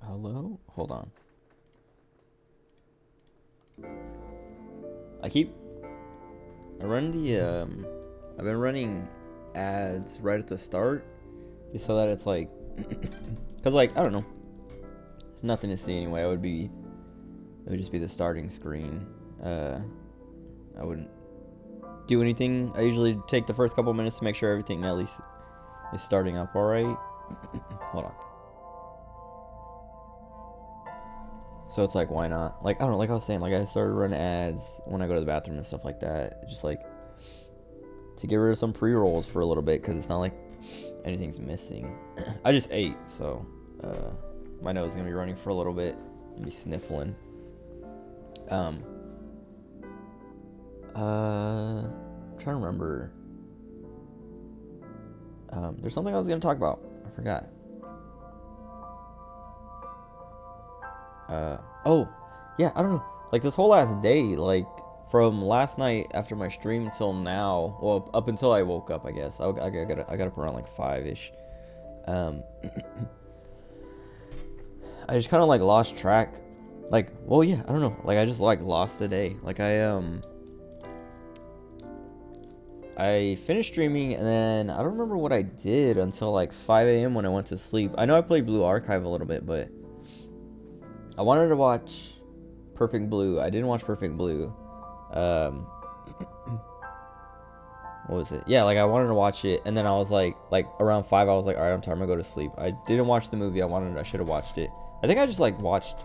Hello? Hold on. I run I've been running ads right at the start just so that it's like, cause like, I don't know. There's nothing to see anyway. It would just be the starting screen. I wouldn't do anything. I usually take the first couple minutes to make sure everything at least is starting up alright. Hold on. So it's like, why not? Like, I don't know, like I was saying, like I started running ads when I go to the bathroom and stuff like that. Just like to get rid of some pre-rolls for a little bit, because it's not like anything's missing. I just ate, so my nose is gonna be running for a little bit and be sniffling. I'm trying to remember. There's something I was gonna talk about. I forgot. Oh, yeah, I don't know. Like this whole last day, like from last night after my stream till now, well, up until I woke up, I guess. I got up around like 5-ish. I just kind of like lost track. Like, well, yeah, I don't know. Like I just like lost the day. Like I finished streaming and then I don't remember what I did until like 5 a.m. when I went to sleep. I know I played Blue Archive a little bit, but I wanted to watch Perfect Blue. I didn't watch Perfect Blue. What was it? Yeah, like I wanted to watch it, and then I was like around 5, I was like, all right, I'm tired. I'm gonna go to sleep. I didn't watch the movie. I should have watched it. I think I just like watched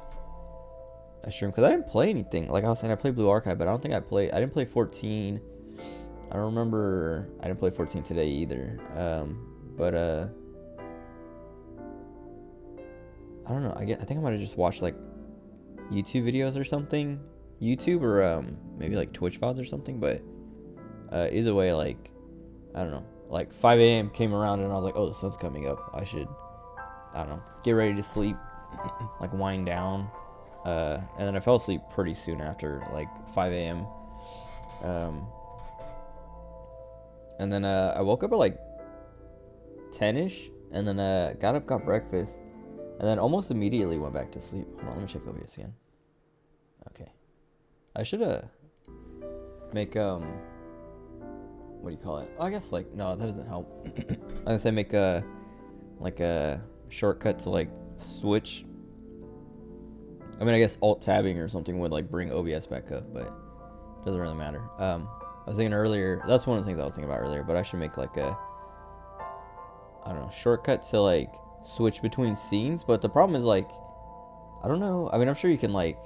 a stream because I didn't play anything. Like I was saying, I played Blue Archive, but I don't think I didn't play 14. I don't remember. I didn't play 14 today either. But I don't know. I think I might have just watched like YouTube videos or something. YouTube or maybe like Twitch VODs or something. But either way, like I don't know. Like 5 a.m. came around and I was like, oh, the sun's coming up. I don't know, get ready to sleep, like wind down. And then I fell asleep pretty soon after like 5 a.m. And then I woke up at like 10-ish, and then got up, got breakfast, and then almost immediately went back to sleep. Hold on, let me check OBS again. Okay. I should make what do you call it? Oh, I guess like no, that doesn't help. I guess I make a shortcut to like switch. I mean, I guess alt tabbing or something would like bring OBS back up, but it doesn't really matter. I was thinking earlier, that's one of the things I was thinking about earlier, but I should make like a, I don't know, shortcut to like switch between scenes. But the problem is like, I don't know. I mean, I'm sure you can like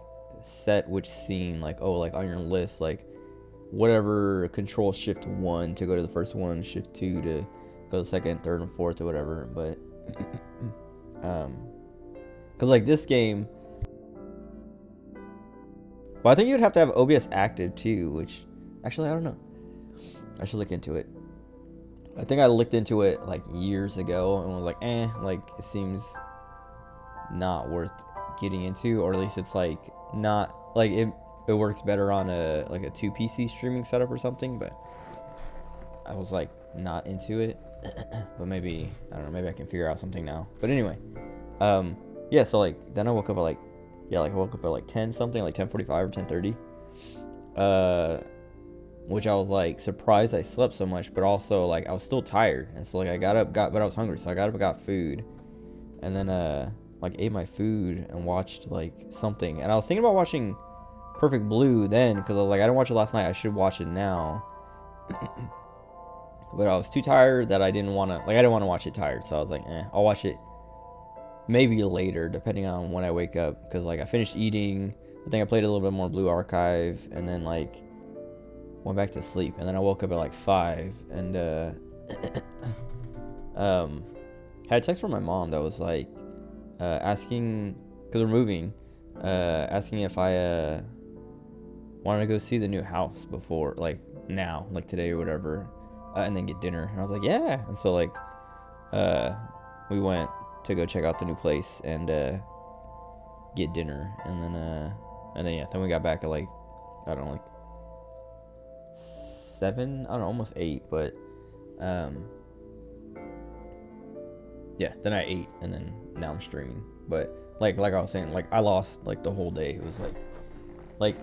set which scene, like, oh, like on your list, like whatever, control shift 1 to go to the first one, shift 2 to go to the second, third, and fourth or whatever. But, cause like this game, well, I think you'd have to have OBS active too, which actually, I don't know. I should look into it. I think I looked into it like years ago and was like, like it seems not worth getting into, or at least it's like not like it works better on a like a 2 PC streaming setup or something, but I was like not into it. But maybe, I don't know, maybe I can figure out something now. But anyway, yeah, so like then I woke up at like, yeah, like I woke up at like 10 something, like 10:45 or 10:30. which I was like surprised I slept so much, but also like I was still tired, and so like I got up, but I was hungry, so I got up and got food, and then like ate my food and watched like something, and I was thinking about watching Perfect Blue then, because I was like, I didn't watch it last night, I should watch it now. But I was too tired that I didn't want to watch it tired, so I was like, I'll watch it maybe later, depending on when I wake up, because like I finished eating, I think I played a little bit more Blue Archive, and then like went back to sleep, and then I woke up at like 5, and had a text from my mom that was like asking, because we're moving, asking if I wanted to go see the new house before, like now, like today or whatever, and then get dinner. And I was like, yeah. And so like we went to go check out the new place and get dinner, and then yeah, then we got back at like, I don't know, like 7, I don't know, almost 8, but yeah, then I ate, and then now I'm streaming. But like I was saying, like I lost like the whole day. It was like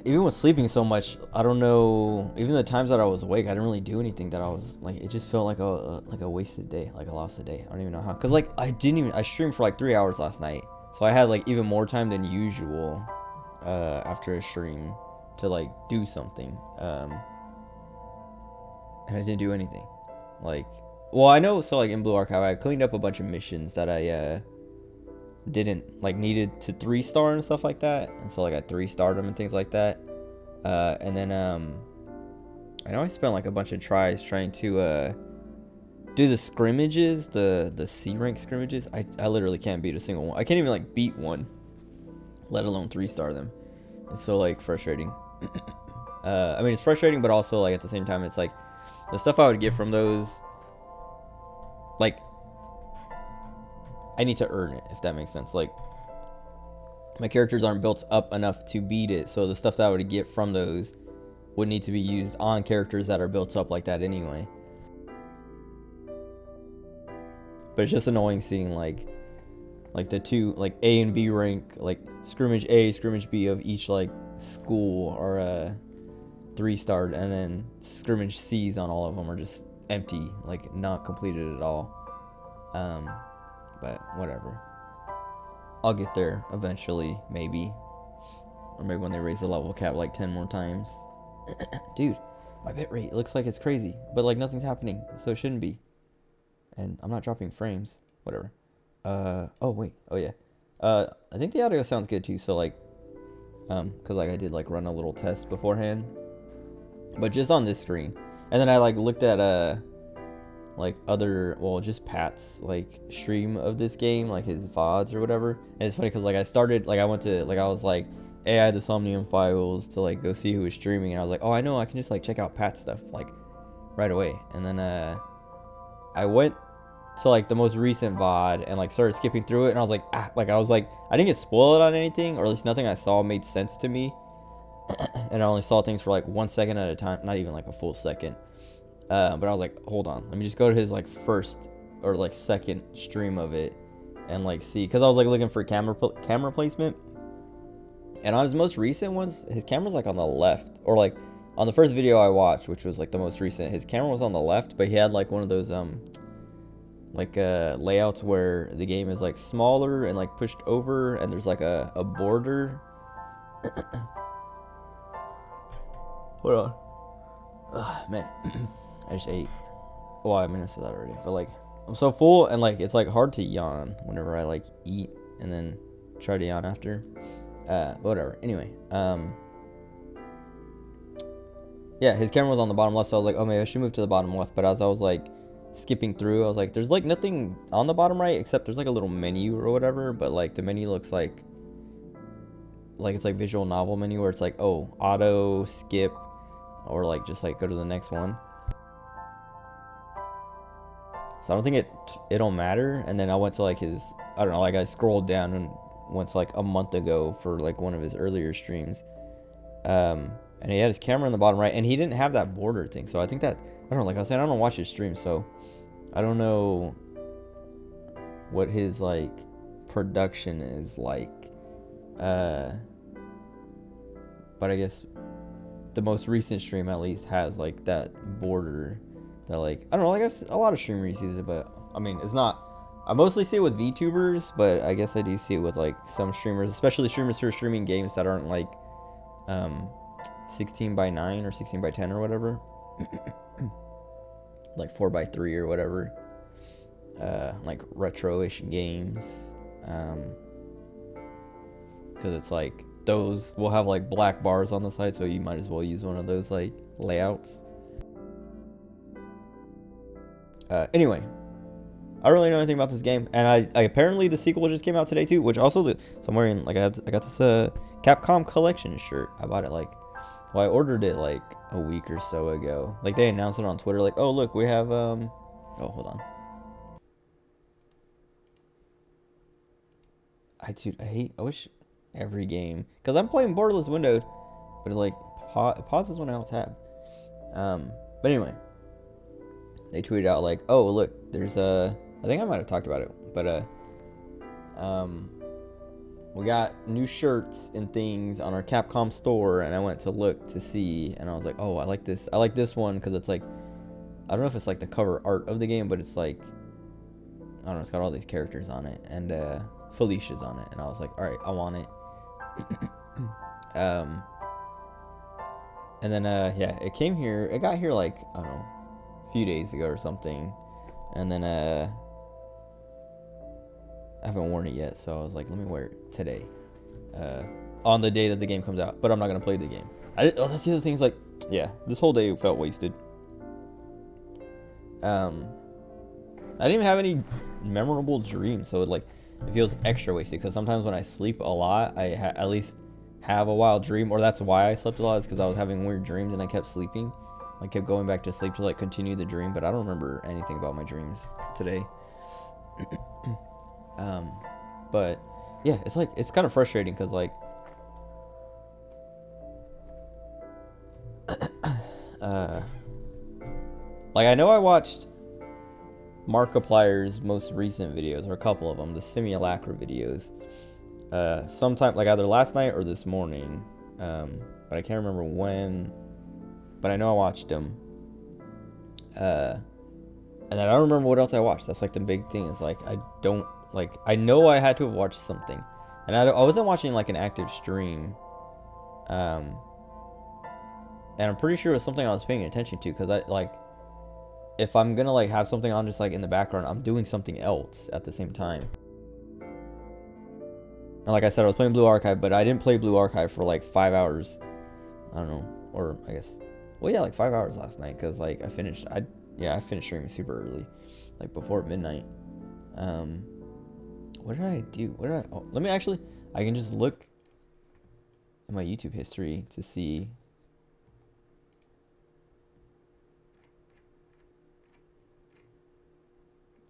even with sleeping so much, I don't know, even the times that I was awake, I didn't really do anything that I was like, it just felt like a wasted day, like I lost a day. I don't even know how, because like I streamed for like 3 hours last night, so I had like even more time than usual after a stream to like do something, and I didn't do anything. Like, well, I know, so like in Blue Archive, I cleaned up a bunch of missions that I didn't like, needed to 3-star and stuff like that, and so like I 3-starred them and things like that, and then I know I spent like a bunch of tries trying to do the scrimmages, the C rank scrimmages. I literally can't beat a single one. I can't even like beat one, let alone 3-star them. It's so like frustrating. I mean, it's frustrating, but also like at the same time, it's like the stuff I would get from those, like I need to earn it, if that makes sense. Like my characters aren't built up enough to beat it, so the stuff that I would get from those would need to be used on characters that are built up like that anyway. But it's just annoying seeing like the two, like A and B rank, like scrimmage A, scrimmage B of each like school are 3-starred, and then scrimmage C's on all of them are just empty, like not completed at all. But whatever, I'll get there eventually, maybe, or maybe when they raise the level cap like 10 more times. Dude, my bitrate looks like it's crazy, but like nothing's happening, so it shouldn't be, and I'm not dropping frames. Whatever. Oh wait, oh yeah, I think the audio sounds good too, so like because like I did like run a little test beforehand, but just on this screen, and then I like looked at like other, well, just Pat's like stream of this game, like his VODs or whatever. And it's funny because like I started, like I went to, like I was like, hey, I had the Somnium Files to like go see who was streaming, and I was like, oh, I know, I can just like check out Pat's stuff like right away. And then I went to like the most recent VOD and like started skipping through it, and I was like, like I was like, I didn't get spoiled on anything, or at least nothing I saw made sense to me. And I only saw things for like 1 second at a time, not even like a full second. But I was like, hold on, let me just go to his like first or like second stream of it and like see, because I was like looking for camera placement, and on his most recent ones, his camera's like on the left, or like on the first video I watched, which was like the most recent, his camera was on the left, but he had like one of those like layouts where the game is like smaller and like pushed over, and there's like a border. Hold on. Ugh, man. I just ate. Well, I mean, I said that already, but like I'm so full, and like it's like hard to yawn whenever I like eat and then try to yawn after. Whatever. Anyway, yeah, his camera was on the bottom left, so I was like, oh, maybe I should move to the bottom left. But as I was like skipping through, I was like, there's like nothing on the bottom right except there's like a little menu or whatever, but like the menu looks like it's like visual novel menu where it's like, oh, auto skip, or like just like go to the next one. So I don't think it'll matter. And then I went to like his, I don't know, like I scrolled down and went to like a month ago for like one of his earlier streams, and he had his camera in the bottom right, and he didn't have that border thing. So I think that, I don't know, like I said, I don't watch his streams, so I don't know what his like production is like, but I guess the most recent stream at least has like that border that, like, I don't know, like a lot of streamers use it, but I mean, it's not. I mostly see it with VTubers, but I guess I do see it with like some streamers, especially streamers who are streaming games that aren't like 16 by 9 or 16 by 10 or whatever, like 4 by 3 or whatever, like retro-ish games, because it's like those will have like black bars on the side, so you might as well use one of those like layouts. Anyway, I don't really know anything about this game, and I apparently the sequel just came out today too, which also so I'm wearing, like, I got this Capcom collection shirt. I bought it I ordered it like a week or so ago. Like, they announced it on Twitter, like, oh look, we have oh, hold on. I wish every game, because I'm playing Borderless windowed, but it like pauses when I alt tab. But anyway, they tweeted out like, oh look, there's I think I might have talked about it, but we got new shirts and things on our Capcom store, and I went to look to see, and I was like, oh, I like this one, because it's like, I don't know if it's like the cover art of the game, but it's like, I don't know, it's got all these characters on it, and Felicia's on it, and I was like, all right, I want it. And then yeah, it got here like, I don't know, a few days ago or something, and then I haven't worn it yet, so I was like, let me wear it today, on the day that the game comes out, but I'm not gonna play the game. That's the other thing, is like, yeah, this whole day felt wasted. I didn't even have any memorable dreams, so it feels extra wasted, because sometimes when I sleep a lot, I at least have a wild dream, or that's why I slept a lot, is because I was having weird dreams and I kept sleeping. I kept going back to sleep to like continue the dream, but I don't remember anything about my dreams today. But yeah, it's kind of frustrating, because like like, I know I watched Markiplier's most recent videos, or a couple of them, the simulacra videos, sometime like either last night or this morning, but I can't remember when, but I know I watched them, and then I don't remember what else I watched. That's like the big thing, is like, I know I had to have watched something, and I wasn't watching like an active stream, and I'm pretty sure it was something I was paying attention to, because if I'm gonna like have something on just like in the background, I'm doing something else at the same time. And like I said, I was playing Blue Archive, but I didn't play Blue Archive for like 5 hours. I don't know, or I guess, well, yeah, like 5 hours last night, because like I finished streaming super early, like before midnight. What did I do? Oh, let me actually, I can just look at my YouTube history to see.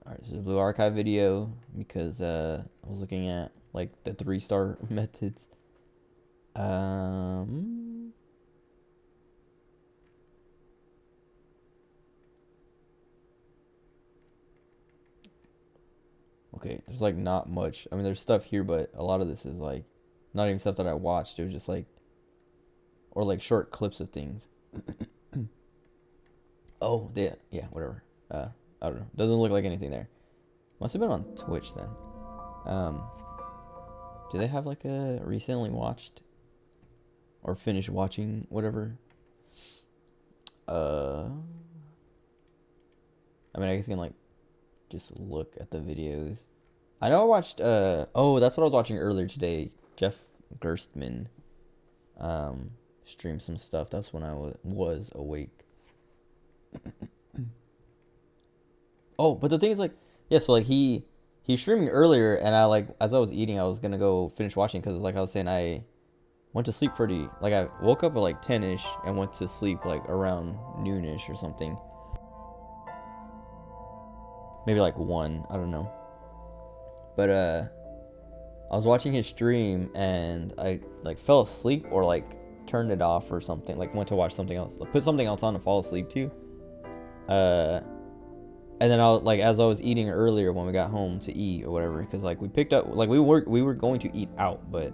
Alright, this is a Blue Archive video, because I was looking at like the 3-star methods. Okay, there's like not much. I mean, there's stuff here, but a lot of this is like not even stuff that I watched. It was just like, or like short clips of things. Oh, yeah, whatever. I don't know. Doesn't look like anything there. Must have been on Twitch then. Do they have like a recently watched or finished watching whatever? I mean, I guess you can like just look at the videos. I know I watched oh, that's what I was watching earlier today. Jeff Gerstmann streamed some stuff. That's when I was awake. Oh, but the thing is, like, yeah, so like he's streaming earlier, and I like, as I was eating, I was gonna go finish watching, because like I was saying, I went to sleep pretty, like I woke up at like 10ish and went to sleep like around noonish or something, maybe like 1, I don't know, but I was watching his stream and I like fell asleep, or like turned it off or something, like went to watch something else, like, put something else on to fall asleep to, and then I was like, as I was eating earlier when we got home to eat or whatever, because like we picked up, like we were going to eat out, but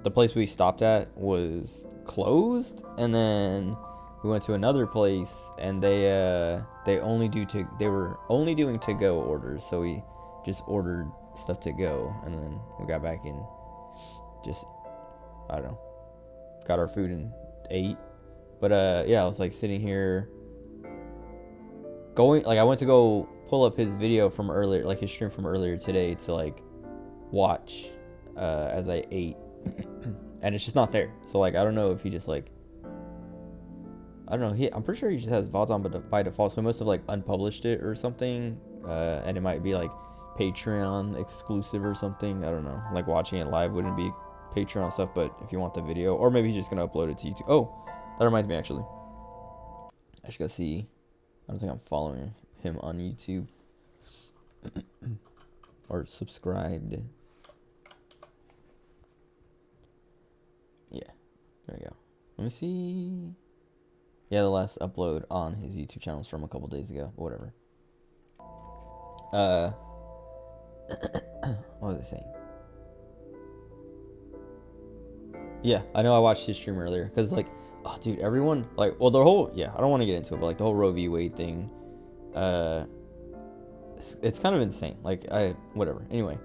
the place we stopped at was closed, and then we went to another place, and they were only doing to go orders, so we just ordered stuff to go, and then we got back and just, I don't know, got our food and ate. But yeah, I was like sitting here I went to go pull up his video from earlier, like his stream from earlier today, to like watch as I ate. And it's just not there. So like I don't know if he just like, I don't know, I'm pretty sure he just has VODs on by default, so he must have like unpublished it or something. And it might be like Patreon exclusive or something. I don't know. Like watching it live wouldn't be Patreon stuff, but if you want the video, or maybe he's just gonna upload it to YouTube. Oh, that reminds me, actually, I should go see. I don't think I'm following him on YouTube or subscribed. Yeah, there we go. Let me see. Yeah, the last upload on his YouTube channel is from a couple days ago, but whatever. What was I saying? Yeah, I know I watched his stream earlier, because like, oh dude, everyone, like, well, the whole, yeah, I don't want to get into it, but like the whole Roe v. Wade thing, it's kind of insane. Like, whatever. Anyway,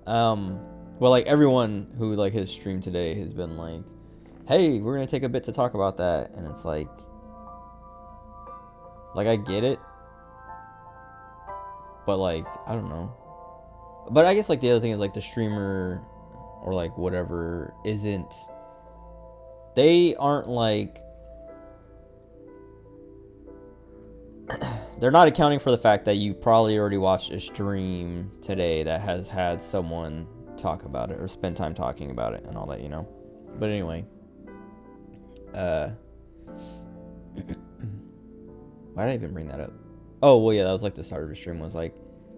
well, like everyone who like his stream today has been like, hey, we're gonna take a bit to talk about that, and it's like I get it, but like, I don't know. But I guess like the other thing is like the streamer or like whatever they aren't like, they're not accounting for the fact that you probably already watched a stream today that has had someone talk about it or spend time talking about it and all that, you know. But anyway, why did I even bring that up? Oh, well, yeah, that was like the start of the stream, was like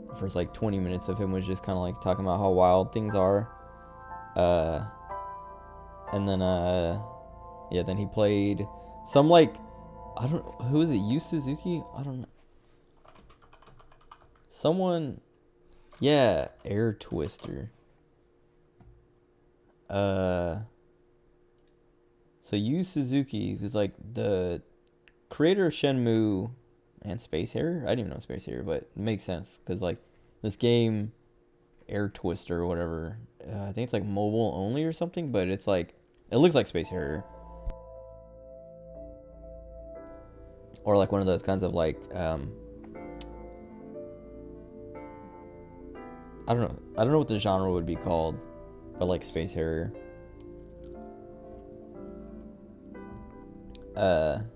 the first like 20 minutes of him was just kind of like talking about how wild things are. And then yeah, then he played some like, I don't know, who is it? Yu Suzuki? I don't know. Someone, yeah, Air Twister. So Yu Suzuki is like the creator of Shenmue and Space Harrier. I didn't even know Space Harrier, but it makes sense because like this game, Air Twister or whatever, I think it's like mobile only or something, but it's like, it looks like Space Harrier. Or like one of those kinds of like, I don't know what the genre would be called, but like Space Harrier. But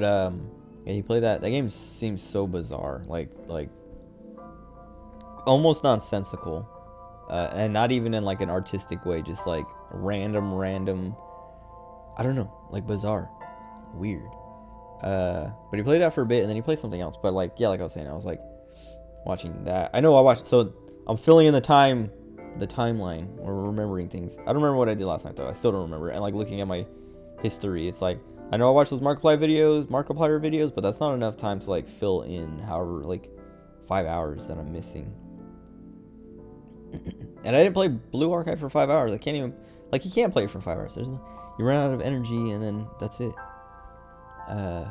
yeah, he played that. That game seems so bizarre, like almost nonsensical, and not even in like an artistic way, just like random. I don't know, like bizarre, weird. But he played that for a bit, and then he played something else. But like, yeah, like I was saying, I was like watching that. I know I watched. So I'm filling in the timeline, or remembering things. I don't remember what I did last night though. I still don't remember. And like looking at my history, it's like, I know I watched those Markiplier videos, but that's not enough time to like fill in however like 5 hours that I'm missing. And I didn't play Blue Archive for 5 hours. I can't even, like, you can't play it for 5 hours. You run out of energy, and then that's it. I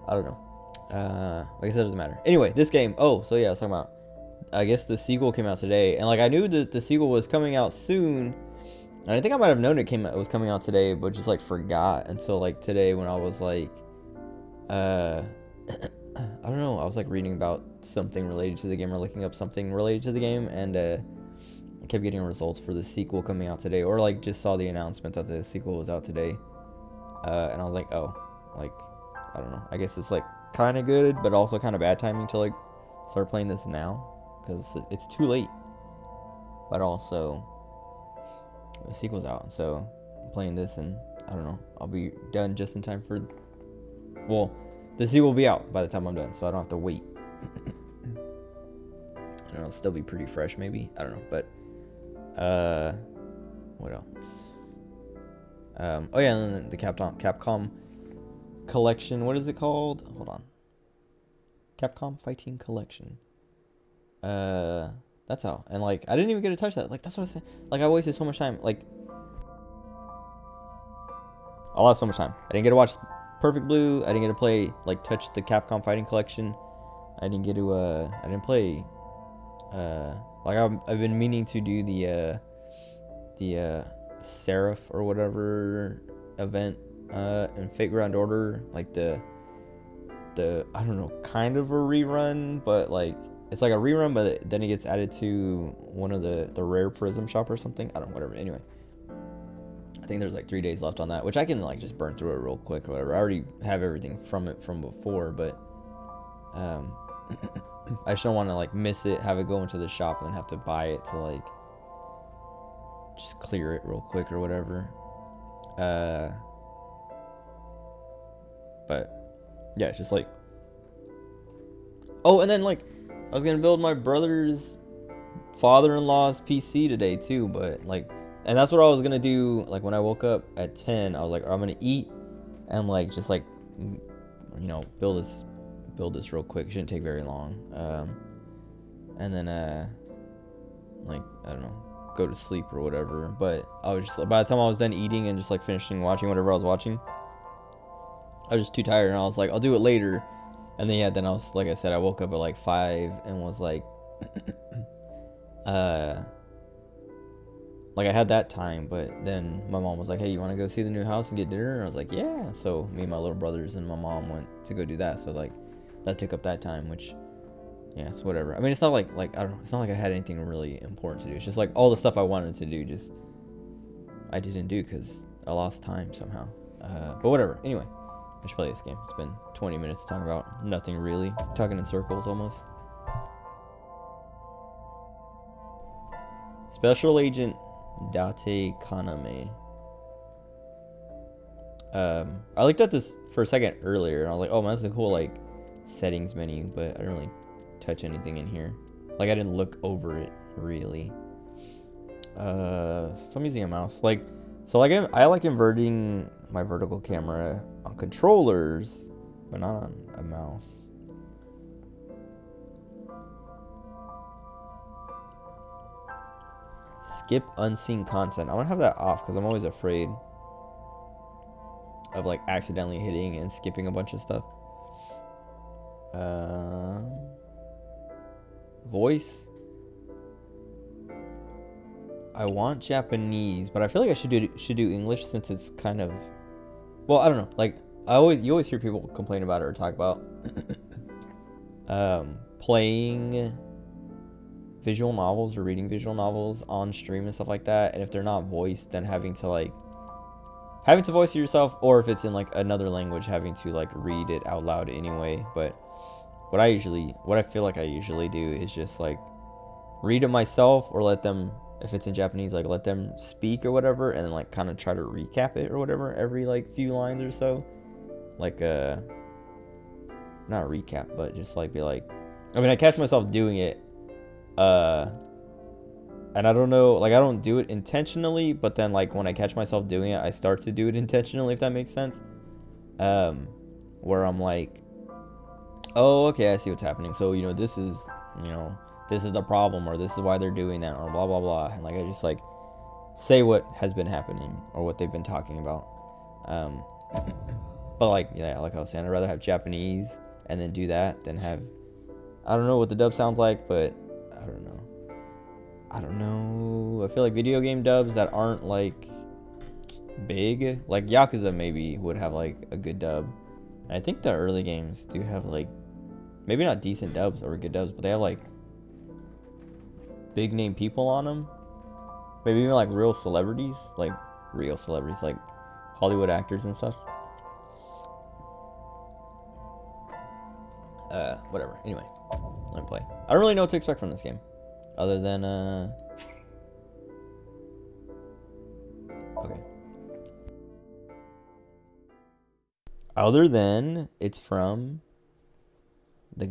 don't know. Like I said, it doesn't matter. Anyway, this game. Oh, so yeah, I was talking about, I guess the sequel came out today, and like I knew that the sequel was coming out soon, and I think I might have known it was coming out today, but just like forgot until like today when I was like, I don't know, I was like reading about something related to the game or looking up something related to the game, and I kept getting results for the sequel coming out today, or like just saw the announcement that the sequel was out today, and I was like, oh, like, I don't know, I guess it's like kind of good, but also kind of bad timing to like start playing this now, because it's too late, but also the sequel's out, so I'm playing this, and I don't know, I'll be done just in time for, well, the sequel will be out by the time I'm done, so I don't have to wait. I don't know, it'll still be pretty fresh maybe, I don't know, but what else? Oh yeah, and then the Capcom collection, what is it called? Hold on. Capcom Fighting Collection. That's how. And like I didn't even get to touch that. Like that's what I said. Like I wasted so much time. Like I lost so much time. I didn't get to watch Perfect Blue. I didn't get to play like touch the Capcom Fighting Collection. I didn't get to I didn't play like I've been meaning to do the Seraph or whatever event in Fate Grand Order, like the I don't know, kind of a rerun, but like it's like a rerun, but then it gets added to one of the rare Prism shop or something. I don't know, whatever. Anyway, I think there's like 3 days left on that, which I can like just burn through it real quick or whatever. I already have everything from it from before, but I just don't want to like miss it, have it go into the shop and then have to buy it to like just clear it real quick or whatever. But yeah, it's just like, oh, and then like I was gonna build my brother's father-in-law's PC today too, but like, and that's what I was gonna do. Like when I woke up at 10, I was like, I'm gonna eat and like just like, you know, build this real quick. It shouldn't take very long. And then like I don't know, go to sleep or whatever. But I was just, by the time I was done eating and just like finishing watching whatever I was watching, I was just too tired, and I was like, I'll do it later. And then yeah, then I was, like I said, I woke up at like 5 and was like like I had that time, but then my mom was like, hey, you want to go see the new house and get dinner? And I was like, yeah. So me and my little brothers and my mom went to go do that. So like that took up that time, which yeah, it's whatever. I mean, it's not like I don't know, it's not like I had anything really important to do. It's just like all the stuff I wanted to do, just I didn't do because I lost time somehow. But whatever. Anyway, I should play this game. It's been 20 minutes talking about nothing really, talking in circles almost. Special Agent Date Kaname. I looked at this for a second earlier, and I was like, oh man, that's a cool like settings menu, but I didn't really touch anything in here. Like I didn't look over it really. So I'm using a mouse. Like, so like I like inverting my vertical camera on controllers, but not on a mouse. Skip unseen content. I want to have that off because I'm always afraid of like accidentally hitting and skipping a bunch of stuff. Voice. I want Japanese, but I feel like I should do English since it's kind of, well, I don't know. Like you always hear people complain about it or talk about playing visual novels or reading visual novels on stream and stuff like that, and if they're not voiced, then having to voice it yourself, or if it's in like another language, having to like read it out loud anyway. But what I feel like I usually do is just like read it myself, or let them, if it's in Japanese, like let them speak or whatever, and then like kind of try to recap it or whatever every like few lines or so, like not a recap, but just like be like, I mean, I catch myself doing it, and I don't know, like I don't do it intentionally, but then like when I catch myself doing it, I start to do it intentionally, if that makes sense. Where I'm like, oh, okay, I see what's happening. So, you know, this is the problem, or this is why they're doing that, or blah, blah, blah. And like, I just like say what has been happening or what they've been talking about. But like, yeah, like I was saying, I'd rather have Japanese and then do that than have, I don't know what the dub sounds like, but I don't know. I feel like video game dubs that aren't like big, like Yakuza maybe would have like a good dub. And I think the early games do have like, maybe not decent dubs or good dubs, but they have like big name people on them. Maybe even like real celebrities, like Hollywood actors and stuff. Whatever. Anyway, let me play. I don't really know what to expect from this game, other than okay. Other than it's from the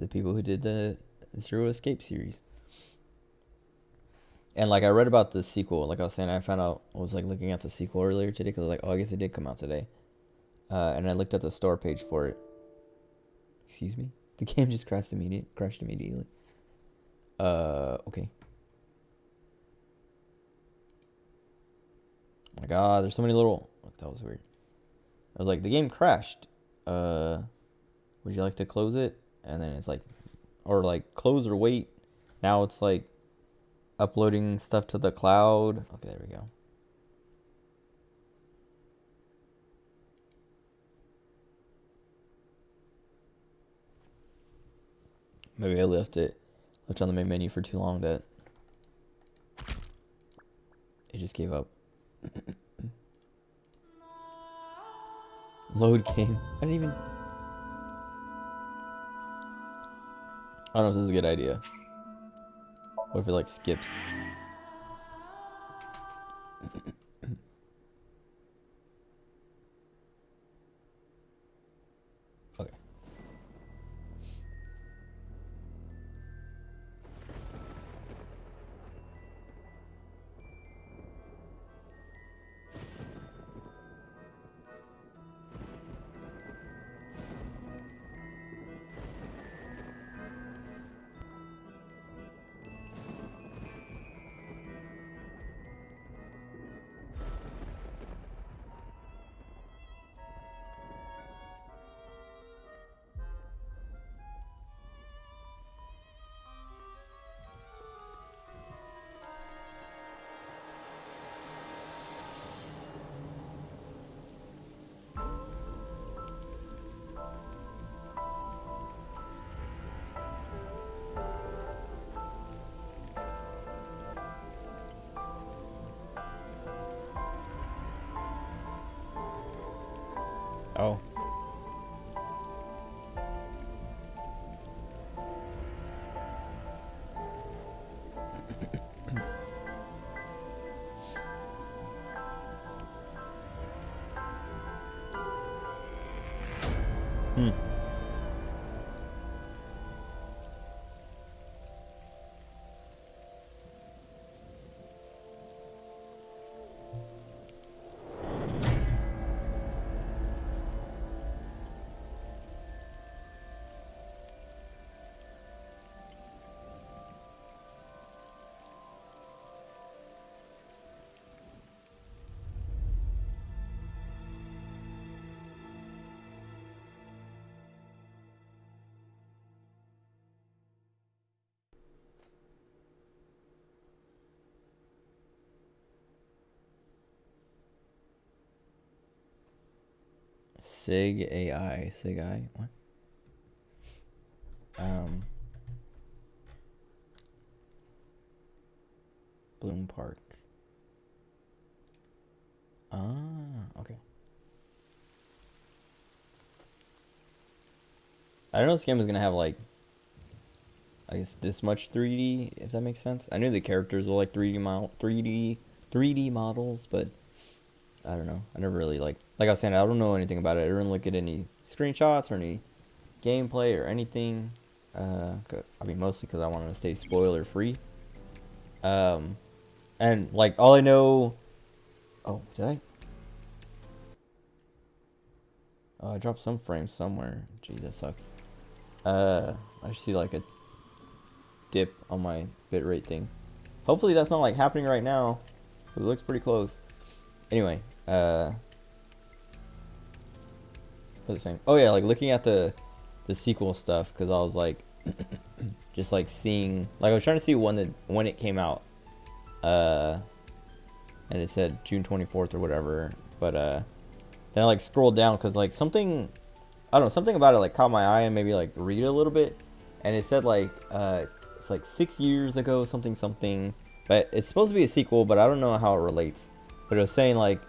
people who did the Zero Escape series. And like I read about the sequel, like I was saying, I was like looking at the sequel earlier today because I was like, oh, I guess it did come out today. And I looked at the store page for it. Excuse me. The game just crashed immediately. Okay. Oh my god, there's so many little... Look, that was weird. I was like, the game crashed. Would you like to close it? And then it's like... Or like, close or wait. Now it's like... uploading stuff to the cloud. Okay, there we go. Maybe I left on the main menu for too long that it just gave up. Load game. I didn't even... I don't know if this is a good idea. What if it like skips? Okay. Oh. Hmm. Sig AI. Sig I. What? Bloom Park. Okay. I don't know if this game was gonna have like, I guess this much 3D, if that makes sense. I knew the characters were like 3D models, but I don't know. I never really like I was saying, I don't know anything about it. I didn't look at any screenshots or any gameplay or anything. I mean, mostly because I wanted to stay spoiler free. And like all I know. Oh, did I? Oh, I dropped some frames somewhere. Gee, that sucks. I see like a dip on my bitrate thing. Hopefully that's not like happening right now. It looks pretty close. Anyway, what was I saying? Oh yeah, like looking at the sequel stuff, because I was like, just like seeing, like I was trying to see when it came out, and it said June 24th or whatever, but then I like scrolled down because like something, I don't know, something about it like caught my eye and maybe like read it a little bit, and it said like it's like 6 years ago something, but it's supposed to be a sequel, but I don't know how it relates. But it was saying like,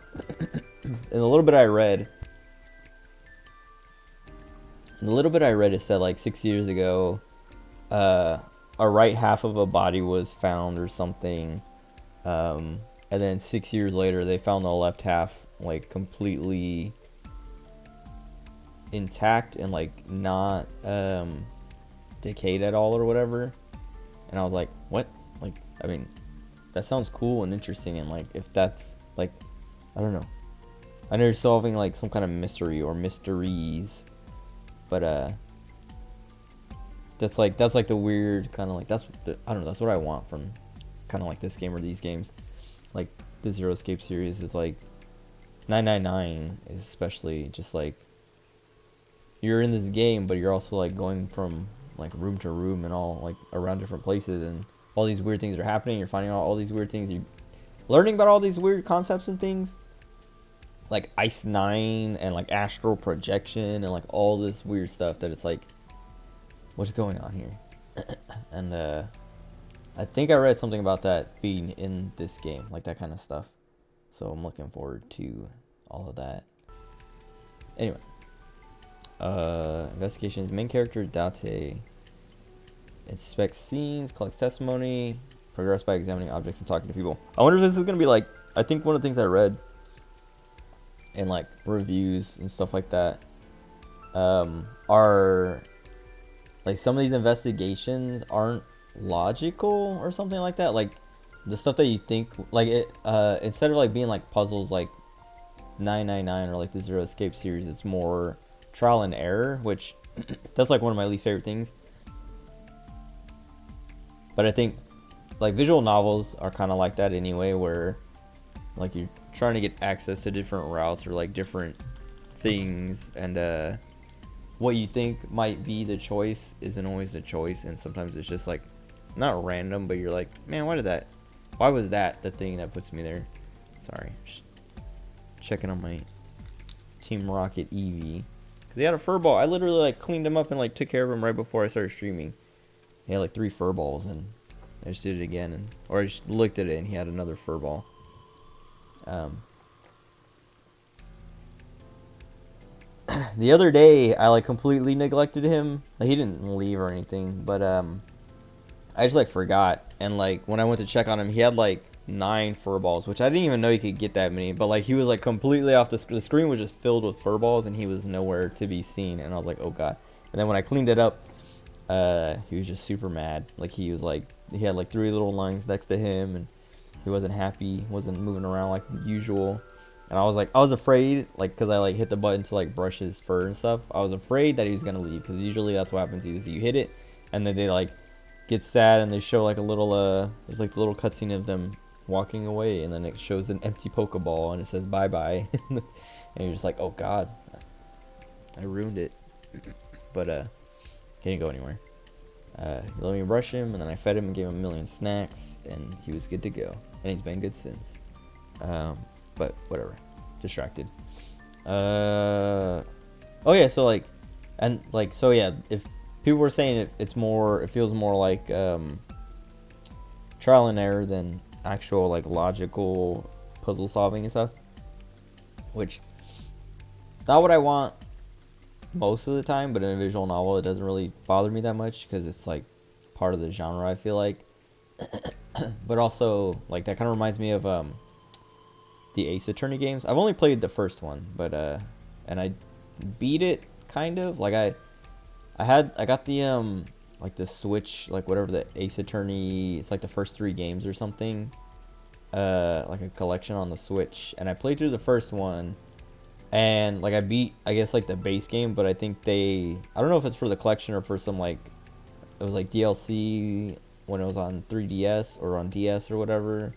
in the little bit I read, it said like 6 years ago, a right half of a body was found or something, and then 6 years later they found the left half like completely intact and like not decayed at all or whatever. And I was like, what? Like, I mean, that sounds cool and interesting, and like if that's like, I don't know, I know you're solving like some kind of mystery or mysteries, but that's like the weird kind of like I don't know, that's what I want from kind of like this game or these games. Like the Zero Escape series is like 999 is especially just like you're in this game, but you're also like going from like room to room and all like around different places, and all these weird things are happening. You're finding out all these weird things. You're learning about all these weird concepts and things, like Ice 9 and like astral projection and like all this weird stuff that it's like, what's going on here? And I think I read something about that being in this game, like that kind of stuff. So I'm looking forward to all of that. Anyway, investigations. Main character Date inspects scenes, collects testimony, progress by examining objects and talking to people. I wonder if this is gonna be like, I think one of the things I read in like reviews and stuff like that are like some of these investigations aren't logical or something like that. Like the stuff that you think like it instead of like being like puzzles like 999 or like the Zero Escape series, it's more trial and error, which that's like one of my least favorite things. But I think like visual novels are kind of like that anyway, where like you're trying to get access to different routes or like different things, and what you think might be the choice isn't always the choice, and sometimes it's just like not random, but you're like, man, why was that the thing that puts me there? Sorry, just checking on my Team Rocket Eevee, because he had a fur ball. I literally like cleaned him up and like took care of him right before I started streaming. He had like 3 fur balls, and I just did it again, or I just looked at it and he had another fur ball. The other day I like completely neglected him. Like, he didn't leave or anything, but I just like forgot, and like when I went to check on him, he had like 9 fur balls, which I didn't even know you could get that many. But like he was like completely off the screen was just filled with fur balls, and he was nowhere to be seen. And I was like, oh god. And then when I cleaned it up, he was just super mad. Like he had like 3 little lines next to him, and he wasn't happy, wasn't moving around like usual. And I was afraid, like, because I like hit the button to like brush his fur and stuff. I was afraid that he was gonna leave, because usually that's what happens. Is you hit it, and then they like get sad, and they show like a little there's like the little cutscene of them walking away, and then it shows an empty Pokeball and it says bye bye, and you're just like, oh god, I ruined it. But he didn't go anywhere. He let me brush him, and then I fed him and gave him a million snacks, and he was good to go, and he's been good since. But whatever, distracted. Oh yeah, so like, and like, so yeah, if people were saying it feels more like trial and error than actual like logical puzzle solving and stuff, which it's not what I want most of the time, but in a visual novel it doesn't really bother me that much, because it's like part of the genre, I feel like. But also like that kind of reminds me of the Ace Attorney games. I've only played the first one, but and I beat it kind of. Like I got the like the Switch, like whatever, the Ace Attorney, it's like the first 3 games or something, like a collection on the Switch, and I played through the first one, and like I beat, I guess, like the base game, but I think I don't know if it's for the collection or for some like, it was like DLC when it was on 3DS or on DS or whatever,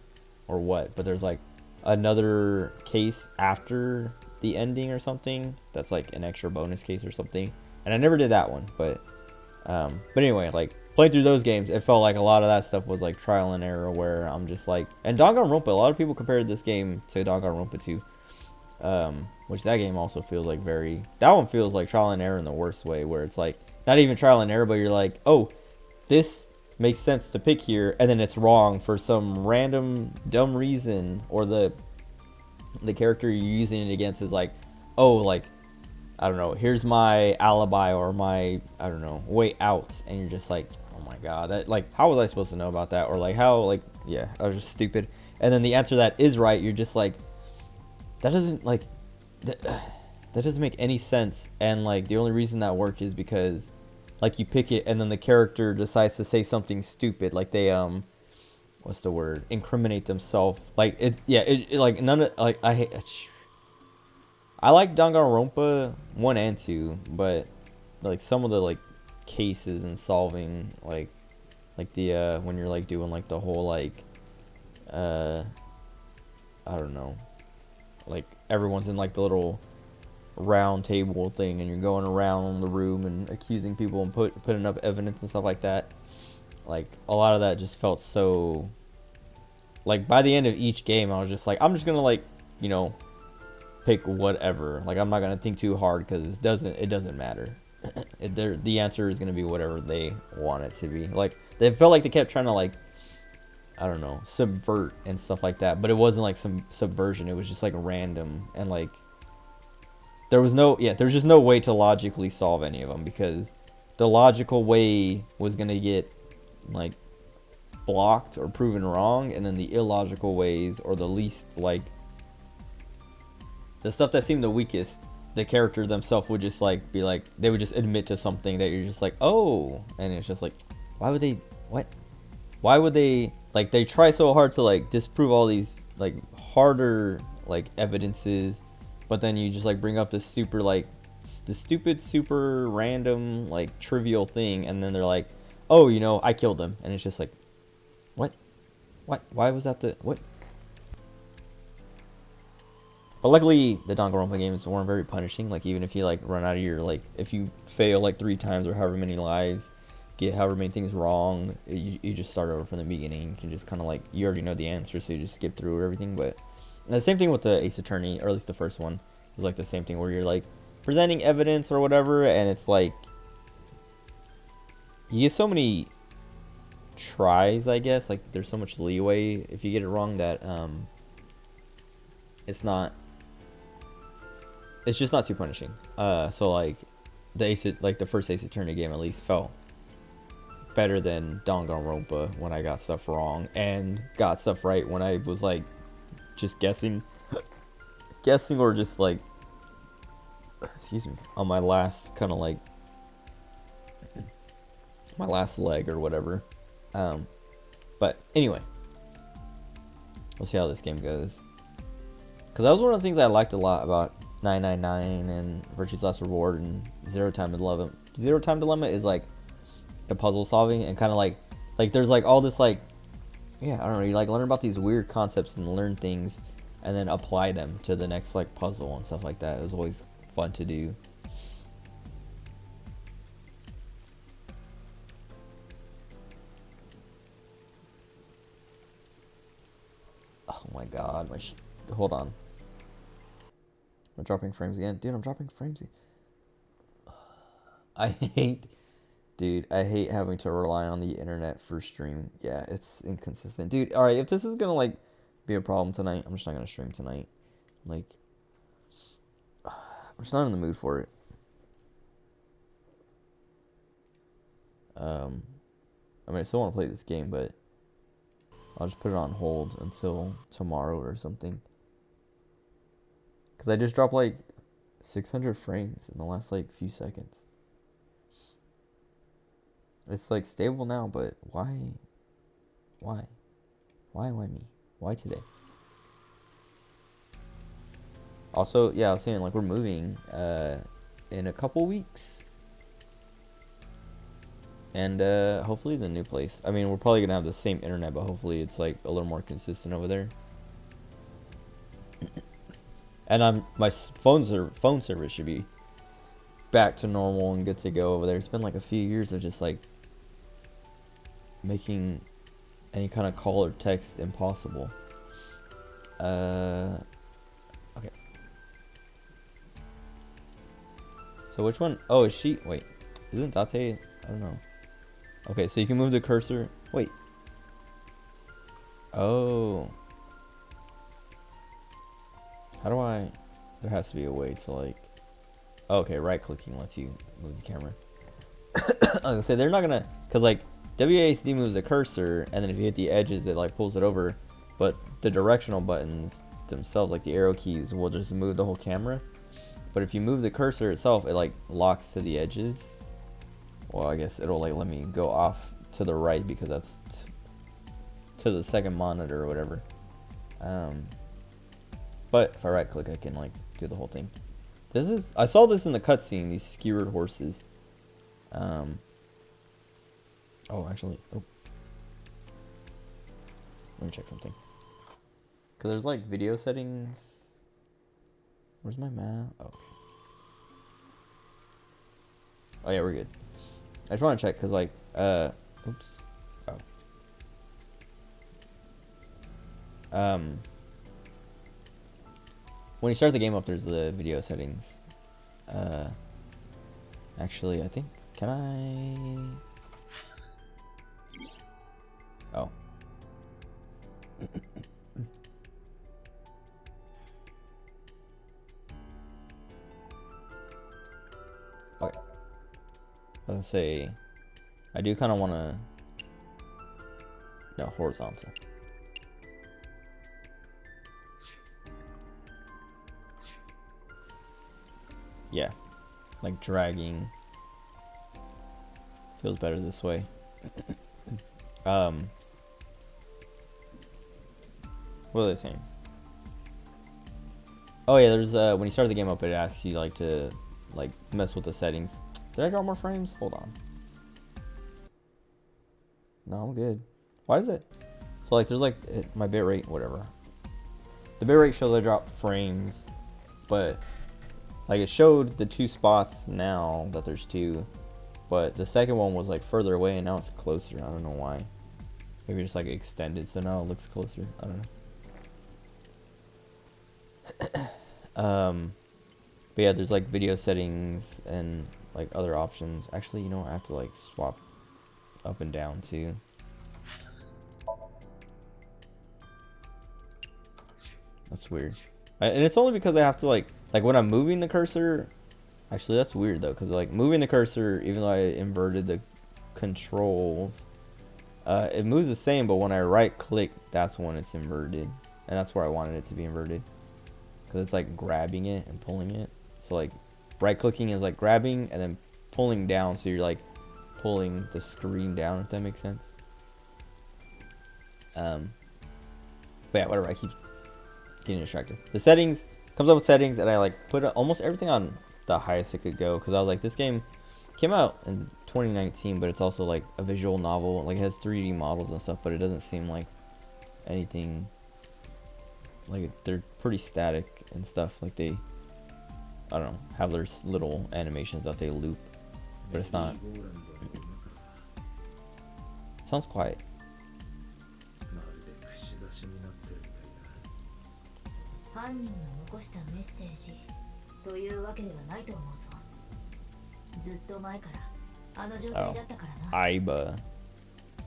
or what, but there's like another case after the ending or something that's like an extra bonus case or something, and I never did that one. But anyway, like playing through those games, it felt like a lot of that stuff was like trial and error, where I'm just like, and Danganronpa, a lot of people compared this game to Danganronpa 2, which that game also feels like that one feels like trial and error in the worst way, where it's like not even trial and error, but you're like, oh, this makes sense to pick here, and then it's wrong for some random dumb reason, or the character you're using it against is like, oh, like, I don't know, here's my alibi, or my, I don't know, way out, and you're just like, oh my god, that, like, how was I supposed to know about that? Or like, how, like, yeah, I was just stupid. And then the answer that is right, you're just like, that doesn't, like, that doesn't make any sense. And like the only reason that worked is because like you pick it, and then the character decides to say something stupid, like they what's the word, incriminate themselves, like it, yeah, it like none of, like, I like Danganronpa 1 and 2, but like some of the like cases and solving like the when you're like doing like the whole like I don't know, like everyone's in like the little round table thing and you're going around the room and accusing people and putting up evidence and stuff like that. Like a lot of that just felt so, like by the end of each game I was just like, I'm just gonna like, you know, pick whatever. Like I'm not gonna think too hard because it doesn't matter. The answer is gonna be whatever they want it to be. Like they felt like they kept trying to like, I don't know, subvert and stuff like that, but it wasn't like some subversion. It was just like random and like there's just no way to logically solve any of them because the logical way was gonna get like blocked or proven wrong, and then the illogical ways or the least like the stuff that seemed the weakest, the character themselves would just like be like, they would just admit to something that you're just like, oh, and it's just like, why would they, what, why would they, like they try so hard to like disprove all these like harder like evidences, but then you just like bring up this super like the stupid super random like trivial thing, and then they're like, oh, you know, I killed him, and it's just like, what, why was that the what? But luckily the Danganronpa games weren't very punishing. Like even if you like run out of your like, if you fail like 3 times or however many lives, get however many things wrong, you just start over from the beginning. You can just kind of like, you already know the answer, so you just skip through everything. But and the same thing with the Ace Attorney, or at least the first one, is like the same thing where you're like presenting evidence or whatever, and it's like you get so many tries, I guess. Like there's so much leeway if you get it wrong that it's just not too punishing. So like the first Ace Attorney game at least felt better than Danganronpa when I got stuff wrong and got stuff right when I was like just guessing or just like, excuse me, on my last kind of like my last leg or whatever. But anyway, we'll see how this game goes, because that was one of the things I liked a lot about 999 and Virtue's Last Reward and Zero Time Dilemma. Zero Time Dilemma is like the puzzle solving and kind of like there's like all this like, yeah, I don't know, you like learn about these weird concepts and learn things and then apply them to the next like puzzle and stuff like that. It was always fun to do. Oh my god, hold on. I'm dropping frames again. Dude, I'm dropping frames again. I hate having to rely on the internet for stream. Yeah, it's inconsistent. Dude, alright, if this is gonna like be a problem tonight, I'm just not gonna stream tonight. Like, I'm just not in the mood for it. I mean, I still want to play this game, but I'll just put it on hold until tomorrow or something. Because I just dropped like 600 frames in the last like few seconds. It's like stable now, but why? Why me? Why today? Also, yeah, I was saying like we're moving in a couple weeks. And hopefully the new place, I mean, we're probably gonna have the same internet, but hopefully it's like a little more consistent over there. And my phone service should be back to normal and good to go over there. It's been like a few years of just like making any kind of call or text impossible. Okay. So which one? Oh, is she? Wait, isn't Date? I don't know. Okay, so you can move the cursor. Wait. Oh. How do I? There has to be a way to like. Oh, okay, right clicking lets you move the camera. I was gonna say they're not gonna, cause like WASD moves the cursor, and then if you hit the edges, it like pulls it over. But the directional buttons themselves, like the arrow keys, will just move the whole camera. But if you move the cursor itself, it like locks to the edges. Well, I guess it'll like let me go off to the right because that's to the second monitor or whatever. But if I right click, I can like do the whole thing. I saw this in the cutscene, these skewered horses. Oh, actually, oh. Let me check something. Cause there's like video settings. Where's my map? Oh. Oh yeah, we're good. I just want to check cause like, oops. Oh. When you start the game up, there's the video settings. Actually, I think, can I? Oh. Okay. Let's say, I do kind of want to, no, horizontal. Yeah, like dragging feels better this way. What are they saying? Oh yeah, there's when you start the game up, it asks you like to like mess with the settings. Did I draw more frames? Hold on. No, I'm good. Why is it? So like there's like my bitrate, whatever. The bitrate shows I dropped frames, but like it showed the 2 spots now that there's 2, but the second one was like further away and now it's closer. I don't know why. Maybe just like extended, so now it looks closer. I don't know. But yeah, there's like video settings and like other options. Actually, you know, I have to like swap up and down too. That's weird. And it's only because I have to like when I'm moving the cursor. Actually, that's weird though, because like moving the cursor, even though I inverted the controls, it moves the same, but when I right click, that's when it's inverted. And that's where I wanted it to be inverted, because it's like grabbing it and pulling it. So like right clicking is like grabbing and then pulling down, so you're like pulling the screen down, if that makes sense. But yeah, whatever, I keep getting distracted. The settings, comes up with settings, and I like put almost everything on the highest it could go, because I was like, this game came out in 2019, but it's also like a visual novel. Like it has 3D models and stuff, but it doesn't seem like anything. Like they're pretty static and stuff. Like they, I don't know, have their little animations that they loop, but it's not. Sounds quiet. 犯人の残したメッセージというわけではないと思うぞ。ずっと前からあの状態だったからな。Aiba.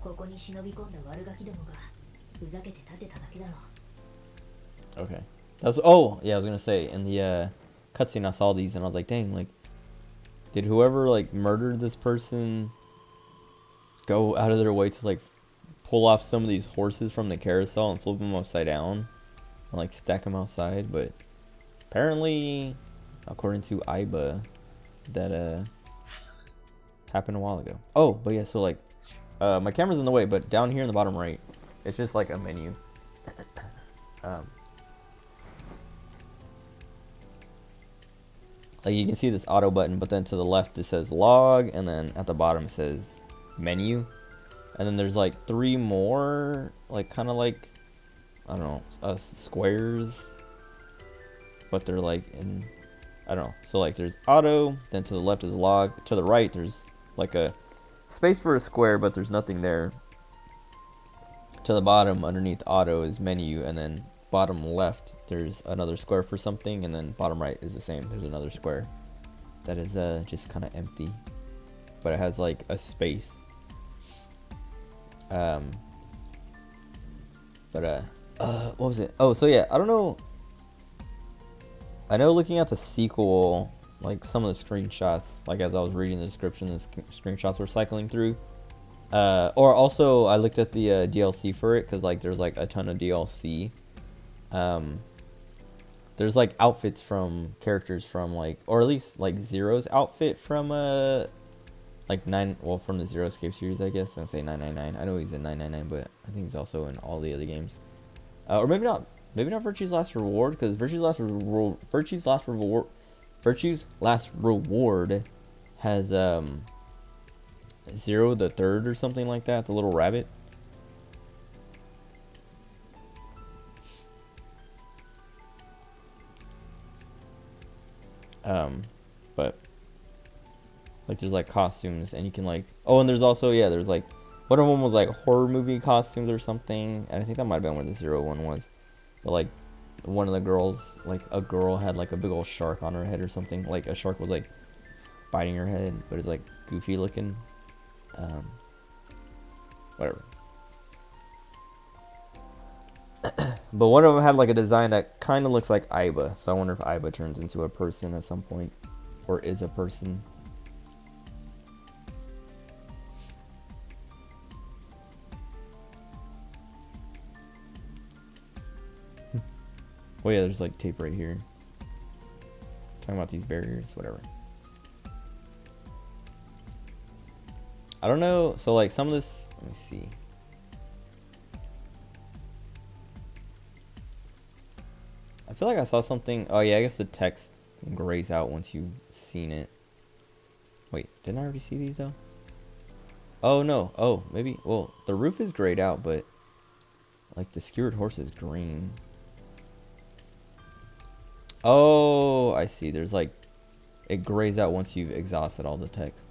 ここに忍び込んだ悪ガキどもがふざけて立てただけだろう。 Okay. That's, oh yeah, I was gonna say in the cutscene I saw these and I was like, dang, like, did whoever like murdered this person go out of their way to like pull off some of these horses from the carousel and flip them upside down and like stack them outside? But apparently, according to Aiba, that happened a while ago. Oh, but yeah, so like my camera's in the way, but down here in the bottom right, it's just like a menu. Like you can see this auto button, but then to the left it says log, and then at the bottom it says menu, and then there's like 3 more, like kind of like, I don't know, squares, but they're like in, I don't know. So like there's auto, then to the left is log, to the right there's like a space for a square, but there's nothing there. To the bottom underneath auto is menu, and then bottom left there's another square for something, and then bottom right is the same. There's another square that is just kind of empty, but it has like a space. But what was it? Oh, so yeah, I don't know. I know looking at the sequel, like some of the screenshots, like as I was reading the description, the screenshots were cycling through. Or also I looked at the DLC for it, because like there's like a ton of DLC. There's like outfits from characters from like, or at least like Zero's outfit from like from the Zero Escape series, I guess. I'm gonna say 999. I know he's in 999, but I think he's also in all the other games. Or maybe not Virtue's Last Reward, because Virtue's Last Reward has Zero the Third or something like that, the little rabbit. But like there's like costumes and you can like, oh, and there's also, yeah, there's like, one of them was like horror movie costumes or something, and I think that might have been where the Zero one was. But like one of the girls, like a girl had like a big old shark on her head or something, like a shark was like biting her head, but it's like goofy looking. Whatever. But one of them had like a design that kind of looks like Aiba, so I wonder if Aiba turns into a person at some point, or is a person. Oh yeah, there's like tape right here. Talking about these barriers, whatever. I don't know, so like some of this, let me see. I feel like I saw something, oh yeah, I guess the text grays out once you've seen it. Wait, didn't I already see these though? Oh no, oh, maybe, well, the roof is grayed out, but like the skewered horse is green. Oh, I see, there's like, it grays out once you've exhausted all the text.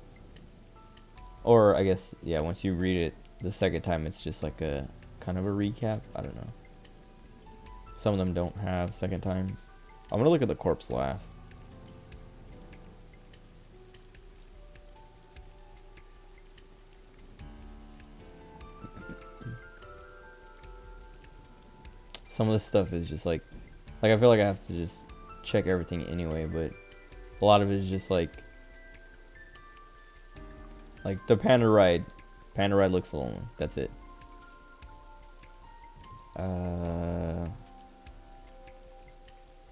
Or I guess, yeah, once you read it the second time, it's just like a kind of a recap. I don't know. Some of them don't have second times. I'm gonna look at the corpse last. Some of this stuff is just like I feel like I have to just check everything anyway, but a lot of it is just like the panda ride. Panda ride looks lonely. That's it.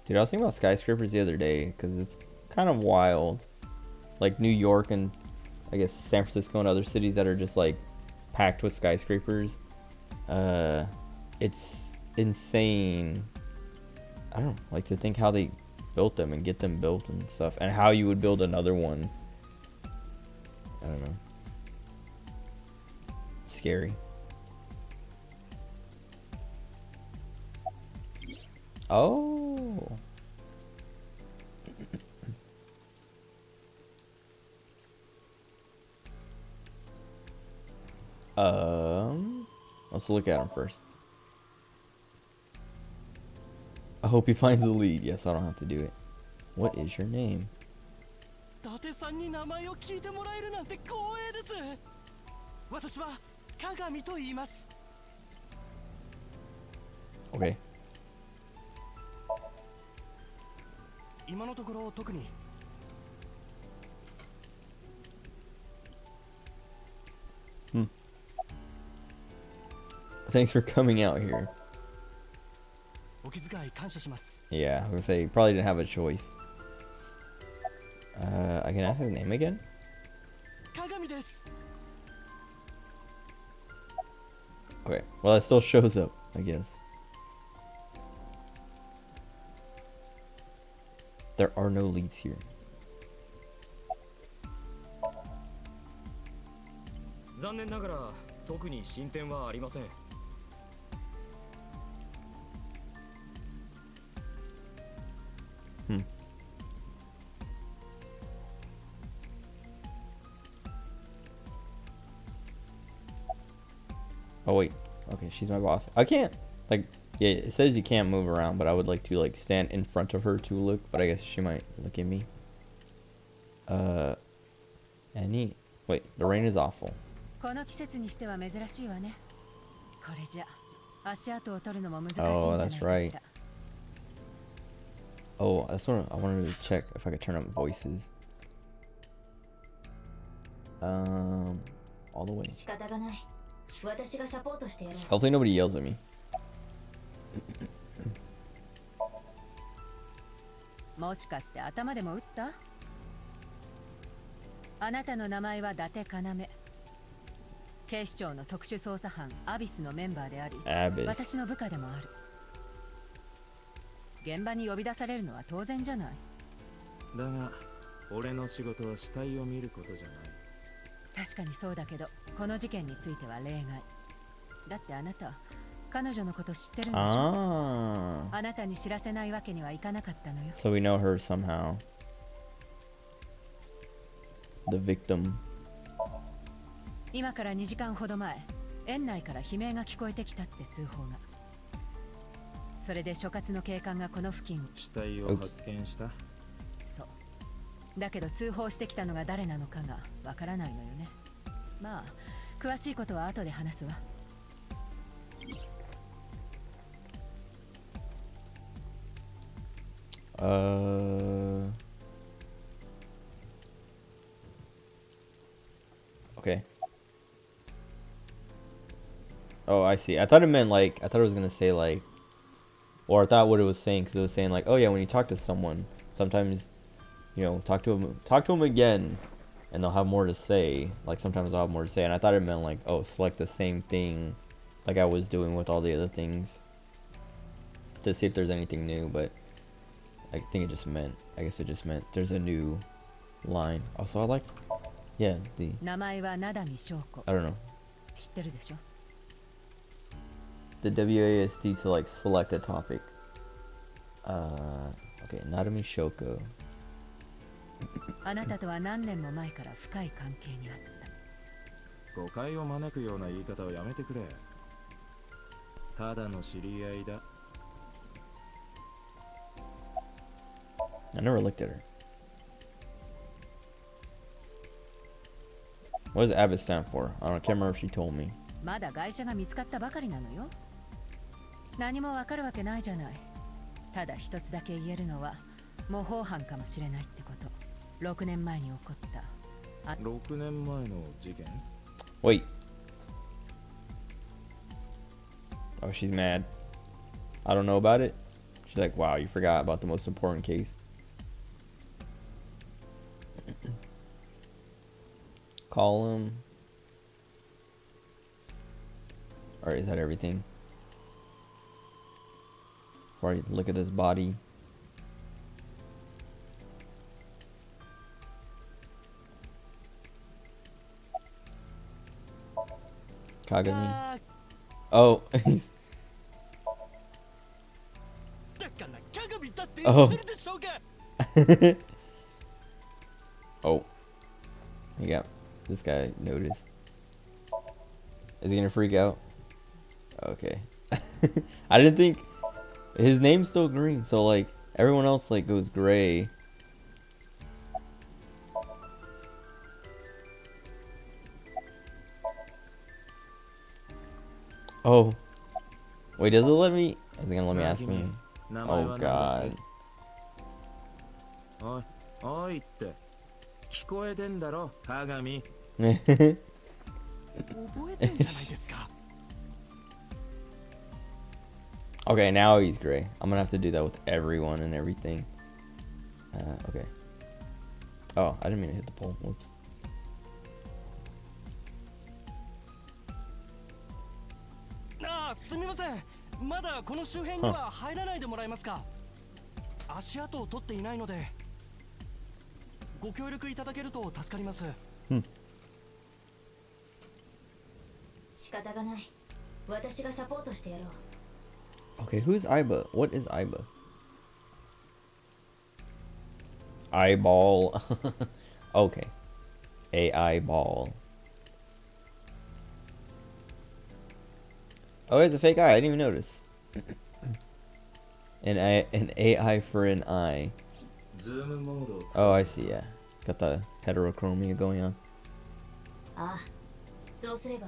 Dude, I was thinking about skyscrapers the other day because it's kind of wild. Like New York and I guess San Francisco and other cities that are just like packed with skyscrapers. It's insane. I don't know, like to think how they built them and get them built and stuff, and how you would build another one. I don't know. Scary. Oh. Let's look at him first. I hope he finds the lead. Yes, I don't have to do it. What is your name? Okay. Thanks for coming out here. Yeah, I was gonna say you probably didn't have a choice. I can ask his name again? Okay, well it still shows up, I guess. There are no leads here. Oh wait, okay, she's my boss. I can't, like, yeah, it says you can't move around, but I would like to like stand in front of her to look, but I guess she might look at me. Annie, wait, the rain is awful. Oh, that's right. Oh, that's what I wanted to check if I could turn up voices. All the way. Hopefully nobody yells at me. 確かにそうだけど、この事件については例外。だってあなた、彼女のこと知ってるんでしょ？あなたに知らせないわけにはいかなかったのよ。So we know her somehow. The victim. 今から2時間ほど前、園内から悲鳴が聞こえてきたって通報が。それで所轄の警官がこの付近を。死体を発見した。そう。だけど通報してきたのが誰なのかがわからないのよね。まあ、詳しいことは後で話すわ。Okay. Oh, I see. I thought it meant like, I thought it was gonna say like, or I thought what it was saying, because it was saying like, oh yeah, when you talk to someone, sometimes, you know, talk to them again, and they'll have more to say. Like sometimes they'll have more to say, and I thought it meant like, oh, select the same thing, like I was doing with all the other things, to see if there's anything new. But I think it just meant, I guess it just meant there's a new line. Also, I like, yeah, the. 名前は名波翔子。I don't know. 知ってるでしょ? The WASD to like select a topic. Okay, Nadami Shoko. あなたとは何年も前から深い関係にあった。誤解を招くような言い方をやめてくれ。ただの知り合いだ。I never looked at her. What does Abbott stand for? I don't know, I can't remember if she told me. まだ外車が見つかったばかりなのよ。何もわかるわけないじゃない。ただ一つだけ言えるのは模倣犯かもしれないってこと。6年前に起こった。6年前の事件? Wait. Oh, she's mad. I don't know about it. She's like, wow, you forgot about the most important case. Call him. Alright, is that everything? Before I look at this body. Kagami. Oh, he's. Oh. Oh. Yeah, this guy noticed. Is he gonna freak out? Okay. I didn't think his name's still green, so like everyone else like goes gray. Oh. Wait, does it let me? Is it gonna let me ask me? Oh god. おい、おいって。聞こえてんだろ、鏡。覚えてんじゃないですか。Okay, now he's gray. I'm gonna have to do that with everyone and everything. Okay. Oh, I didn't mean to hit the pole. Whoops. ああ、すみません。まだこの周辺には入らないでもらえますか。足跡を取っていないので。ご協力いただけると助かります。仕方がない。私がサポートしてやろう。Okay, who's Iba? What is Iba? Eyeball. Okay. A eyeball. Oh, it's a fake eye. I didn't even notice. An AI for an eye. Oh, I see. Yeah, got the heterochromia going on. ああ、そうすれば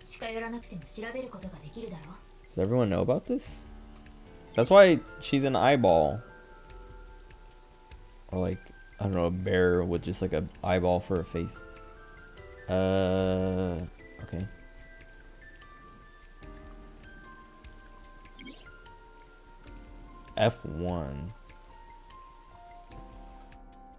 近寄らなくても調べることができるだろう。Does everyone know about this? That's why she's an eyeball. Or like, I don't know, a bear with just like a eyeball for a face. Okay. F1.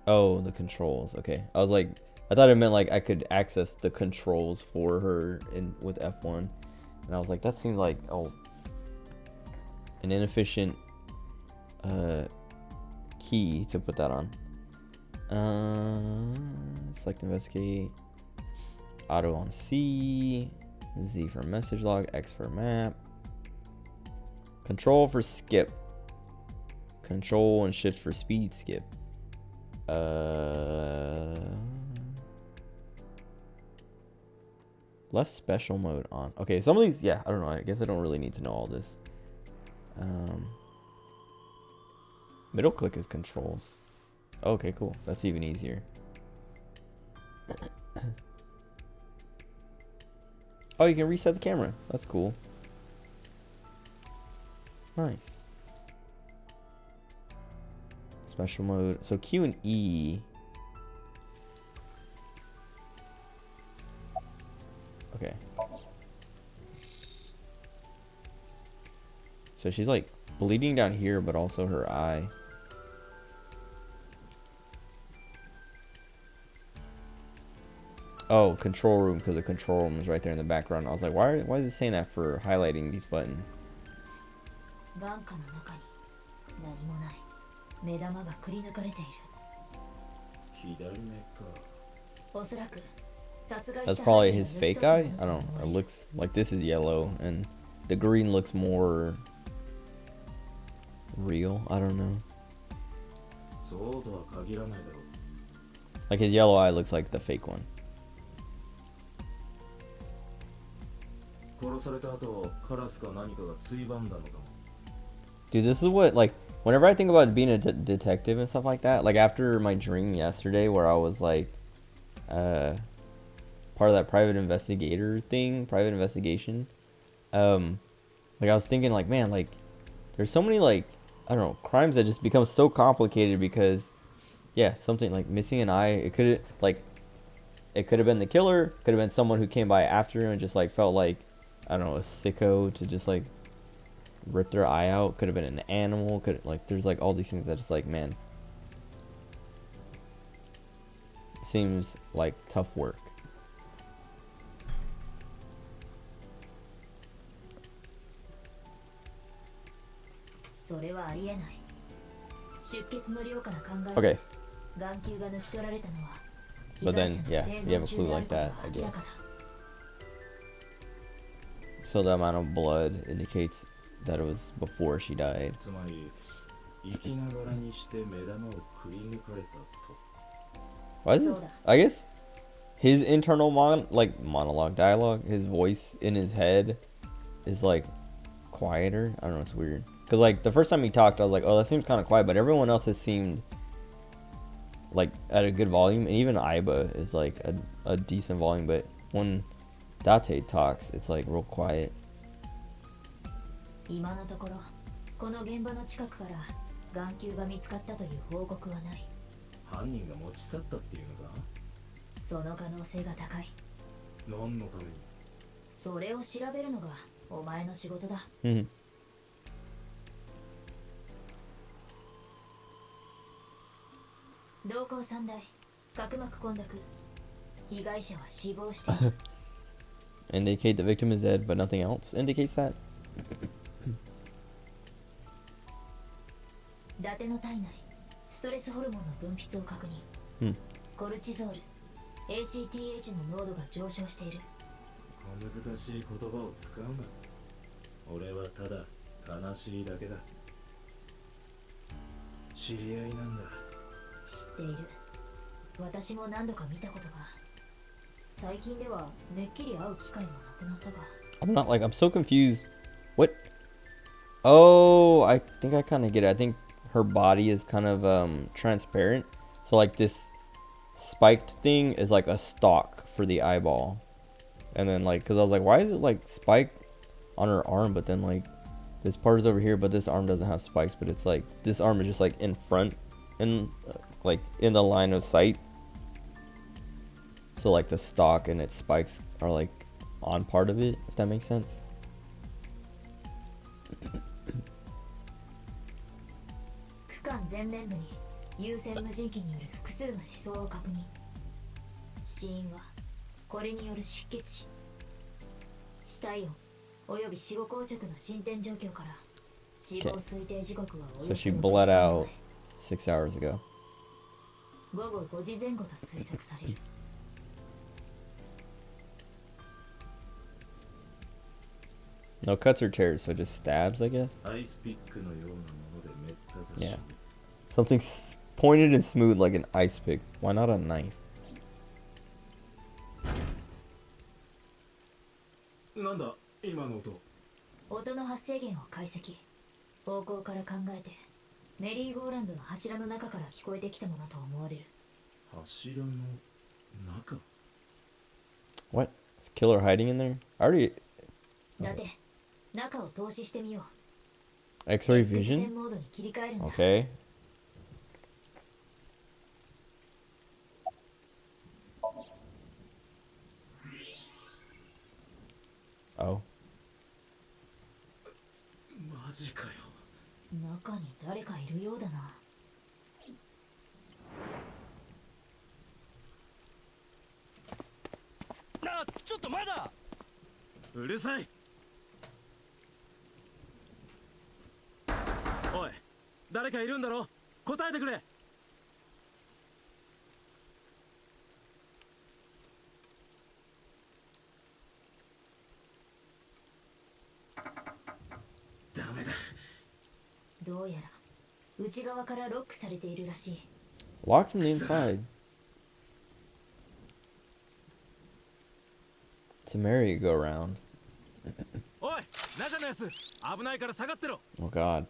Oh, the controls. Okay. I was like, I thought it meant like I could access the controls for her in with F1. And I was like, that seems like, oh, an inefficient key to put that on. Select investigate. auto on C, Z for message log, X for map. Control for skip. Control and shift for speed skip. Left special mode on. Okay, some of these, yeah, I don't know. I guess I don't really need to know all this. Middle click is controls. Okay, cool. That's even easier. Oh, you can reset the camera. That's cool. Nice. Special mode. So Q and E. Okay. So she's like bleeding down here, but also her eye. Oh, control room, because the control room is right there in the background. I was like, why is it saying that for highlighting these buttons? That's probably his fake eye. I don't know. It looks like this is yellow and the green looks more real. I don't know. Like his yellow eye looks like the fake one. Dude, this is what, like, whenever I think about being a detective and stuff like that, like after my dream yesterday where I was like part of that private investigator thing, private investigation, like I was thinking like, man, like there's so many, like, I don't know, crimes that just become so complicated because, yeah, something like missing an eye, it could have been the killer, could have been someone who came by after and just like felt like, I don't know, a sicko to just like rip their eye out, could have been an animal, could, like, there's like all these things that just like, man, seems like tough work. Okay. But then, yeah, you have a clue like that, I guess. So the amount of blood indicates that it was before she died. Why is this? I guess his internal monologue, dialogue, his voice in his head is like quieter. I don't know, it's weird. Cause like the first time he talked, I was like, oh, that seems kind of quiet. But everyone else has seemed like at a good volume, and even Aiba is like a decent volume. But when Date talks, it's like real quiet. Mm-hmm. Indicate the victim is dead, but nothing else indicates that. I'm not, like, I'm so confused. What? Oh, I think I kind of get it. I think her body is kind of transparent. So like this spiked thing is like a stalk for the eyeball. And then like, cause I was like, why is it like spiked on her arm? But then like this part is over here, but this arm doesn't have spikes. But it's like this arm is just like in front and like in the line of sight. So like the stalk and its spikes are like on part of it, if that makes sense. Okay. So she bled out 6 hours ago. No cuts or tears, so just stabs, I guess. アイスピックのようなものでめった刺し Yeah. Something pointed and smooth like an ice pick. Why not a knife? なんだ今の音。音の発生源を解析。方向から考えてメリーゴーランドの柱の中から聞こえてきたものと思われる。柱の中。 What? Is killer hiding in there? I already だって中を透視してみよう。 X-ray X 線 vision? モードに切り替えるんだ。 Okay. Oh. マジかよ。中に誰かいるようだな。ちょっとまだ。うるさい。おい、誰かいるんだろ。答えてくれ。ダメだ。どうやら内側からロックされているらしい。 Locked from the inside. It's a merry-go-round. おい、中のやつ危ないから下がってろ。 Oh god.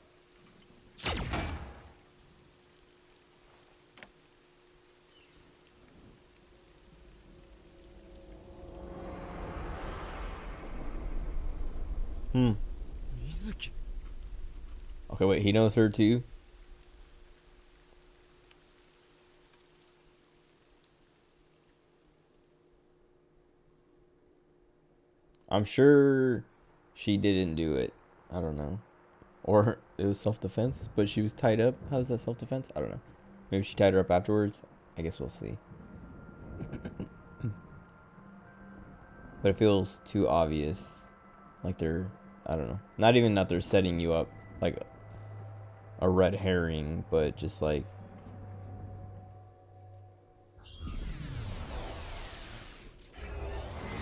Hmm. 水木。 Okay, wait, he knows her too? I'm sure she didn't do it. I don't know. Or it was self-defense, but she was tied up. How is that self-defense? I don't know. Maybe she tied her up afterwards. I guess we'll see. But it feels too obvious. Like they're, I don't know. Not even that they're setting you up like a red herring, but just like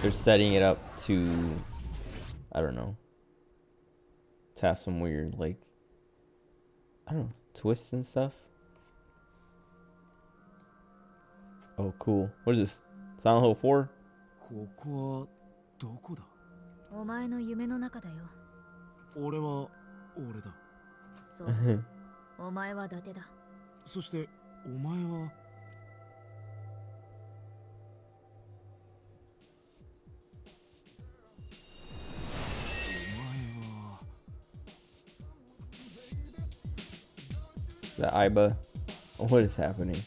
they're setting it up to, I don't know, to have some weird, like, I don't know, twists and stuff. Oh, cool. What is this? Silent Hill 4? ここはどこだ。お前の夢の中だよ。俺は俺だ。そう。お前は伊達だ。そしてお前は。The Iba. What is happening?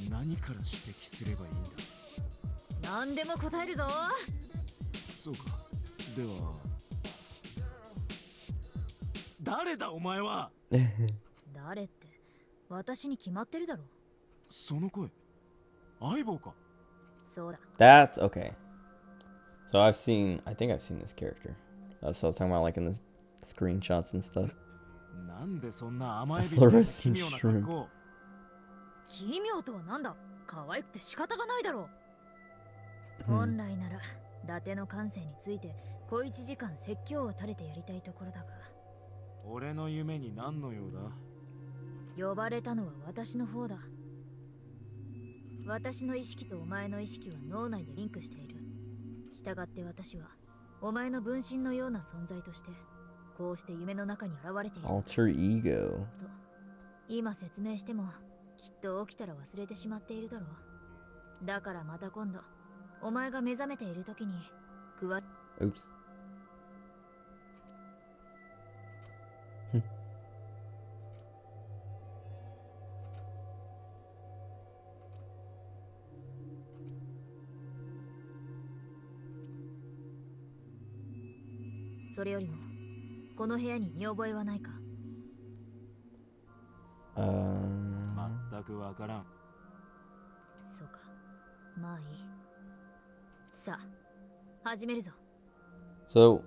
何から指摘すればいいんだ。何でも答えるぞ。そうか。では誰だお前は。誰って私に決まってるだろ。その声相棒か。そうだ。 That's okay. So I think I've seen this character. That's what I was talking about, like in the screenshots and stuff. なんでそんな甘えび Fluorescent 奇妙な格好。奇妙とはなんだ。可愛くて仕方がないだろう。本来なら伊達の感性について小1時間説教を垂れてやりたいところだが、俺の夢に何の用だ。呼ばれたのは私の方だ。私の意識とお前の意識は脳内でリンクしている。したがって私はお前の分身のような存在としてこうして夢の中に現れている。 Alter ego. と今説明してもきっと起きたら忘れてしまっているだろう。だからまた今度お前が目覚めている時にOops. それよりもこの部屋に見覚えはないか。全くわからん。そうか、まあいい。さあ始めるぞ。 So,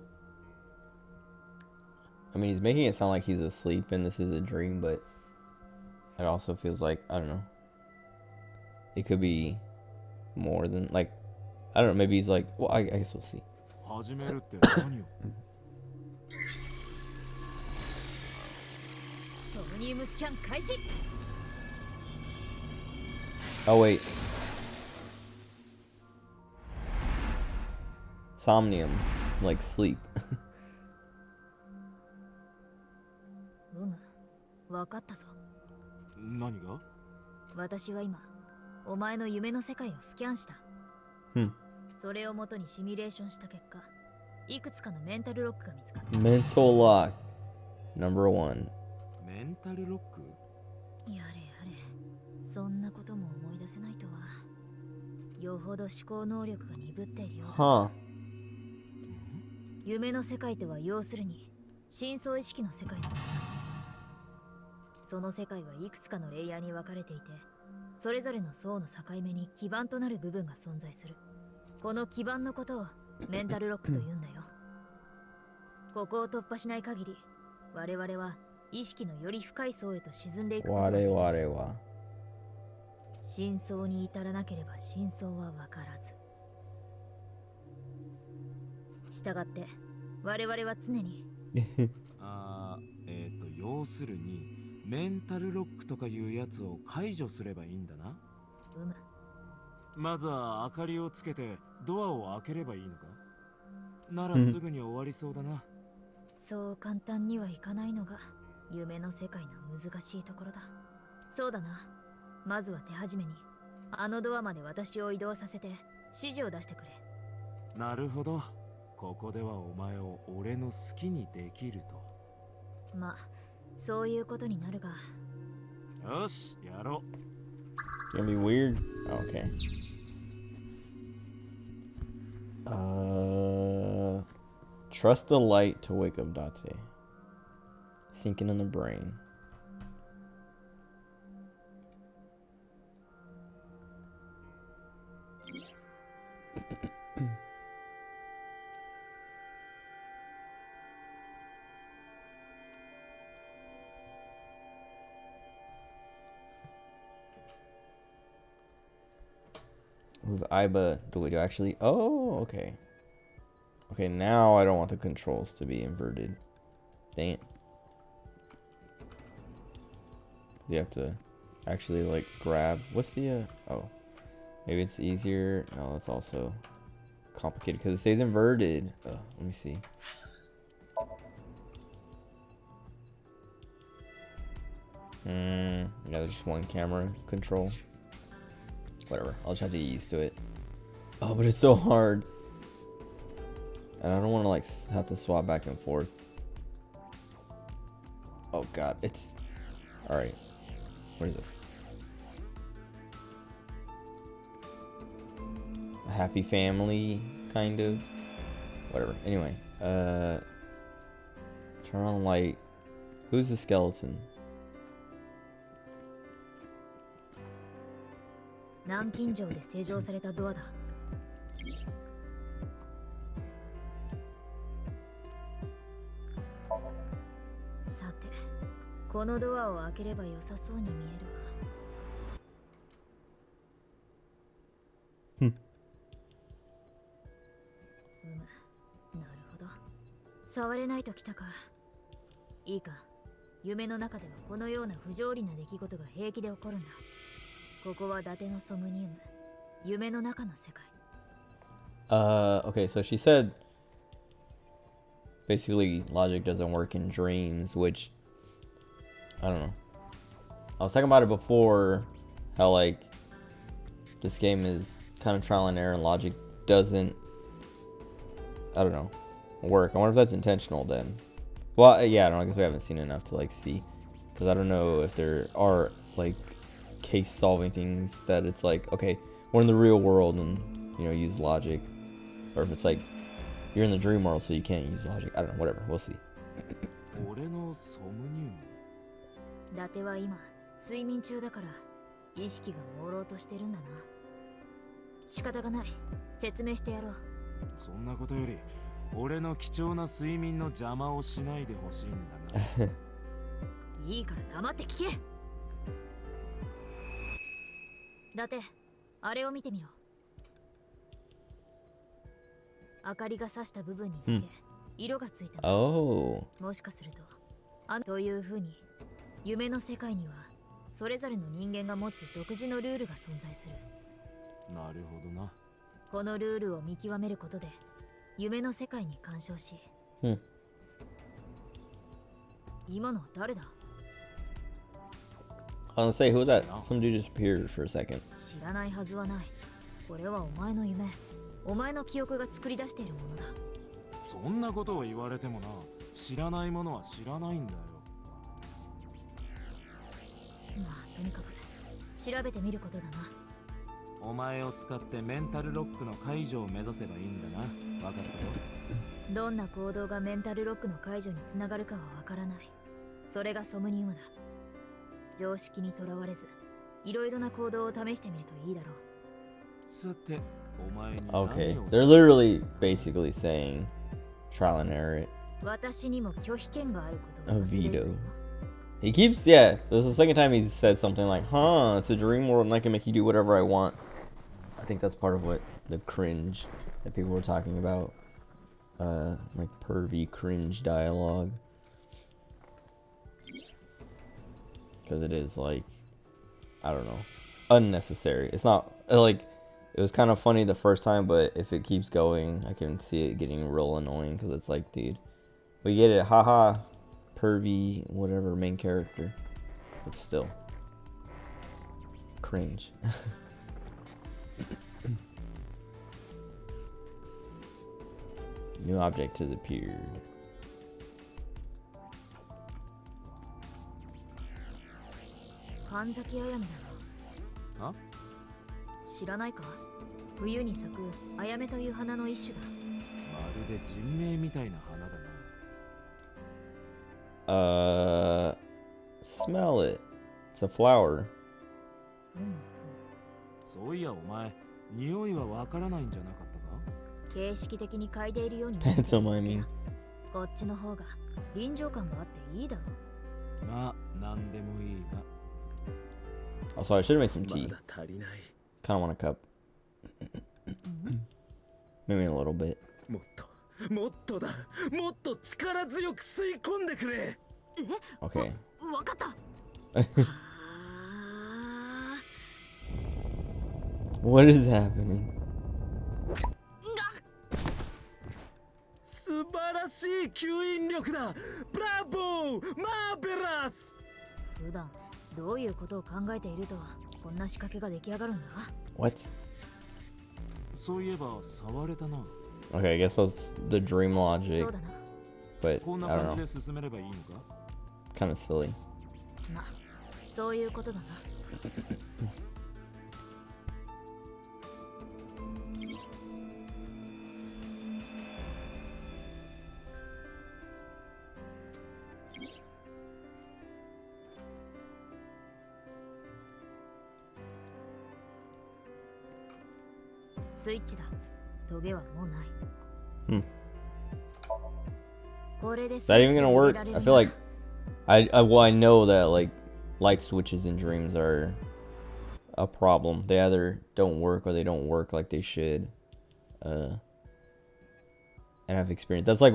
I mean, he's making it sound like he's asleep and this is a dream, but it also feels like, I don't know, it could be more than like I don't know. Maybe he's like, well, I guess we'll see. 始めるって何を？ソニウムスキャン開始。 Oh wait, Somnium, like sleep. 分かったぞ。何が？私は今お前の夢の世界をスキャンした。それをもとにシミュレーションした結果、いくつかのメンタルロックが見つかった。 Mental lock, number 1. メンタルロック？やれやれ、そんなことも思い出せないとは。よほど思考能力が鈍っているようだ。Huh. 夢の世界とは要するに深層意識の世界のことだ。その世界はいくつかのレイヤーに分かれていて、それぞれの層の境目に基盤となる部分が存在する。この基盤のことをメンタルロックと言うんだよ。ここを突破しない限り、我々は意識のより深い層へと沈んでいくことができる。我々は真相に至らなければ真相は分からず。したがって我々は常に要するにメンタルロックとかいうやつを解除すればいいんだな。まずは明かりをつけてドアを開ければいいのか？ならすぐに終わりそうだな。そう簡単にはいかないのが夢の世界の難しいところだ。そうだな。まずは手始めにあのドアまで私を移動させて指示を出してくれ。なるほど。ここではお前を俺の好きにできると。まあそういうことになるが。よし、やろう。It's gonna be weird. Okay. Trust the light to wake up Date. Sinking in the brain. Move Iba. Do we actually? Oh, okay. Okay, now I don't want the controls to be inverted. Dang it. You have to actually like grab. What's the oh, maybe it's easier. No, it's also complicated because it stays inverted. Let me see. Yeah, there's just one camera control. Whatever, I'll just have to get used to it. Oh, but it's so hard. And I don't want to like have to swap back and forth. Oh god, it's... Alright. What is this? A happy family, kind of. Whatever. Anyway, turn on light. Who's the skeleton? 南京錠で施錠されたドアだ。さて、このドアを開ければ良さそうに見えるわ。なるほど。触れないときたか。いいか。夢の中ではこのような不条理な出来事が平気で起こるんだ。ここは伊達のソムニウム、夢の中の世界。Okay, so she said basically logic doesn't work in dreams, which I don't know. I was talking about it before, how like this game is kind of trial and error and logic doesn't, I don't know, work. I wonder if that's intentional then. Well, yeah, I don't know, I guess we haven't seen enough to like see, because I don't know if there are like case solving things that it's like, okay, we're in the real world and, you know, use logic, or if it's like you're in the dream world so you can't use logic. I don't know, whatever, we'll see. 俺のソムニウム。伊達は今睡眠中だから意識が朦朧としてるんだな。仕方がない。説明してやろう。そんなことより俺の貴重な睡眠の邪魔をしないでほしいんだが。いいから黙って聞け。伊達、あれを見てみろ。明かりが差した部分にだけ色がついた。Oh. もしかするとという風に夢の世界にはそれぞれの人間が持つ独自のルールが存在する。なるほどな。このルールを見極めることで夢の世界に干渉し、今の誰だ？ I was gonna say, who was that? Some dude just appeared for a second. 知らないはずはない。これはお前の夢、お前の記憶が作り出しているものだ。そんなことを言われてもな、知らないものは知らないんだよ。まあとにかく調べてみることだな。お前を使ってメンタルロックの解除を目指せばいいんだな。分かったぞ。どんな行動がメンタルロックの解除につながるかはわからない。それがソムニウムだ。常識にとらわれず、いろいろな行動を試してみるといいだろう。さて、お前に Okay, they're literally basically saying trial and error it. 私にも拒否権があることを A 忘れるなよ。 veto. He keeps, yeah, this is the second time he's said something like, huh, it's a dream world and I can make you do whatever I want. I think that's part of what the cringe that people were talking about. Like pervy cringe dialogue. Because it is like, I don't know, unnecessary. It's not, like, it was kind of funny the first time, but if it keeps going, I can see it getting real annoying because it's like, dude, we get it, haha, pervy, whatever, main character, but still, cringe. New object has appeared. 神崎あやめだあ？な。知らないか？冬に咲くあやめという花の一種だ。まるで人名みたいな花だな。Smell it. It's a flower. そういやお前、匂いはわからないんじゃなかったか？形式的に嗅いでいるように見せて That's what I mean. こっちの方が臨場感があっていいだろう。まあ、なんでもいいが。Also, I should have made some tea. まだ足りない。Kind of want a cup. Maybe a little bit. もっと、もっとだ。もっと力強く吸い込んでくれ。Okay. わかった。 What is happening? 素晴らしい吸引力だ。ブラボー、マーベラス。普段どういうことを考えているとこんな仕掛けが出来上がるんだ。 What? そういえば触れたな。 Okay, I guess that's the dream そ logic, うだな。 but こんな I 感 don't じ know. で進めればいいのか？ Kind of silly. まあそういうことだな。スイッチだ。トゲはもうない。これで Is that even gonna work? I feel like I know that like light switches in dreams are a problem. They either don't work or they don't work like they should. And I've experienced that's like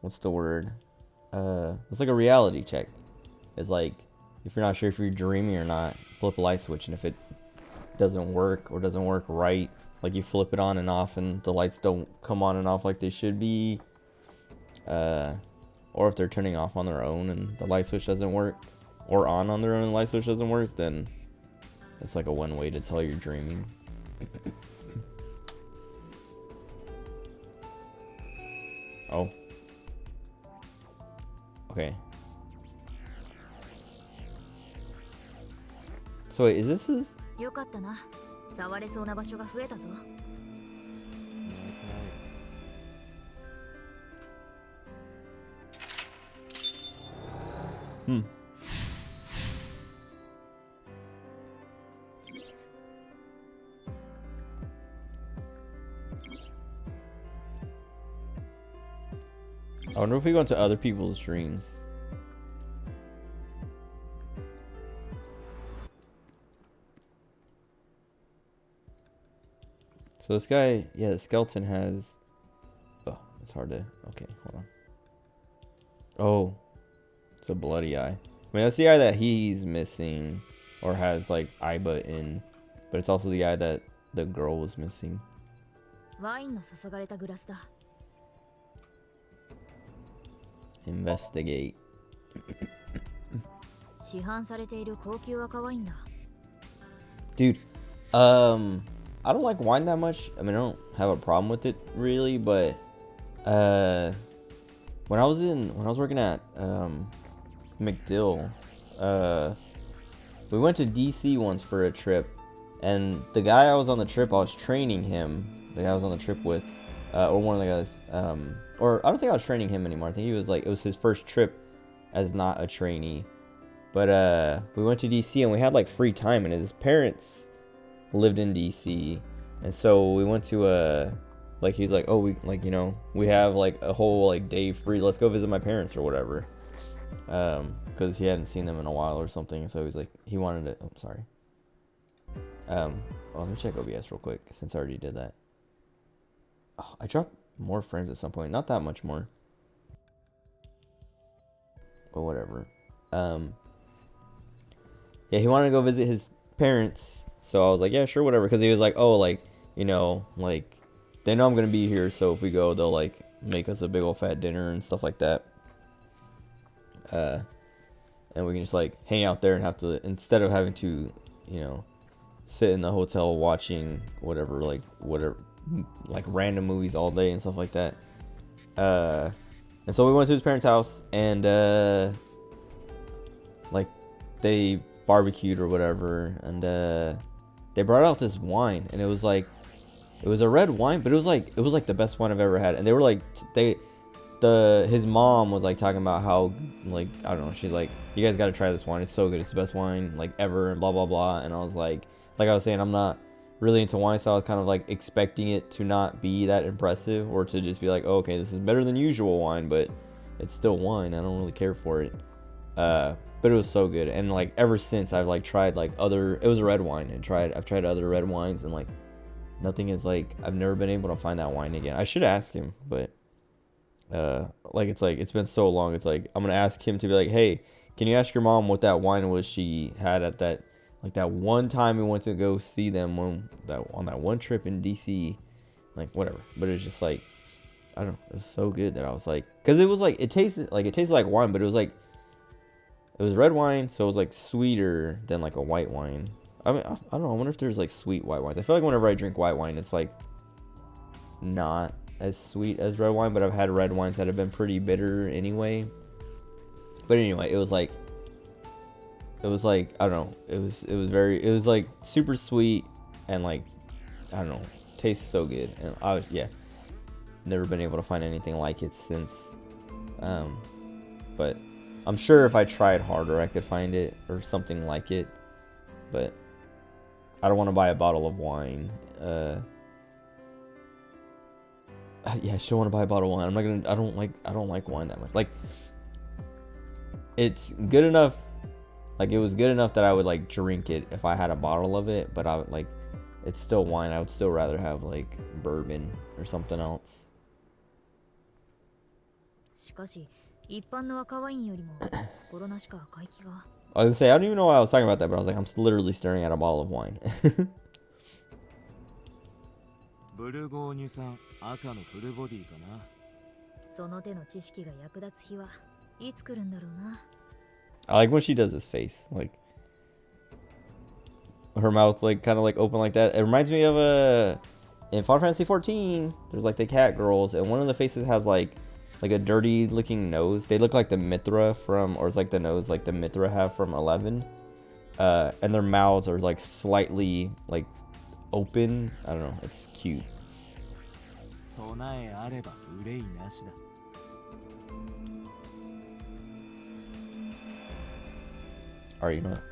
what's the word? It's like a reality check. It's like if you're not sure if you're dreaming or not, flip a light switch, and if it doesn't work or doesn't work right, like you flip it on and off and the lights don't come on and off like they should be, or if they're turning off on their own and the light switch doesn't work, or on their own and the light switch doesn't work, then it's like a one way to tell you're dreaming. Oh, okay. So wait, is this his? よかったな。触れそうな場所が増えたぞ。I wonder if we go into other people's dreams. So this guy, yeah, the skeleton has... Oh, it's hard to... Okay, hold on. Oh, it's a bloody eye. I mean, that's the eye that he's missing, or has like Iba in, but it's also the eye that the girl was missing. ワインの注がれたグラスだ。 Investigate. 市販されている高級赤ワインだ。 Dude, I don't like wine that much. I mean, I don't have a problem with it really, but when I was working at McDill, we went to DC once for a trip, and the guy I was on the trip, I was training him. The guy I was on the trip with, or one of the guys, or I don't think I was training him anymore. I think he was like, it was his first trip as not a trainee. But we went to DC and we had like free time, and his parents lived in DC, and so we went to like, he's like, oh, we, like, you know, we have like a whole like day free, let's go visit my parents or whatever, because he hadn't seen them in a while or something. So he's like, he wanted to, oh, sorry, well, let me check OBS real quick since I already did that. Oh, I dropped more frames at some point, not that much more, but whatever. Yeah, he wanted to go visit his parents, so I was like, yeah, sure, whatever, because he was like, oh, like, you know, like, they know I'm gonna be here, so if we go, they'll like make us a big old fat dinner and stuff like that, and we can just like hang out there and have to, instead of having to, you know, sit in the hotel watching whatever like random movies all day and stuff like that. And so we went to his parents' house, and like they barbecued or whatever, and they brought out this wine, and it was like, it was a red wine, but it was like the best wine I've ever had. And they were like, his mom was like talking about how, like, I don't know, she's like, you guys got to try this wine, it's so good, it's the best wine like ever, and blah blah blah. And I was like I was saying, I'm not really into wine, so I was kind of like expecting it to not be that impressive, or to just be like, oh, okay, this is better than usual wine, but it's still wine, I don't really care for it. But it was so good, and like ever since I've like tried like other, it was a red wine, and I've tried other red wines, and like nothing is like, I've never been able to find that wine again. I should ask him, but like it's been so long, it's like I'm gonna ask him to be like, hey, can you ask your mom what that wine was she had at that, like that one time we went to go see them on that one trip in DC, like whatever. But it's just like, I don't know, it was so good that I was like, because it was like, it tasted like wine, but it was like, it was red wine, so it was like sweeter than like a white wine. I mean, I don't know, I wonder if there's like sweet white wines. I feel like whenever I drink white wine, it's like not as sweet as red wine, but I've had red wines that have been pretty bitter anyway. But anyway, it was like, I don't know, it was like super sweet, and like, I don't know, tastes so good. And I was, yeah, never been able to find anything like it since. But I'm sure if I tried harder, I could find it or something like it. But I don't want to buy a bottle of wine. Yeah, I still want to buy a bottle of wine. I'm not gonna. I don't like wine that much. Like, it's good enough. Like, it was good enough that I would like drink it if I had a bottle of it. But I would like, it's still wine. I would still rather have like bourbon or something else. しかし一般の赤ワインよりも心なしか赤い気が。 I was gonna say, I don't even know why I was talking about that, but I was like, I'm literally staring at a bottle of wine. ブルゴーニュ産赤のフルボディかな。その手の知識が役立つ日はいつ来るんだろうな。 I like when she does this face, like her mouth's like kind of like open like that. It reminds me of in Final Fantasy 14. There's like the cat girls, and one of the faces has like a dirty looking nose. They look like the Mithra from, or it's like the nose like the Mithra have from 11. And their mouths are like slightly like open. I don't know. It's cute. 備えあれば憂いなしだ。Alright, you know what?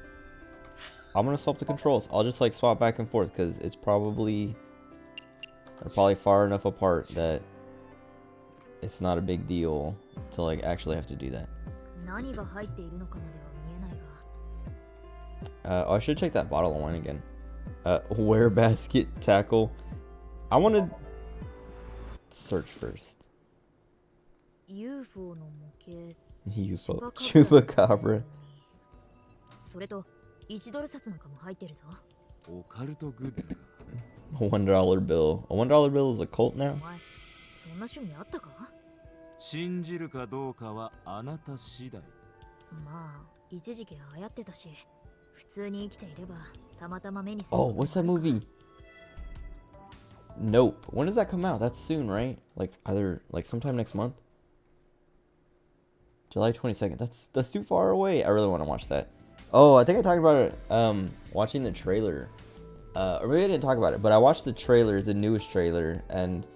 I'm gonna swap the controls. I'll just like swap back and forth because it's probably, they're probably far enough apart that it's not a big deal to like actually have to do that. 何が入っているのかまでは見えないが。 Oh, I should check that bottle of wine again. Wear basket tackle. I want to search first. UFO の模型 UFO. Chupacabra. それと1ドル札なんかも入ってるぞ。オカルトグッズか。A $1 bill. A $1 bill is a cult now? お前そんな趣味あったか？信じるかどうかはあなた次第。まあ一時期流行ってたし、普通に生きていればたまたま目にする。 Oh, what's that movie? Nope. When does that come out? That's soon, right? Like either like sometime next month. July 22nd. That's too far away. I really want to watch that. Oh, I think I talked about it. Watching the trailer. Or maybe I didn't talk about it, but I watched the trailer, the newest trailer, and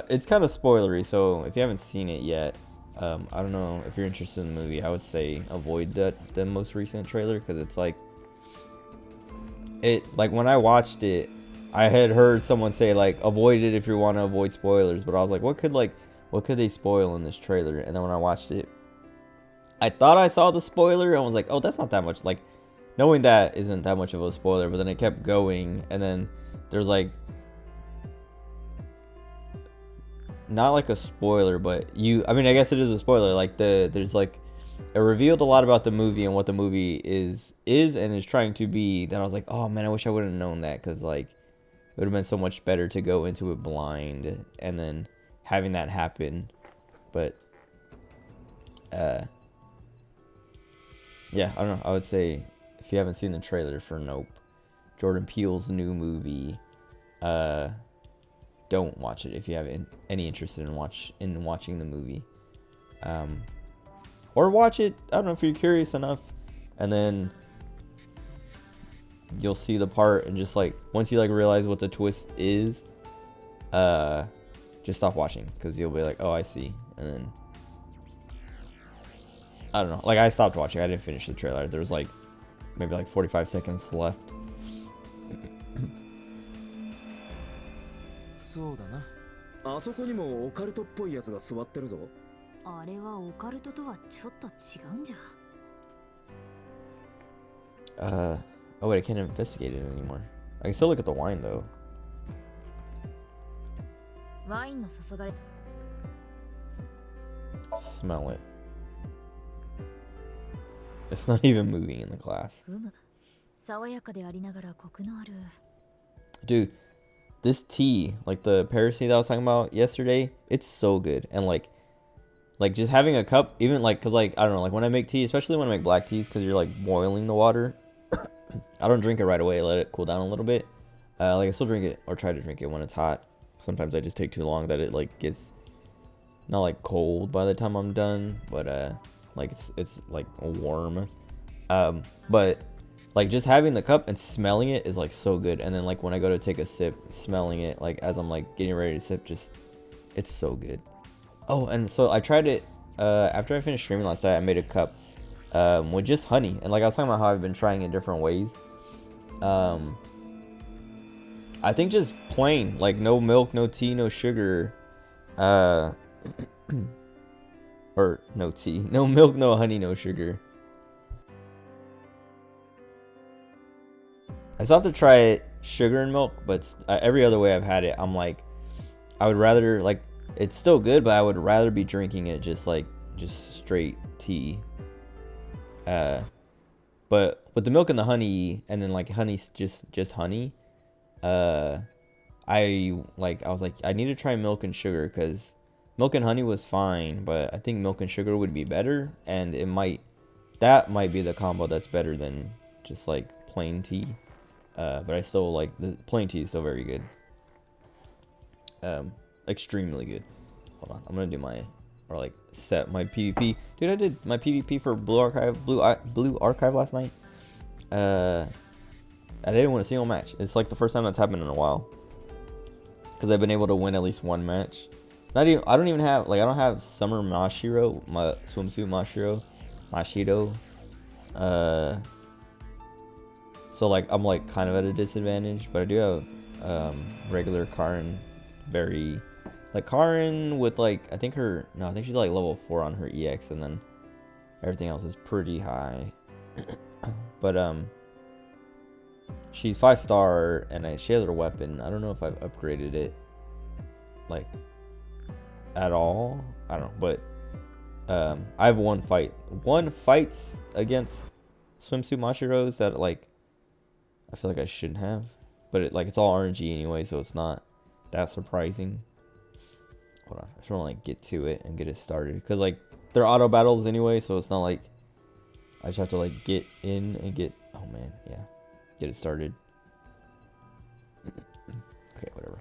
it's kind of spoilery. So if you haven't seen it yet, I don't know if you're interested in the movie. I would say avoid the most recent trailer because it's like when I watched it, I had heard someone say like avoid it if you want to avoid spoilers, but I was like, what could they spoil in this trailer? And then when I watched it, I thought I saw the spoiler and was like, oh, that's not that much. Like, knowing that isn't that much of a spoiler, but then it kept going, and then there's like, not like a spoiler, but I mean, I guess it is a spoiler. Like there's like, it revealed a lot about the movie and what the movie is and is trying to be, that I was like, oh man, I wish I would have known that, because like, it would have been so much better to go into it blind and then having that happen. But, yeah, I don't know. I would say if you haven't seen the trailer for Nope, Jordan Peele's new movie, don't watch it if you have any interest in watching the movie. Or watch it, I don't know, if you're curious enough, and then you'll see the part and just like once you like realize what the twist is, just stop watching, because you'll be like, oh, I see, and then I don't know. Like, I stopped watching. I didn't finish the trailer. There was like maybe like 45 seconds left. そうだな。あそこにもオカルトっぽいやつが座ってるぞ。あれはオカルトとはちょっと違うんじゃ。Oh wait, I can't investigate it anymore. I can still look at the wine though. ワインの注がれ Smell it. It's not even moving in the glass. ふむ。爽やかでありながらコクのある。 Dude, this tea, like the Paris tea that I was talking about yesterday, it's so good. And like just having a cup, even like, cause like, I don't know, like when I make tea, especially when I make black teas, cause you're like boiling the water, I don't drink it right away. I let it cool down a little bit. Like I still drink it or try to drink it when it's hot. Sometimes I just take too long that it like gets not like cold by the time I'm done, but like it's like warm. But like just having the cup and smelling it is like so good. And then like when I go to take a sip, smelling it like as I'm like getting ready to sip, just it's so good. Oh, and so I tried it after I finished streaming last night. I made a cup with just honey, and like I was talking about how I've been trying it different ways. I think just plain, like no milk, no tea, no sugar, or no tea, no milk, no honey, no sugar. I still have to try it sugar and milk, but every other way I've had it, I'm like, I would rather, like, it's still good, but I would rather be drinking it just straight tea. But with the milk and the honey, and then like honey's just honey, I was like, I need to try milk and sugar, because milk and honey was fine, but I think milk and sugar would be better, and that might be the combo that's better than just like plain tea. But I still like the plain tea is still very good. Extremely good. Hold on, I'm gonna do set my PvP. Dude, I did my PvP for Blue Archive last night. I didn't win a single match. It's like the first time that's happened in a while, because I've been able to win at least one match. I don't have Summer Mashiro, my swimsuit Mashido. So like I'm like kind of at a disadvantage, but I do have regular Karin, Karin with like I think she's like level 4 on her EX, and then everything else is pretty high. But she's 5-star, and she has her weapon. I don't know if I've upgraded it, like, at all. I don't know, but I have one fights against swimsuit Mashiros that, like, I feel like I shouldn't have, but it's all RNG anyway, so it's not that surprising. Hold on, I just want to like get to it and get it started, because like they're auto battles anyway, so it's not like I just have to like get in and get, oh man, yeah, get it started. Okay, whatever.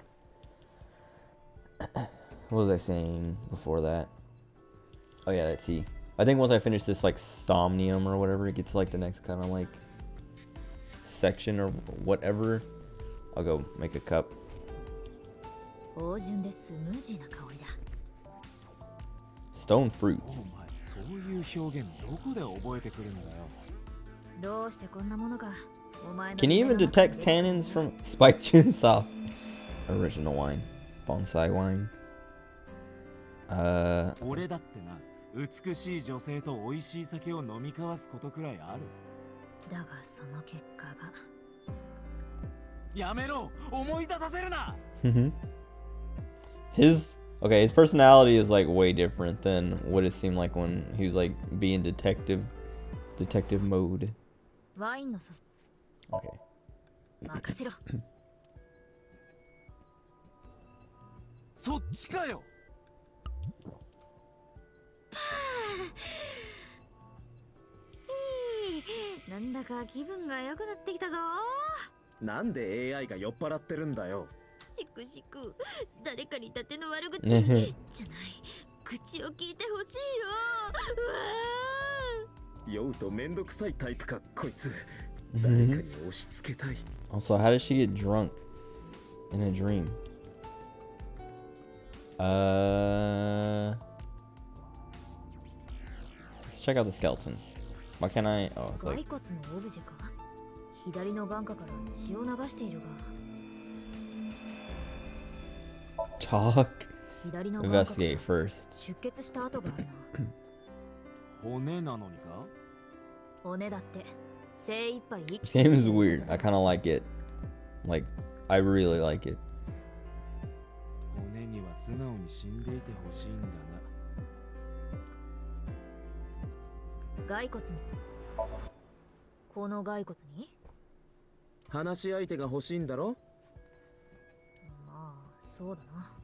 What was I saying before that? Oh yeah, let's see. I think once I finish this like Somnium or whatever, get to like the next kind of like section or whatever, I'll go make a cup. 芳醇でスムージーな香りだ。 Stone お fruits. 前そういう表現どこで覚えてくるんだよ。どうしてこんなものがお前の Can you 夢 even の中に detect 出てくるんだ tannins from Spike Chunsoft original wine? Bonsai wine. 俺だってな、美しい女性と美味しい酒を飲み交わすことくらいある。だがその結果がやめろ、思い出させるな。his personality is like way different than what it seemed like when he was like being detective mode. ワインの注 Okay. 任せろ。そっちかよ。なんだか気分が良くなってきたぞ。なんで AI が酔っ払ってるんだよ。しくしく誰かに立ての悪口じゃない口を聞いてほしいよ。うわ酔うとめんどくさいタイプかこいつ。誰かに押し付けたい。 Also, how did she get drunk in a dream? Let's check out the skeleton. Why can't I? Oh, it's 骸 like 骨のオブジェか。左の眼下から血を流しているが talk. 左の眼下から Investigate first. 出血した跡があるな。骨なのにか。骨だって精一杯生き This て game る is ってこと weird. だ I kind of like it. Like, I really like it. 骨には素直に死んでいてほしいんだな。骸骨のこの骸骨に話し相手が欲しいんだろ。まあそうだな。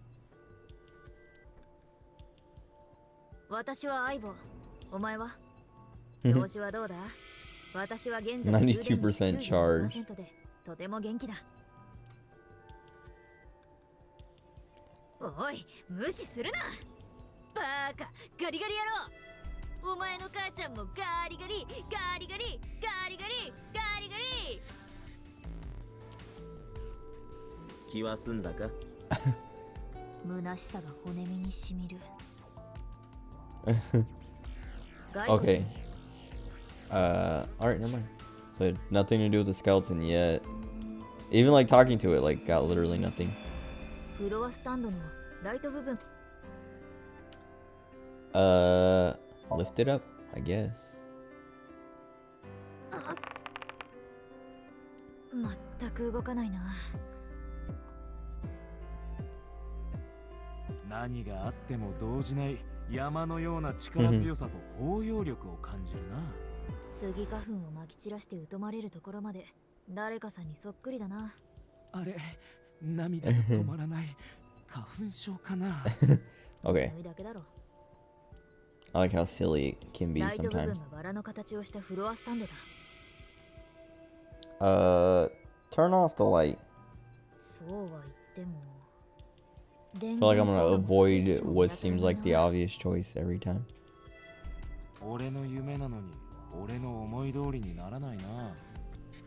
私は相棒。お前は調子はどうだ。私は現在92% charge 95%でとても元気だ。おい無視するな。バーカガリガリ野郎。お前の母ちゃんもガリガリガリガリガリガリガリガリガリ。気は済んだか。虚しさが骨身にしみる。 Okay. Alright, never mind. So nothing to do with the skeleton yet. Even like talking to it, like got literally nothing. フロアスタンドのライト部分 Lift it up, I guess. 全く動かないな。何があっても動じない山のような力強さと包容力を感じるな。スギ花粉をまき散らして疎まれるところまで誰かさんにそっくりだな。あれ、涙が止まらない花粉症かな。Okay. 眠いだけだろ。 I like how silly it can be ライト部分 sometimes. がバラの形をしたフロアスタンドだ。 Turn off the light. そうは言っても I feel like I'm gonna avoid what seems like the obvious choice every time. 俺の夢なのに俺の思い通りにならないな。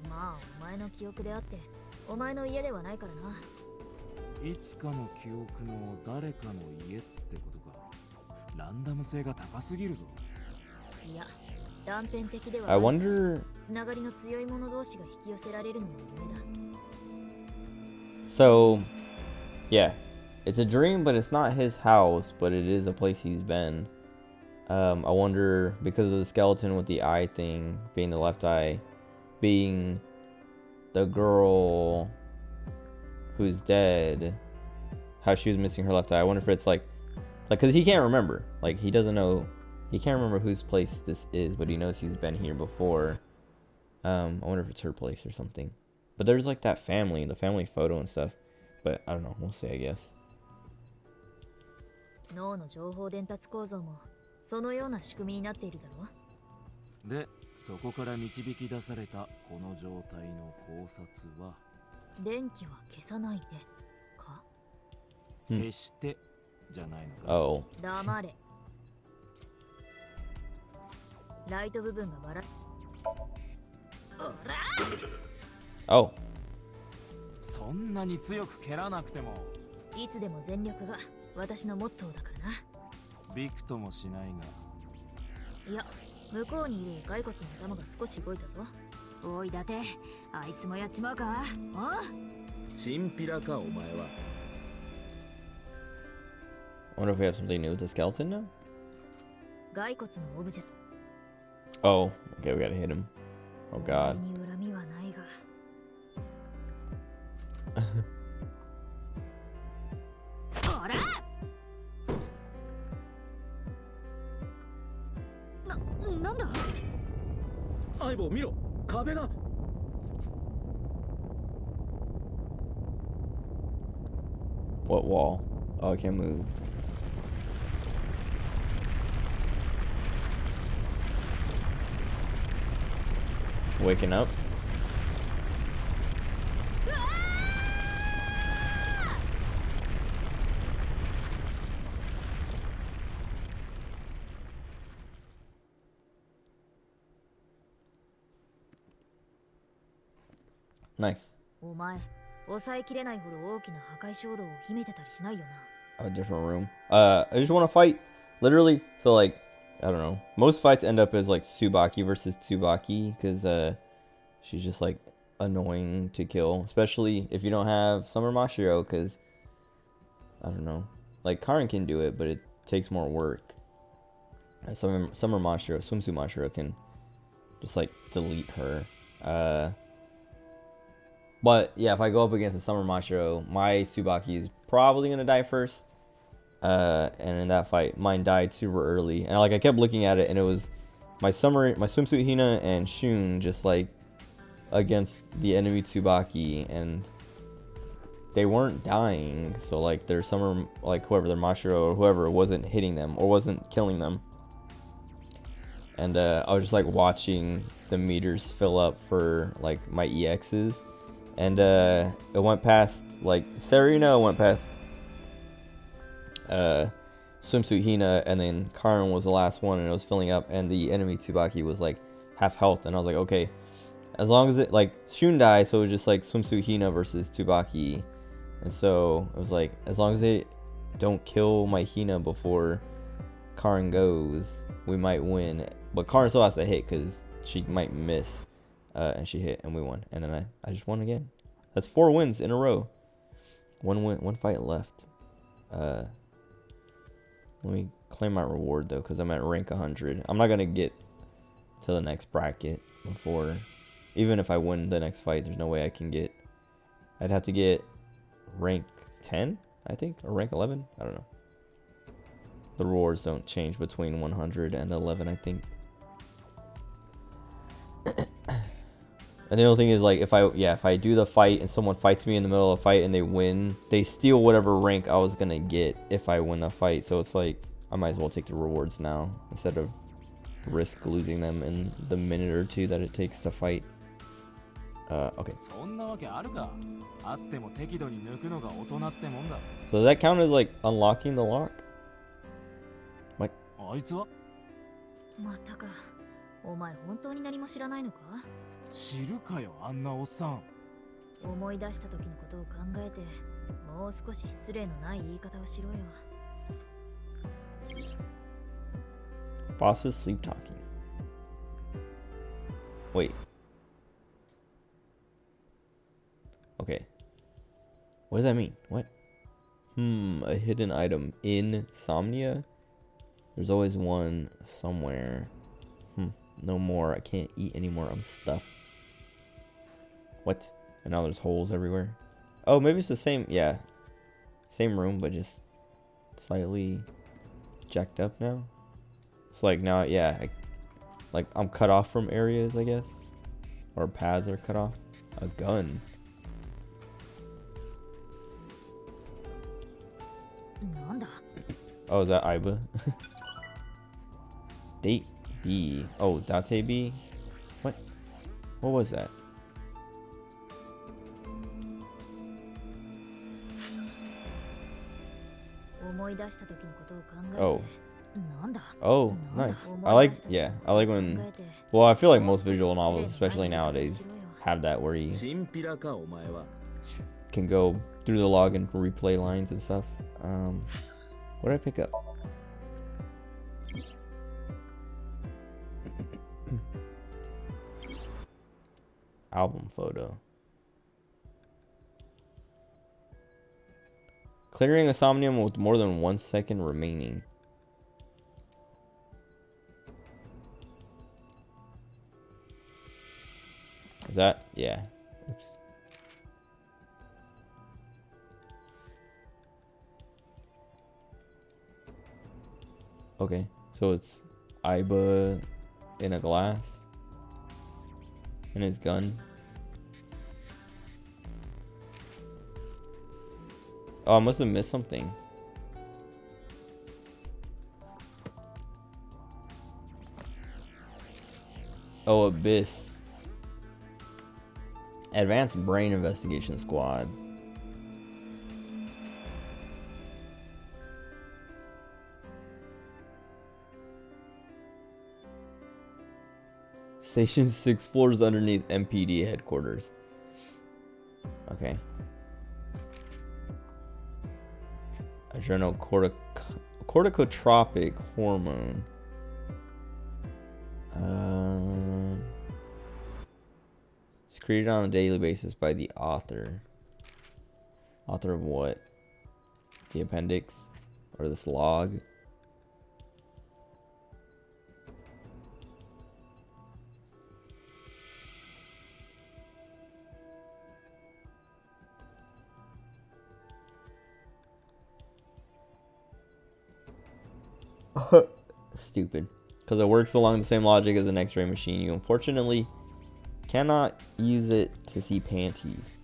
まあお前の記憶であってお前の家ではないからな。いつかの記憶の誰かの家ってことか。ランダム性が高すぎるぞ。いや断片的では I ない。 wonder. つながりの強い者同士が引き寄せられるのも夢だ。 So, yeah, it's a dream, but it's not his house, but it is a place he's been. I wonder, because of the skeleton with the eye thing being the left eye, being the girl who's dead, how she was missing her left eye. I wonder if it's like, because he can't remember. Like, he doesn't know. He can't remember whose place this is, but he knows he's been here before. I wonder if it's her place or something. But there's like that family, the family photo and stuff. But I don't know. We'll see, I guess. 脳の情報伝達構造もそのような仕組みになっているだろう。で、そこから導き出されたこの状態の考察は、電気は消さないでか。決してじゃないのか。Oh. 黙れ。ライト部分がバラ。Oh. そんなに強く蹴らなくても。いつでも全力が私のモットーだからな。びくともしないが。いや、向こうにいる骸骨の頭が少し動いたぞ。おいだて、あいつもやっちまうか。あ？チンピラかお前は。I wonder if we have something new with the skeleton now? 骸骨のオブジェ。Oh, okay, we gotta hit him. Oh お god. 前に恨みはないが。ほら！なんだ？相棒見ろ、壁が。What wall? Oh, I can't move. Waking up? Nice. お前、抑えきれないほど大きな破壊衝動を秘めてたりしないよな。A different room. I just want to fight. Literally. So, like, I don't know. Most fights end up as, like, Tsubaki versus Tsubaki. Because, she's just, like, annoying to kill. Especially if you don't have Summer Mashiro. Because, I don't know. Like, Karin can do it, but it takes more work. And Summer Mashiro, Swimsuit Mashiro can just, like, delete her. But yeah, if I go up against a Summer Mashiro, my Tsubaki is probably gonna die first. And in that fight, mine died super early. And like I kept looking at it, and it was my swimsuit Hina and Shun just like against the enemy Tsubaki, and they weren't dying. So like their Summer, like whoever their Mashiro or whoever wasn't hitting them or wasn't killing them. And I was just like watching the meters fill up for like my EXs. And it went past, like, Serena went past Swimsuit Hina, and then Karin was the last one, and it was filling up, and the enemy Tsubaki was, like, half health, and I was like, okay, as long as it, like, Shun died, so it was just, like, Swimsuit Hina versus Tsubaki, and so it was like, as long as they don't kill my Hina before Karin goes, we might win, but Karin still has to hit, because she might miss. And she hit, and we won. And then I just won again. That's 4 wins in a row. One fight left. Let me claim my reward though, because I'm at rank 100. I'm not gonna get to the next bracket before. Even if I win the next fight, there's no way I can get. I'd have to get rank 10, I think, or rank 11. I don't know. The rewards don't change between 100 and 11, I think. And the only thing is, like, if I do the fight and someone fights me in the middle of the fight and they win, they steal whatever rank I was gonna get if I win the fight. So it's like, I might as well take the rewards now instead of risk losing them in the minute or two that it takes to fight. Okay. So does that count as, like, unlocking the lock? Like, またか。お前本当に何も知らないのか？知るかよ、あんなおっさん。思い出した時のことを考えて、もう少し失礼のない言い方をしろよ。Boss is sleep talking. Wait. Okay. What does that mean? What? A hidden item in Somnia? There's always one somewhere. No more. I can't eat anymore. I'm stuffed. What? And now there's holes everywhere. Oh, maybe it's the same. Yeah. Same room, but just slightly jacked up now. It's like now, yeah. Like I'm cut off from areas, I guess. Or paths are cut off. A gun. Oh, is that Iba? Date B. Oh, Date B? What? What was that? Oh. Oh, nice. I like, yeah, I like when, well, I feel like most visual novels, especially nowadays, have that where you can go through the log and replay lines and stuff. What did I pick up? Album photo. Clearing a Somnium with more than 1 second remaining. Is that? Yeah. Oops. Okay, so it's Iba in a glass and his gun. Oh, I must have missed something. Oh, Abyss. Advanced Brain Investigation Squad. Station 6 floors underneath MPD headquarters. Okay. Corticotropic hormone. It's created on a daily basis by the author. Author of what? The appendix? Or this log? Stupid. Because it works along the same logic as an X-ray machine. You unfortunately cannot use it to see panties.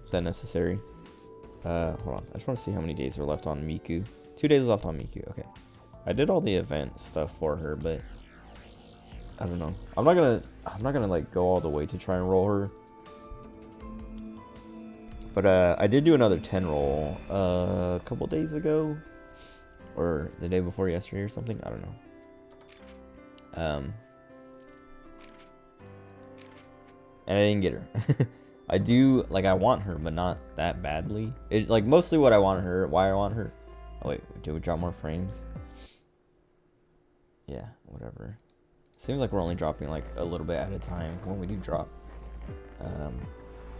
Is that necessary? Hold on. I just want to see how many days are left on Miku. 2 days left on Miku. Okay. I did all the event stuff for her, but I don't know. I'm not gonna like go all the way to try and roll her. But I did do another 10 roll a couple days ago. Or the day before yesterday or something. I don't know. And I didn't get her. I do, like, I want her, but not that badly. It, like, mostly what I want her, why I want her. Oh, wait, do we drop more frames? Yeah, whatever. Seems like we're only dropping, like, a little bit at a time when we do drop.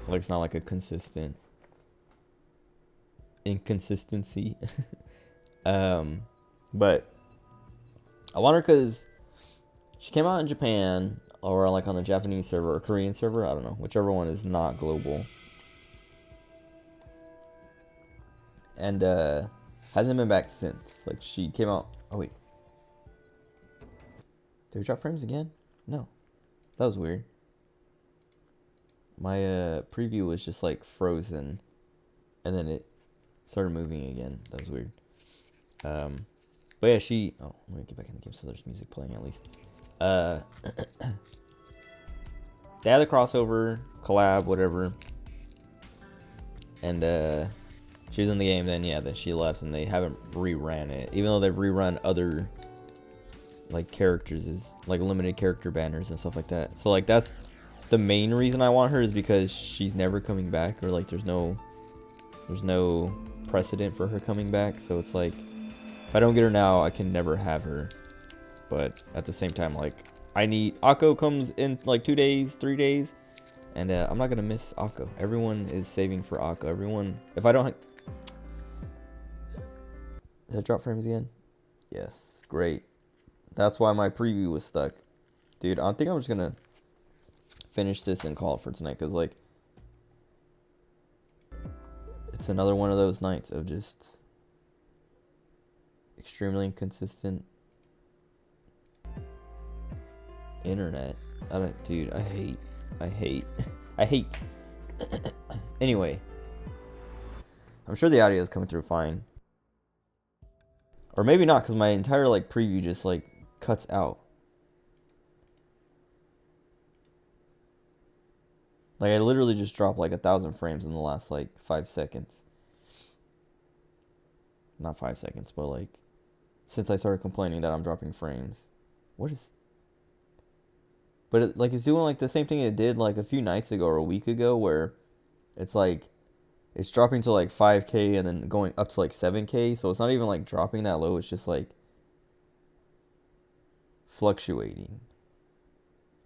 Like, it's not, like, a consistent inconsistency. But I want her because she came out in Japan, or like on the Japanese server or Korean server, I don't know, whichever one is not global, and hasn't been back since. Like, she came out, oh wait, did we drop frames again? No, that was weird. My preview was just like frozen and then it started moving again. That was weird. But yeah, she, oh, let me get back in the game so there's music playing at least. They had the crossover, collab, whatever. And she was in the game, then yeah, then she left and they haven't reran it. Even though they've rerun other like characters, is like limited character banners and stuff like that. So like that's the main reason I want her, is because she's never coming back, or like there's no precedent for her coming back. So it's like, if I don't get her now, I can never have her. But at the same time, like, I need, Akko comes in like 2 days, 3 days, and I'm not gonna miss Akko. Everyone is saving for Akko. Everyone, if I don't, did I drop frames again? Yes, great. That's why my preview was stuck, dude. I think I'm just gonna finish this and call it for tonight, because like It's another one of those nights of just extremely inconsistent internet. Dude, I hate. Anyway, I'm sure the audio is coming through fine. Or maybe not, because my entire like preview just like cuts out. Like I literally just dropped like 1,000 frames in the last like 5 seconds. Not 5 seconds, but like since I started complaining that I'm dropping frames. What is... But it, like it's doing like the same thing it did like a few nights ago or a week ago, where it's like it's dropping to like 5K and then going up to like 7K. So it's not even like dropping that low. It's just like fluctuating.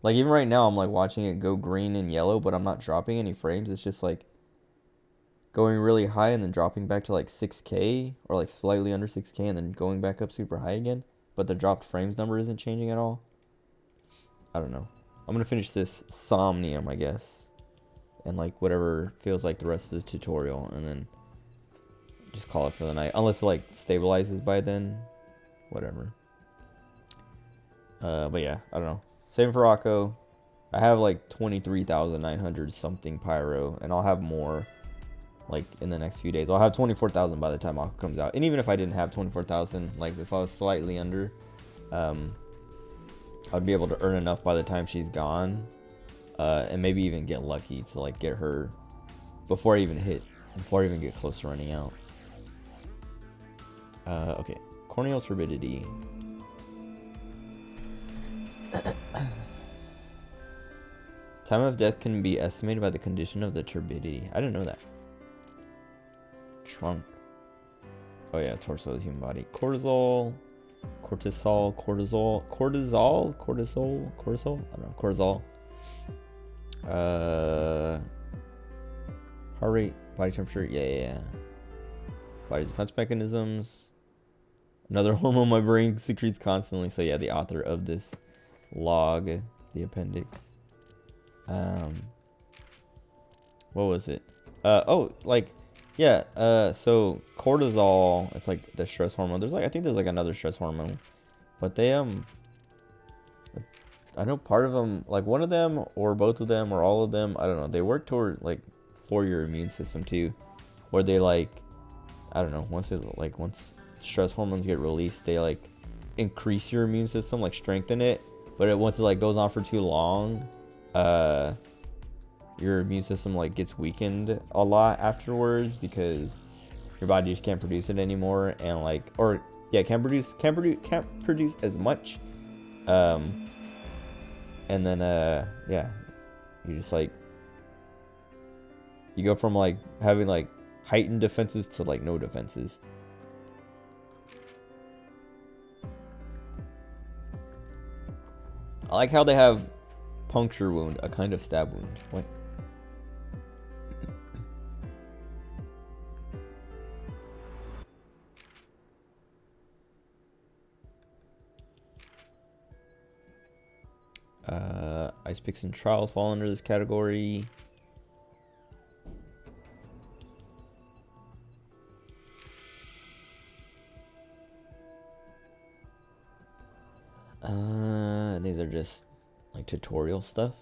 Like even right now, I'm like watching it go green and yellow, but I'm not dropping any frames. It's just like going really high and then dropping back to like 6K or like slightly under 6K and then going back up super high again. But the dropped frames number isn't changing at all. I don't know. I'm going to finish this Somnium, I guess. And like whatever feels like the rest of the tutorial. And then just call it for the night. Unless it like stabilizes by then. Whatever. But yeah, I don't know. Same for Rocco. I have like 23,900 something pyro. And I'll have more like in the next few days. I'll have 24,000 by the time Rocco comes out. And even if I didn't have 24,000, like if I was slightly under, I'd be able to earn enough by the time she's gone, and maybe even get lucky to like get her before I even get close to running out. Okay, corneal turbidity. Time of death can be estimated by the condition of the turbidity. I didn't know that. Trunk. Oh yeah, torso of the human body. Cortisol. Cortisol. I don't know. Cortisol. Heart rate, body temperature. Yeah. Body's defense mechanisms. Another hormone my brain secretes constantly. So yeah, the author of this log, the appendix. What was it? So cortisol, it's like the stress hormone. I think there's like another stress hormone, but they I know part of them, like one of them or both of them or all of them, I don't know, they work toward like for your immune system too, where they like, I don't know, once stress hormones get released, they like increase your immune system, like strengthen it, but once it like goes on for too long, your immune system like gets weakened a lot afterwards because your body just can't produce it anymore, and can't produce as much, and then you just like you go from like having like heightened defenses to like no defenses. I like how they have puncture wound, a kind of stab wound. What? Ice picks and trials fall under this category. These are just like tutorial stuff.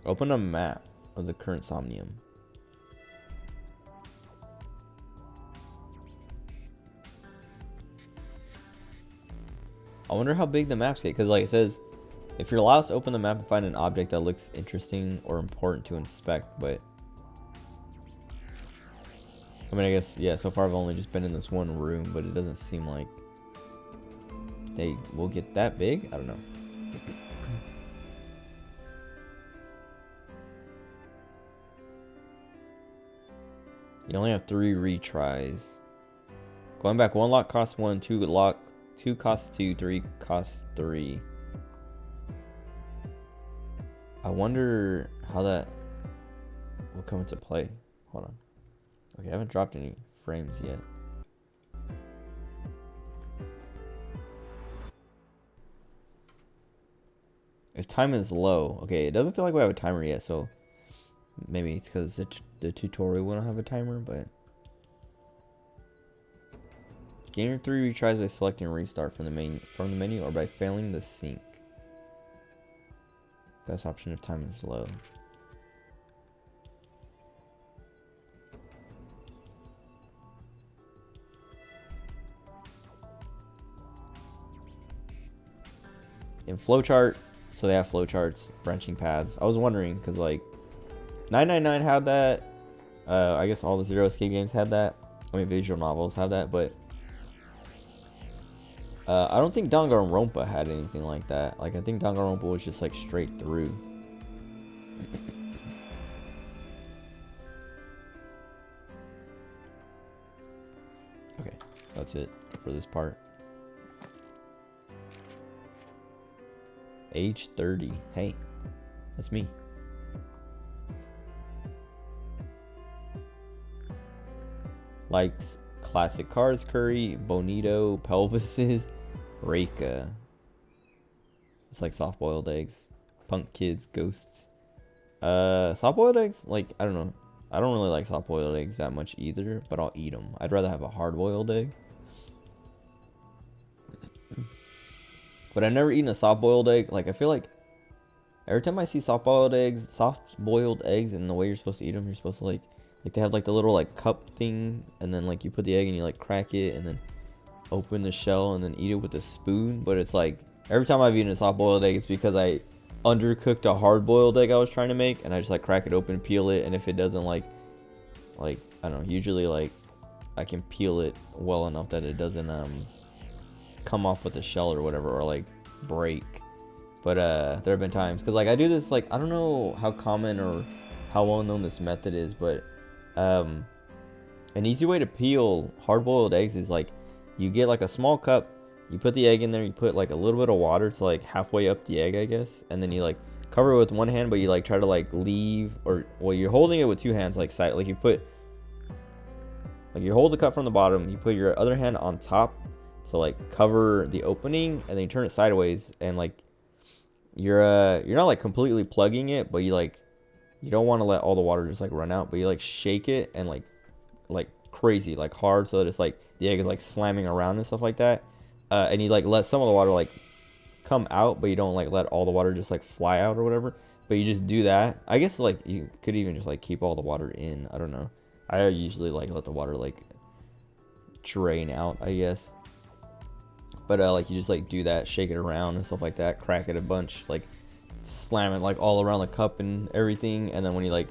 Open a map of the current Somnium. I wonder how big the maps get, because like it says, if you're allowed to open the map and find an object that looks interesting or important to inspect, but I mean, I guess, yeah, so far I've only just been in this one room, but it doesn't seem like they will get that big. I don't know. You only have 3 retries. Going back, 1 lock costs 1, 2 costs 2, 3 costs 3. I wonder how that will come into play. Hold on. Okay, I haven't dropped any frames yet. If time is low, okay, it doesn't feel like we have a timer yet, so maybe it's because the tutorial won't have a timer, but Gain 3 retries by selecting restart from the menu or by failing the sync. Best option if time is low. In flowchart, so they have flowcharts, branching paths. I was wondering because like 999 had that. I guess all the Zero Escape games had that. I mean, visual novels have that, but I don't think Danganronpa had anything like that. Like I think Danganronpa was just like straight through. Okay, that's it for this part. Age 30. Hey, that's me. Likes classic cars, curry, bonito, pelvises, Reika. It's like soft boiled eggs. Punk kids, ghosts. Soft boiled eggs, like, I don't know. I don't really like soft boiled eggs that much either, but I'll eat them. I'd rather have a hard boiled egg. But I've never eaten a soft boiled egg. Like, I feel like every time I see soft boiled eggs, and the way you're supposed to eat them, you're supposed to like they have like the little like cup thing, and then like you put the egg and you like crack it and then open the shell and then eat it with a spoon. But it's like every time I've eaten a soft boiled egg, it's because I undercooked a hard boiled egg I was trying to make, and I just like crack it open, peel it, and if it doesn't like I don't know, usually like I can peel it well enough that it doesn't come off with the shell or whatever, or like break. But there have been times, because like I do this, like I don't know how common or how well known this method is, but an easy way to peel hard-boiled eggs is like you get like a small cup, you put the egg in there, you put like a little bit of water to like halfway up the egg, I guess, and then you like cover it with one hand, but you like try to like leave, or well, you're holding it with two hands, like side, like you hold the cup from the bottom, you put your other hand on top to like cover the opening, and then you turn it sideways, and like you're not like completely plugging it, but you don't want to let all the water just like run out, but you like shake it and like crazy, like hard, so that it's like the egg is like slamming around and stuff like that, and you like let some of the water like come out, but you don't like let all the water just like fly out or whatever, but you just do that. I guess like you could even just like keep all the water in, I don't know. I usually like let the water like drain out, I guess. But like you just like do that, shake it around and stuff like that, crack it a bunch, like slam it like all around the cup and everything, and then when you like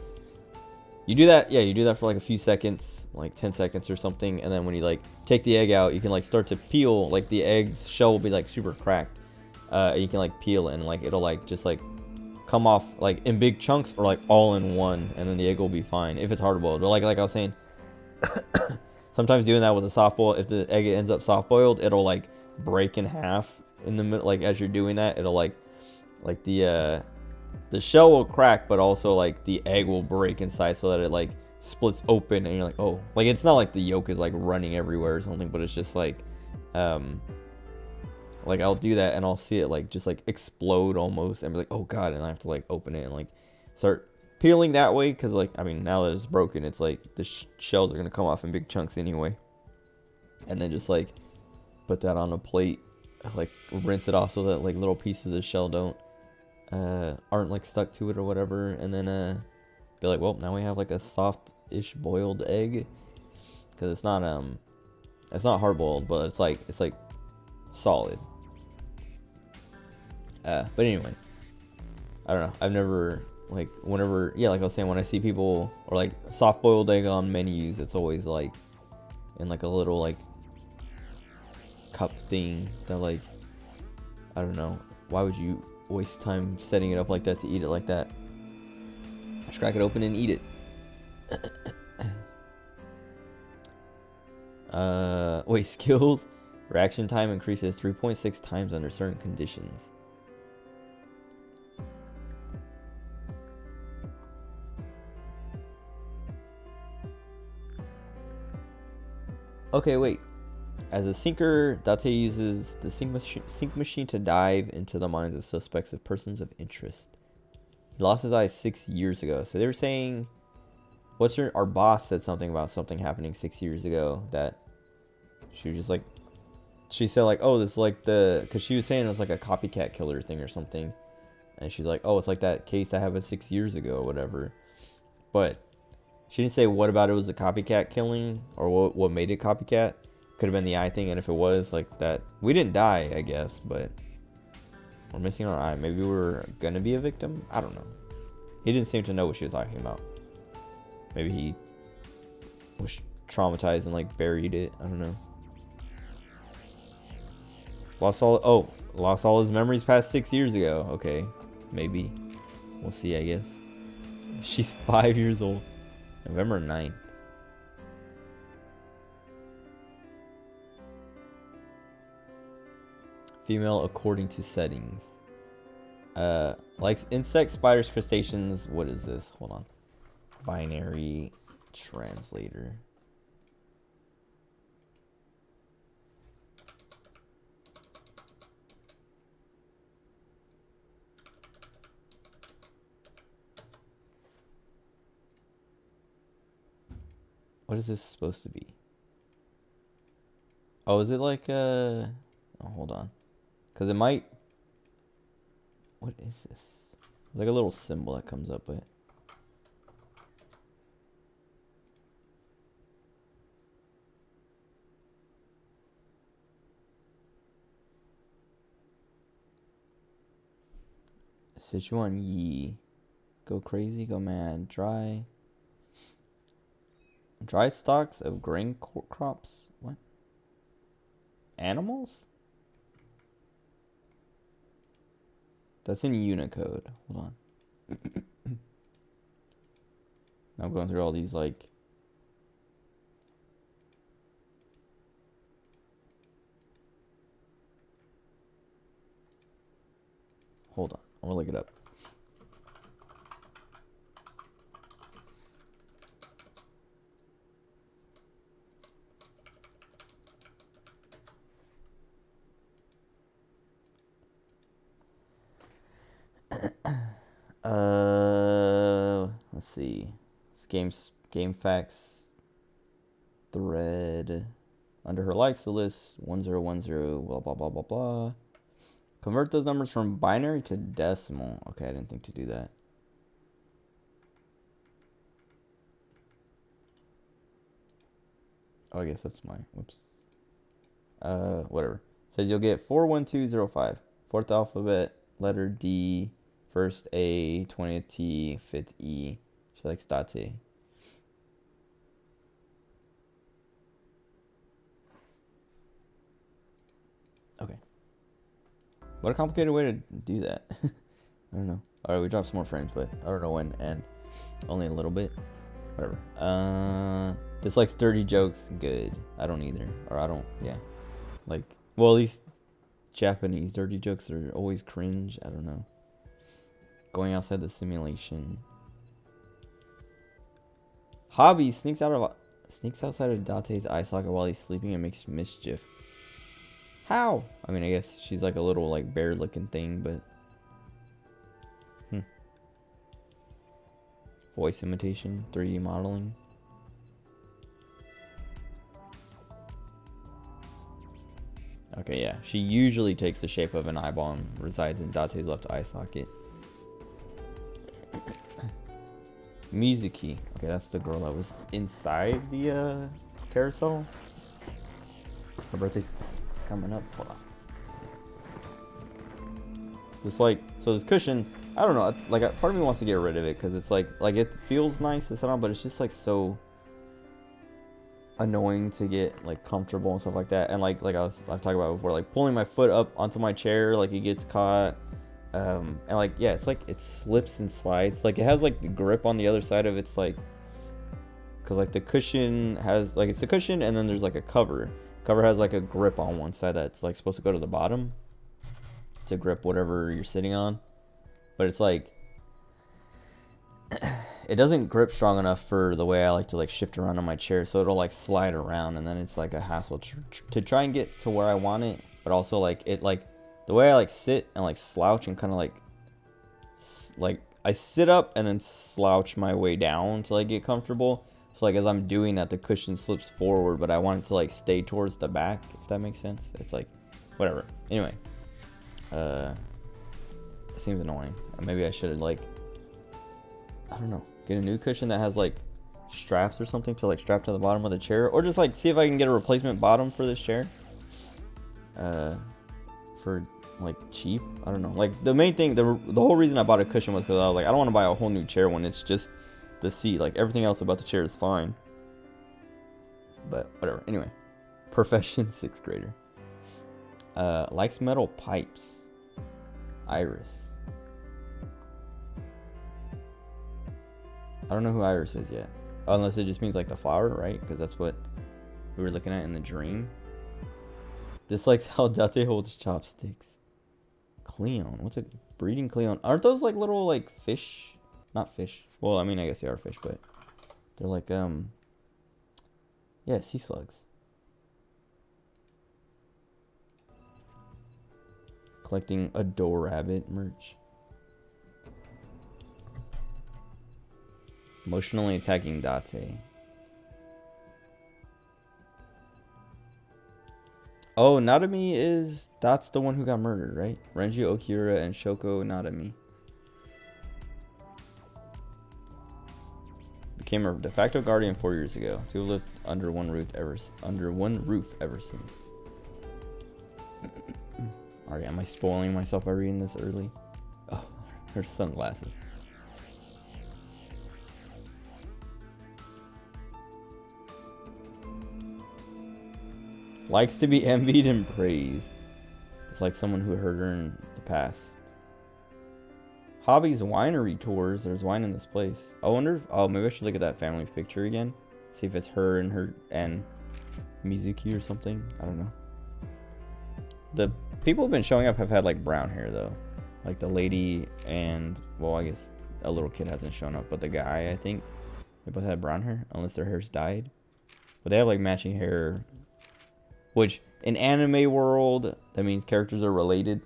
you do that for like a few seconds, like 10 seconds or something, and then when you like take the egg out, you can like start to peel, like the egg's shell will be like super cracked, and you can like peel it, and like it'll like just like come off like in big chunks or like all in one, and then the egg will be fine if it's hard boiled. But like I was saying, sometimes doing that with a soft boil, if the egg ends up soft boiled, it'll like break in half in the middle. Like as you're doing that, it'll like the shell will crack, but also like the egg will break inside, so that it like splits open, and you're like, oh, like it's not like the yolk is like running everywhere or something, but it's just like I'll do that and I'll see it like just like explode almost, and be like, oh god, and I have to like open it and like start peeling that way, because like I mean, now that it's broken, it's like the shells are gonna come off in big chunks anyway, and then just like put that on a plate, like rinse it off so that like little pieces of shell aren't like stuck to it or whatever, and then be like, well, now we have like a soft-ish boiled egg, because it's not hard boiled, but it's like solid. But anyway, I don't know, I've never like whenever, yeah, like I was saying, when I see people or like soft boiled egg on menus, it's always like in like a little like cup thing that like, I don't know, why would you waste time setting it up like that to eat it like that? Just crack it open and eat it. Wait, skills reaction time increases 3.6 times under certain conditions. Okay, wait. As a sinker, Date uses the sink machine to dive into the minds of suspects of persons of interest. He lost his eyes 6 years ago. So they were saying, our boss said something about something happening 6 years ago that She was just like, she said like, oh, this is like because she was saying it was like a copycat killer thing or something. And she's like, oh, it's like that case I happened 6 years ago or whatever. But she didn't say what about it was a copycat killing or what made it copycat. Could have been the eye thing. And if it was like that, we didn't die, I guess. But we're missing our eye. Maybe we're going to be a victim. I don't know. He didn't seem to know what she was talking about. Maybe he was traumatized and like buried it. I don't know. Lost all his memories past 6 years ago. Okay. Maybe. We'll see, I guess. She's 5 years old. November 9th. Female according to settings. Likes insects, spiders, crustaceans. What is this? Hold on. Binary translator. What is this supposed to be? Oh, is it like oh, hold on. Because it might... What is this? It's like a little symbol that comes up with it. Sichuan Yi. Go crazy, go mad. Dry stalks of grain crops. What? Animals? That's in Unicode. Hold on. Now I'm going through all these like... Hold on. I'm gonna look it up. Let's see. This game facts thread. Under her likes, the list 1010 blah blah blah blah blah. Convert those numbers from binary to decimal. Okay, I didn't think to do that. Oh, I guess that's my whoops. Whatever. Says you'll get 41205. Fourth alphabet, letter D, first A, 20th T, fifth E. She likes date. Okay. What a complicated way to do that. I don't know. Alright, we dropped some more frames, but I don't know when and only a little bit. Whatever. Dislikes dirty jokes. Good. I don't either. Or I don't, yeah. Like, well, at least Japanese dirty jokes are always cringe. I don't know. Going outside the simulation. Hobby sneaks outside of Date's eye socket while he's sleeping and makes mischief. How? I mean, I guess she's like a little like bear looking thing, but voice imitation, 3D modeling. Okay, yeah. She usually takes the shape of an eyeball and resides in Date's left eye socket. Mizuki. Okay, that's the girl that was inside the carousel. Her birthday's coming up. Hold on. This like, so this cushion, I don't know, like part of me wants to get rid of it because it's like it feels nice to sit on, but it's just like so annoying to get like comfortable and stuff like that. And like I've talked about before, like pulling my foot up onto my chair, like it gets caught. And like, yeah, it's like it slips and slides. Like it has like the grip on the other side of it's like, cause like the cushion has like, it's the cushion and then there's like a cover. Cover has like a grip on one side that's like supposed to go to the bottom to grip whatever you're sitting on. But it's like, it doesn't grip strong enough for the way I like to like shift around on my chair. So it'll like slide around and then it's like a hassle to try and get to where I want it. But also like it like, the way I like sit and like slouch and kind of like I sit up and then slouch my way down to like get comfortable. So like as I'm doing that, the cushion slips forward, but I want it to like stay towards the back, if that makes sense. It's like, whatever. Anyway, it seems annoying. Maybe I should like, I don't know, get a new cushion that has like straps or something to like strap to the bottom of the chair, or just like see if I can get a replacement bottom for this chair. For like cheap. I don't know. Like the main thing, the whole reason I bought a cushion was because I was like, I don't want to buy a whole new chair when it's just the seat. Like everything else about the chair is fine. But whatever. Anyway, profession 6th grader. Likes metal pipes. Iris. I don't know who Iris is yet. Unless it just means like the flower, right? Because that's what we were looking at in the dream. Dislikes how Date holds chopsticks. Cleon. What's a breeding Cleon? Aren't those like little like fish? Not fish. Well, I mean, I guess they are fish, but they're like, yeah, sea slugs. Collecting Adore Rabbit merch. Emotionally attacking Date. Oh, Nadami is... That's the one who got murdered, right? Renji Okura and Shoko Nadami. Became a de facto guardian 4 years ago. Two have lived under one roof ever since. Alright, am I spoiling myself by reading this early? Oh, her sunglasses. Likes to be envied and praised. It's like someone who hurt her in the past. Hobbies, winery tours. There's wine in this place. I wonder if, oh, maybe I should look at that family picture again. See if it's her and Mizuki or something. I don't know. The people who've been showing up have had like brown hair though. Like the lady and, well, I guess a little kid hasn't shown up, but the guy, I think, they both had brown hair, unless their hair's dyed. But they have like matching hair. Which, in anime world, that means characters are related.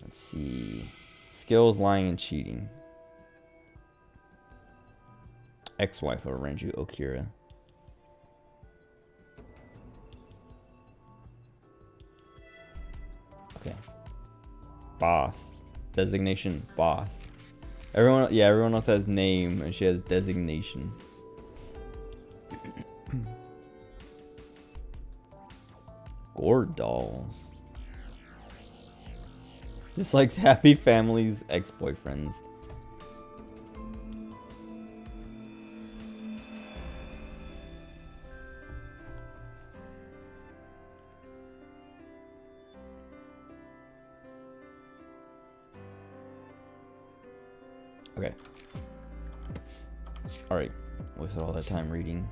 Let's see. Skills, lying, and cheating. Ex-wife of Renju Okura. Okay. Boss. Designation, boss. Everyone else has name, and she has designation. Gourd dolls. Dislikes happy families, ex-boyfriends. Okay. Alright. Wasted all that time reading.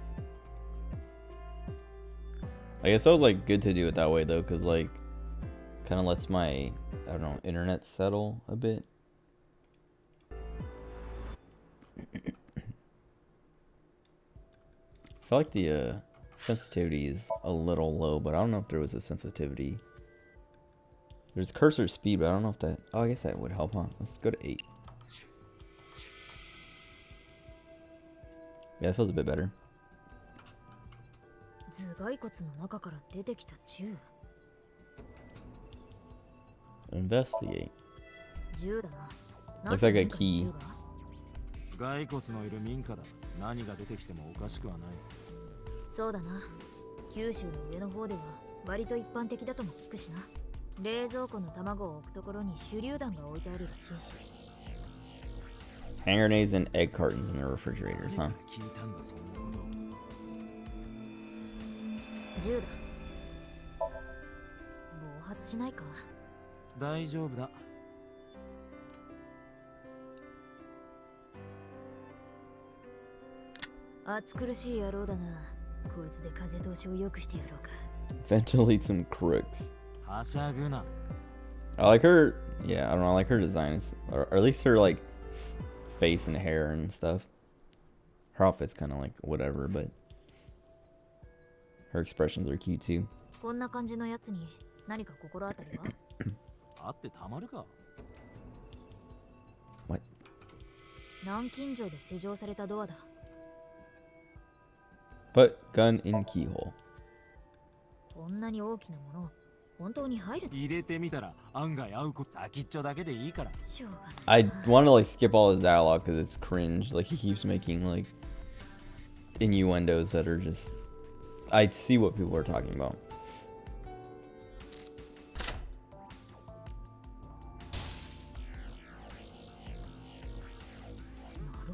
I guess that was like good to do it that way though, because like kind of lets my, I don't know, internet settle a bit. I feel like the sensitivity is a little low, but I don't know if there was a sensitivity. There's cursor speed, but I don't know if that, oh, I guess that would help, huh? Let's go to 8. Yeah, it feels a bit better. Investigate. Looks like a key. 骸骨のいる民家だ。何が出てきてもおかしくはない。そうだな。九州の上の方では割と一般的だとも聞くしな。冷蔵庫の卵を置くところに手榴弾が置いてあるらしいし。Hand grenades and egg cartons in the refrigerators, huh? 銃だ。暴発しないか？大丈夫だ。暑苦しい野郎だな。こいつで風通しを良くしてやろうか。Ventilate some crooks. はしゃぐな。I like her. Yeah, I don't know. I like her designs, or at least her like face and hair and stuff. Her outfit's kind of like whatever, but her expressions are cute too. こんな感じのやつに何か心当たりは？あってたまるか。南京錠で施錠されたドアだ。 Put gun in keyhole. こんなに大きなもの本当に入るの？入れてみたら案外合うこと先っちょだけでいいから。しょうがないな。 I want to like skip all his dialogue because it's cringe. Like he keeps making like innuendos that are just. I see what people are talking about.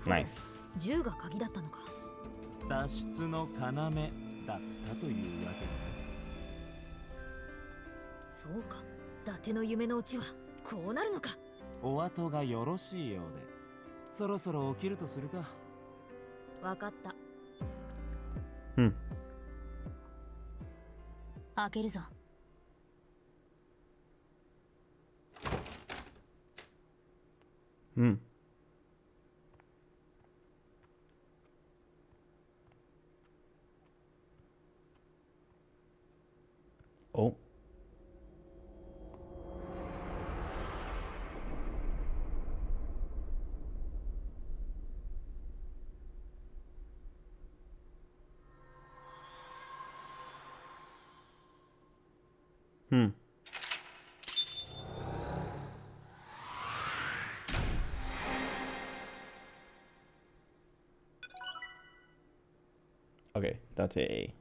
Nice. 銃が鍵だったのか。脱出の要だったというわけだ。そうか。伊達の夢のうちはこうなるのか。お後がよろしいようで、そろそろ起きるとするか。わかった。Hmm. 開けるぞ。Hmm. Oh. Hmm. Okay, that's a.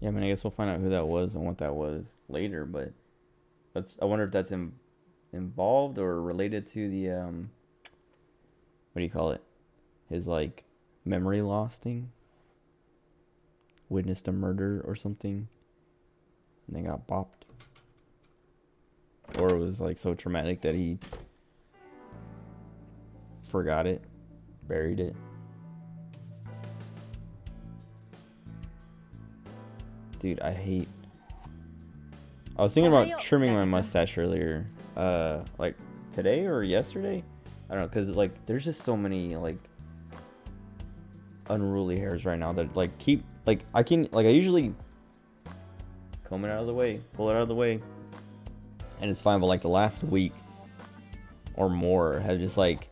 Yeah, I mean, I guess we'll find out who that was and what that was later, but I wonder if that's involved or related to the what do you call it? His like memory loss thing. Witnessed a murder or something, and then got bopped, or it was like so traumatic that he forgot it, buried it. Dude, I was thinking about trimming my mustache earlier, like today or yesterday. I don't know, cause like there's just so many like unruly hairs right now that like keep like I usually comb it out of the way, pull it out of the way, and it's fine. But like the last week or more have just like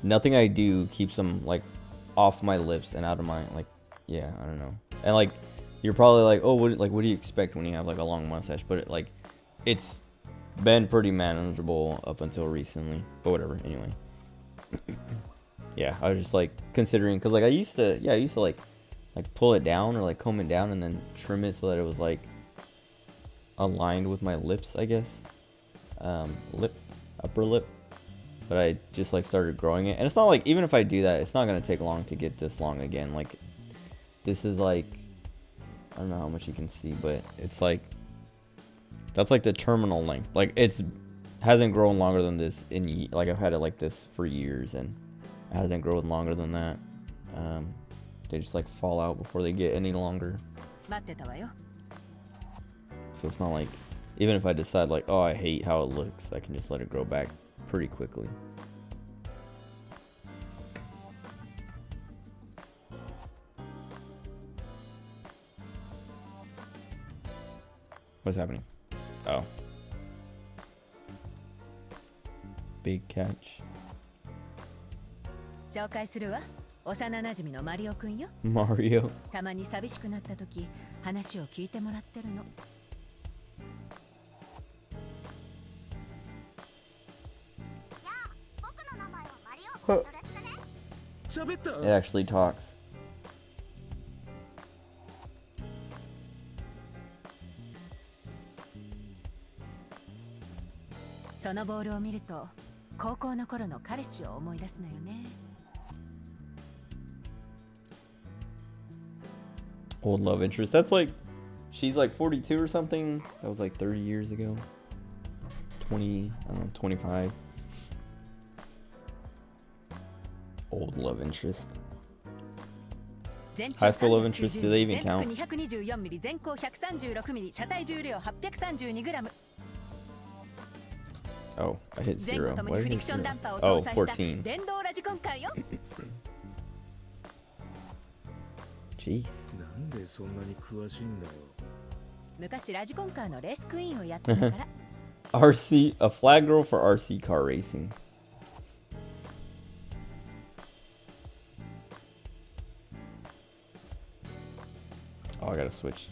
nothing I do keeps them like off my lips and out of my like yeah, I don't know. And like you're probably like, oh, what do you expect when you have like a long mustache? But it's been pretty manageable up until recently. But whatever. Anyway, yeah, I was just like considering because like I used to like pull it down or like comb it down and then trim it so that it was like aligned with my lips, I guess, upper lip. But I just like started growing it, and it's not like even if I do that, it's not gonna take long to get this long again. Like this is like. I don't know how much you can see, but it's like that's like the terminal length. Like it's hasn't grown longer than this in like I've had it like this for years, and it hasn't grown longer than that. They just like fall out before they get any longer. So it's not like even if I decide like, oh, I hate how it looks, I can just let it grow back pretty quickly. What's happening? Oh. Big catch. 紹介するわ。幼馴染のマリオくんよ。Mario. たまに寂しくなった時、話を聞いてもらってるの。喋った。 It actually talks. そのボールを見ると高校の頃の彼氏を思い出すのよね。Old love interest. That's like, she's like 42 or something. That was like 30 years ago. 20, I don't know, 25. Old love interest. High school love interest, do they even count? 224ミリ、全高136ミリ、車体重量832グラム。Oh, I hit 前後 zero. とも Why に did フ I リクショ hit ンダン zero? パーを Oh, 搭載した 14. 電動ラジコンカーよ。Jeez. なんでそんなに詳しいんだよ。昔ラジコンカーのレースクイーンをやってたから。RC, a flag girl for RC car racing. Oh, I gotta switch.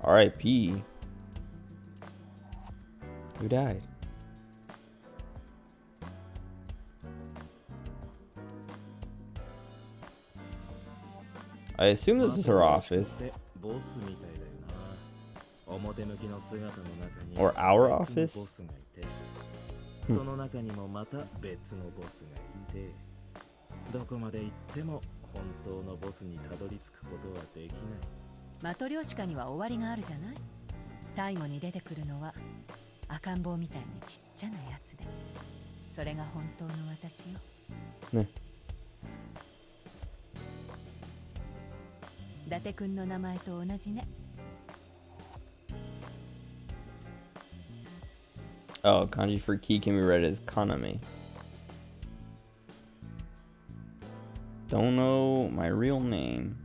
R.I.P. Who died? I assume this is her office. Or our office? その中にもまた別のボスがいて、どこまで行っても本当のボスにたどり着くことはできない。マトリョーシカには終わりがあるじゃない。最後に出てくるのは赤ん坊みたいにちっちゃなやつで、それが本当の私よ。ね。伊達くんの名前と同じね。Oh, kanji for key can be read as kaname. Don't know my real name.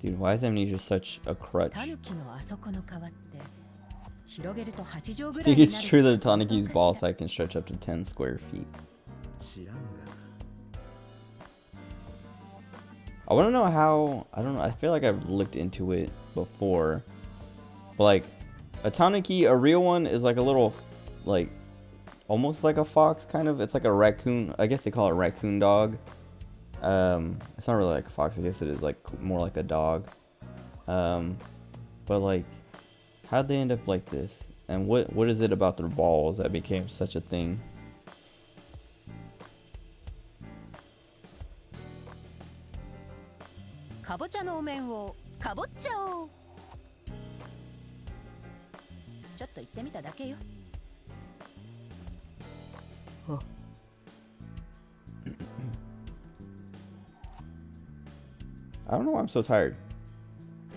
Dude, why is amnesia such a crutch? タヌキのあそこの皮って広げると8畳ぐ I らい think に it's なる。 true that Tanuki's ball sack can stretch up to 10 square feet. 知らんが。I want to know how, I don't know, I feel like I've looked into it before. But like, a Tanuki, a real one, is like a little, like, almost like a fox, kind of. It's like a raccoon, I guess they call it a raccoon dog. It's not really like a fox, I guess it is like more like a dog. But like, how'd they end up like this? And what is it about their balls that became such a thing? かぼちゃのお面をかぼっちゃおう。ちょっと言ってみただけよ。I don't know why I'm so tired.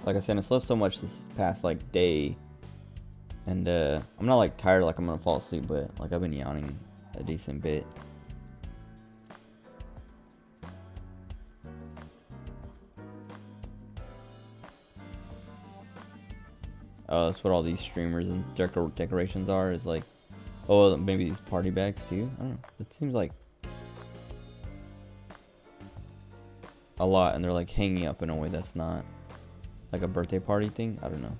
Like I said, I slept so much this past like day, and I'm not like tired like I'm gonna fall asleep, but like I've been yawning a decent bit. Oh, that's what all these streamers and decorations are. Is like, oh, maybe these party bags too. I don't know. It seems like a lot, and they're like hanging up in a way that's not like a birthday party thing. I don't know.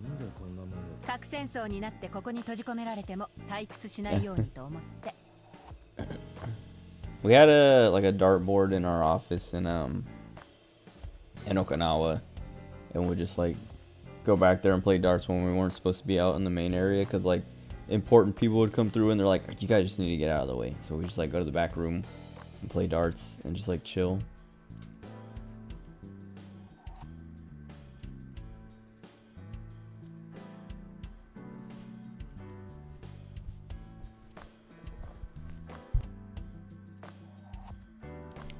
なんでこんなもの。核戦争になってここに閉じ込められても退屈しないようにと思って。We had a like a dartboard in our office in Okinawa, and we'd just like go back there and play darts when we weren't supposed to be out in the main area, because like important people would come through and they're like, you guys just need to get out of the way. So we just like go to the back room and play darts and just like chill.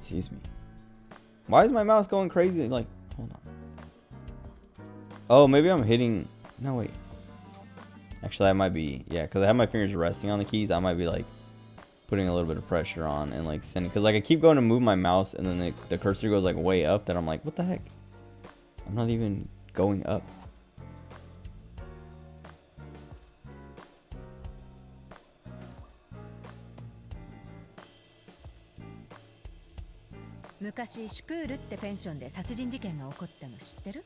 Excuse me. Why is my mouse going crazy? Like, hold on. Oh, maybe I'm hitting. No, wait. Actually, I might be. Yeah, because I have my fingers resting on the keys. I might be like putting a little bit of pressure on and like sending. Because like I keep going to move my mouse and then the cursor goes like way up. That I'm like, what the heck? I'm not even going up.昔シュプールってペンションで殺人事件が起こったの知ってる？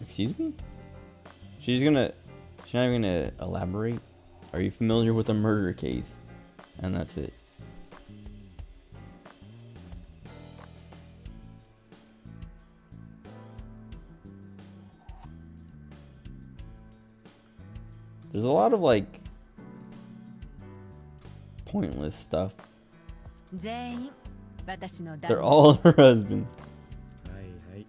Excuse me? She's not even gonna elaborate. Are you familiar with a murder case? And that's it. There's a lot of like pointless stuff. 全員私の旦 They're 那。 all her husbands. はいはい。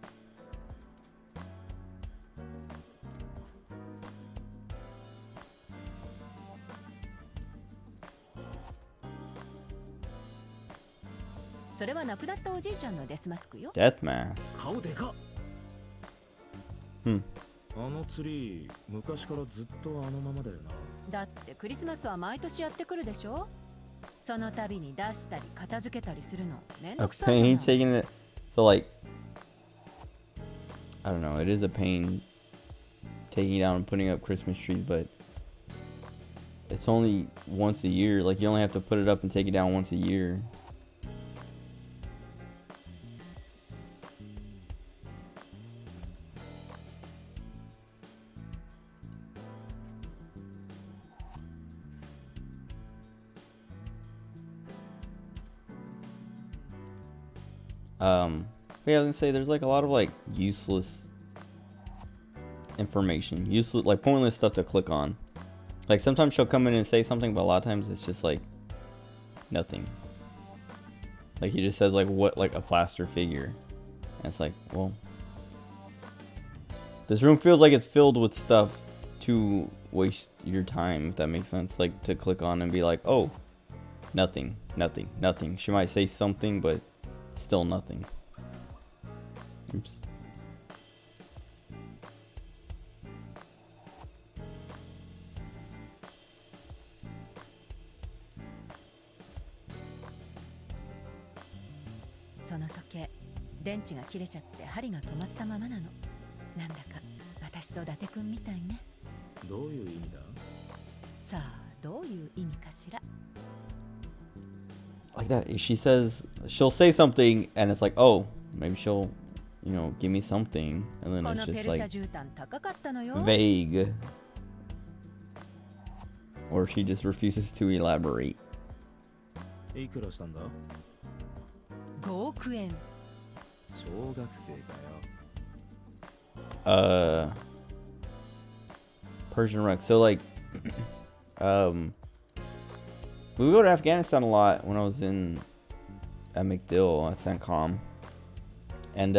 それは亡くなったおじいちゃんのデスマスクよ。 Death mask. 顔でかっ。 Hmm. あのツリー昔からずっとあのままだよな。だってクリスマスは毎年やってくるでしょ。その度に出したり片付けたりするのめん A どくさいじゃ pain ない。 taking it. So like, I don't know. It is a pain taking down and putting up Christmas trees, but it's only once a year. Like you only have to put it up and take it down once a year. Yeah, I was gonna say there's like a lot of like useless information, useless like pointless stuff to click on. Like sometimes she'll come in and say something, but a lot of times it's just like nothing. Like he just says like what, like a plaster figure, and it's like, well, this room feels like it's filled with stuff to waste your time, if that makes sense. Like to click on and be like, oh, nothing, nothing, nothing. She might say something, but still nothing. Oops. So の時計電池が切れちゃって針が止まったままなの。なんだか私と伊達くんみたいね。どういう意味だ。さあどういう意味かしら。 Like that, she says, she'll say something and it's like, oh, maybe she'll, you know, give me something, and then こ it's のペ just ルシャ like 絨毯高かったのよ。 vague, or she just refuses to elaborate. いくらしたんだ。5億円。小学生かよ。Persian rug. So like, we would go to Afghanistan a lot when I was at McDill at CENTCOM, and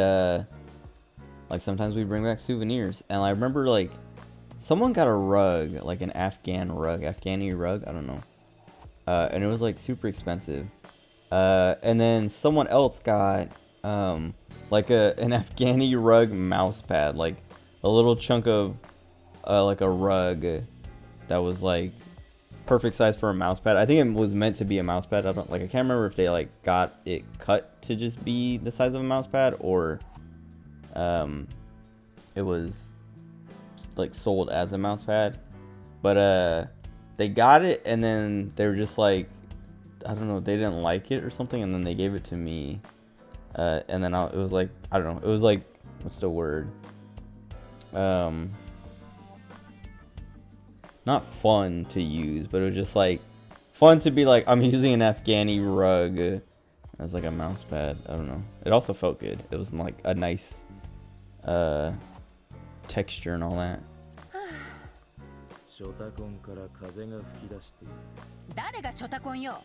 like sometimes we bring back souvenirs. And I remember like someone got a rug, like an Afghani rug. I don't know, and it was like super expensive. And then someone else got like an Afghani rug mouse pad, like a little chunk of like a rug that was like perfect size for a mouse pad. I think it was meant to be a mouse pad. I can't remember if they like got it cut to just be the size of a mouse pad, or it was like sold as a mouse pad. But they got it and then they were just like, I don't know, they didn't like it or something, and then they gave it to me. And then it was like, I don't know, it was like, what's the word? Not fun to use, but it was just like fun to be like, I'm using an Afghani rug as like a mouse pad. I don't know. It also felt good. It was like a nice texture and all that. ショタコンから風が吹き出している。誰がショタコンよ。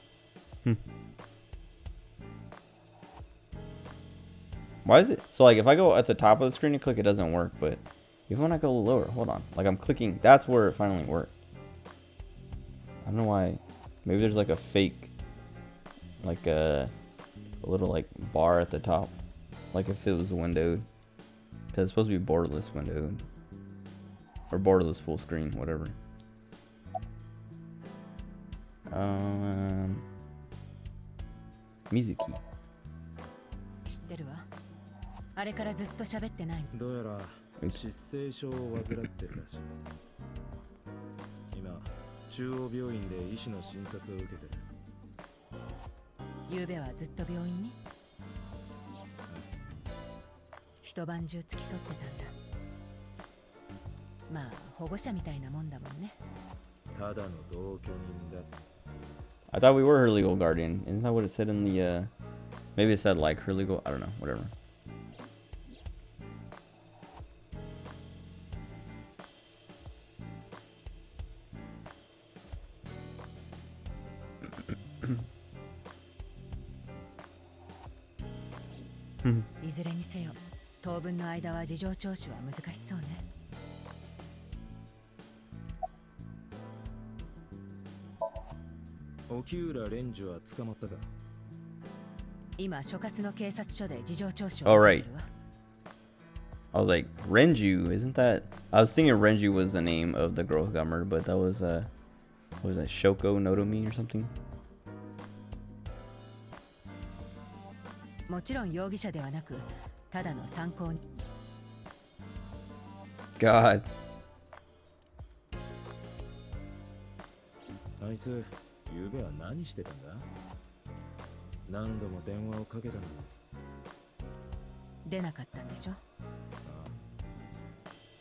Why is it so like if I go at the top of the screen and click, it doesn't work, but even when I go lower, hold on, like I'm clicking, that's where it finally worked. I don't know why. Maybe there's like a fake, like a little like bar at the top, like if it was windowed, because it's supposed to be borderless windowed, or borderless full screen, whatever. Mizuki. 知ってるわ。あれからずっと喋ってないの。どうやら失声症を患ってるらしい。今中央病院で医師の診察を受けてる。昨夜はずっと病院に。一晩中付き添ってたんだ。まあ保護者みたいなもんだもんね。ただの同居人だ。 I thought we were her legal guardian. Isn't that what it said in the maybe it said like her legal, I don't know, whatever. いずれにせよ、当分の間は事情聴取は難しそうね。沖浦蓮司は捕まったか。今所轄の警察署で事情聴取 Oh, を right. 受けてるわ。 I was like, Renju, isn't that? I was thinking Renju was the name of the girl who got murdered, but that was, what was that, Shoko Notomi or something? もちろん容疑者ではなく、ただの参考に。 God. あいつ、ゆうべは何してたんだ？何度も電話をかけたのに。出なかったんでしょ。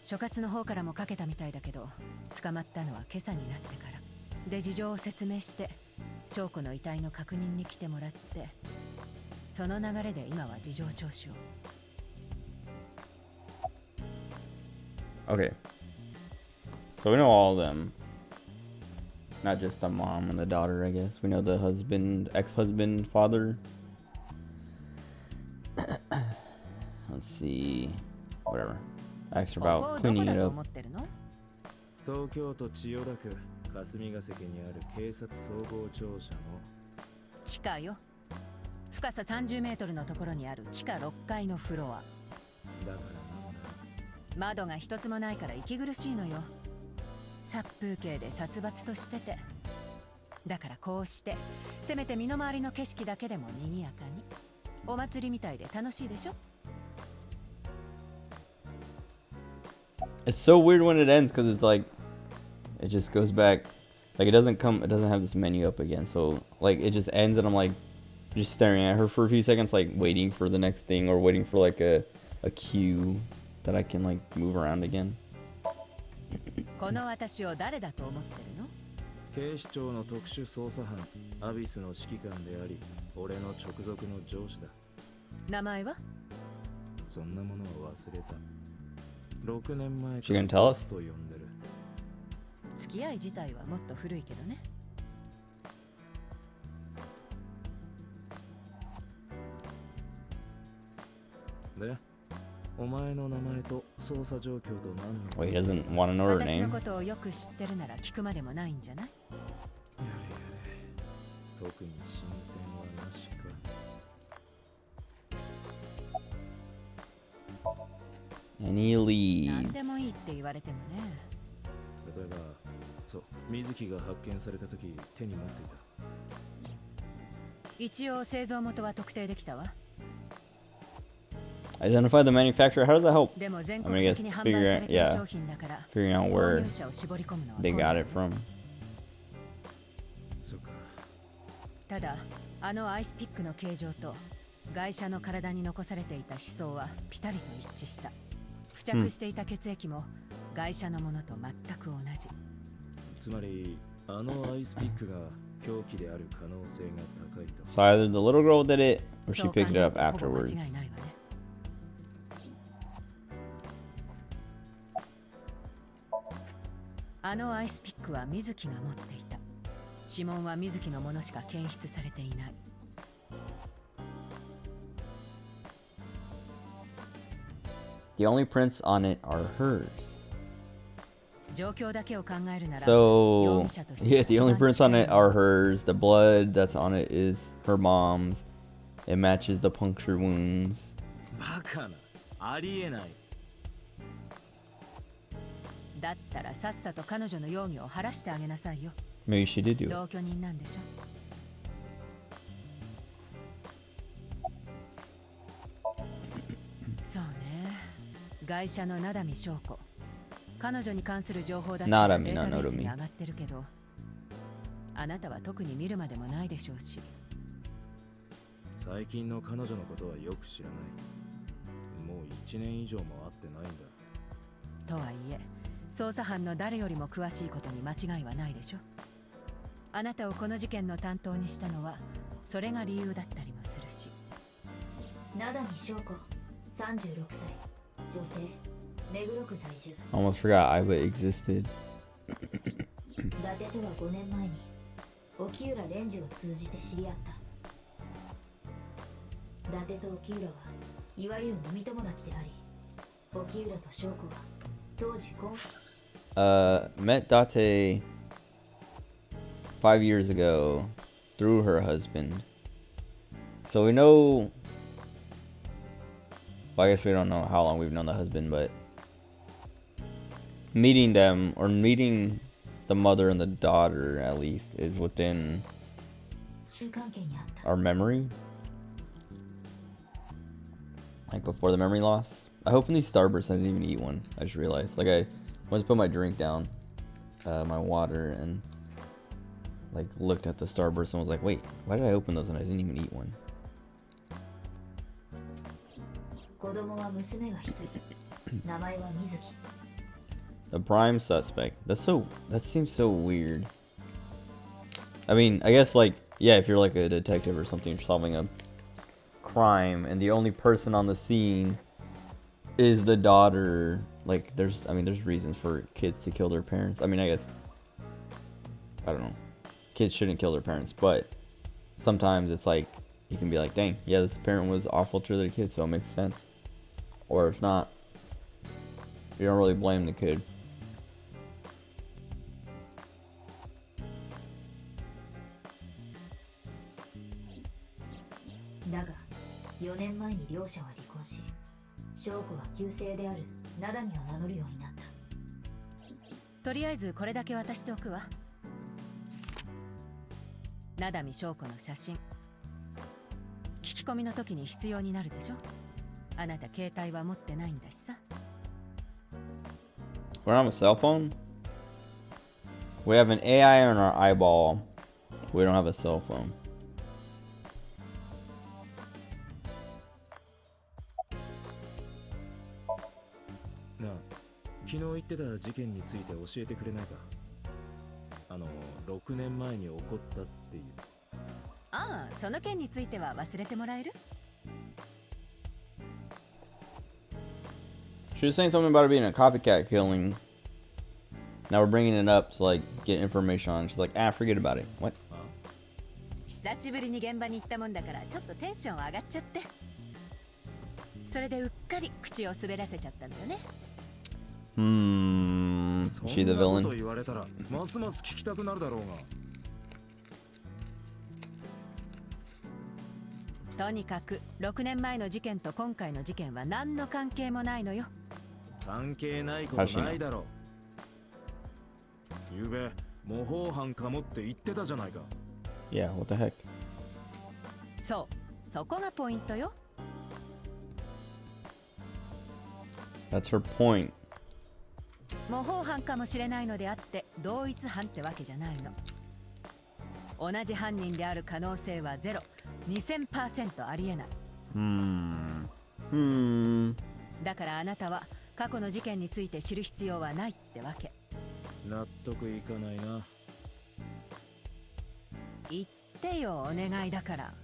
所轄の方からもかけたみたいだけど、捕まったのは今朝になってから。で、事情を説明して、証拠の遺体の確認に来てもらって、その流れで今は事情聴取を。 Okay. So we know all of them. Not just the mom and the daughter, I guess. We know the husband, ex-husband, father. Let's see. Whatever. Asked her こ about こどこ cleaning だ it と up. 思ってるの？東京都千代田区霞ヶ関にある警察総合庁舎の。地下よ。深さ30メートルのところにある地下6階のフロア。だからなんだ。窓が一つもないから息苦しいのよ。殺風景で殺伐としてて。だからこうして、せめて身の回りの景色だけでも賑やかに。お祭りみたいで楽しいでしょ？ It's so weird when it ends because it's like, it just goes back. Like it doesn't have this menu up again. So like it just ends and I'm like, just staring at her for a few seconds, like waiting for the next thing or waiting for like a cue that I can like move around again. この私を誰だと思ってるの？警視庁の特殊捜査班アビスの指揮官であり、俺の直属の上司だ。名前は？そんなものは忘れた。6年前 She gonna tell us? と呼んでる。付き合い自体はもっと古いけどね。で、お前の名前と捜査状況と何の Wait, he doesn't want to know her 私の name. ことをよく知ってるなら聞くまでもないんじゃない？やれやれ。特に進展はなしか。Any 何で leads? もいいって言われてもね。例えば、そう、水木が発見された時手に持っていた。一応製造元は特定できたわ。 Identify the manufacturer. How does that help? でも全 I 国 mean, I 的に guess 販売されている yeah, 商品だから、 figuring out 購 where 入者を絞り込むのは they 困 got 難 it from. そうか。ただ、あのアイスピックの形状と外車の体に残されていた思想はピタリと一致した。付着していた血液も外車のものと全く同じ。つまり、あのアイスピックが凶器である可能性が高いと。So either the little girl did it or she そう picked it 考 up えてほぼ afterwards. 間違いないわね。あのアイスピックは水木が持っていた。指紋は水木のものしか検出されていない。The only prints on it are hers. 状況だけを考えるなら、 So 容疑者として yeah, the only 一番 prints on 近い it のは are hers. The blood that's on it is her mom's. It matches the puncture wounds. バカな。ありえない。だったらさっさと彼女の容疑を晴らしてあげなさいよ。 Maybe she did do it. 同居人なんでしょ。そうね。外車の灘見翔子。彼女に関する情報だってデ灘見ータベース灘見に上がってるけど、あなたは特に見るまでもないでしょうし。最近の彼女のことはよく知らない。もう1年以上も会ってないんだ。とはいえ、捜査班の誰よりも詳しいことに間違いはないでしょ。あなたをこの事件の担当にしたのは、それが理由だったりもするし。灘見翔子36歳女性目黒区在住 Almost forgot Iba existed. 伊達とは5年前に沖浦蓮司を通じて知り合った伊達と沖浦はいわゆる飲み友達であり沖浦と翔子は当時Met Date 5 years ago through her husband. So we know. Well, I guess we don't know how long we've known the husband, but meeting them or meeting the mother and the daughter at least is within our memory. Like before the memory loss. I hope in these Starbursts I didn't even eat one. I just realized. Like I went to put my drink down, my water, and like looked at the Starburst and was like, wait, why did I open those and I didn't even eat one? The prime suspect. That seems so weird. I mean, I guess like, yeah, if you're like a detective or something, you're solving a crime and the only person on the scene is the daughter. Like there's reasons for kids to kill their parents. I mean, I guess, I don't know. Kids shouldn't kill their parents, but sometimes it's like, you can be like, dang, yeah, this parent was awful to their kid, so it makes sense. Or if not, you don't really blame the kid. We don't have a cell phone? We have an AI on our eyeball. We don't have a cell phone. No. 昨日言ってた事件について教えてくれないか。6年前に起こったっていう。ああ、その件については忘れてもらえる？ She was saying something about it being a copycat killing. Now we're bringing it up to like get information on it. She's like, forget about it. What? 久しぶりに現場に行ったもんだからちょっとテンション上がっちゃって。それでうっかり口を滑らせちゃったんだよね。Is she the villain? と言われたらますます聞きたくなるだろうが。とにかく6年前の事件と今回の事件は何の関係もないのよ。関係ないことないだろう。ゆうべ模倣犯かもって言ってたじゃないか。Yeah, what the heck? そう、そこがポイントよ。That's her point. 模倣犯かもしれないのであって同一犯ってわけじゃないの。同じ犯人である可能性はゼロ、2000% ありえない。だからあなたは過去の事件について知る必要はないってわけ。納得いかないな。言ってよ、お願いだから。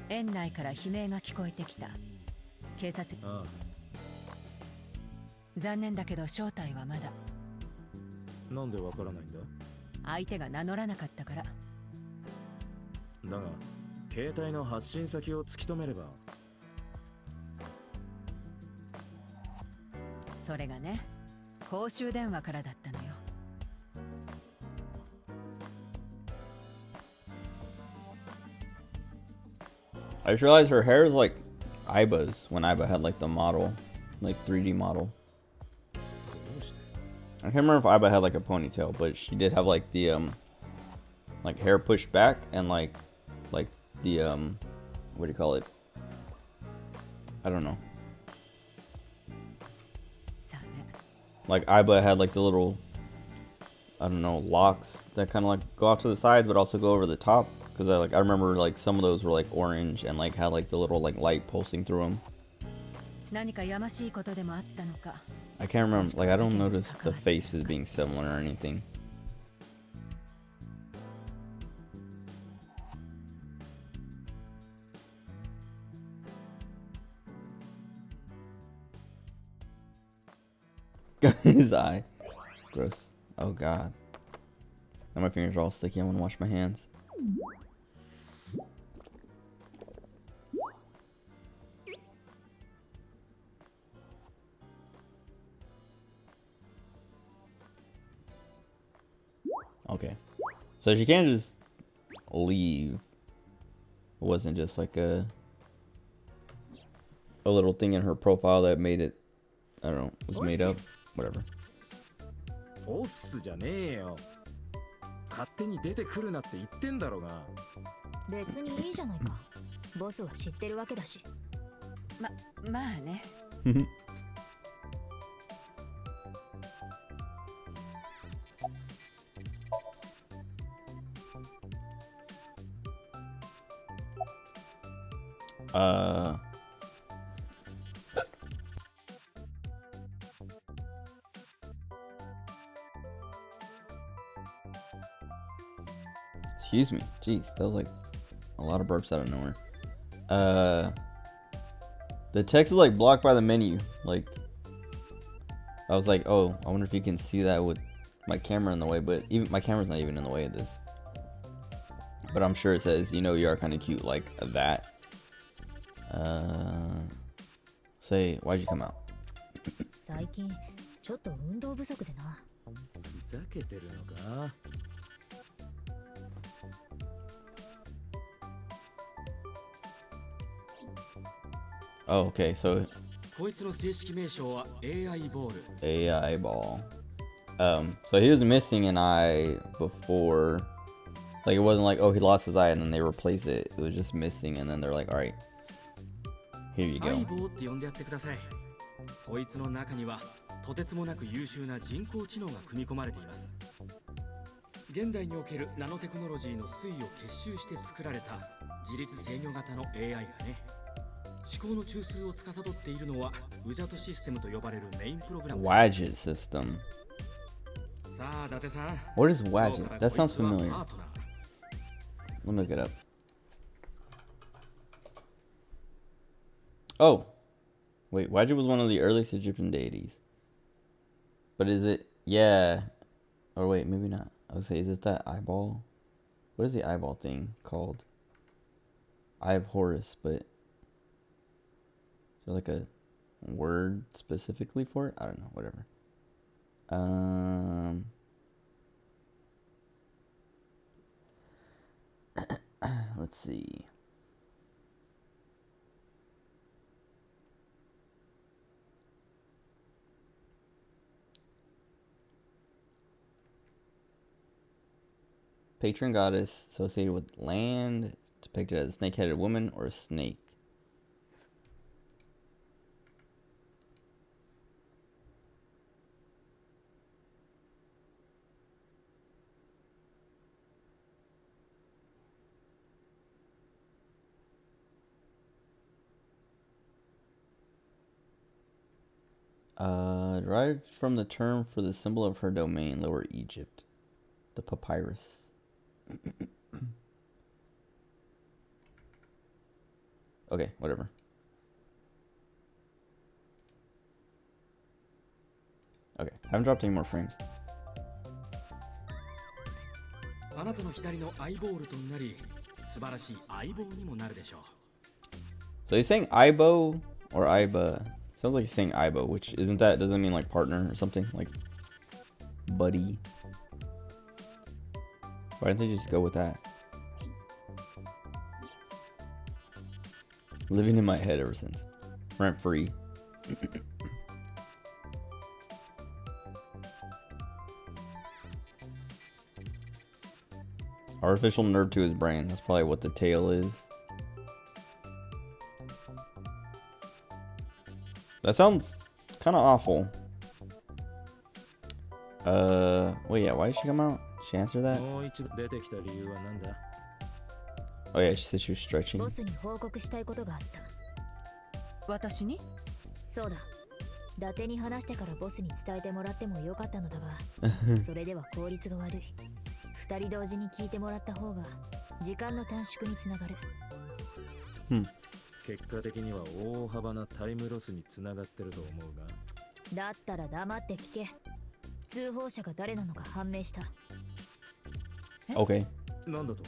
園内から悲鳴が聞こえてきた。警察。ああ。残念だけど正体はまだ。なんでわからないんだ？相手が名乗らなかったから。だが、携帯の発信先を突き止めれば。それがね、公衆電話からだったのよ。I just realized her hair is like Aiba's when Aiba had like the model, like 3D model. I can't remember if Aiba had like a ponytail, but she did have like the like hair pushed back and like the what do you call it? I don't know. Like Aiba had like the little, I don't know, locks that kind of like go off to the sides but also go over the top. Because I remember like some of those were like orange and like had like the little like light pulsing through them. I can't remember, like I don't notice the faces being similar or anything. His eye. Gross. Oh god. Now my fingers are all sticky. I want to wash my hands. Okay. So she can't just leave. It wasn't just like a little thing in her profile that made it, I don't know, was made up. Whatever. ボスじゃねえよ。勝手に出てくるなって言ってんだろうが。別にいいじゃないか。ボスは知ってるわけだし。まあね。Excuse me. Jeez, that was like a lot of burps out of nowhere. The text is like blocked by the menu. Like, I was like, oh, I wonder if you can see that with my camera in the way, but even my camera's not even in the way of this. But I'm sure it says, you know, you are kind of cute like that. Say, why'd you come out? 最近ちょっと運動不足でな。ふざけてるのか。Oh, okay, so こいつの正式名称は AI ボール。AI ball. So he was missing an eye before. Like, it wasn't like, oh, he lost his eye and then they replace it. It was just missing and then they're like, alright, here you 相 go. 棒って呼んでやってください。こいつの中にはとてつもなく優秀な人工知能が組み込まれています。現代におけるナノテクノロジーの推移を結集して作られた自律制御型の AI がね。思考の中枢を司っているのはウジャトシステムと呼ばれるメインプログラム。Wadget system. さあ、伊達さん。 What is Wadget? That sounds familiar. Let me look it up. Oh, wait, Wadjet was one of the earliest Egyptian deities. But is it? Yeah. Or wait, maybe not. I would say, is it that eyeball? What is the eyeball thing called? Eye of Horus, but is there like a word specifically for it? I don't know, whatever. Let's see. Patron goddess associated with land, depicted as a snake-headed woman or a snake. Derived from the term for the symbol of her domain, Lower Egypt, the papyrus. Okay, whatever. Okay, haven't dropped any more frames. あなたの左のアイボールとなり、素晴らしい相棒にもなるでしょう。 So he's saying Ibo or Iba. Sounds like he's saying Ibo, which isn't that, doesn't mean like partner or something, like buddy. Why didn't they just go with that? Living in my head ever since. Rent free. Artificial nerve to his brain. That's probably what the tail is. That sounds kind of awful. Wait, yeah, why did she come out? She answered that? Oh yeah, she said she was stretching. ボスに報告したいことがあった。私に？そうだ。伊達に話してからボスに伝えてもらってもよかったのだが、それでは効率が悪い。二人同時に聞いてもらった方が時間の短縮につながる。結果的には大幅なタイムロスにつながってると思うが。だったら黙って聞け。通報者が誰なのか判明した。Okay. なんだと？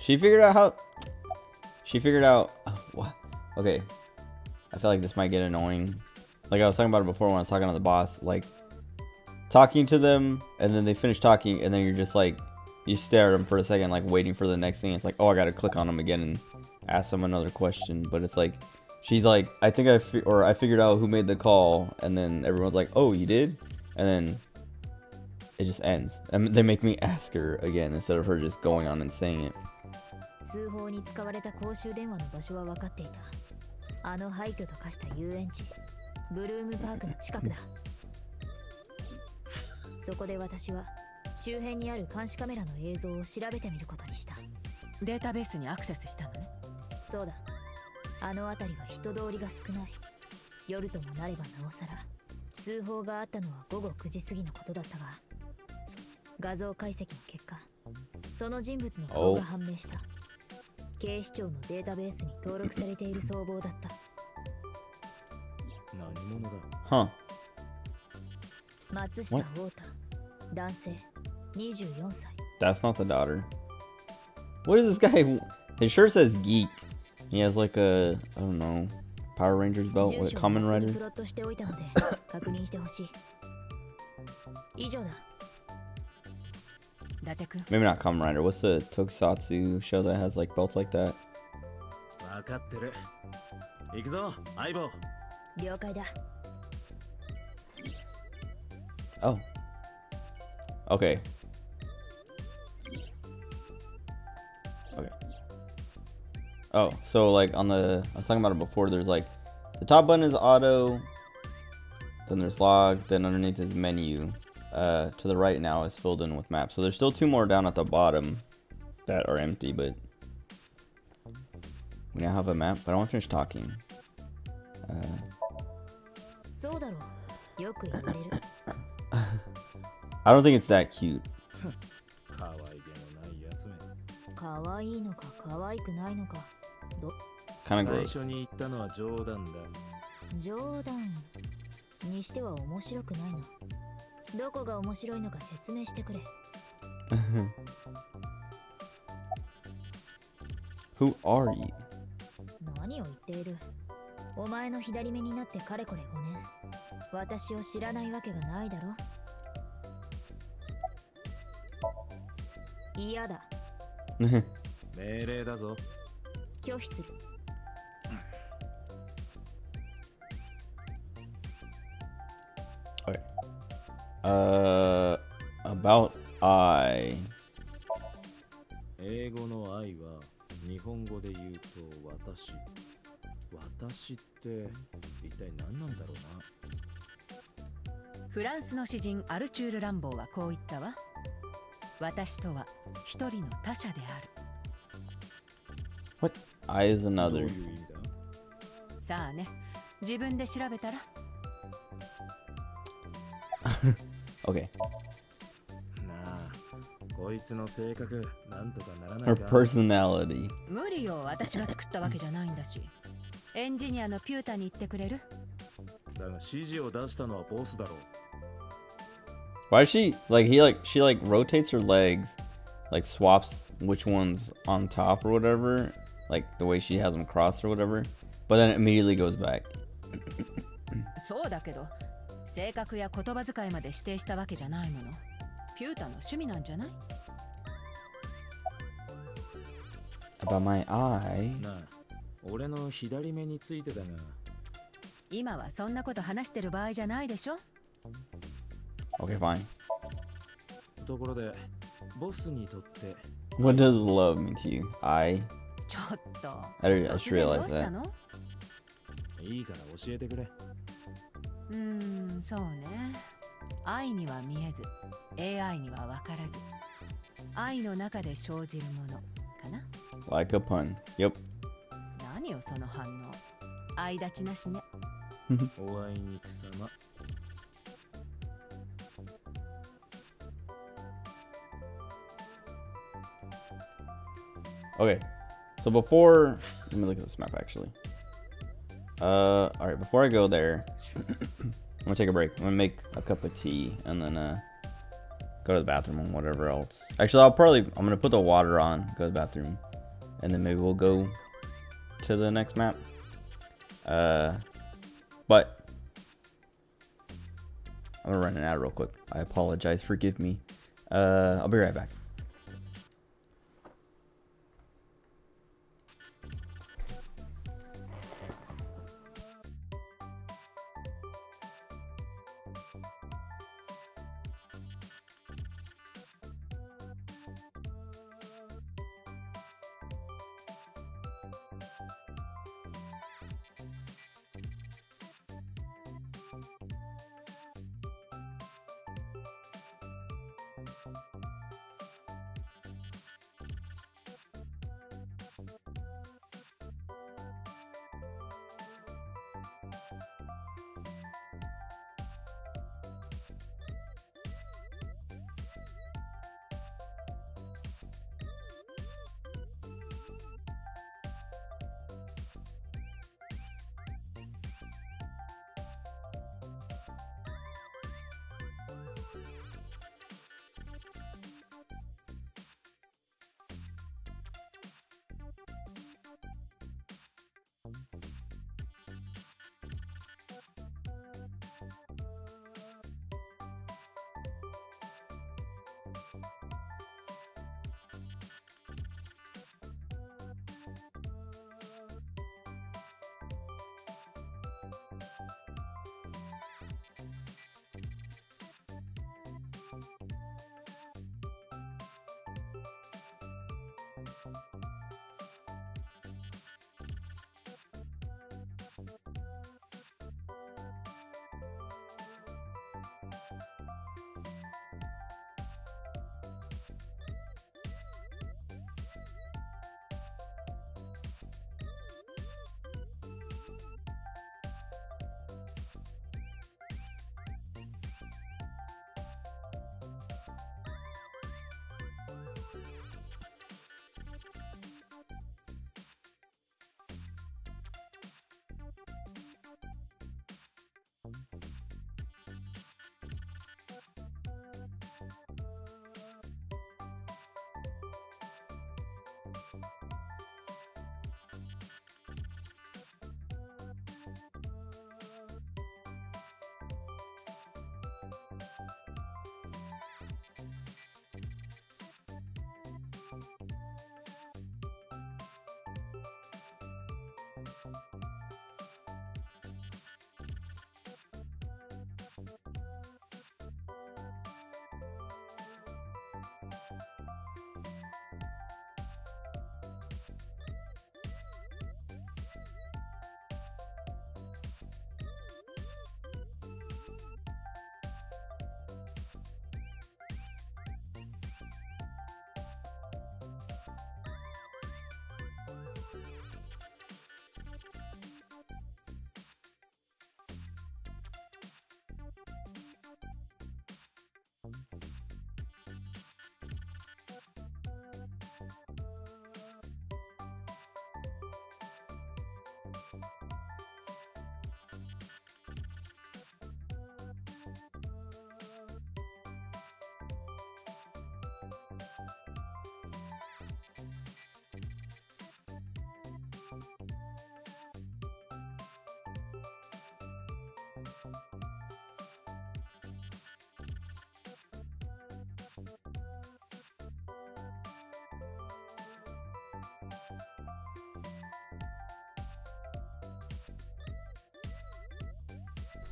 She figured out how. She figured out. What? Okay. I feel like this might get annoying. Like I was talking about it before when I was talking to the boss. Like, talking to them, and then they finish talking, and then you're just like, you stare at them for a second, like waiting for the next thing. It's like, oh, I gotta click on them again and ask them another question. But it's like, she's like, I think I figured out who made the call, and then everyone's like, oh, you did? And then it just ends. And they make me ask her again instead of her just going on and saying it. 通報に使われた公衆電話の場所は分かっていた。あの廃墟と化した遊園地、ブルームパークの近くだ。そこで私は周辺にある監視カメラの映像を調べてみることにした。データベースにアクセスしたのね。そうだ。あの辺りは人通りが少ない。夜ともなればなおさら。通報があったのは午後9時過ぎのことだったが、画像解析の結果、その人物の顔が判明した。警視庁のデータベースに登録されている総合だった。何者だ？ Huh. 松下太太、男性、24歳。That's not the daughter. What is this guy? His shirt says geek. He has like a, I don't know, Power Rangers belt with Kamen Rider. プロットしておいたので確認してほしい。以上だ。伊達君。 Maybe not Kamen Rider. What's the tokusatsu show that has like belts like that? 分かってる。行くぞ、相棒。了解だ。Oh. Okay. Okay. Oh, so like on the, I was talking about it before, there's like, the top button is auto, then there's log, then underneath is menu. To the right now is filled in with maps. So there's still two more down at the bottom that are empty, but we now have a map, but I want to finish talking. そうだろう。よく言われる。I don't think it's that cute. 可愛げのないやつめ。可愛いのか可愛くないのか。Kind of 最 gross. 初に言ったのは冗談だ。冗談にしては面白くないな。どこが面白いのか説明してくれ。Who are you? 何を言っている。お前の左目になってかれこれ5年。私を知らないわけがないだろ。嫌だ。命令だぞ。拒否する。Okay. About I. 英語の愛は日本語で言うと私。私って一体何なんだろうな。フランスの詩人アルチュール・ランボーはこう言ったわ。私とは一人の他者である。What? I is どう another. いう意味だ？さあね、自分で調べたら。Okay. なあ、こいつの性格なんとかならな Her いか。 personality. 無理よ、私が作ったわけじゃないんだし。エンジニアのピュータに言ってくれる？だが指示を出したのはボスだろう。Why is she she rotates her legs, like swaps which one's on top or whatever, like the way she has them crossed or whatever, but then immediately goes back. そうだけど、性格や言葉遣いまで指定したわけじゃないもの。ピュータの趣味なんじゃない？ About my eye. なあ、俺の左目についてだが。今はそんなこと話してる場合じゃないでしょ。Okay, fine. ところで、ボスにとって。What does love mean to you? I. ちょっと。I just 突然どう realized した that. の？いいから教えてくれ。そうね。愛には見えず、AI には分からず、愛の中で生じるものかな。Like a pun. Yep. 何よその反応。愛立ちなしね。おあいにくさま。Okay. So before, let me look at this map actually. All right. Before I go there, I'm gonna take a break. I'm gonna make a cup of tea and then go to the bathroom and whatever else. Actually, I'm gonna put the water on, go to the bathroom, and then maybe we'll go to the next map. But I'm gonna run an ad real quick. I apologize. Forgive me. I'll be right back.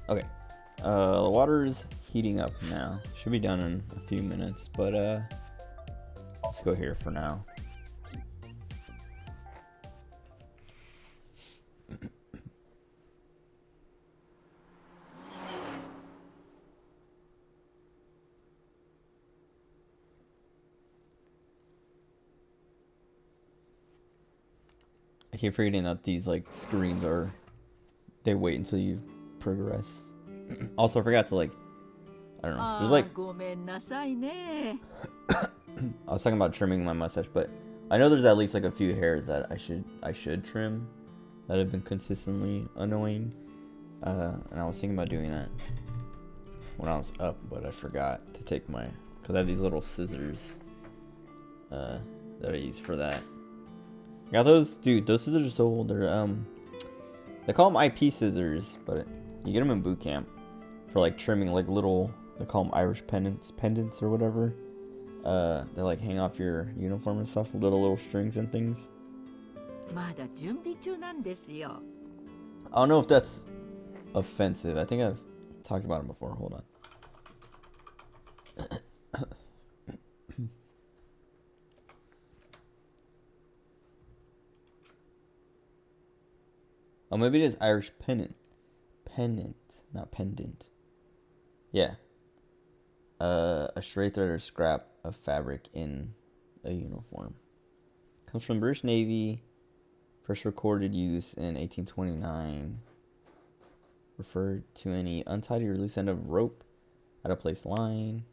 Okay. The water's heating up now. Should be done in a few minutes, but let's go here for now. I keep forgetting that these like screens are, they wait until you progress. Also, I forgot to like, I don't know. There's like, I was talking about trimming my mustache, but I know there's at least like a few hairs that I should trim that have been consistently annoying. And I was thinking about doing that when I was up, but I forgot to take my, because I have these little scissors that I use for that. Yeah, those, dude, those scissors are so old. They're they call them IP scissors, but you get them in boot camp for like trimming like little, they call them Irish pendants or whatever. They like hang off your uniform and stuff, little strings and things. I don't know if that's offensive. I think I've talked about it before. Hold on. Oh, maybe it is Irish pennant. Pennant, not pendant. Yeah. A stray thread or scrap of fabric in a uniform. Comes from the British Navy. First recorded use in 1829. Referred to any untidy or loose end of rope at a place line.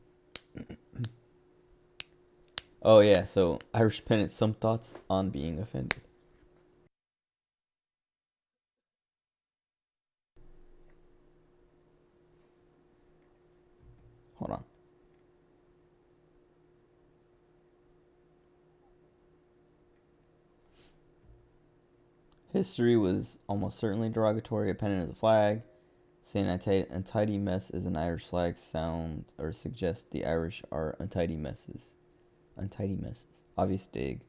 Oh yeah, so Irish pennant. Some thoughts on being offended. Hold on. History was almost certainly derogatory. A pennant is a flag. Saying untidy mess is an Irish flag sound or suggests the Irish are untidy messes. Untidy messes. Obvious dig.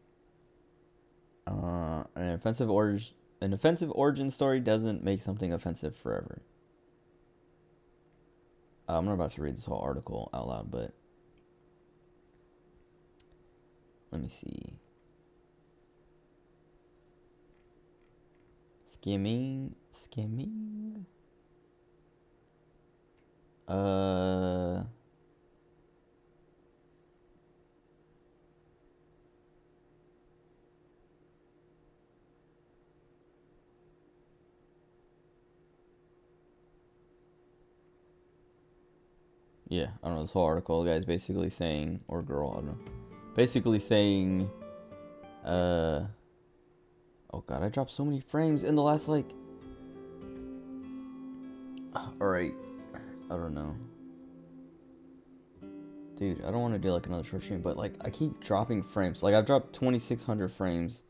An offensive origin story doesn't make something offensive forever. I'm not about to read this whole article out loud, but let me see. Skimming. Yeah, I don't know, this whole article, the guy's basically saying, or girl, I don't know, basically saying, oh god, I dropped so many frames in the last, like, alright, I don't know. Dude, I don't want to do, like, another short stream, but, like, I keep dropping frames. Like, I've dropped 2,600 frames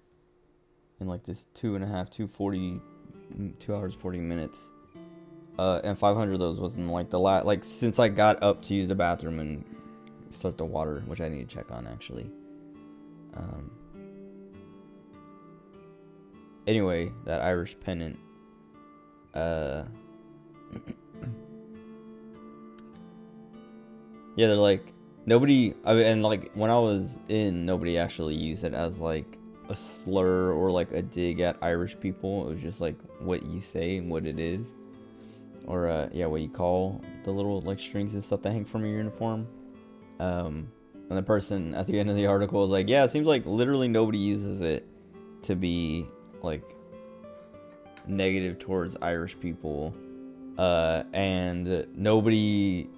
in, like, this 2 hours, 40 minutes. And 500 of those was in like the like since I got up to use the bathroom and start the water, which I need to check on actually. Anyway, that Irish pennant. Yeah, they're like nobody. And like when I was in, nobody actually used it as like a slur or like a dig at Irish people. It was just like what you say and what it is. Or yeah, what you call the little like strings and stuff that hang from your uniform. And the person at the end of the article was like, yeah, it seems like literally nobody uses it to be like negative towards Irish people, and nobody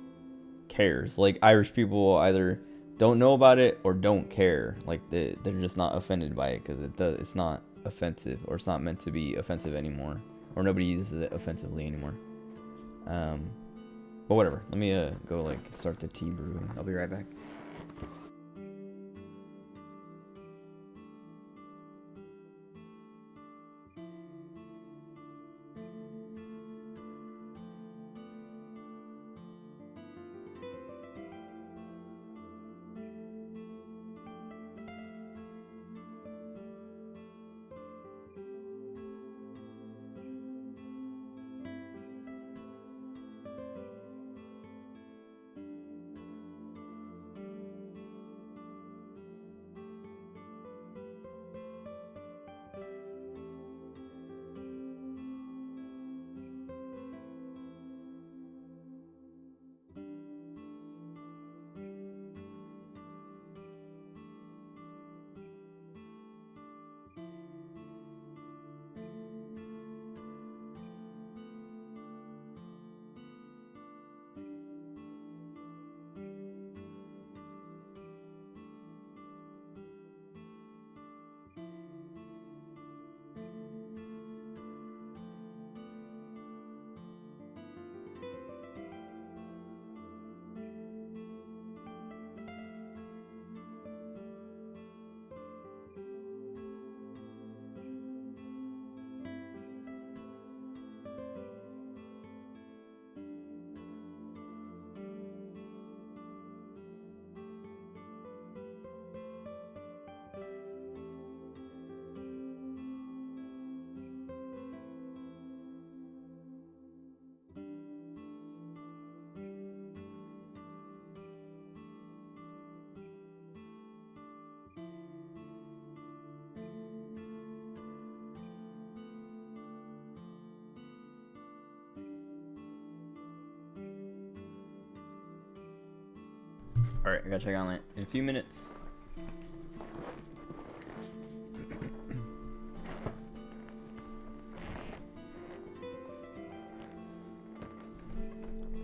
cares. Like Irish people either don't know about it or don't care. Like they're just not offended by it because it's not offensive, or it's not meant to be offensive anymore, or nobody uses it offensively anymore. But whatever. Let me go like start the tea brewing. I'll be right back. Alright, I gotta check on it in a few minutes.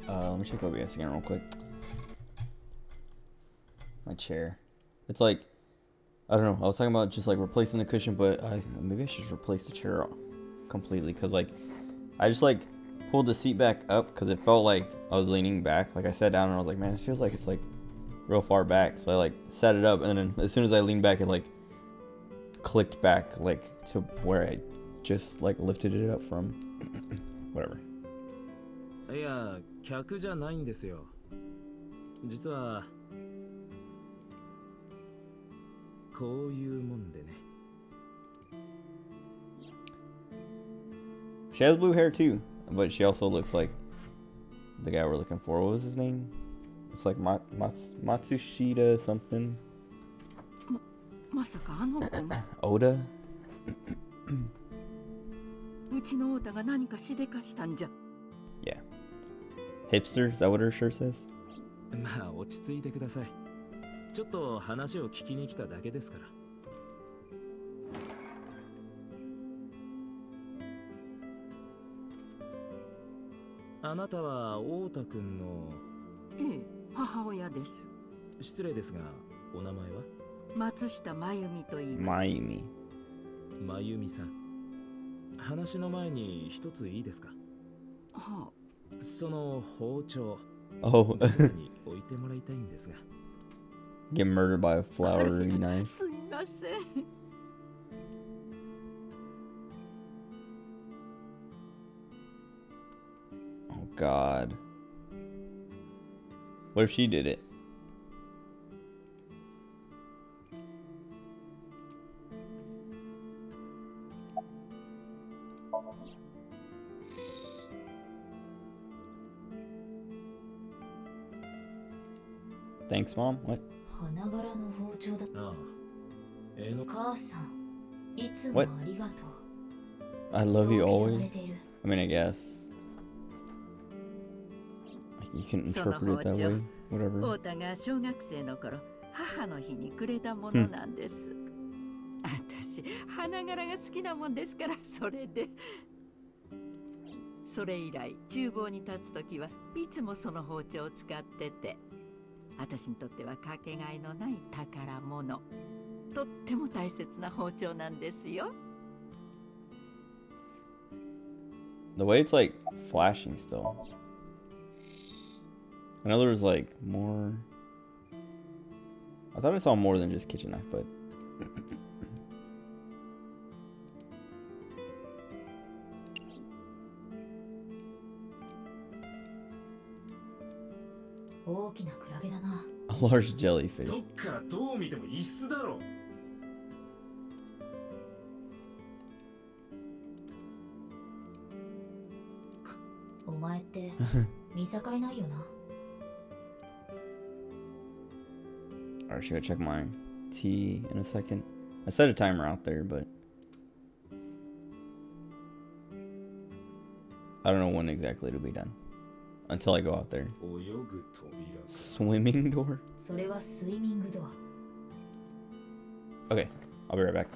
Let me check OBS again real quick. My chair. It's like, I don't know. I was talking about just like replacing the cushion, but maybe I should just replace the chair completely. Because like, I just like pulled the seat back up because it felt like I was leaning back. Like I sat down and I was like, man, it feels like it's like real far back. So I like set it up, and then as soon as I leaned back, it like clicked back like to where I just like lifted it up from. Whatever. いや、客じゃないんですよ。実はこういうもんでね。She has blue hair too, but she also looks like the guy we're looking for. What was his name? It's like Matsushita something. まさかあの子も Oda? うちの太田が何かしでかしたんじゃ。 Yeah. Hipster? Is that what her shirt says? まあ落ち着いてください。ちょっと話を聞きに来ただけですから。あなたは太田くんの。ええ、母親です。失礼ですが、お名前は？松下真由美と言います。真由美。真由美さん。話の前に一ついいですか？はあ。その包丁。Oh. に置いてもらいたいんですが。Get murdered by a flowery knife. すいません。Oh God. What if she did it? Thanks, Mom. What? 花柄の包丁だ。ああ。母さん、いつもありがとう。 I love you そう刻ま always. れている。I mean, I guess. You can interpret it that way. 太 Whatever. 田が小学生の頃、母の日にくれたものなんです。私、花柄が好きなもんですから、それで。それ以来、厨房に立つときはいつもその包丁を使ってて、私にとってはかけがえのない宝物。とっても大切な包丁なんですよ。The way it's like flashing still. I know there was like more. I thought I saw more than just kitchen knife, but. A large jellyfish. どっからどう見ても椅子だろ。お前って見境ないよな。Alright, should I check my tea in a second? I set a timer out there, but I don't know when exactly it'll be done. Until I go out there. 泳ぐ扉。Swimming door? それはスイミングドア。 Okay, I'll be right back.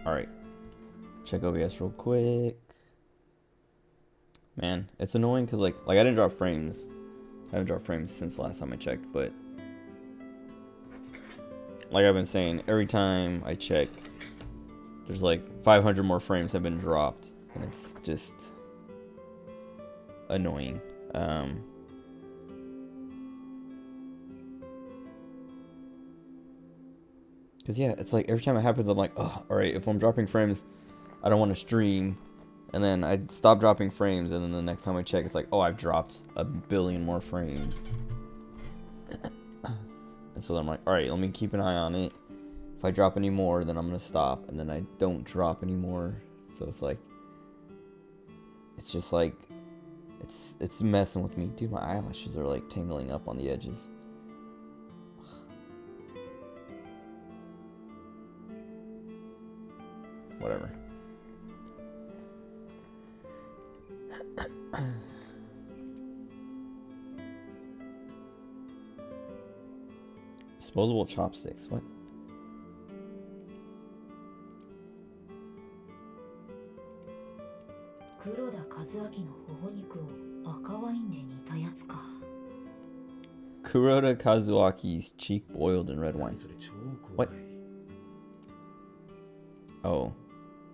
Alright. Check OBS real quick. Man, it's annoying because like I didn't drop frames. I haven't dropped frames since the last time I checked, but like I've been saying, every time I check, there's like 500 more frames have been dropped, and it's just annoying. Because yeah, it's like every time it happens, I'm like, oh, alright, if I'm dropping frames, I don't want to stream. And then I stop dropping frames, and then the next time I check, it's like, oh, I've dropped a billion more frames. And so I'm like, alright, let me keep an eye on it. If I drop any more, then I'm going to stop. And then I don't drop anymore. So it's like, it's just like, it's messing with me. Dude, my eyelashes are like tangling up on the edges. Whatever. Disposable chopsticks. What? Kuroda Kazuaki's cheek boiled in red wine. What? Oh.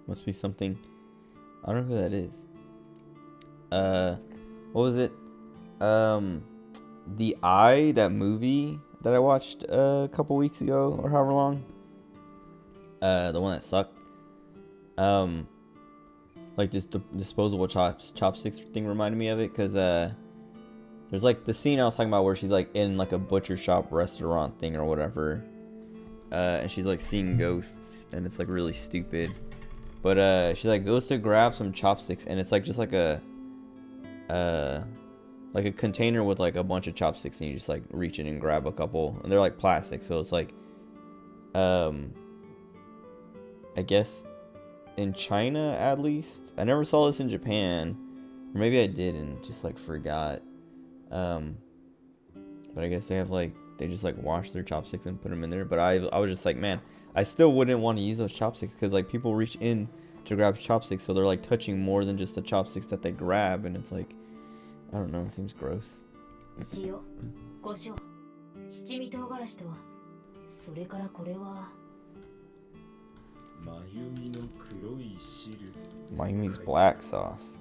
Must be something. I don't know who that is. What was it? The Eye, that movie that I watched a couple weeks ago or however long. The one that sucked. Like this disposable chopsticks thing reminded me of it, because there's like the scene I was talking about where she's like in like a butcher shop restaurant thing or whatever, and she's like seeing ghosts, and it's like really stupid. But she like goes to grab some chopsticks, and it's like just like a container with like a bunch of chopsticks, and you just like reach in and grab a couple, and they're like plastic, so it's like I guess in China, at least. I never saw this in Japan, or maybe I did and just like forgot. But I guess they have like, they just like wash their chopsticks and put them in there. But I was just like, man, I still wouldn't want to use those chopsticks, because like people reach in to grab chopsticks, so they're like touching more than just the chopsticks that they grab, and it's like, I don't know, it seems gross. 塩、胡椒、七味唐辛子と、それからこれは。Mayumi's black sauce.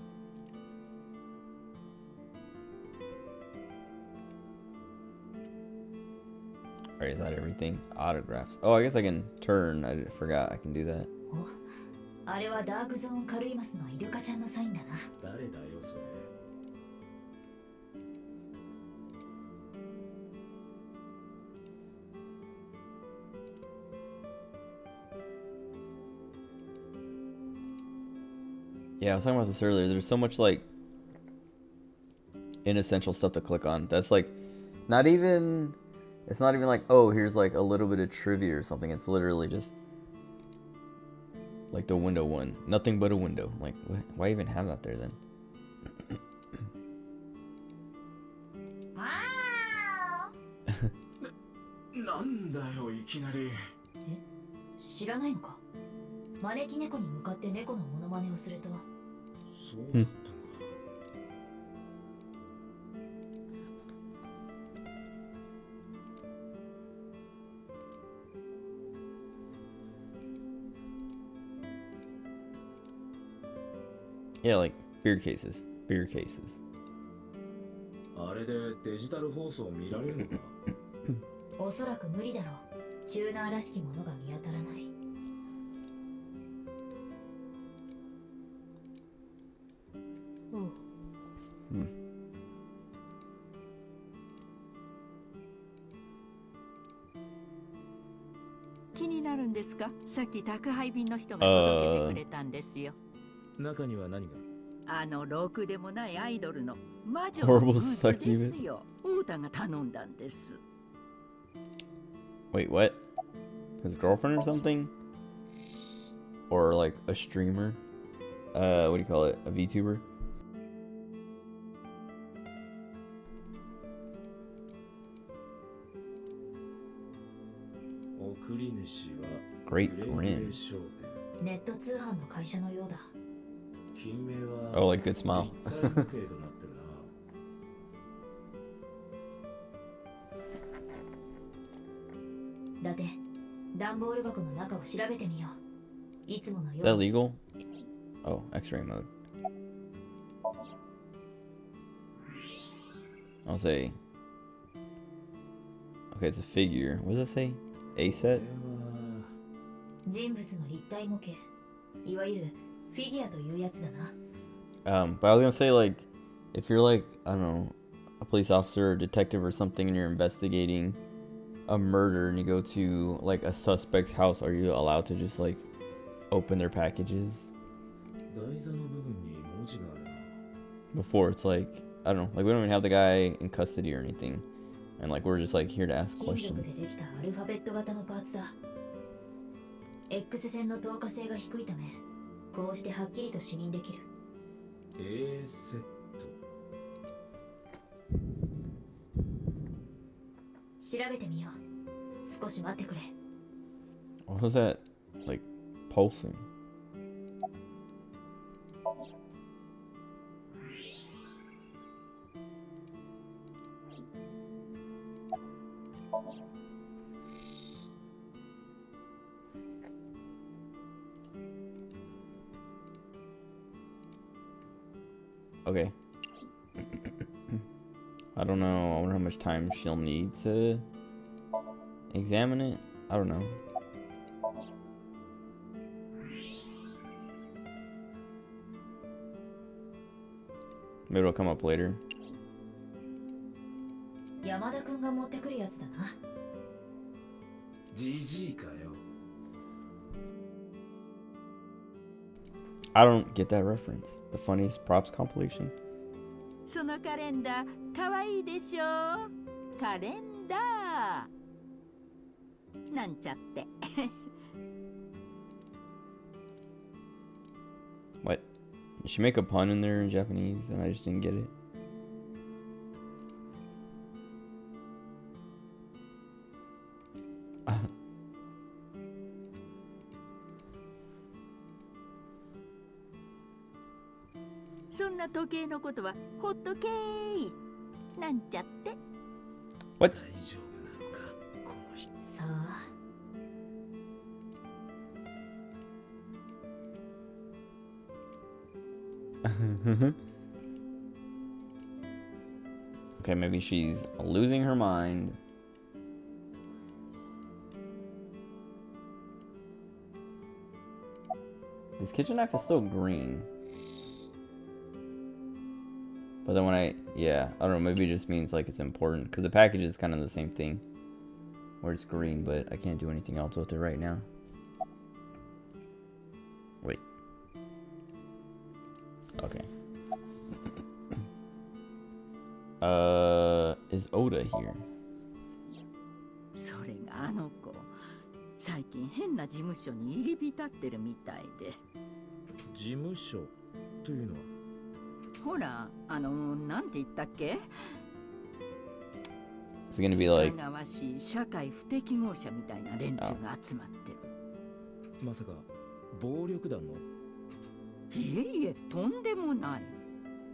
Alright, is that everything? Autographs. Oh, I guess I can turn. I forgot I can do that. あれはダークゾーンカルイマスのイルカちゃんのサインだな。誰だよそれ。Yeah, I was talking about this earlier. There's so much like inessential stuff to click on. That's like not even, it's not even like, oh, here's like a little bit of trivia or something. It's literally just like the window one. Nothing but a window. Like, why even have that there then? なんだよいきなり。え、知らないのか？招き猫に向かって猫のモノマネをすると。そうだったのか。Yeah, like beer cases. Beer cases. あれでデジタル放送見られるのか。おそらく無理だろう。チューナーらしきものが見当たらない。気になるんですか？さっき宅配便の人が届けてくれたんですよ。中には何が？あのろくでもないアイドルの魔女のグッズですよ。ウータが頼んだんです。Wait, what? His girlfriend or something? Or like a streamer? What do you call it? A VTuber? Great Grin. ネット通販の会社のようだ。 金名は Oh, like good smile. 立体模型となってるな。だって段ボール箱の中を調べてみよう。いつもの Is よ that うに。 legal? Oh, X-ray mode. I'll say. Okay, it's a figure. What does it say? A こ set? れは人物の立体模型、いわゆるフィギュアというやつだな。 But I was gonna say, like, if you're like, I don't know, a police officer or detective or something, and you're investigating a murder, and you go to like a suspect's house, are you allowed to just like open their packages? 台座の部分に文字があるな。 Before it's like, I don't know, like we don't even have the guy in custody or anything, and like we're just like here to ask 金属で questions. できたアルファベット型のパーツだ。 X 線の透過性が低いため、こうしてはっきりと視認できる。 A セット。調べてみよう。少し待ってくれ。 What was that? Like pulsing? Okay. I don't know. I wonder how much time she'll need to examine it. I don't know. Maybe it'll come up later. 山田くんが持ってくるやつだな。じじいかよ。I don't get that reference. The funniest props compilation. そのカレンダーかわいいでしょ。カレンダーなんちゃって。 What? Did she make a pun in there in Japanese and I just didn't get it?「そんな時計のことはほっとけーなんちゃって。 What? 大丈夫なのか、この人。さあ。 Okay, maybe she's losing her mind. This kitchen knife is still green. But then when I don't know, maybe it just means like it's important. Because the package is kind of the same thing. Where it's green, but I can't do anything else with it right now. Wait. Okay. Is Oda here? それがあの子、最近変な事務所に入り浸ってるみたいで。事務所というのは。ほら、なんて言ったっけ？ It's gonna be like 疑わしい社会不適合者みたいな連中が集まってる。まさか暴力団の？いえいえ、とんでもない。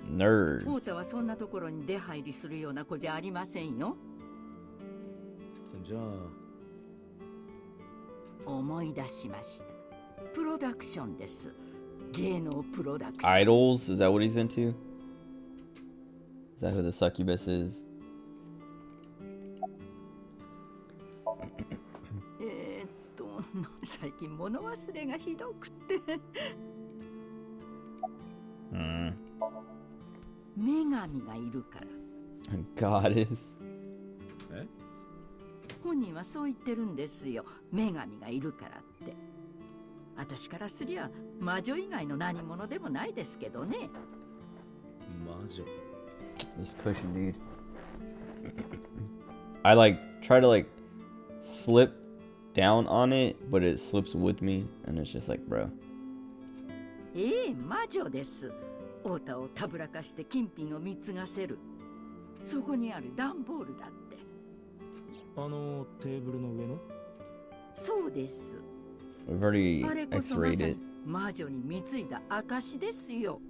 nerds. 太田はそんなところに出入りするような子じゃありませんよ。じゃあ思い出しました。プロダクションです。芸能プロダクション。 Idols? Is that what he's into? Is that who the succubus is? 最近物忘れがひどくて。女神がいるから。Goddess. え？本人はそう言ってるんですよ。女神がいるからって。私からすりゃ魔女以外の何者でもないですけどね。魔女。 This cushion, dude. I like try to like slip down on it, but it slips with me, and it's just like, bro. ええ、魔女です。太田をたぶらかして金品を貢がせる。そこにある段ボールだって。テーブルの上の？そうです。We've already あれこそまさ X-rated. に魔女に貢いだ証ですよ。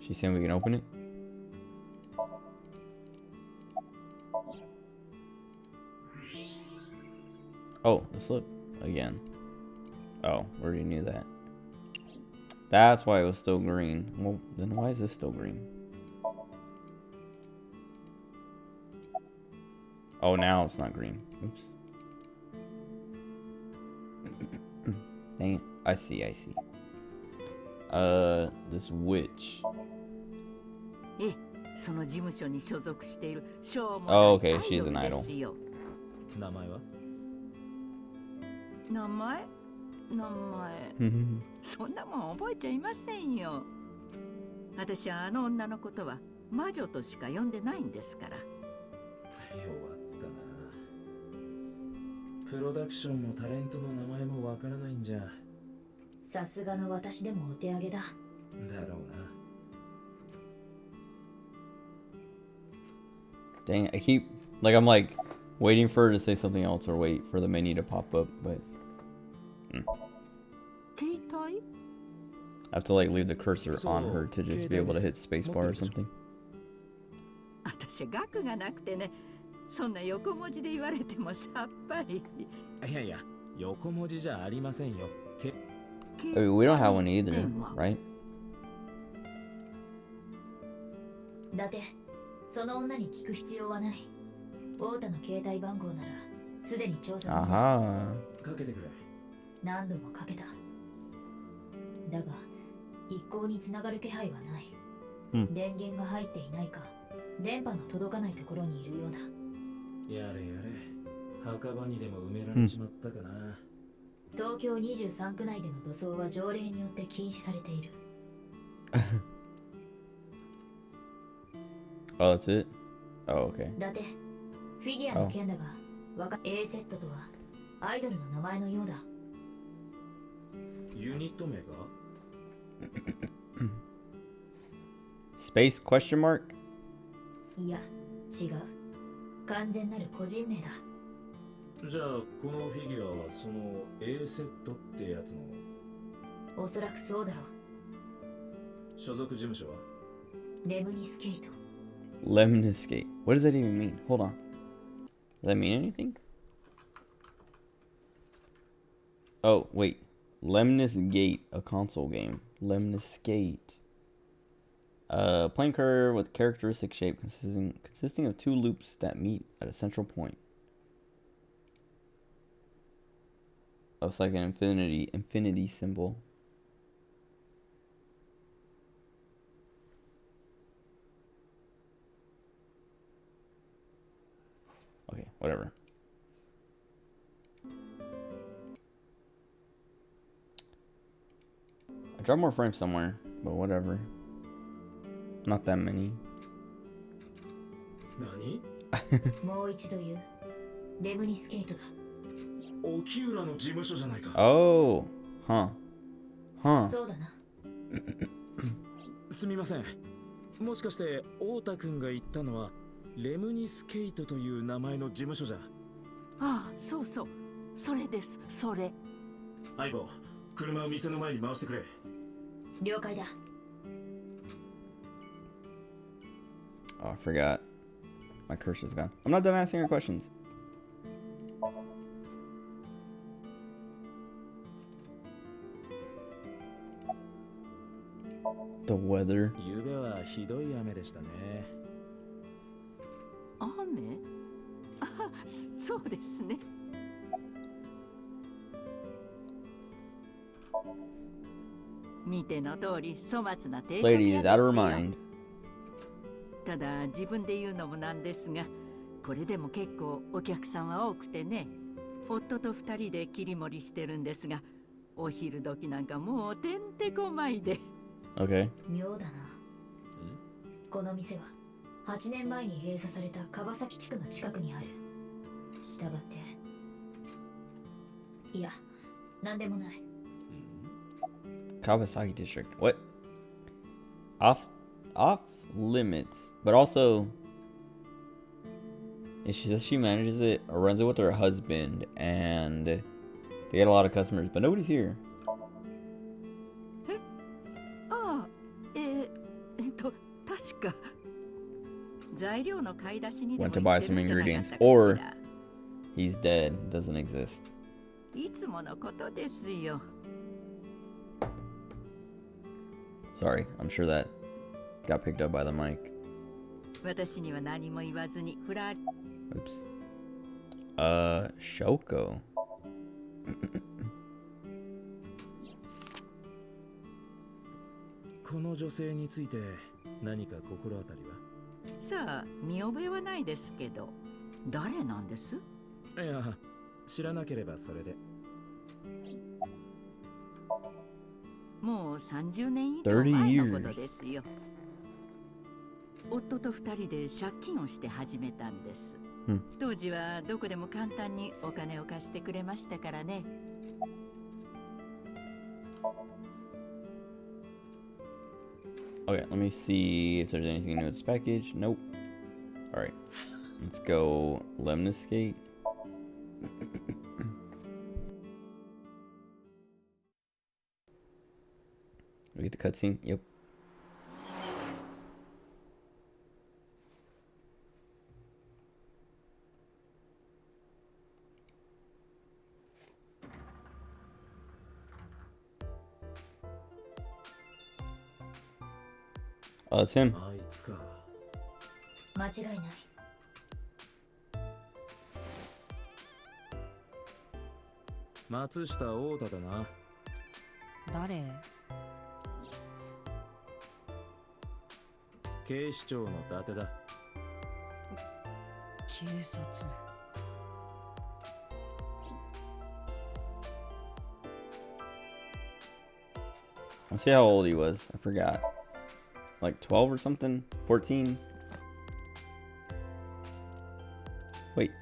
She's saying we can open it? Oh, the slip again. Oh, we already knew that. That's why it was still green. Well, then why is this still green? Oh, now it's not green. Oops. Dang it. I see. This witch. ええ、その事務所に所属しているしょうも Oh, ない okay, she's an アイ idol. ドルですよ。名前は？名前そんなもん覚えちゃいませんよ。私はあの女のことは魔女としか呼んでないんですから。弱ったな。プロダクションもタレントの名前もわからないんじゃ。さすがの私でもお手上げだ。だろうな。Dang it. I keep, like, I'm like waiting for her to say something else or wait for the menu to pop up, but携帯 I have to like leave the cursor on her to just be able to hit spacebar or something. 私は額がなくてね、そんな横文字で言われてもさっぱり。いやいや、横文字じゃありませんよ。I mean, we don't have one either, right? だってその女に聞く必要はない。太田の携帯番号ならすでに調査済みだ。Aha. かけてくれ。何度もかけた。だが一向につながる気配はない。電源が入っていないか、電波の届かないところにいるようだ。やれやれ。墓場にでも埋められちまったかな。東京23区内での土葬は条例によって禁止されている。Oh, that's it? Oh, okay. だってフィギュアの件だが、A セットとはアイドルの名前のようだ。ユニット名か？ Space question mark? いや、違う。完全なる個人名だ。じゃあこのフィギュアはその A セットってやつの？おそらくそうだろう。所属事務所は？レムニスケート。Lemniscate. What does that even mean? Hold on. Does that mean anything? Oh, wait. Lemniscate, a console game. Lemniscate. Plane curve with characteristic shape consisting of two loops that meet at a central point. Oh, it's like an infinity symbol. Okay, whatever. I dropped more frames somewhere, but whatever. Not that many. 何？もう一度言う。レムニスケートだ。沖浦の事務所じゃないか。Oh, huh. そうだな。すみません。もしかして太田くんが言ったのはレムニスケートという名前の事務所じゃ？ああ、そうそう。それです、それ。相棒、車を店の前に回してくれ。了解だ。Oh, I forgot. My cursor's gone. I'm not done asking her questions. The weather. 昨夜はひどい雨でしたね。雨？あ、そうですね。見ての通り粗末な定食屋 Lady で is す out of よ。 her mind. ただ自分で言うのもなんですが、これでも結構お客さんは多くてね、夫と2人で切り盛りしてるんですが、お昼時なんかもうてんてこまいで。 Okay. 妙だな。この店は8年前に閉鎖された川崎地区の近くにある。したがって、いや、なんでもない。Kawasaki district. What? Off limits, but also she says she manages it or runs it with her husband, and They had a lot of customers, but nobody's here. ああ、確か材料の買い出しにでも Went to 行 buy ってる some んじゃなかっ ingredients, たかし or ら。 he's dead, doesn't exist. いつものことですよ。 Sorry, I'm sure that got picked up by the mic. 私には何も言わずにフラ Oops. Shoko. この女性について何か心当たりは？さあ、見覚えはないですけど、誰なんです？いや、知らなければそれで。もう30年以上前のことですよ。夫と2人で借金をして始めたんです。当時はどこでも簡単にお金を貸してくれましたからね。Okay, let me see if there's anything new in this package. Nope. Alright. Let's go Lemniscate. We get the cutscene? Yep. Oh, that's him. あいつか。間違いない。松下太太だな。誰？警視庁の伊達だ。警察。Let's see how old he was. I forgot. Like 12 or something? 14? Wait.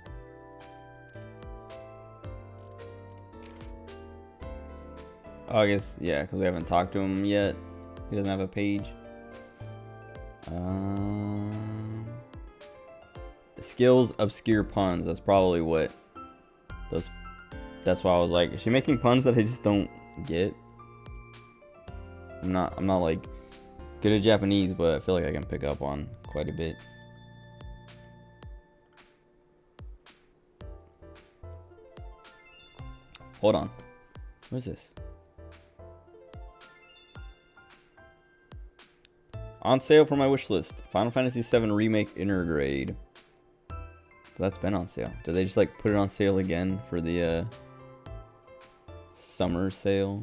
Oh, I guess, yeah, because we haven't talked to him yet. He doesn't have a page. Skills, obscure puns. That's probably what those. That's why I was like, is she making puns that I just don't get? I'm not like good at Japanese, but I feel like I can pick up on quite a bit. Hold on. What is this? On sale for my wish list. Final Fantasy VII Remake Intergrade. That's been on sale. Did they just like put it on sale again for the summer sale?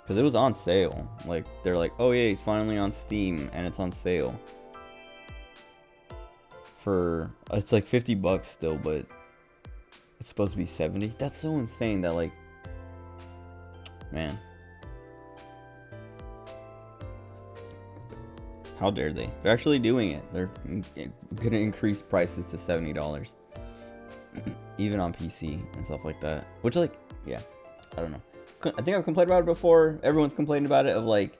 Because it was on sale. Like, they're like, oh yeah, it's finally on Steam and it's on sale. For, it's like $50 still, but it's supposed to be 70. That's so insane that like, man. How dare they? They're actually doing it. They're gonna increase prices to $70. Even on PC and stuff like that. Which like, yeah, I don't know. I think I've complained about it before. Everyone's complained about it of like,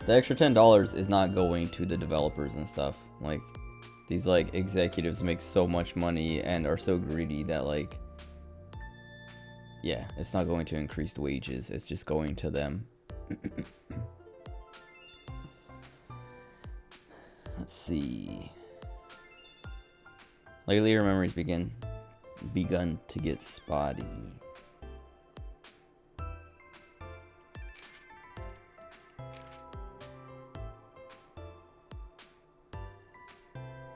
the extra $10 is not going to the developers and stuff. Like, these like executives make so much money and are so greedy that like, yeah, it's not going to increased wages. It's just going to them. Let's see. Lately, your memories begun to get spotty.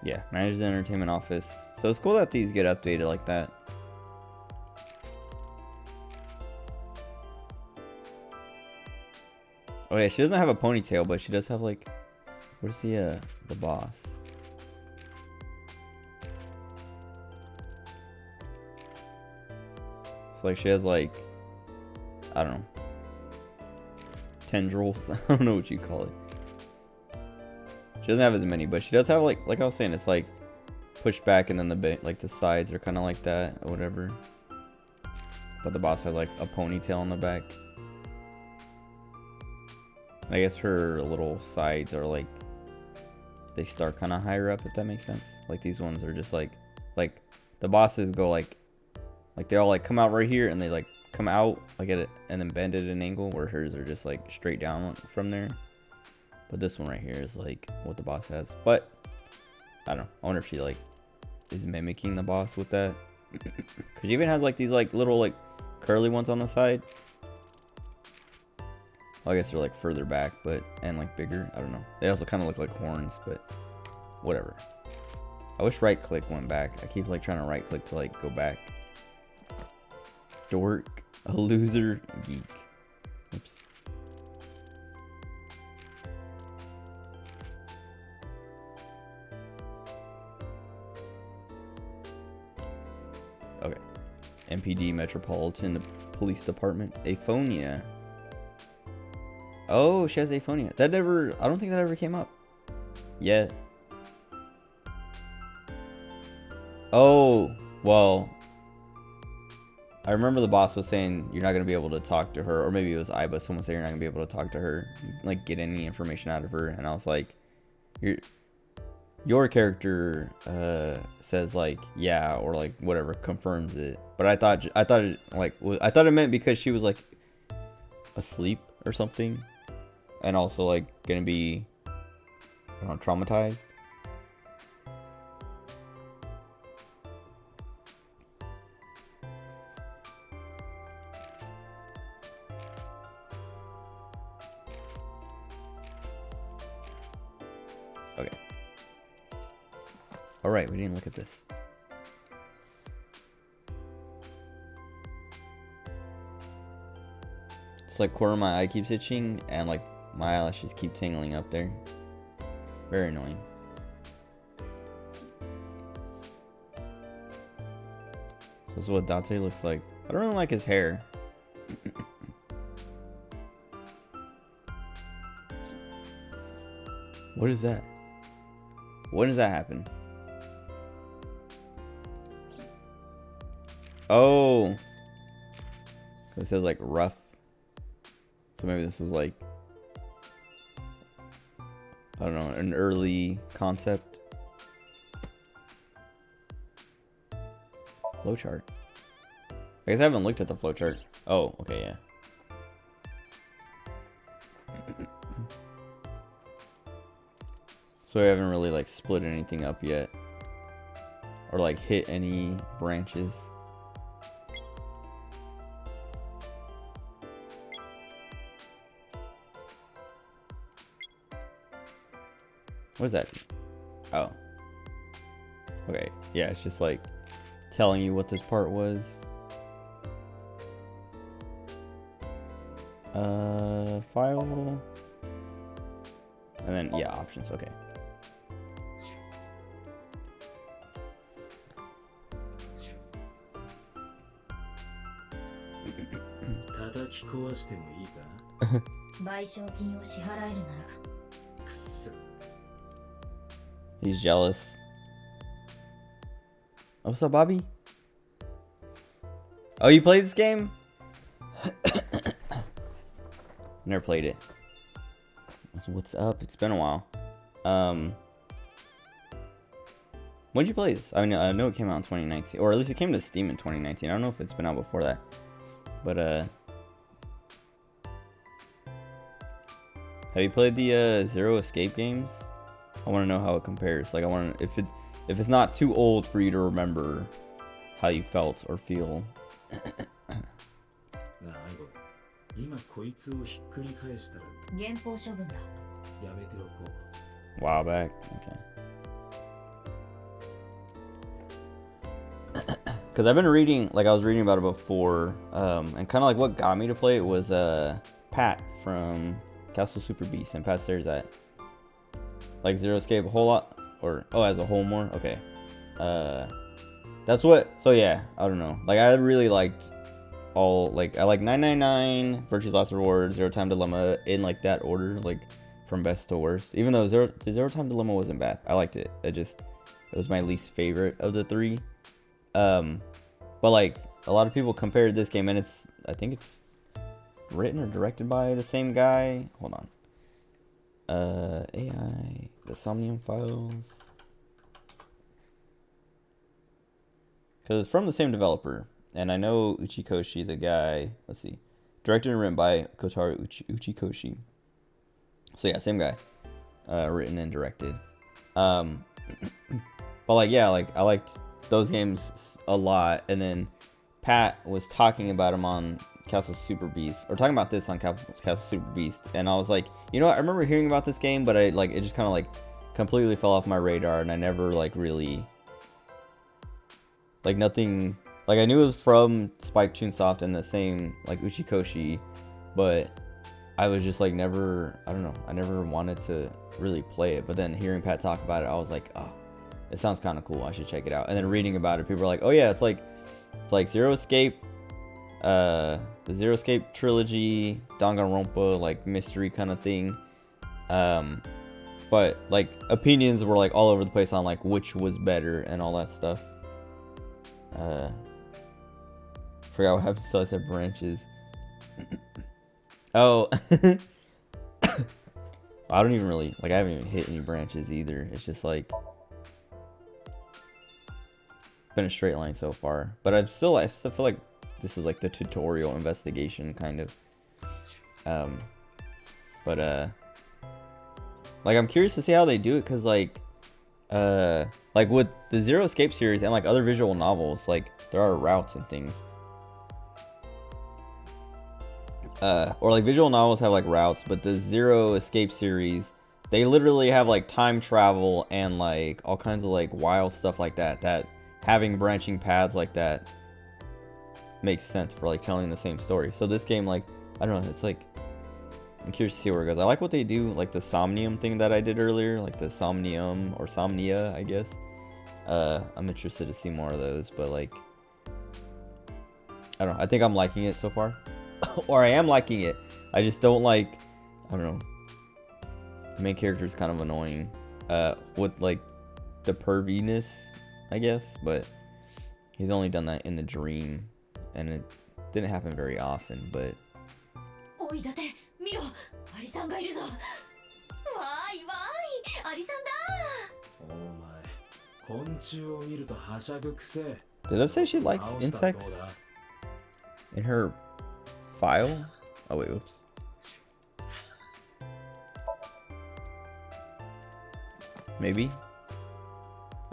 Yeah, manage the entertainment office. So it's cool that these get updated like that. Oh yeah, she doesn't have a ponytail, but she does have like, where's the boss? So like she has like, I don't know, tendrils. I don't know what you call it. She doesn't have as many, but she does have like I was saying, it's like pushed back and then the sides are kind of like that or whatever. But the boss has like a ponytail on the back. I guess her little sides are like, they start kind of higher up, if that makes sense. Like these ones are just like like the bosses go like they all like come out right here and they like come out like at it and then bend at an angle, where hers are just like straight down from there. But this one right here is like what the boss has. But I don't know. I wonder if she like is mimicking the boss with that. Because she even has like these like little like curly ones on the side. Well, I guess they're like further back, but and like bigger. I don't know. They also kind of look like horns, but whatever. I wish right click went back. I keep like trying to right click to like go back. Dork, a loser, geek. Oops. Okay. MPD, Metropolitan Police Department. Aphonia. Oh, she has aphonia. That never, I don't think that ever came up yet. Oh, well, I remember the boss was saying you're not going to be able to talk to her, or maybe it was I, but someone said you're not going to be able to talk to her, like get any information out of her. And I was like, your character says like yeah, or like whatever, confirms it. But I thought it meant because she was like asleep or something, and also like gonna be, I don't know, traumatized. Okay. All right, we didn't look at this. It's like corner of my eye keeps itching, and like my eyelashes keep tingling up there. Very annoying. So this is what Date looks like. I don't really like his hair. What is that? When does that happen? Oh. So it says like rough. So maybe this was like, I don't know, an early concept. Flowchart. I guess I haven't looked at the flowchart. Oh, okay, yeah. So I haven't really like split anything up yet, or like hit any branches. What is that? Oh. Okay, yeah, it's just like telling you what this part was. File. And then, yeah, options, okay. He's jealous. Oh, what's up, Bobby? Oh, you played this game? Never played it. What's up? It's been a while. When did you play this? I mean, I know it came out in 2019, or at least it came to Steam in 2019. I don't know if it's been out before that, but have you played the Zero Escape games? I want to know how it compares. Like, I want to, if it's not too old for you to remember how you felt or feel. While back, okay. Because I've been reading, like I was reading about it before, and kind of like what got me to play it was Pat from Castle Super Beast, and Pat stares at like Zero Escape a whole lot, or oh, as a whole more. Okay, that's what. So yeah, I don't know. Like I really liked all, like I like 999, Virtue's Last Reward, Zero Time Dilemma in like that order, like from best to worst. Even though Zero Time Dilemma wasn't bad, I liked it. It was my least favorite of the three. But like a lot of people compared this game, and I think it's written or directed by the same guy. Hold on. AI, the Somnium Files. because it's from the same developer, and I know Uchikoshi, the guy. Let's see, directed and written by Kotaro Uchikoshi. So yeah, same guy, written and directed. But like yeah, like I liked those games a lot, and then Pat was talking about them on Castle Super Beast, or talking about this on Castle Super Beast, and I was like, you know what, I remember hearing about this game, but I like it just kind of like completely fell off my radar, and I never like really like nothing. Like I knew it was from Spike Chunsoft and the same like Uchikoshi, but I was just like never, I don't know, I never wanted to really play it. But then hearing Pat talk about it, I was like, oh, it sounds kind of cool, I should check it out. And then reading about it, people were like, oh yeah, it's like Zero Escape, the Zero Escape trilogy, Danganronpa, like mystery kind of thing. But like opinions were like all over the place on like which was better and all that stuff. Forgot what happened. So I said branches. Oh, I don't even really like. I haven't even hit any branches either. It's just like been a straight line so far. But I still feel like this is like the tutorial investigation kind of. Like I'm curious to see how they do it, cause like with the Zero Escape series and like other visual novels, like there are routes and things. Or like visual novels have like routes, but the Zero Escape series, they literally have like time travel and like all kinds of like wild stuff like that. That having branching paths like that makes sense for like telling the same story. So this game, like, I don't know, it's like, I'm curious to see where it goes. I like what they do, like the Somnium thing that I did earlier, like the Somnium or Somnia, I guess. I'm interested to see more of those, but like, I don't know, I think I'm liking it so far. Or I am liking it. I just don't like, I don't know, the main character is kind of annoying with like the perviness, I guess, but he's only done that in the dream and it didn't happen very often. Butおいだて見ろ、アリさんがいるぞ。わーいわーい、アリさんだ。お前、昆虫を見るとはしゃぐくせ。 Does that say she likes insects in her file? Oh wait, whoops. Maybe.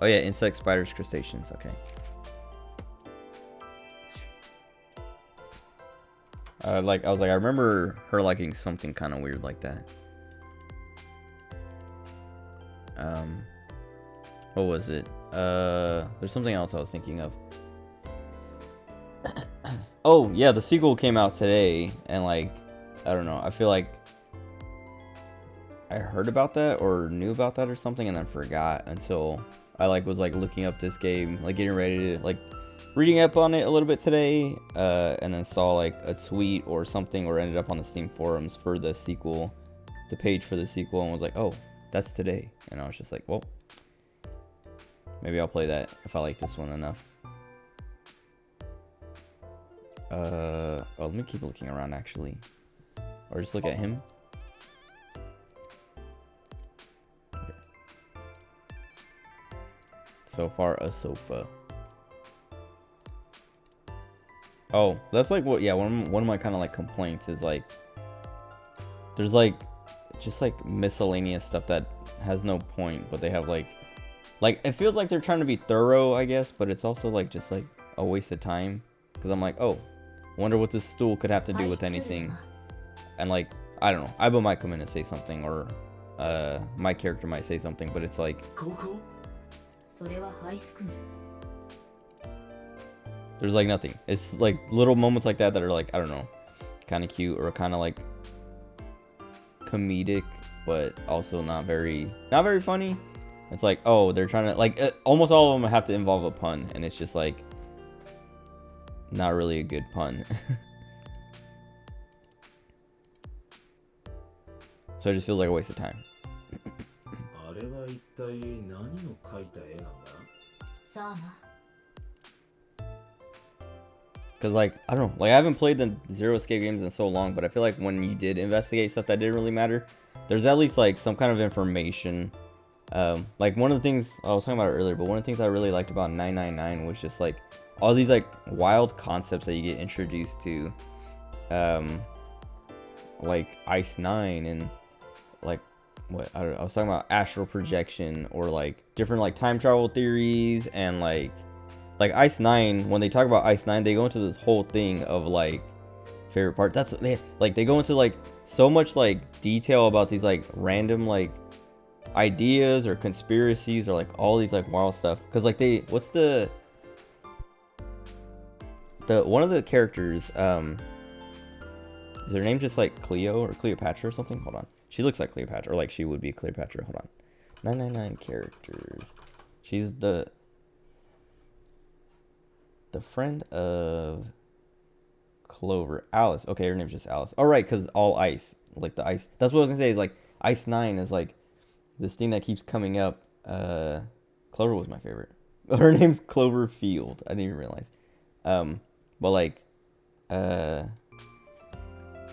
Oh yeah, insects, spiders, crustaceans. Okay. I remember her liking something kind of weird like that. What was it? There's something else I was thinking of. Oh yeah, the sequel came out today, and like, I don't know, I feel like I heard about that or knew about that or something and then forgot until I like was like looking up this game, like getting ready to like reading up on it a little bit today, and then saw like a tweet or something, or ended up on the Steam forums for the sequel, the page for the sequel, and was like, oh, that's today. And I was just like, well, maybe I'll play that if I like this one enough. Oh, let me keep looking around actually, or just look at him. Okay. So far, a sofa. Oh, that's like what? Yeah, one of my kind of like complaints is like, there's like just like miscellaneous stuff that has no point, but they have like it feels like they're trying to be thorough, I guess, but it's also like just like a waste of time, because I'm like, oh, wonder what this stool could have to do with anything. And like, I don't know, Aiba might come in and say something, or my character might say something, but it's like, there's like nothing. It's like little moments like that that are like, I don't know, kind of cute or kind of like comedic, but also not very funny. It's like, oh, they're trying to like, almost all of them have to involve a pun, and it's just like not really a good pun. So it just feels like a waste of time. Because like, I don't know, like I haven't played the Zero Escape games in so long, but I feel like when you did investigate stuff that didn't really matter, there's at least like some kind of information. Like one of the things I was talking about earlier, but one of the things I really liked about 999 was just like all these like wild concepts that you get introduced to, like Ice 9 and like what I don't know, I was talking about astral projection or like different like time travel theories and like Ice 9. When they talk about Ice 9, they go into this whole thing of like favorite part. That's they go into like so much like detail about these like random like ideas or conspiracies or like all these like wild stuff. Because like what's the one of the characters, is her name just like Cleo or Cleopatra or something? Hold on. She looks like Cleopatra, or like she would be Cleopatra. Hold on. 999 characters. She's the friend of Clover. Alice. Okay, her name's just Alice. All right, because all ice. Like the ice. That's what I was going to say, is like Ice 9 is like this thing that keeps coming up. Clover was my favorite. Her name's Cloverfield. I didn't even realize. But like,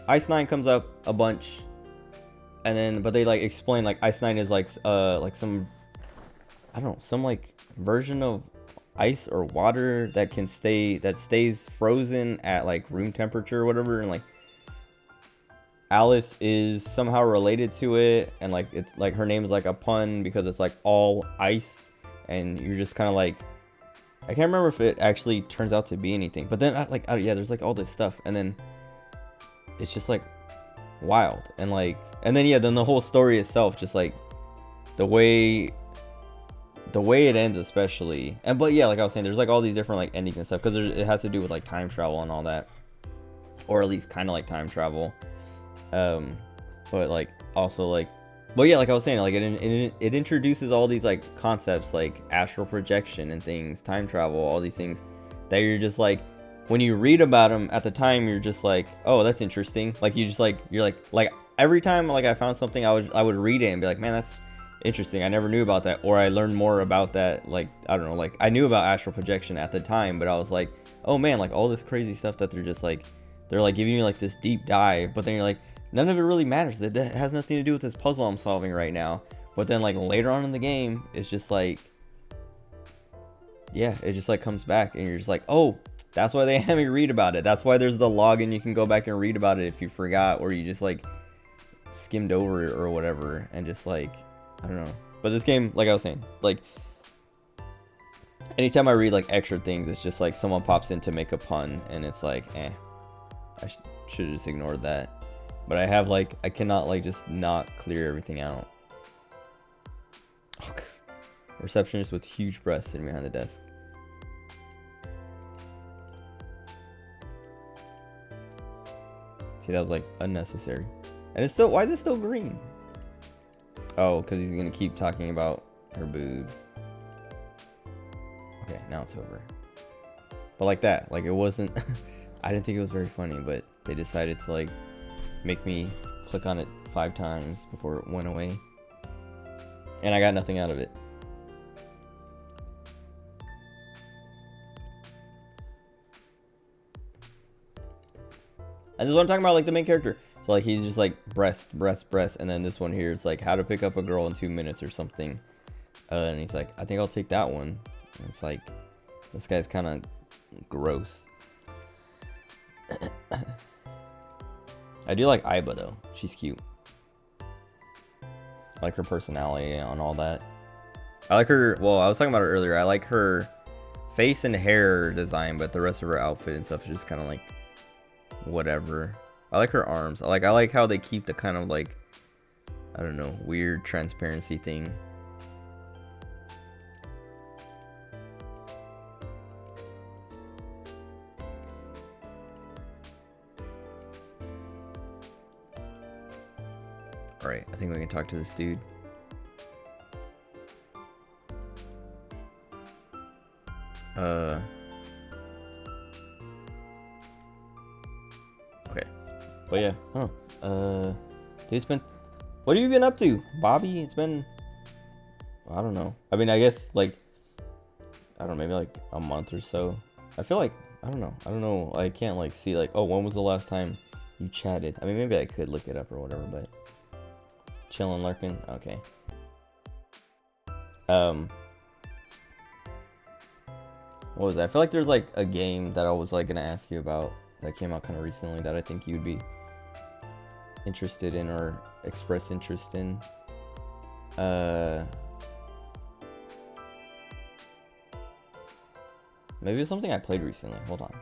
Ice 9 comes up a bunch, and then but they like explain like Ice 9 is like some, I don't know, some like version of ice or water that stays frozen at like room temperature or whatever, and like Alice is somehow related to it, and like it's like her name is like a pun because it's like all ice, and you're just kind of like, I can't remember if it actually turns out to be anything, but then yeah, there's like all this stuff, and then it's just like wild, and like, and then yeah, then the whole story itself, just like the way it ends especially, and but yeah, like I was saying, there's like all these different like endings and stuff because it has to do with like time travel and all that, or at least kind of like time travel, but like also like, but yeah, like I was saying, like it introduces all these like concepts like astral projection and things, time travel, all these things that you're just like, when you read about them at the time, you're just like, oh, that's interesting. Like you just like, you're like every time like I found something, I would read it and be like, man, that's interesting. I never knew about that, or I learned more about that. Like I don't know, like I knew about astral projection at the time, but I was like, oh man, like all this crazy stuff that they're just like, they're like giving you like this deep dive, but then you're like, none of it really matters. It has nothing to do with this puzzle I'm solving right now. But then like later on in the game, it's just like, yeah, it just like comes back, and you're just like, oh, that's why they had me read about it. That's why there's the log, and you can go back and read about it if you forgot, or you just like skimmed over it or whatever, and just like, I don't know. But this game, like I was saying, like anytime I read like extra things, it's just like someone pops in to make a pun, and it's like, I should have just ignored that. But I have like, I cannot like just not clear everything out. Oh, receptionist with huge breasts sitting behind the desk. See, that was like unnecessary. And it's still, why is it still green? Oh, because he's gonna keep talking about her boobs. Okay, now it's over. But like that, like it wasn't, I didn't think it was very funny, but they decided to like make me click on it 5 times before it went away. And I got nothing out of it. And this is what I'm talking about, like the main character. So like he's just like breast, and then this one here is like how to pick up a girl in 2 minutes or something. And he's like, I think I'll take that one. And it's like, this guy's kind of gross. I do like Aiba though. She's cute. I like her personality and all that. I like her, well, I was talking about it earlier. I like her face and hair design, but the rest of her outfit and stuff is just kind of like whatever. I like her arms. I like how they keep the kind of like, I don't know, weird transparency thing. Alright, I think we can talk to this dude. Okay. But yeah, dude, what have you been up to, Bobby? It's been, I don't know. I mean, I guess like, I don't know, maybe like a month or so. I feel like, I don't know. I can't like see like, oh, when was the last time you chatted? I mean, maybe I could look it up or whatever, but chilling, lurking. Okay. what was that? I feel like there's like a game that I was like gonna ask you about that came out kind of recently that I think you'd be interested in or express interest in. Maybe it's something I played recently. Hold on.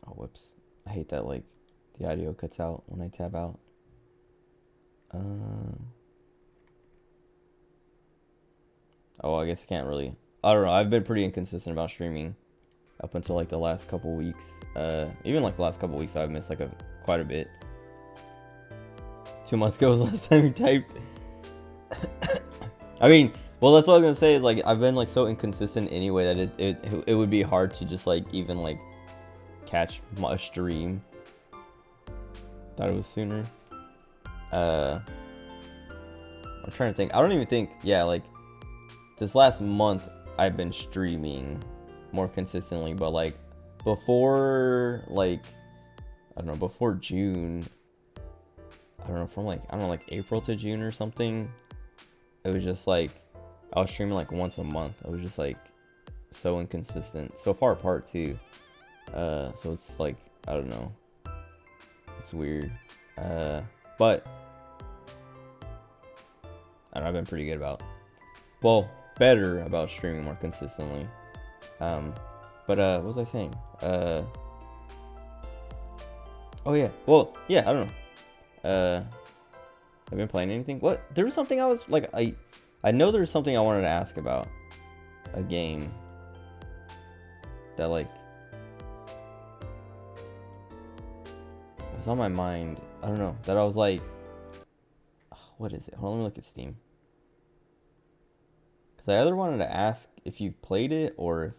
Oh, whoops. I hate that like the audio cuts out when I tab out. Oh, I guess I can't really. I don't know. I've been pretty inconsistent about streaming up until like the last couple weeks. Even like the last couple weeks, I've missed like quite a bit. 2 months ago was the last time you typed. I mean, well, that's what I was gonna say is like I've been like so inconsistent anyway that it would be hard to just like even like catch a stream. Thought it was sooner. I'm trying to think. I don't even think. Yeah, like this last month I've been streaming more consistently, but like before like I don't know, before June, I don't know, from like I don't know, like April to June or something, it was just like I was streaming like once a month. I was just like so inconsistent, so far apart too. So it's like I don't know, it's weird. But I don't know, I've been pretty good about, well, better about streaming more consistently. But what was I saying? Oh yeah, well, yeah, I don't know. I've been playing anything. What? There was something I was like, I know there was something I wanted to ask about. A game that like was on my mind. I don't know, that I was like, what is it? Hold on, let me look at Steam. Because I either wanted to ask if you've played it or if...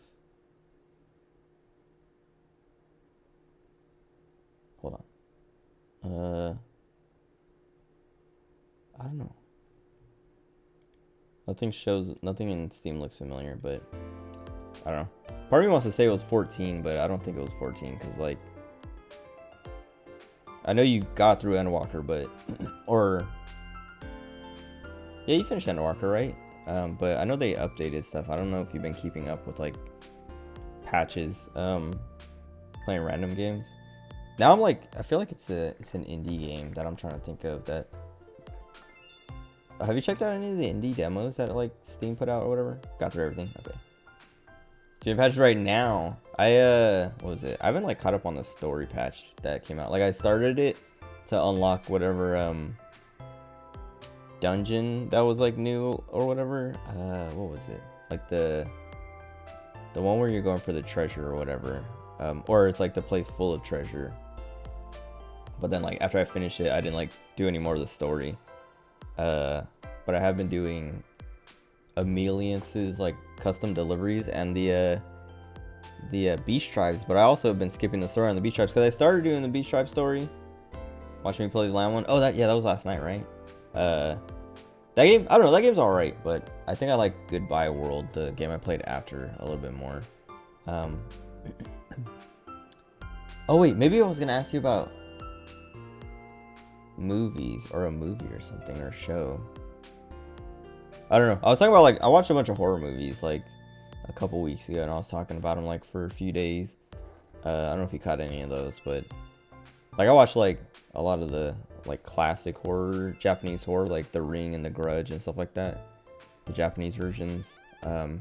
Hold on. I don't know. Nothing in Steam looks familiar, but I don't know. Part of me wants to say it was 14, but I don't think it was 14 because like I know you got through Endwalker, but or yeah, you finished Endwalker, right? But I know they updated stuff. I don't know if you've been keeping up with like patches, playing random games. Now I'm like, I feel like it's an indie game that I'm trying to think of that. Have you checked out any of the indie demos that like Steam put out or whatever? Got through everything? Okay. Game patch right now. What was it? I haven't like caught up on the story patch that came out. Like I started it to unlock whatever dungeon that was like new or whatever. What was it? Like the one where you're going for the treasure or whatever. Or it's like the place full of treasure. But then like after I finished it, I didn't like do any more of the story. But I have been doing Ameliance's like custom deliveries and the Beast Tribes, but I also have been skipping the story on the Beast Tribes because I started doing the Beast Tribe story. Watching me play the land one. Oh, that was last night, right? That game, I don't know, that game's alright, but I think I like Goodbye World, the game I played after, a little bit more. Oh wait, maybe I was gonna ask you about movies or a movie or something or a show. I don't know. I was talking about like I watched a bunch of horror movies like a couple weeks ago, and I was talking about them like for a few days. I don't know if you caught any of those, but like I watched like a lot of the like classic horror, Japanese horror, like The Ring and The Grudge and stuff like that, the Japanese versions. But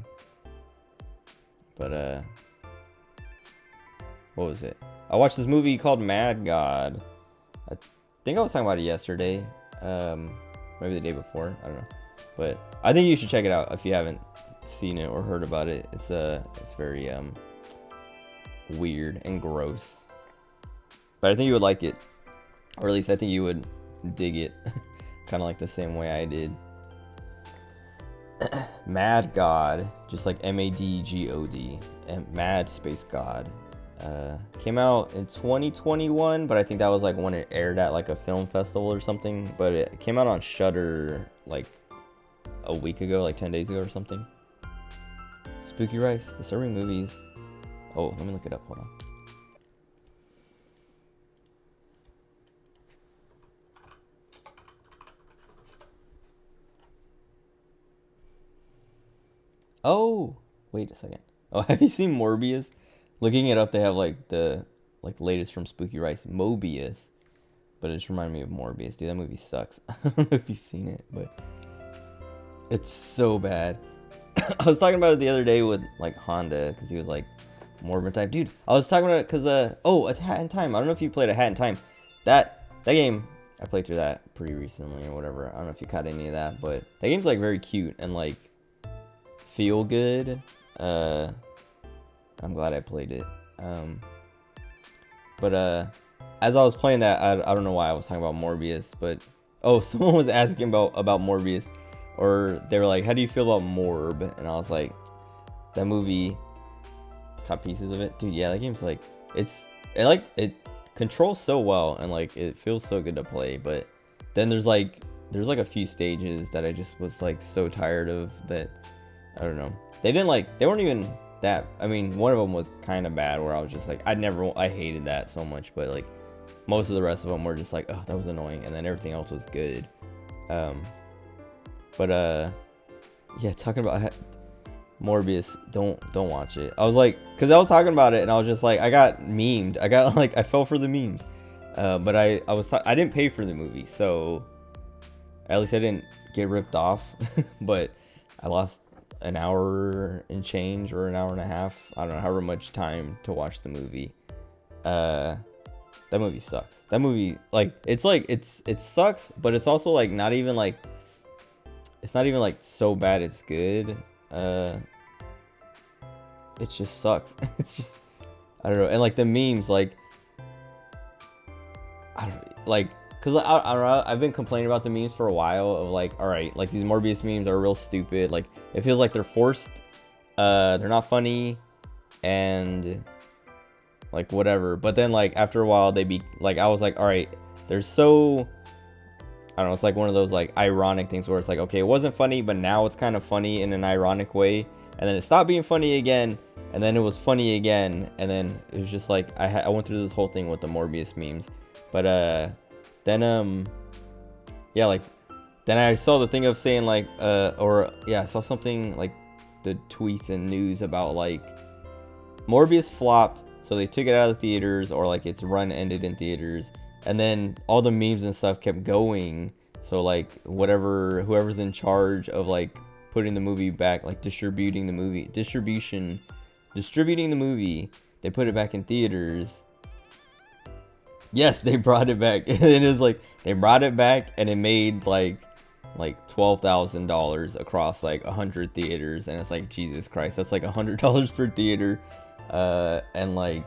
what was it? I watched this movie called Mad God. I think I was talking about it yesterday, maybe the day before. I don't know, but I think you should check it out if you haven't seen it or heard about it. It's very weird and gross, but I think you would like it, or at least I think you would dig it, kind of like the same way I did. Mad God, just like MADGOD, and Mad Space God. Came out in 2021, but I think that was like when it aired at like a film festival or something. But it came out on Shudder like a week ago, like 10 days ago or something. Spooky Rice, disturbing movies. Oh, let me look it up. Hold on. Oh, wait a second. Oh, have you seen Morbius? Looking it up, they have like the latest from Spooky Rice, Mobius, but it just reminded me of Morbius. Dude, that movie sucks. I don't know if you've seen it, but it's so bad. I was talking about it the other day with like Honda because he was like Morbid type. Dude, I was talking about it because A Hat in Time. I don't know if you played A Hat in Time. That game, I played through that pretty recently or whatever. I don't know if you caught any of that, but that game's like very cute and like feel good. I'm glad I played it. But as I was playing that, I don't know why I was talking about Morbius, but someone was asking about Morbius, or they were like, how do you feel about Morb? And I was like, that movie, caught pieces of it. Dude, yeah, that game's like, it controls so well and like it feels so good to play, but then there's like a few stages that I just was like so tired of that. I don't know. They weren't even that. I mean, one of them was kind of bad where I was just like, I hated that so much, but like most of the rest of them were just like, oh, that was annoying, and then everything else was good. Yeah, talking about Morbius, don't watch it. I was like, because I was talking about it and I was just like, I got memed. I fell for the memes. But I didn't pay for the movie, so at least I didn't get ripped off. But I lost an hour and change or an hour and a half. I don't know however much time to watch the movie. That movie sucks. That movie, like, it sucks, but it's also like not even like, it's not even like so bad it's good. It just sucks. It's just, I don't know. And like the memes, like, I don't like, cause I don't know, I've been complaining about the memes for a while of like, all right, like these Morbius memes are real stupid. Like it feels like they're forced. They're not funny, and like whatever. But then like after a while they be like, I was like, all right, they're so, I don't know, it's like one of those like ironic things where it's like, okay, it wasn't funny, but now it's kind of funny in an ironic way, and then it stopped being funny again, and then it was funny again, and then it was just like I went through this whole thing with the Morbius memes. But then yeah, like then I saw the thing of saying like I saw something like the tweets and news about like Morbius flopped, so they took it out of the theaters, or like its run ended in theaters, and then all the memes and stuff kept going. So like whoever's in charge of like putting the movie back, like distributing the movie, they put it back in theaters. Yes, they brought it back. And it was like they brought it back, and it made like $12,000 across like 100 theaters, and it's like, Jesus Christ, that's like $100 per theater. And like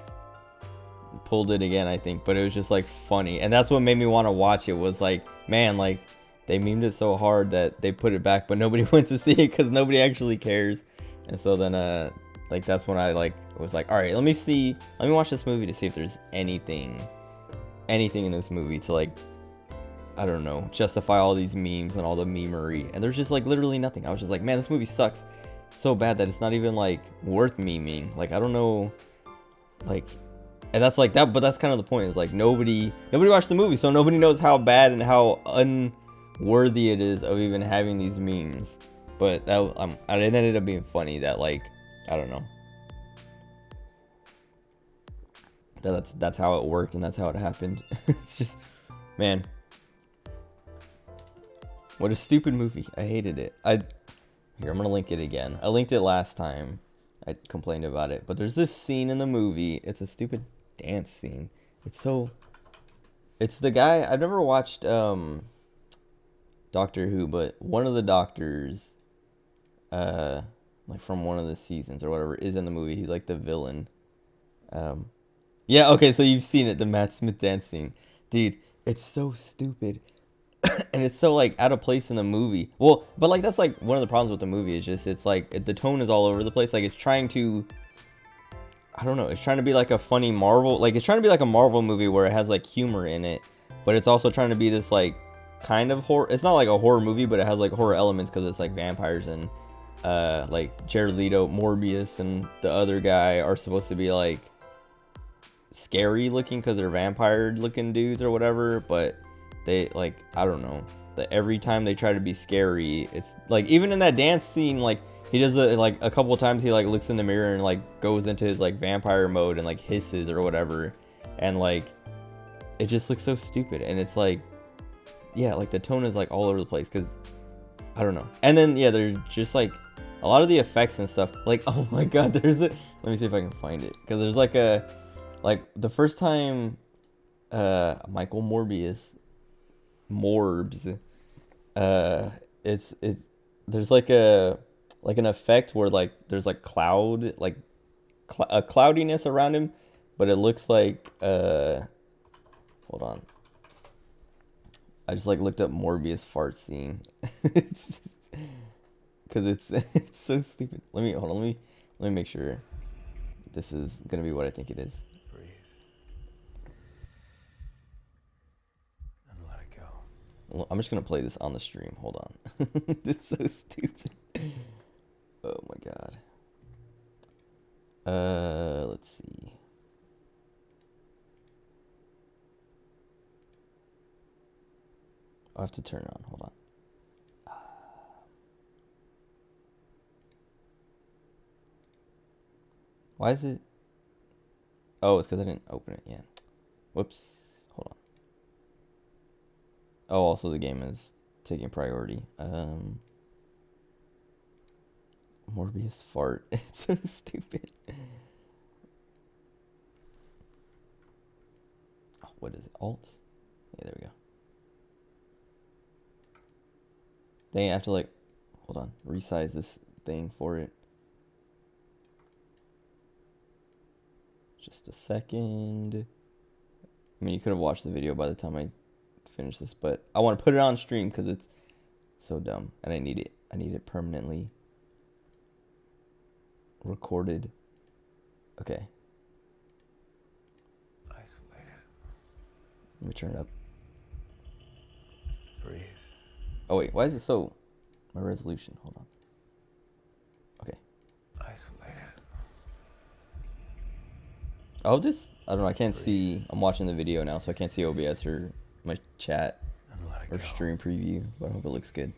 pulled it again, I think, but it was just like funny, and that's what made me want to watch it. Was like, man, like they memed it so hard that they put it back, but nobody went to see it because nobody actually cares. And so then like that's when I like was like, all right, let me watch this movie to see if there's anything in this movie to like, I don't know, justify all these memes and all the memery, and there's just like literally nothing. I was just like, man, this movie sucks so bad that it's not even like worth memeing. Like, I don't know, like, and that's like that, but that's kind of the point, is like nobody watched the movie, so nobody knows how bad and how unworthy it is of even having these memes. But that it ended up being funny that, like, I don't know, that's how it worked and that's how it happened. It's just, man, what a stupid movie. I hated it. Here, I'm gonna link it again. I linked it last time I complained about it, but there's this scene in the movie. It's a stupid dance scene. It's the guy, I've never watched Doctor Who, but one of the doctors, like from one of the seasons or whatever, is in the movie. He's like the villain. Yeah, okay, so you've seen it, the Matt Smith dance scene. Dude, it's so stupid. And it's so like out of place in the movie. Well, but like that's like one of the problems with the movie, is just it's like the tone is all over the place. Like it's trying to, I don't know, it's trying to be like a funny Marvel, like it's trying to be like a Marvel movie where it has like humor in it, but it's also trying to be this like kind of horror. It's not like a horror movie, but it has like horror elements because it's like vampires, and like Jared Leto, Morbius, and the other guy are supposed to be like scary looking because they're vampire looking dudes or whatever, but they, like, I don't know, that every time they try to be scary, it's like, even in that dance scene, like he does it like a couple of times. He like looks in the mirror and like goes into his like vampire mode and like hisses or whatever, and like it just looks so stupid. And it's like, yeah, like the tone is like all over the place because I don't know. And then yeah, there's just like a lot of the effects and stuff. Like, oh my god, there's a, let me see if I can find it, because there's like a, like the first time Michael Morbs, it's there's like an effect where like there's like cloud, like a cloudiness around him, but it looks like hold on, I just like looked up Morbius fart scene. It's because it's so stupid. Let me hold on, let me make sure this is gonna be what I think it is. Breathe. And let it go. Well, I'm just gonna play this on the stream. Hold on. It's so stupid. Oh my god. Let's see. I have to turn it on. Hold on. Why is it? Oh, it's because I didn't open it yet. Whoops. Hold on. Oh, also the game is taking priority. Morbius fart. It's so stupid. Oh, what is it? Alt? Yeah, there we go. Dang, I have to like, hold on, resize this thing for it. Just a second. I mean, you could have watched the video by the time I finish this, but I want to put it on stream because it's so dumb and I need it. I need it permanently recorded. Okay. Isolated. Let me turn it up. Breathe. Oh wait, why is it so? My resolution. Hold on. Okay. Isolated. Oh, this. I don't know. I can't see. I'm watching the video now, so I can't see OBS or my chat And let it or go. stream preview. But I hope it looks good.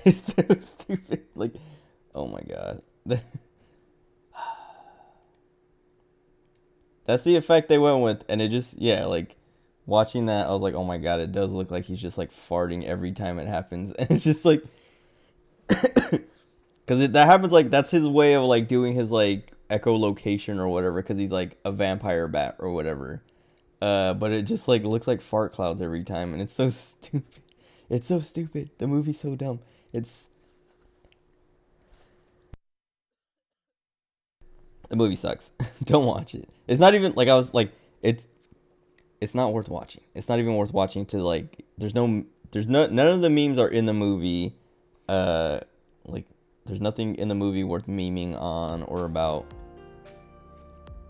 It's so stupid. Like, oh my god. That's the effect they went with, and it just, yeah, like, watching that, I was like, oh my god, it does look like he's just, like, farting every time it happens, and it's just, like, because that happens, like, that's his way of, like, doing his, like, echolocation or whatever, because he's, like, a vampire bat or whatever, but it just, like, looks like fart clouds every time, and it's so stupid. It's so stupid. The movie's so dumb. The movie sucks. Don't watch it. It's not even like I was like it's not worth watching. It's not even worth watching to like none of the memes are in the movie. Like there's nothing in the movie worth memeing on or about.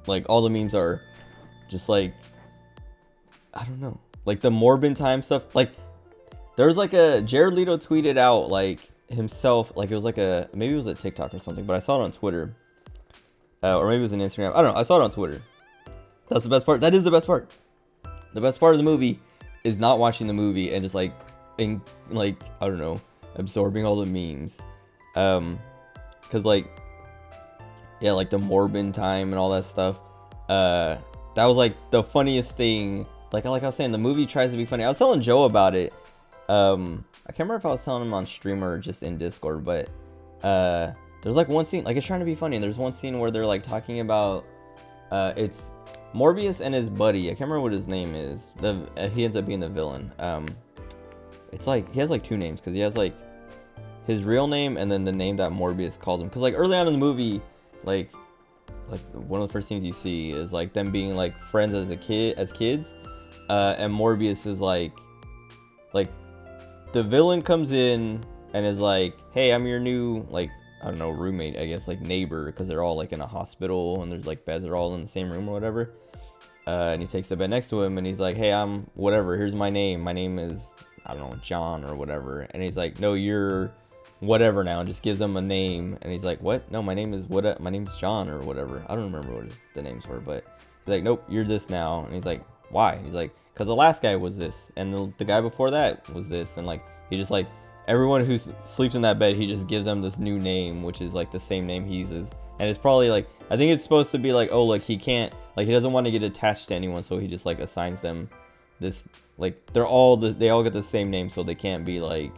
Like all the memes are just like I don't know. Like the Morbin time stuff. Like there was like a Jared Leto tweeted out like himself, like it was like maybe it was a TikTok or something, but I saw it on Twitter. Or maybe it was an Instagram. I don't know. I saw it on Twitter. That's the best part. That is the best part. The best part of the movie is not watching the movie and just like, I don't know, absorbing all the memes. Cause like, yeah, like the Morbin time and all that stuff. That was like the funniest thing. Like I was saying, the movie tries to be funny. I was telling Joe about it. I can't remember if I was telling him on stream or just in Discord, but there's like one scene, like it's trying to be funny, and there's one scene where they're like talking about it's Morbius and his buddy. I can't remember what his name is. He ends up being the villain. It's like he has like two names because he has like his real name and then the name that Morbius calls him. Because like early on in the movie, like one of the first things you see is like them being like friends as kids, and Morbius is like the villain comes in and is like, hey, I'm your new like I don't know, roommate, I guess, like neighbor, because they're all like in a hospital and there's like beds are all in the same room or whatever. And he takes the bed next to him and he's like, hey, I'm whatever, here's my name. My name is, I don't know, John or whatever. And he's like, no, you're whatever now, and just gives him a name. And he's like, what? No, my name is John or whatever. I don't remember what the names were, but He's like, nope, you're this now. And he's like, why? He's like, because the last guy was this, and the guy before that was this, and like he just like everyone who sleeps in that bed, he just gives them this new name, which is like the same name he uses. And it's probably like, I think it's supposed to be like, oh, like he can't, like he doesn't want to get attached to anyone, so he just like assigns them this, like they all get the same name, so they can't be like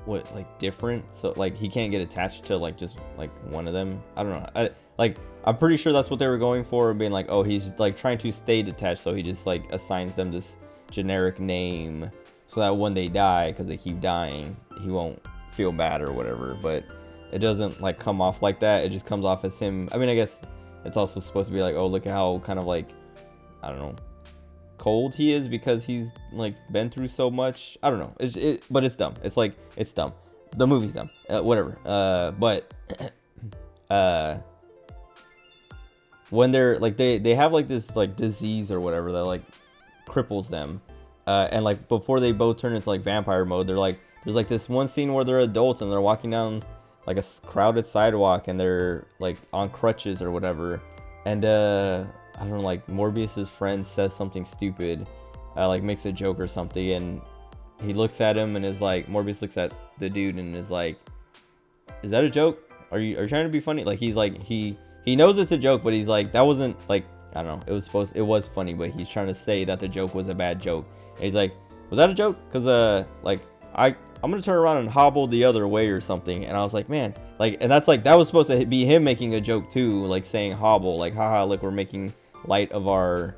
what, like different, so like he can't get attached to like just like one of them. I don't know. I'm pretty sure that's what they were going for, being like, oh, he's like trying to stay detached, so he just like assigns them this generic name so that when they die, because they keep dying, he won't feel bad or whatever. But it doesn't like come off like that. It just comes off as him. I mean, I guess it's also supposed to be like, oh, look at how kind of like, I don't know, cold he is because he's like been through so much. I don't know. But it's dumb. It's like, it's dumb. The movie's dumb. Whatever. But when they're like, they have like this like disease or whatever that like cripples them, and like before they both turn into like vampire mode, they're like, there's like this one scene where they're adults and they're walking down like a crowded sidewalk and they're like on crutches or whatever, and I don't know, like Morbius's friend says something stupid, like makes a joke or something, and he looks at him and is like, Morbius looks at the dude and is like, is that a joke? Are you trying to be funny? Like he's like, he knows it's a joke, but he's like, that wasn't like, I don't know, it was funny, but he's trying to say that the joke was a bad joke. And he's like, was that a joke? Because like I'm gonna turn around and hobble the other way or something. And I was like, man, like, and that's like, that was supposed to be him making a joke too, like saying hobble, like, haha, look, we're making light of our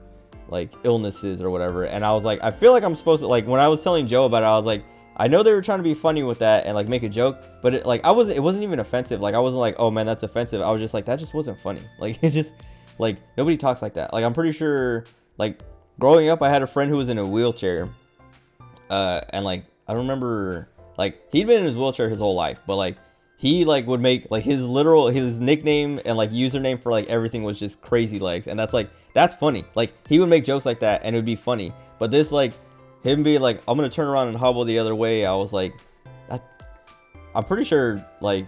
like illnesses or whatever. And I was like, I feel like I'm supposed to, like, when I was telling Joe about it, I was like, I know they were trying to be funny with that and like make a joke, but it wasn't even offensive. Like I wasn't like, oh man, that's offensive. I was just like, that just wasn't funny. Like it just, like, nobody talks like that. Like I'm pretty sure, like growing up, I had a friend who was in a wheelchair, and like I don't remember, like he'd been in his wheelchair his whole life, but like he like would make like his nickname and like username for like everything was just Crazy Legs, and that's funny. Like he would make jokes like that and it would be funny. But this, like him being like, I'm gonna turn around and hobble the other way, I was like, I'm pretty sure like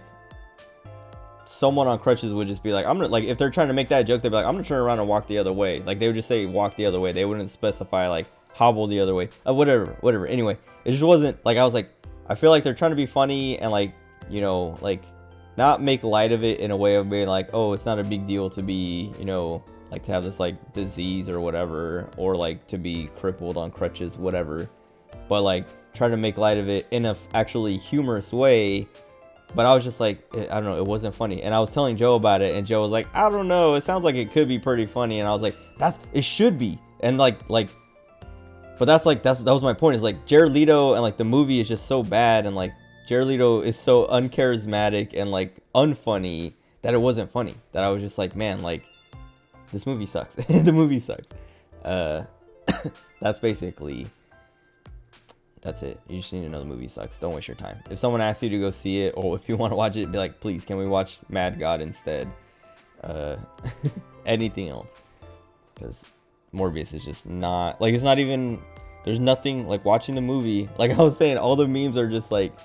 someone on crutches would just be like, I'm gonna, like, if they're trying to make that joke, they'd be like, I'm gonna turn around and walk the other way. Like they would just say walk the other way. They wouldn't specify like hobble the other way. Whatever. Anyway, it just wasn't like, I was like, I feel like they're trying to be funny and like, you know, like not make light of it in a way of being like, oh, it's not a big deal to be, you know, like to have this like disease or whatever, or like to be crippled on crutches, whatever, but like try to make light of it in a actually humorous way. But I was just like, I don't know, it wasn't funny. And I was telling Joe about it, and Joe was like, I don't know, it sounds like it could be pretty funny. And I was like, it should be. And like but that was my point, is like Jared Leto and like the movie is just so bad, and like Jared Leto is so uncharismatic and like unfunny that it wasn't funny. That I was just like, man, like this movie sucks. The movie sucks. That's basically, that's it. You just need to know the movie sucks. Don't waste your time. If someone asks you to go see it, or if you want to watch it, be like, please, can we watch Mad God instead? Anything else, because Morbius is just not, like, it's not even, there's nothing, like, watching the movie, like I was saying, all the memes are just like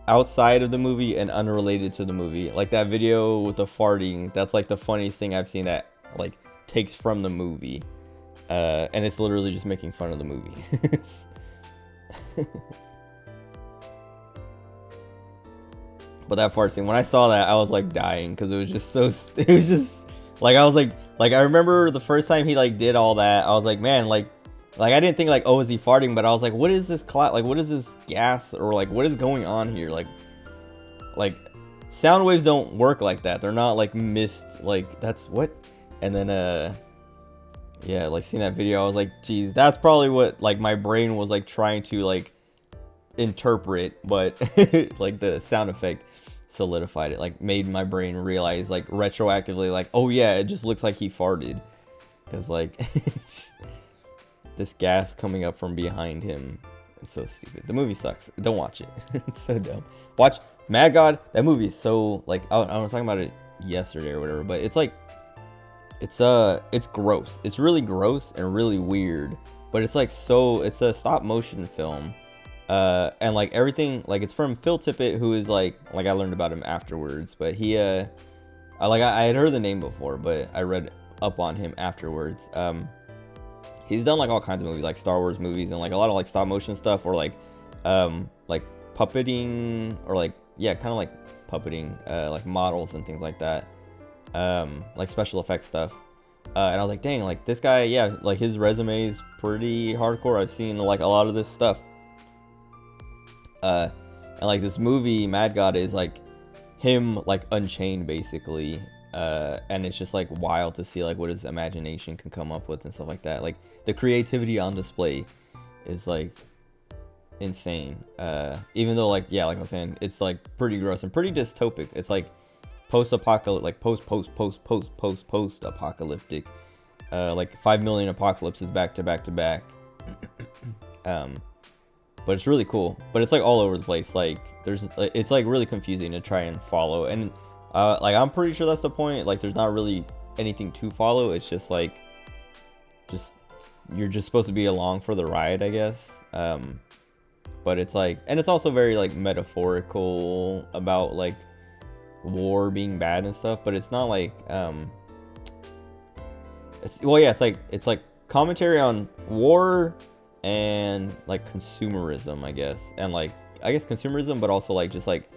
outside of the movie and unrelated to the movie. Like that video with the farting, that's like the funniest thing I've seen that like takes from the movie, and it's literally just making fun of the movie. It's but that fart scene, when I saw that, I was like dying, because it was just so, it was just like, I was like I remember the first time he like did all that, I was like, man, like I didn't think like, oh, is he farting? But I was like, what is this cloud? Like, what is this gas? Or like, what is going on here? Like sound waves don't work like that. They're not like mist. Like that's what. And then yeah, like seeing that video, I was like, geez, that's probably what like my brain was like trying to like interpret, but like the sound effect solidified it, like made my brain realize like retroactively, like, oh yeah, it just looks like he farted, because like it's just, this gas coming up from behind him. It's so stupid. The movie sucks. Don't watch it. It's so dumb. Watch Mad God. That movie is so like, I was talking about it yesterday or whatever, but it's like, it's gross. It's really gross and really weird, but it's like, so it's a stop motion film, and like everything, like it's from Phil Tippett, who is like I learned about him afterwards, but he I had heard the name before, but I read up on him afterwards. He's done like all kinds of movies, like Star Wars movies, and like a lot of like stop motion stuff, or like puppeting, or like, yeah, kind of like puppeting, like models and things like that, like special effects stuff. And I was like, dang, like this guy, yeah, like his resume is pretty hardcore. I've seen like a lot of this stuff. And like this movie, Mad God, is like him like unchained basically. And it's just like wild to see like what his imagination can come up with and stuff like that. Like the creativity on display is like insane. Even though like, yeah, like I was saying, it's like pretty gross and pretty dystopic. It's like post-apocalyptic, like post-apocalyptic, like 5 million apocalypses back to back to back. But it's really cool, but it's like all over the place. Like it's like really confusing to try and follow, and like I'm pretty sure that's the point. Like there's not really anything to follow. It's just like you're just supposed to be along for the ride, I guess. But it's like, and it's also very like metaphorical about like war being bad and stuff, but it's not like it's, well, yeah, it's like commentary on war and like consumerism, I guess, and like I guess consumerism, but also like just like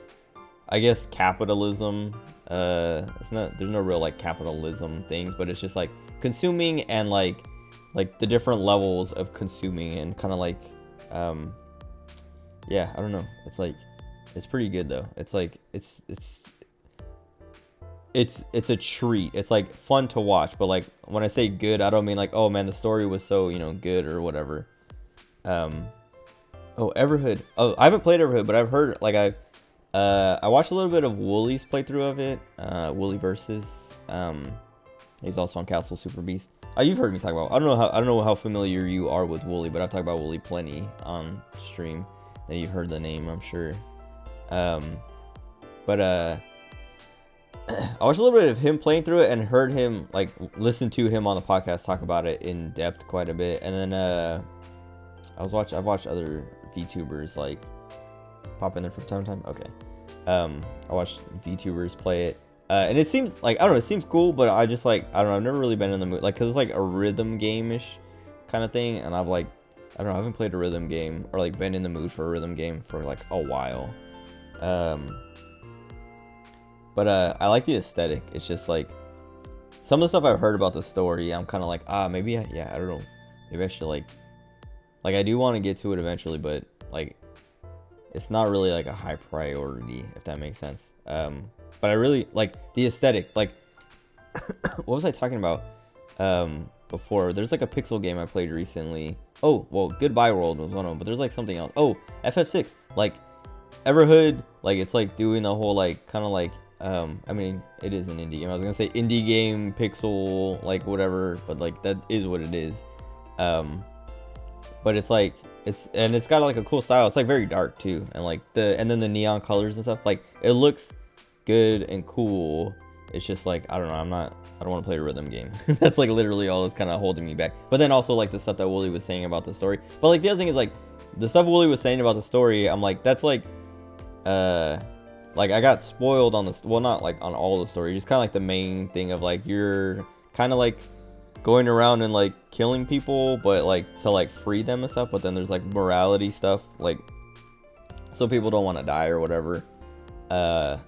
I guess capitalism. It's not, there's no real like capitalism things, but it's just like consuming and like the different levels of consuming, and kind of like yeah, I don't know, it's like it's pretty good though. It's like it's a treat. It's like fun to watch, but like when I say good, I don't mean like, oh man, the story was so, you know, good or whatever. Oh, Everhood. Oh, I haven't played Everhood, but I've heard, like, I watched a little bit of Wooly's playthrough of it. Wooly versus. He's also on Castle Super Beast. You've heard me talk about. I don't know how familiar you are with Wooly, but I've talked about Wooly plenty on stream. And you've heard the name, I'm sure. But I watched a little bit of him playing through it and heard him, like, listen to him on the podcast talk about it in depth quite a bit. And then I've watched other VTubers like pop in there from time to time. Okay. I watched VTubers play it. And it seems like, I don't know, it seems cool, but I just like, I don't know, I've never really been in the mood, like, cause it's like a rhythm game-ish kind of thing, and I've like, I don't know, I haven't played a rhythm game or like been in the mood for a rhythm game for like a while. But I like the aesthetic. It's just like some of the stuff I've heard about the story, I'm kind of like, maybe I don't know, maybe I should like I do want to get to it eventually, but like it's not really like a high priority, if that makes sense. But I really like the aesthetic. Like what was I talking about before? There's like a pixel game I played recently. Oh, well, Goodbye World was one of them, but there's like something else. Oh, FF6. Like Everhood, like it's like doing the whole like kind of like I mean, it is an indie game. I was gonna say indie game, pixel, like whatever, but like that is what it is. But it's like it's got like a cool style. It's like very dark too, and like and then the neon colors and stuff. Like it looks good and cool. It's just like, I don't know, I don't want to play a rhythm game. That's like literally all that's kind of holding me back. But then also like the stuff that Wooly was saying about the story. But like the other thing is like the stuff Wooly was saying about the story, I'm like, that's like I got spoiled on this, well, not like on all the story, just kind of like the main thing of like you're kind of like going around and like killing people, but like to like free them and stuff. But then there's like morality stuff, like some people don't want to die or whatever. But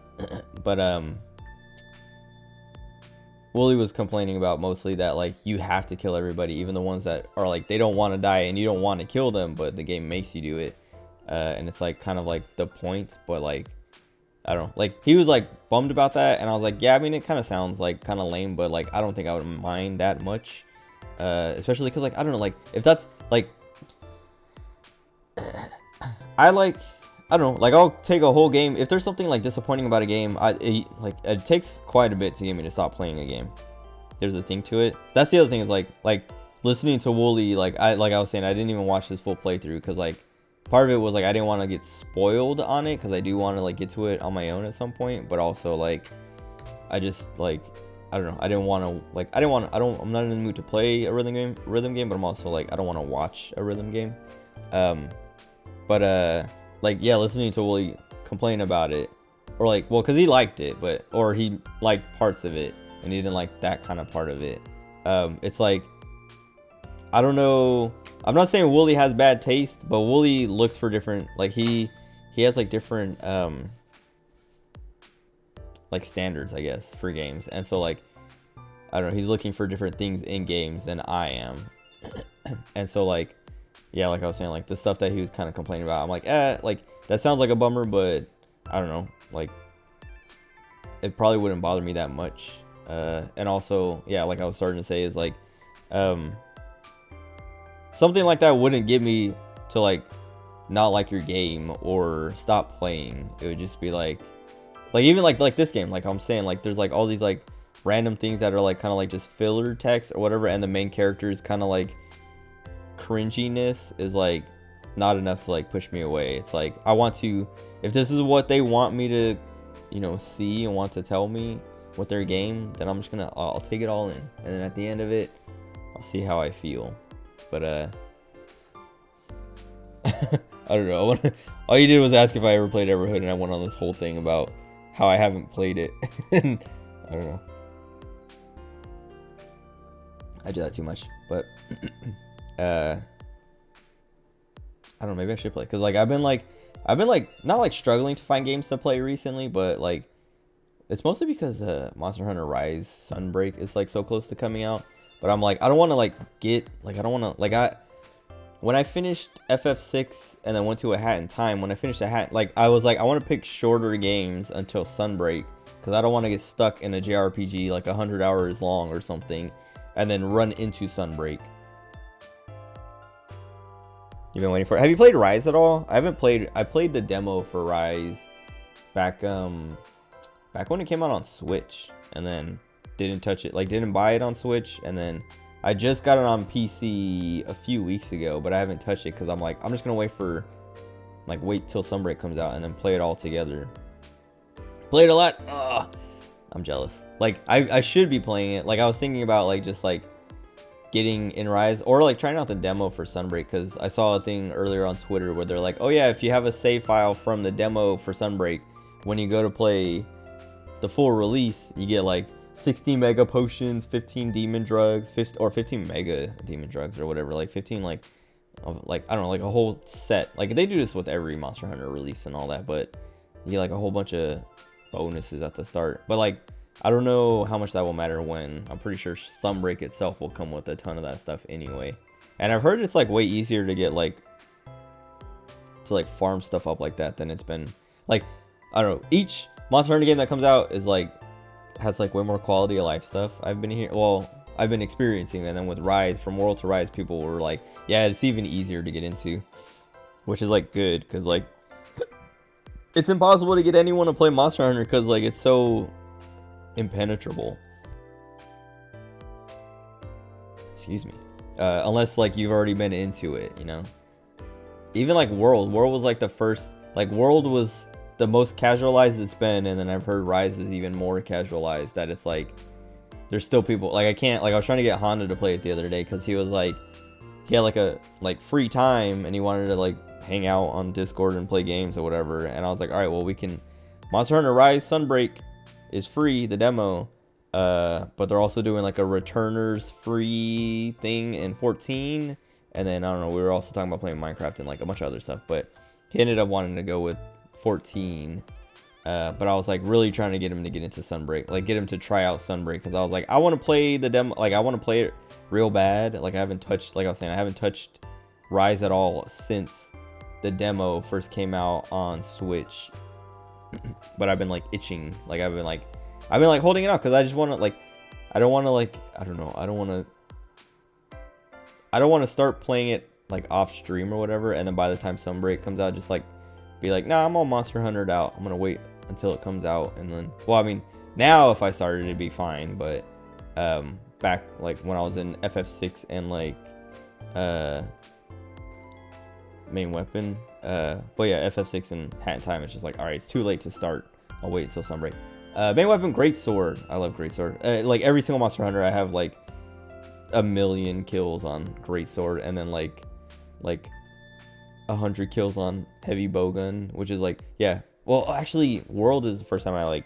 Wooly was complaining about mostly that like you have to kill everybody, even the ones that are like they don't want to die and you don't want to kill them, but the game makes you do it. And it's like kind of like the point, but like I don't know, like he was like bummed about that, and I was like, yeah, I mean, it kind of sounds like kind of lame, but like I don't think I would mind that much, especially because like I don't know, like if that's like I don't know, like I'll take a whole game if there's something like disappointing about a game. It takes quite a bit to get me to stop playing a game. There's a thing to it. That's the other thing is like listening to Wooly, like I was saying, I didn't even watch this full playthrough because like part of it was like I didn't want to get spoiled on it because I do want to like get to it on my own at some point, but also like I just like I don't know, I'm not in the mood to play a rhythm game, but I'm also like I don't want to watch a rhythm game. But like yeah, listening to Wooly complain about it or like, well, because he liked it, but or he liked parts of it and he didn't like that kind of part of it. It's like, I don't know. I'm not saying Wooly has bad taste, but Wooly looks for different, like he has like different like standards, I guess, for games. And so like, I don't know, he's looking for different things in games than I am. And so like, yeah, like I was saying, like the stuff that he was kind of complaining about, I'm like, like that sounds like a bummer, but I don't know, like it probably wouldn't bother me that much. And also, yeah, like I was starting to say, is like something like that wouldn't get me to like not like your game or stop playing. It would just be like even like this game, like I'm saying, like there's like all these like random things that are like kind of like just filler text or whatever, and the main character is kind of like cringiness is like not enough to like push me away. It's like, I want to, if this is what they want me to, you know, see and want to tell me with their game, then I'm just gonna, I'll take it all in, and then at the end of it, I'll see how I feel. But I don't know. All you did was ask if I ever played Everhood, and I went on this whole thing about how I haven't played it. And I don't know, I do that too much. But I don't know, maybe I should play, because like I've been like not like struggling to find games to play recently, but like it's mostly because Monster Hunter Rise Sunbreak is like so close to coming out. But I'm like, I don't want to like get like, I don't want to like, when I finished FF6 and then went to A Hat in Time, when I finished A Hat, like I was like, I want to pick shorter games until Sunbreak, because I don't want to get stuck in a JRPG like 100 hours long or something and then run into Sunbreak. You've been waiting for it. Have you played Rise at all? I haven't played. I played the demo for Rise back when it came out on Switch, and then didn't touch it, like didn't buy it on Switch, and then I just got it on PC a few weeks ago, but I haven't touched it because I'm like, I'm just gonna wait till Sunbreak comes out and then play it all together. Played a lot. Ugh, I'm jealous. Like I should be playing it. Like I was thinking about like just like getting in Rise, or like trying out the demo for Sunbreak, because I saw a thing earlier on Twitter where they're like, oh yeah, if you have a save file from the demo for Sunbreak, when you go to play the full release, you get like 60 mega potions, 15 demon drugs, 15 mega demon drugs or whatever, like 15 like I don't know, like a whole set. Like they do this with every Monster Hunter release and all that, but you get like a whole bunch of bonuses at the start. But like, I don't know how much that will matter when, I'm pretty sure Sunbreak itself will come with a ton of that stuff anyway. And I've heard it's like way easier to get like, to like farm stuff up like that than it's been. Like, I don't know, each Monster Hunter game that comes out is like, has like way more quality of life stuff. I've been experiencing. And then with Rise, from World to Rise, people were like, yeah, it's even easier to get into, which is like good, because like it's impossible to get anyone to play Monster Hunter because like it's so impenetrable. Excuse me. Unless like you've already been into it, you know. Even like World was like the first, like World was the most casualized it's been, and then I've heard Rise is even more casualized, that it's like there's still people, like I was trying to get Honda to play it the other day because he was like, he had like a free time and he wanted to like hang out on Discord and play games or whatever, and I was like, all right, well, we can, Monster Hunter Rise Sunbreak is free, the demo, but they're also doing like a returners free thing in 14, and then I don't know, we were also talking about playing Minecraft and like a bunch of other stuff, but he ended up wanting to go with 14, but I was like really trying to get him to get into Sunbreak, like get him to try out Sunbreak, because I was like, I want to play the demo, like I want to play it real bad. Like I haven't touched, like I was saying, I haven't touched Rise at all since the demo first came out on Switch. But I've been like itching, like I've been like holding it out, because I just want to like, I don't want to like, I don't know, I don't want to start playing it like off stream or whatever, and then by the time Sunbreak comes out, just like be like, nah, I'm all Monster Huntered out, I'm gonna wait until it comes out, and then, well, I mean, now if I started it'd be fine, but back like when I was in FF6 and like main weapon, but yeah, FF6 and Hat in Time, it's just like, all right, it's too late to start, I'll wait until Sunbreak. Main weapon, Great Sword. I love Great Sword. Like every single Monster Hunter, I have like 1,000,000 kills on Great Sword, and then like 100 kills on Heavy Bowgun, which is like, yeah, Well, actually, World is the first time I like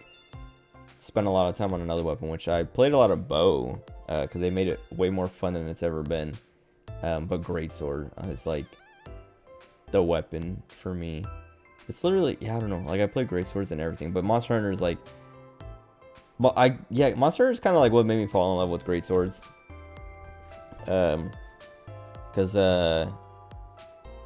spent a lot of time on another weapon, which I played a lot of bow, because they made it way more fun than it's ever been. But greatsword is like the weapon for me. It's literally, yeah, I don't know. Like I play greatswords and everything, but Monster Hunter is like, but Monster Hunter is kind of like what made me fall in love with greatswords. Cause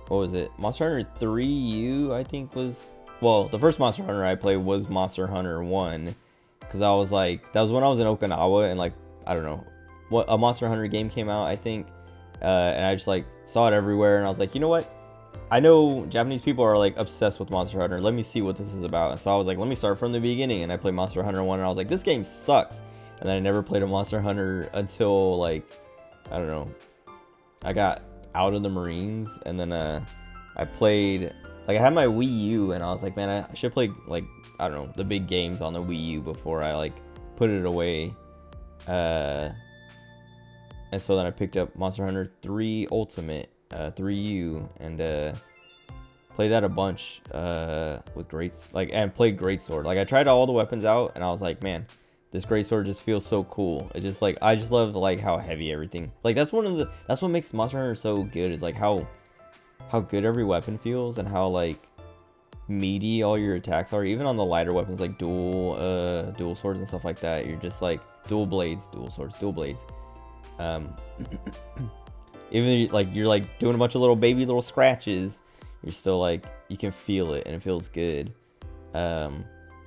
what was it? Monster Hunter 3U, I think was, well, the first Monster Hunter I played was Monster Hunter 1. Cause I was like, that was when I was in Okinawa, and like, I don't know, what a Monster Hunter game came out, I think. And I just like saw it everywhere, and I was like, you know what? I know Japanese people are like obsessed with Monster Hunter. Let me see what this is about. And so I was like, let me start from the beginning. And I played Monster Hunter 1, and I was like, this game sucks. And then I never played a Monster Hunter until like, I don't know, I got out of the Marines, and then I played, like I had my Wii U, and I was like, man, I should play like, I don't know, the big games on the Wii U before I like put it away. And so then I picked up Monster Hunter 3 Ultimate, 3U, and played that a bunch with and played Greatsword. Like I tried all the weapons out, and I was like, man, this greatsword just feels so cool. It just like, I just love like how heavy everything. Like that's what makes Monster Hunter so good, is like how good every weapon feels, and how like meaty all your attacks are. Even on the lighter weapons like dual swords and stuff like that, you're just like dual swords, dual blades. Even like you're like doing a bunch of little scratches, you're still like, you can feel it and it feels good.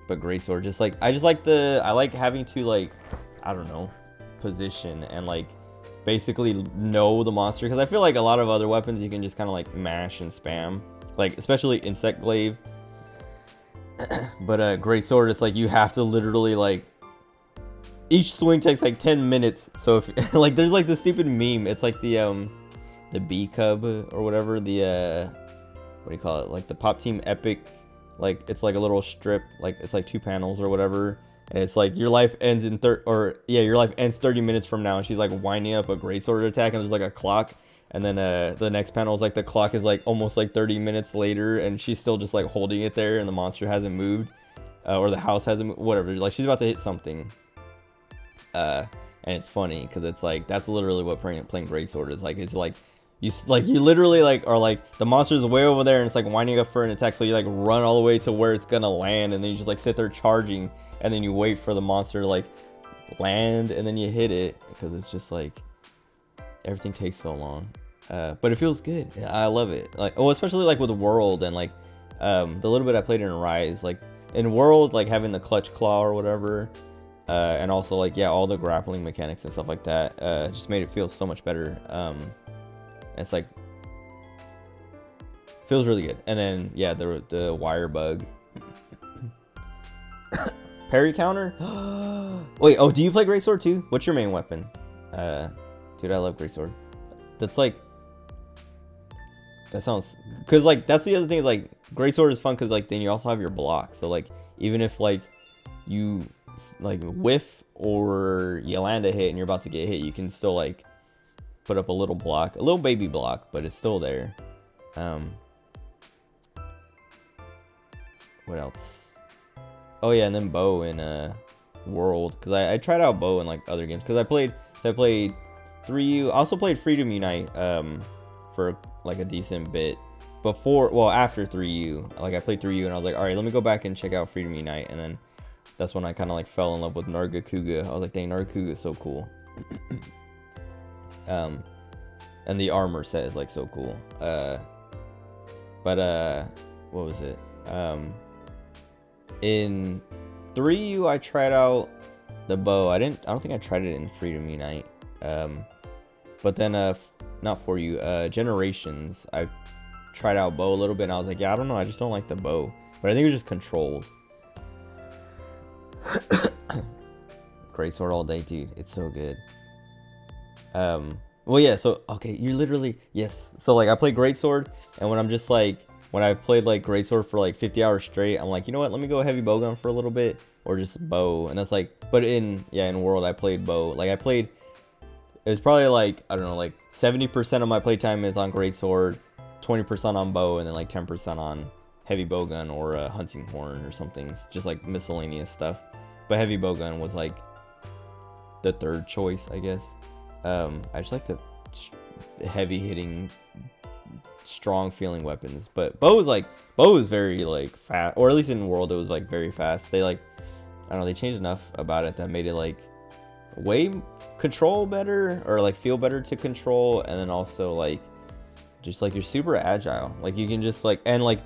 But greatsword, just like, I like having to like, I don't know, position and like basically know the monster, because I feel like a lot of other weapons you can just kind of like mash and spam, like especially insect glaive. But greatsword, it's like you have to literally like, each swing takes like 10 minutes. So if like, there's like this stupid meme, it's like the bee cub or whatever, the what do you call it, like the Pop Team Epic, like it's like a little strip, like it's like 2 panels or whatever, and it's like your life ends in your life ends 30 minutes from now, and she's like winding up a greatsword attack, and there's like a clock, and then the next panel is like the clock is like almost like 30 minutes later, and she's still just like holding it there, and the monster hasn't moved, or the house hasn't moved, whatever, like she's about to hit something. And it's funny because it's like, that's literally what playing greatsword is like. It's like you literally like are like, the monster's way over there, and it's like winding up for an attack, so you like run all the way to where it's gonna land, and then you just like sit there charging, and then you wait for the monster to like land, and then you hit it, because it's just like everything takes so long. But it feels good. I love it. Like, oh, especially like with World, and like the little bit I played in Rise, like in World, like having the clutch claw or whatever, and also like, yeah, all the grappling mechanics and stuff like that, just made it feel so much better. It's like, feels really good. And then yeah, the wire bug. Parry counter. Wait, oh, do you play greatsword too? What's your main weapon? Dude, I love greatsword. That's like, that sounds, because like that's the other thing, is like greatsword is fun because like then you also have your block, so like even if like you like whiff or you land a hit and you're about to get hit, you can still like put up a little block, a little baby block, but it's still there. What else? Oh yeah, and then bow in World, because I tried out bow in like other games, because I played 3U. I also played Freedom Unite for like a decent bit before, well, after 3U. Like I played 3U and I was like, all right, let me go back and check out Freedom Unite, and then that's when I kind of like fell in love with Nargacuga. I was like, dang, Nargacuga is so cool. And the armor set is like so cool. But what was it? In 3U I tried out the bow. I don't think I tried it in Freedom Unite. But then not for you, Generations, I tried out bow a little bit, and I was like, yeah, I don't know, I just don't like the bow. But I think it was just controls. Greatsword all day, dude. It's so good. Well, yeah, so, okay, you're literally, yes. So, like, I play Greatsword, and when I'm just, like, when I've played, like, Greatsword for, like, 50 hours straight, I'm like, you know what, let me go heavy bowgun for a little bit, or just bow, and that's, like, but in World, I played bow. Like, it was probably, like, I don't know, like, 70% of my playtime is on Greatsword, 20% on bow, and then, like, 10% on heavy bowgun or a hunting horn or something, just like miscellaneous stuff. But heavy bowgun was like the third choice, I guess. I just like the heavy hitting, strong feeling weapons. But bow was very like fast, or at least in World it was like very fast. They like, I don't know, they changed enough about it that made it like way control better, or like feel better to control, and then also like just like you're super agile. Like you can just like, and like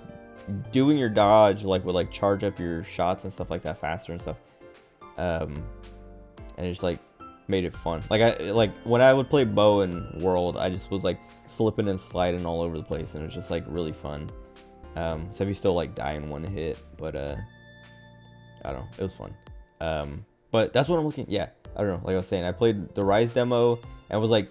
doing your dodge like would like charge up your shots and stuff like that faster and stuff. And it just like made it fun. Like I like when I would play bow in World, I just was like slipping and sliding all over the place, and it was just like really fun. So if you still like die in one hit, but I don't know, it was fun. But that's what I'm looking. Yeah, I don't know. Like I was saying, I played the Rise demo and was like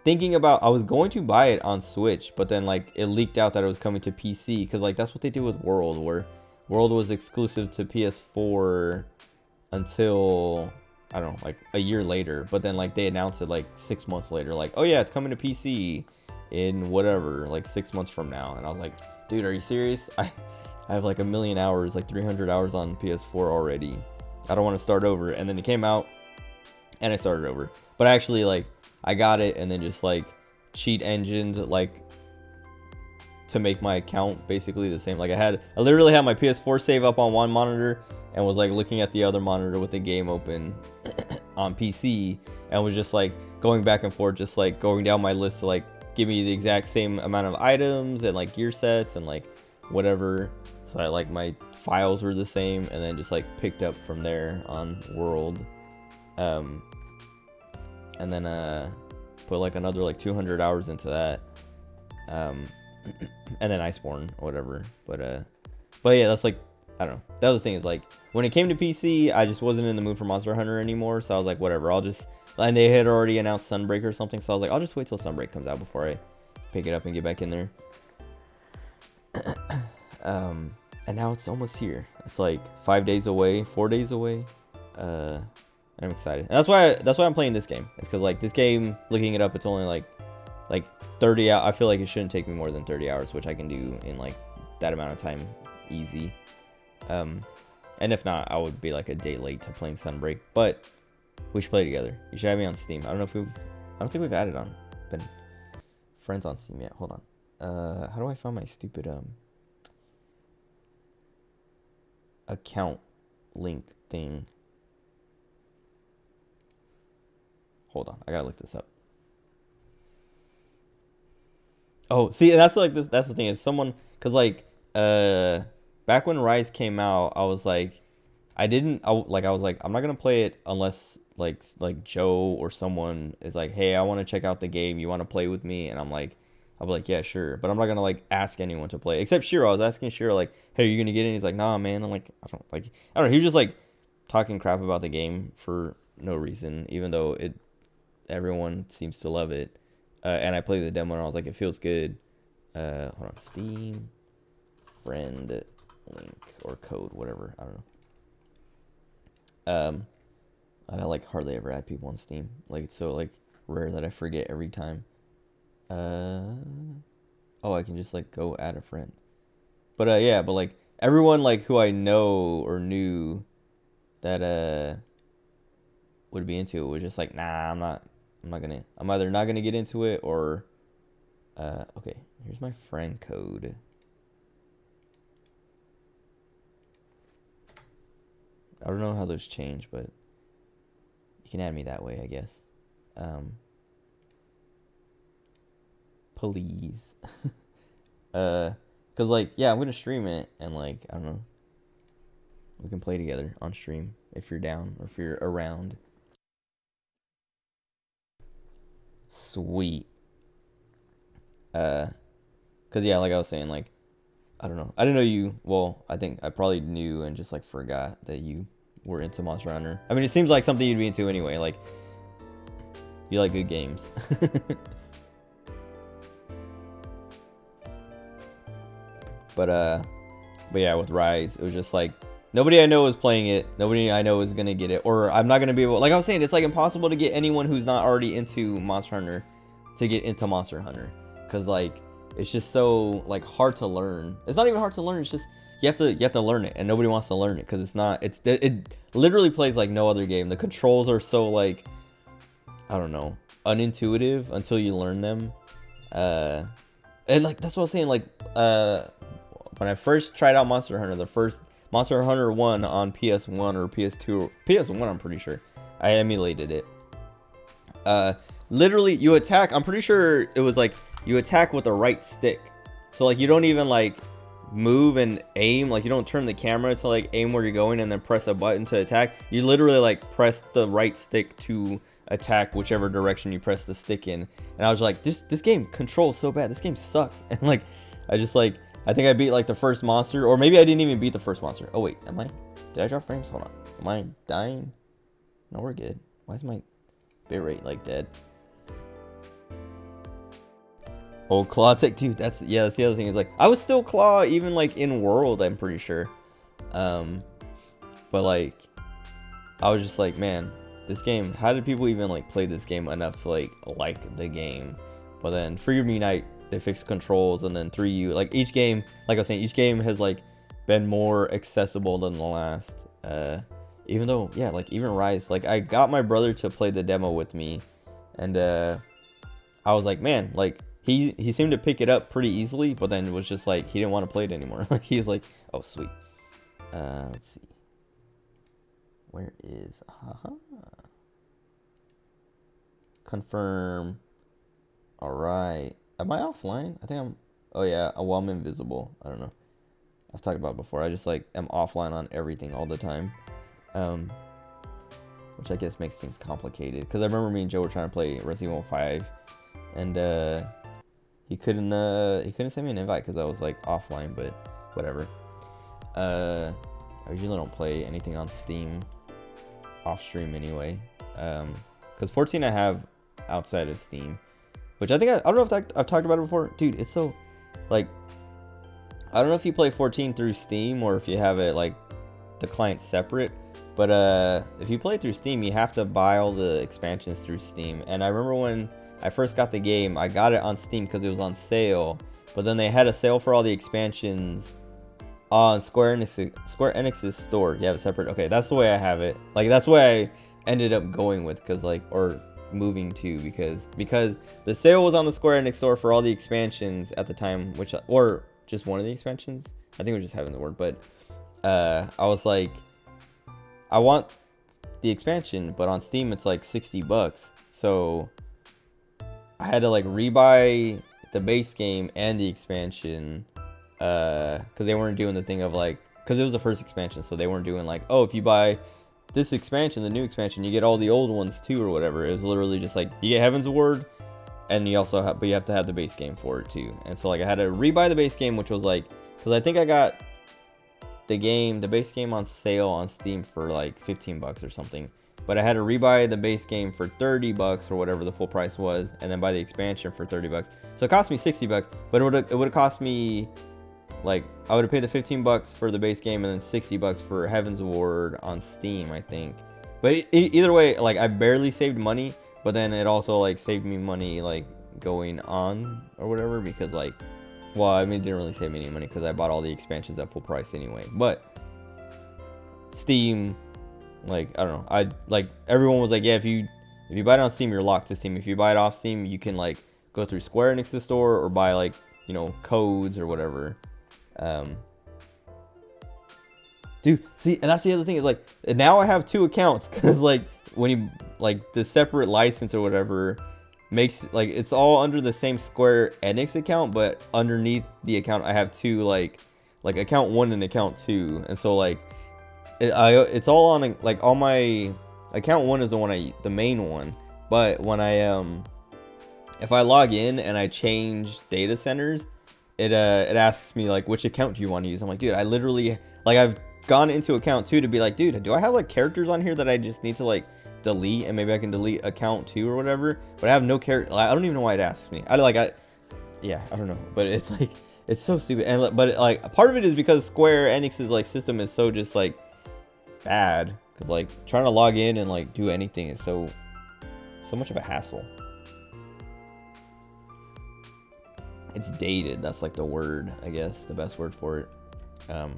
thinking about, I was going to buy it on Switch, but then like it leaked out that it was coming to PC, because like that's what they did with World, where World was exclusive to PS4 until, I don't know, like a year later, but then like they announced it like 6 months later, like, oh yeah, it's coming to PC in whatever, like 6 months from now. And I was like, dude, are you serious? I have like 1,000,000 hours, like 300 hours on PS4 already. I don't want to start over. And then it came out and I started over, but actually like I got it and then just like cheat engined like to make my account basically the same. Like I literally had my PS4 save up on one monitor and was like looking at the other monitor with the game open on PC, and was just like going back and forth, just like going down my list to like give me the exact same amount of items and like gear sets and like whatever. So I like my files were the same, and then just like picked up from there on World. And then put like another like 200 hours into that. And then Iceborne or whatever. But yeah, that's like, I don't know. The other thing is like when it came to PC, I just wasn't in the mood for Monster Hunter anymore. So I was like, whatever, I'll just, and they had already announced Sunbreak or something. So I was like, I'll just wait till Sunbreak comes out before I pick it up and get back in there. And now it's almost here. It's like 5 days away, 4 days away. I'm excited. And that's why I'm playing this game. It's because like this game, looking it up, it's only like 30 hours. I feel like it shouldn't take me more than 30 hours, which I can do in like that amount of time easy. And if not, I would be like a day late to playing Sunbreak, but we should play together. You should have me on Steam. I don't think we've added on been friends on Steam yet. Hold on. How do I find my stupid account link thing? Hold on, I gotta look this up. Oh, see, that's like this. That's the thing. If someone, cause like, back when Rise came out, I was like, I was like, I'm not gonna play it unless like Joe or someone is like, hey, I want to check out the game. You want to play with me? And I'll be like, yeah, sure. But I'm not gonna like ask anyone to play, except Shiro. I was asking Shiro like, hey, are you gonna get in? He's like, nah, man. I'm like, I don't know. He was just like talking crap about the game for no reason, even though everyone seems to love it. And I played the demo and I was like, it feels good. Hold on, Steam friend link or code, whatever. I don't know. I like hardly ever add people on Steam. Like it's so like rare that I forget every time. Oh, I can just like go add a friend. But yeah, but like everyone like who I know or knew that would be into it was just like, nah, I'm either not gonna get into it or okay, here's my friend code. I don't know how those change, but you can add me that way, I guess. Please. Cause like, yeah, I'm gonna stream it and like, I don't know, we can play together on stream if you're down or if you're around. Sweet. Cause yeah, like I was saying, like, I don't know. I didn't know you. Well, I think I probably knew and just like forgot that you were into Monster Hunter. I mean, it seems like something you'd be into anyway. Like, you like good games. But yeah, with Rise, it was just like nobody I know is playing it. Nobody I know is gonna get it, or I'm not gonna be able. Like I was saying, it's like impossible to get anyone who's not already into Monster Hunter to get into Monster Hunter, cause like it's just so like hard to learn. It's not even hard to learn. It's just you have to learn it, and nobody wants to learn it because it literally plays like no other game. The controls are so like, I don't know, unintuitive until you learn them. And like that's what I was saying. Like when I first tried out Monster Hunter, the first Monster Hunter 1 on PS1 or PS2, PS1, I'm pretty sure. I emulated it. Literally, you attack. I'm pretty sure it was like you attack with the right stick. So like you don't even like move and aim. Like you don't turn the camera to like aim where you're going and then press a button to attack. You literally like press the right stick to attack whichever direction you press the stick in. And I was like, this game controls so bad. This game sucks. And like I think I beat like the first monster, or maybe I didn't even beat the first monster. Oh wait, did I drop frames? Hold on. Am I dying? No, we're good. Why is my bitrate like dead? Oh, Claw Tech, dude, that's the other thing, is like I was still Claw even like in World, I'm pretty sure. But like I was just like, man, this game, how did people even like play this game enough to like the game? But then Freedom Unite, they fixed controls, and then 3U, like each game, like I was saying, each game has like been more accessible than the last. Even though, yeah, like even Rise, like I got my brother to play the demo with me, and I was like, man, like he seemed to pick it up pretty easily, but then it was just like he didn't want to play it anymore. Like he's like, oh sweet. Let's see. Where is confirm. All right. Am I offline? I think I'm. Oh yeah. Well, I'm invisible. I don't know. I've talked about it before. I just like am offline on everything all the time, which I guess makes things complicated. Because I remember me and Joe were trying to play Resident Evil 5, and he couldn't send me an invite because I was like offline. But whatever. I usually don't play anything on Steam off stream anyway. Because 14 I have outside of Steam. Which I think, I don't know if I've talked about it before. Dude, it's so, like, I don't know if you play 14 through Steam or if you have it, like, the client separate. But if you play through Steam, you have to buy all the expansions through Steam. And I remember when I first got the game, I got it on Steam because it was on sale. But then they had a sale for all the expansions on Square Enix's store. You have it separate. Okay, that's the way I have it. Like, that's what I ended up going with, because, like, or moving to, because the sale was on the Square Enix store for all the expansions at the time, which, or just one of the expansions, I think it was just having the word, but I was like, I want the expansion, but on Steam it's like $60, so I had to like rebuy the base game and the expansion, because they weren't doing the thing of like, because it was the first expansion, so they weren't doing like, oh, if you buy this expansion, the new expansion, you get all the old ones too, or whatever. It was literally just like you get Heaven's Ward, and you also have, but you have to have the base game for it too. And so like I had to rebuy the base game, which was like, because I think I got the base game on sale on Steam for like $15 or something, but I had to rebuy the base game for $30 or whatever the full price was, and then buy the expansion for $30. So it cost me $60, but it would have cost me, like, I would have paid the $15 for the base game and then $60 for Heaven's Ward on Steam, I think. But either way, like, I barely saved money, but then it also like saved me money like going on or whatever, because like, well, I mean, it didn't really save me any money because I bought all the expansions at full price anyway. But Steam, like, I don't know, like everyone was like, yeah, if you buy it on Steam, you're locked to Steam. If you buy it off Steam, you can like go through Square Enix's store or buy like, you know, codes or whatever. Dude, see, and that's the other thing, is like, now I have 2 accounts, because like when you like the separate license or whatever makes like it's all under the same Square Enix account, but underneath the account I have 2 like account 1 and account 2, and so like it's all on like all my account 1 is the main one, but when I if I log in and I change data centers, it asks me like, which account do you want to use? I'm like, dude, I literally, like, I've gone into account 2 to be like, dude, do I have like characters on here that I just need to like delete, and maybe I can delete account 2 or whatever, but I have no character. I don't even know why it asks me. I don't know, but it's like, it's so stupid. And but like part of it is because Square Enix's like system is so just like bad, because like trying to log in and like do anything is so much of a hassle. it's dated. That's like the word, I guess, the best word for it. But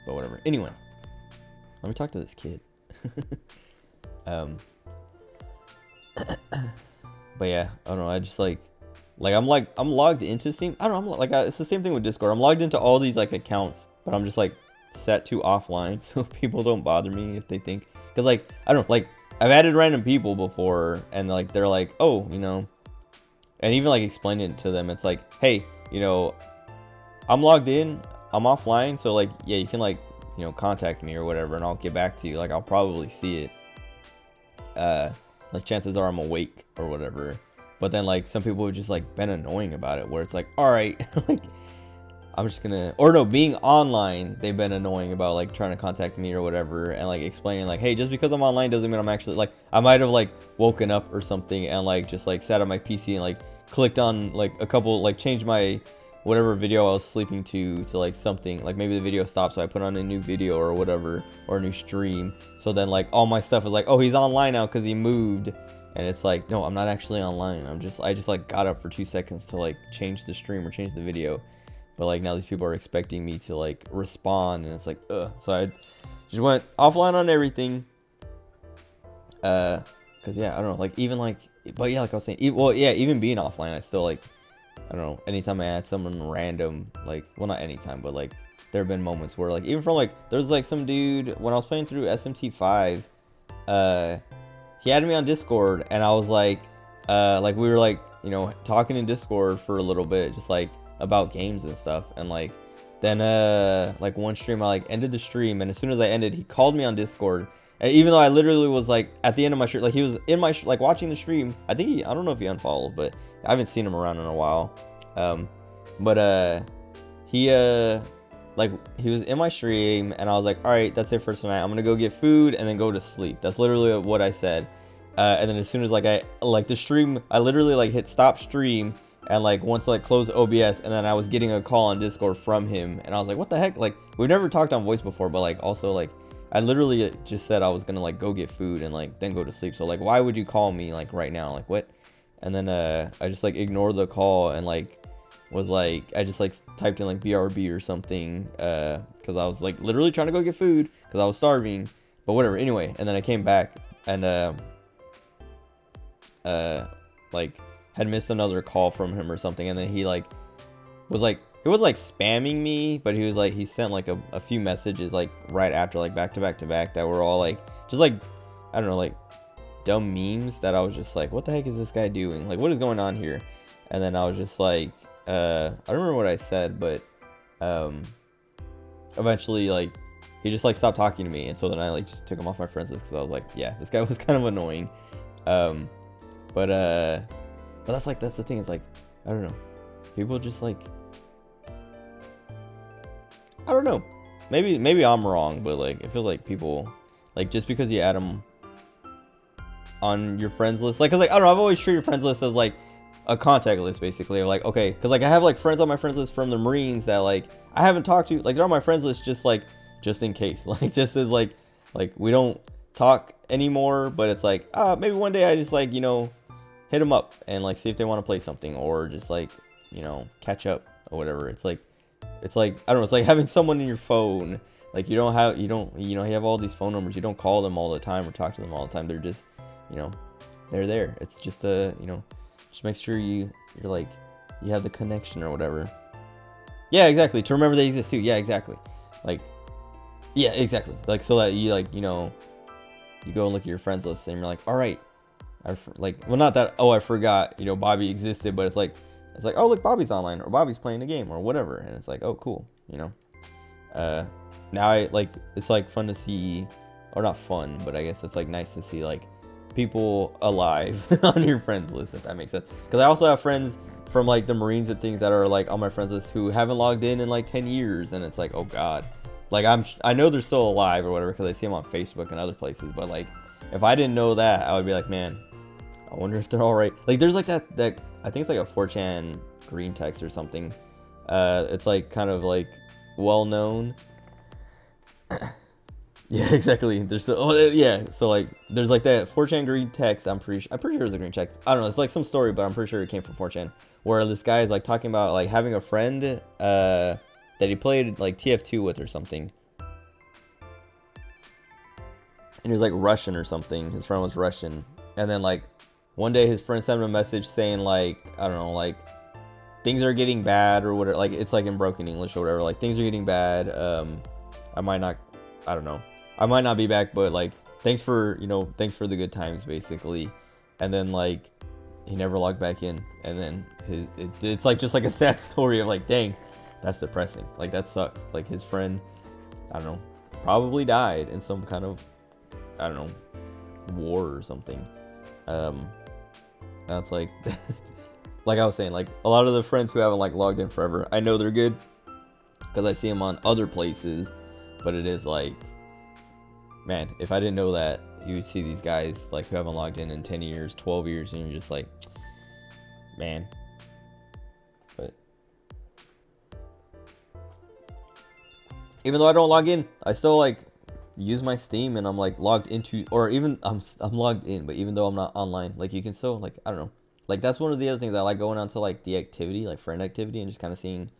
whatever. Anyway, let me talk to this kid. But yeah, I don't know. I just like I'm logged into Steam. I don't know. It's the same thing with Discord. I'm logged into all these like accounts, but I'm just like set to offline so people don't bother me if they think, because like I don't know, like I've added random people before and like they're like, oh, you know, and even like explaining it to them, it's like, hey, you know, I'm logged in, I'm offline, so like yeah, you can like, you know, contact me or whatever and I'll get back to you. Like I'll probably see it. Like chances are I'm awake or whatever. But then like some people have just like been annoying about it, where it's like, all right, like I'm just gonna, or no, being online, they've been annoying about like trying to contact me or whatever, and like explaining like, hey, just because I'm online doesn't mean I'm actually, like I might have like woken up or something and like just like sat on my PC and like clicked on like a couple, like changed my whatever video I was sleeping to like something, like maybe the video stopped, so I put on a new video or whatever, or a new stream. So then like all my stuff is like, oh, he's online now because he moved, and it's like, no, I'm not actually online. I just like got up for 2 seconds to like change the stream or change the video, but like now these people are expecting me to like respond, and it's like, ugh. So I just went offline on everything. Cause yeah, I don't know, like even like, but yeah, like I was saying, well, yeah, even being offline, I still like, I don't know, anytime I add someone random, like, well, not anytime, but like there have been moments where like, even from like, there's like some dude when I was playing through SMT5, he added me on Discord, and I was like we were like, you know, talking in Discord for a little bit, just like about games and stuff, and like then like one stream I like ended the stream, and as soon as I ended, he called me on Discord, and even though I literally was like at the end of my stream, like he was in my like watching the stream. I think I don't know if he unfollowed, but I haven't seen him around in a while. But he like he was in my stream, and I was like, all right, that's it for tonight. I'm gonna go get food and then go to sleep. That's literally what I said. And then as soon as like I like the stream, I literally like hit stop stream, and like once like close OBS, and then I was getting a call on Discord from him, and I was like, what the heck? Like we've never talked on voice before, but like also like I literally just said I was gonna like go get food and like then go to sleep. So like why would you call me like right now? Like what? And then I just like ignored the call and like was like, I just like typed in like BRB or something, because I was like literally trying to go get food because I was starving, but whatever. Anyway, and then I came back and like had missed another call from him or something, and then he like was like, he was like spamming me, but he was like, he sent like a few messages like right after, like back to back to back, that were all like just like, I don't know, like dumb memes that I was just like, what the heck is this guy doing? Like what is going on here? And then I was just like, I don't remember what I said, but eventually like he just like stopped talking to me, and so then I like just took him off my friends list because I was like, yeah, this guy was kind of annoying. But that's like, that's the thing, is like, I don't know, people just like, I don't know, maybe I'm wrong, but like I feel like people like, just because you add them on your friends list, like, cause like I don't know, I've always treated friends list as like a contact list basically, like, okay, because like I have like friends on my friends list from the Marines that like I haven't talked to, like they're on my friends list just like, just in case, like just as like we don't talk anymore, but it's like maybe one day I just like, you know, hit them up and like see if they want to play something, or just like, you know, catch up or whatever. It's like I don't know, it's like having someone in your phone, like you know, you have all these phone numbers, you don't call them all the time or talk to them all the time, they're just, you know, they're there. It's just you know, just make sure you're like, you have the connection or whatever. Yeah, exactly, to remember they exist too. Yeah, exactly, like, yeah, exactly, like so that you like, you know, you go and look at your friends list and you're like, all right, like, well, not that, oh, I forgot, you know, Bobby existed, but it's like, oh, look, Bobby's online, or Bobby's playing a game or whatever, and it's like, oh, cool, you know. Now I like, it's like fun to see, or not fun, but I guess it's like nice to see like people alive on your friends list, if that makes sense. Because I also have friends from like the Marines and things that are like on my friends list who haven't logged in like 10 years, and it's like, oh god, like I know they're still alive or whatever because I see them on Facebook and other places, but like if I didn't know that, I would be like, man, I wonder if they're all right. Like there's like that I think it's like a 4chan green text or something. It's like kind of like well known. Yeah, exactly. There's yeah. So like, there's like that 4chan green text. I'm pretty sure it was a green text. I don't know. It's like some story, but I'm pretty sure it came from 4chan, where this guy is like talking about like having a friend that he played like TF2 with or something, and he was like Russian or something. His friend was Russian, and then like one day his friend sent him a message saying like, I don't know, like things are getting bad or whatever. Like it's like in broken English or whatever. Like things are getting bad. I might not. I don't know. I might not be back, but like thanks for the good times basically. And then like he never logged back in, and then it's like just like a sad story of like, dang, that's depressing. Like that sucks. Like his friend, I don't know, probably died in some kind of, I don't know, war or something. That's like like I was saying, like a lot of the friends who haven't like logged in forever, I know they're good because I see them on other places, but it is like, man, if I didn't know that, you would see these guys like who haven't logged in 10 years, 12 years, and you're just like, man. But even though I don't log in, I still like use my Steam, and I'm like logged into, or even I'm logged in, but even though I'm not online, like you can still like, I don't know, like that's one of the other things I like, going on to like the activity, like friend activity, and just kind of seeing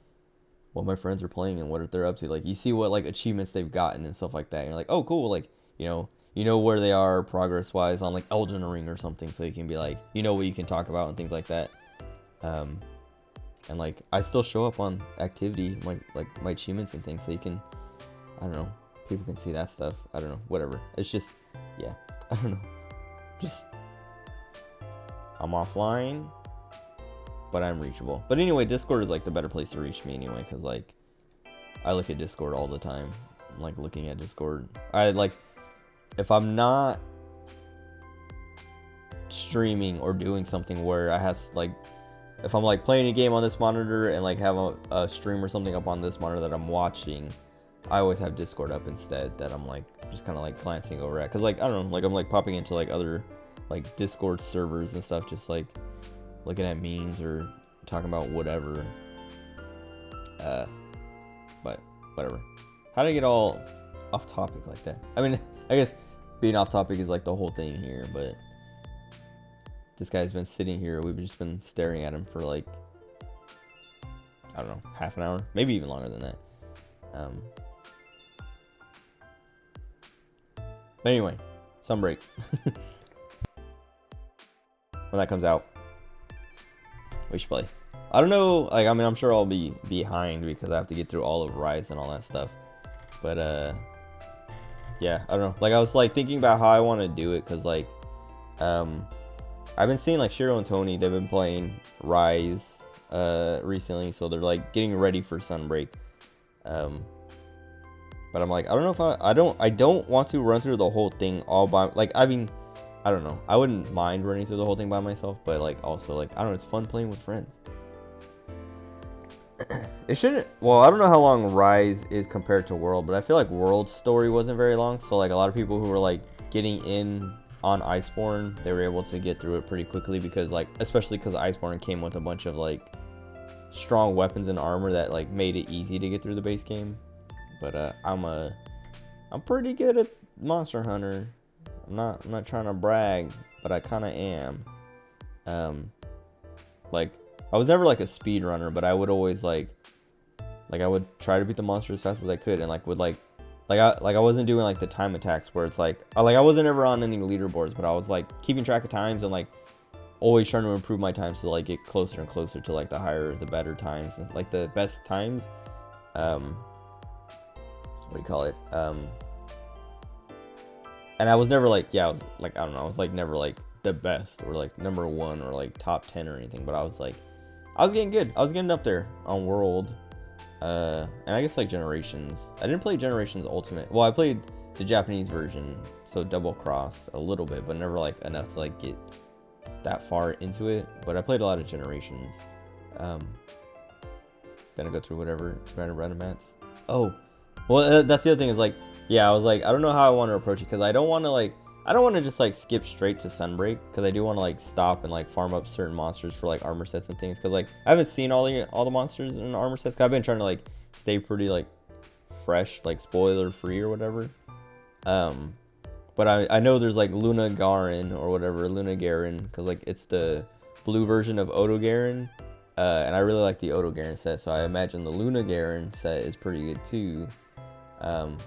what my friends are playing and what they're up to. Like you see what like achievements they've gotten and stuff like that, and you're like, oh cool, like you know where they are progress wise on like Elden Ring or something, so you can be like, you know what you can talk about and things like that. And like I still show up on activity, my achievements and things, so you can, I don't know, people can see that stuff. I don't know, whatever. It's just, yeah, I don't know, just I'm offline, but I'm reachable. But anyway, Discord is like the better place to reach me anyway, because like I look at Discord all the time. I'm like looking at Discord. I like, if I'm not streaming or doing something where I have like, if I'm like playing a game on this monitor and like have a stream or something up on this monitor that I'm watching, I always have Discord up instead, that I'm like just kind of like glancing over at, because like I don't know, like I'm like popping into like other like Discord servers and stuff, just like looking at memes or talking about whatever. But whatever. How did I get all off topic like that? I mean, I guess being off topic is like the whole thing here, but this guy's been sitting here. We've just been staring at him for like, I don't know, half an hour, maybe even longer than that. But anyway, Sunbreak. When that comes out, we should play. I don't know, like, I mean, I'm sure I'll be behind because I have to get through all of Rise and all that stuff. But, yeah, I don't know. Like, I was, like, thinking about how I want to do it, because, like, I've been seeing, like, Shiro and Tony, they've been playing Rise, recently, so they're, like, getting ready for Sunbreak. But I'm like, I don't know if I don't want to run through the whole thing all by, like, I mean, I don't know. I wouldn't mind running through the whole thing by myself, but, like, also, like, I don't know, it's fun playing with friends. It shouldn't, well, I don't know how long Rise is compared to World, but I feel like World's story wasn't very long, so, like, a lot of people who were, like, getting in on Iceborne, they were able to get through it pretty quickly, because, like, especially because Iceborne came with a bunch of, like, strong weapons and armor that, like, made it easy to get through the base game. But, I'm pretty good at Monster Hunter. I'm not trying to brag, but I kind of am. Like, I was never like a speed runner, but I would always like I would try to beat the monster as fast as I could, and like would like I wasn't doing like the time attacks where it's like I wasn't ever on any leaderboards, but I was like keeping track of times and like always trying to improve my times to like get closer and closer to like the better times, like the best times. What do you call it? And I was never like, I was like, I don't know, I was like never like the best or like number 1 or like top 10 or anything, but I was getting good. I was getting up there on World, and I guess like Generations. I didn't play Generations Ultimate. Well, I played the Japanese version, so Double Cross a little bit, but never like enough to like get that far into it. But I played a lot of Generations. Gonna go through whatever random random mats. Oh, well, that's the other thing is like, yeah, I was like, I don't know how I want to approach it, because I don't want to just like skip straight to Sunbreak, because I do want to like stop and like farm up certain monsters for like armor sets and things, because like I haven't seen all the monsters in armor sets, 'cause I've been trying to like stay pretty like fresh, like spoiler free or whatever. But I know there's like Luna Garen or whatever, Luna Garen, because like it's the blue version of Odo Garen. And I really like the Odo Garen set, so I imagine the Luna Garen set is pretty good too. But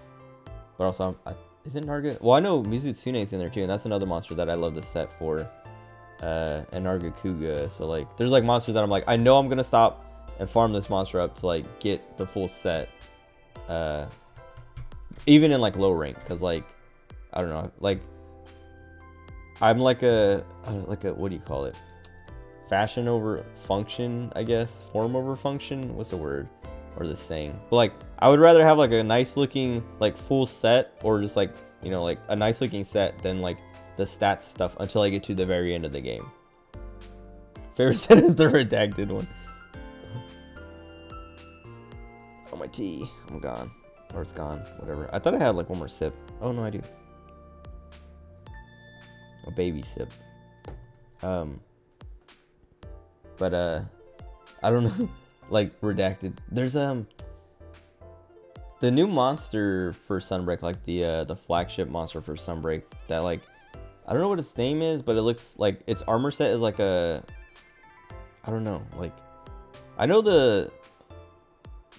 also, isn't Narga? Well, I know Mizutsune's in there too, and that's another monster that I love the set for. And Nargacuga. So like, there's like monsters that I'm like, I know I'm gonna stop and farm this monster up to like get the full set. Even in like low rank, because like, I don't know, like I'm like a what do you call it? Fashion over function, I guess. Form over function. What's the word or the saying? But like, I would rather have like a nice looking like full set, or just like, you know, like a nice looking set than like the stats stuff until I get to the very end of the game. Favorite set is the redacted one. Oh, my tea. I'm gone. Or it's gone. Whatever. I thought I had like one more sip. Oh no, I do. A baby sip. But I don't know. Like redacted. There's the new monster for Sunbreak, like the flagship monster for Sunbreak, that like, I don't know what its name is, but it looks like its armor set is like a, I don't know, like, I know there's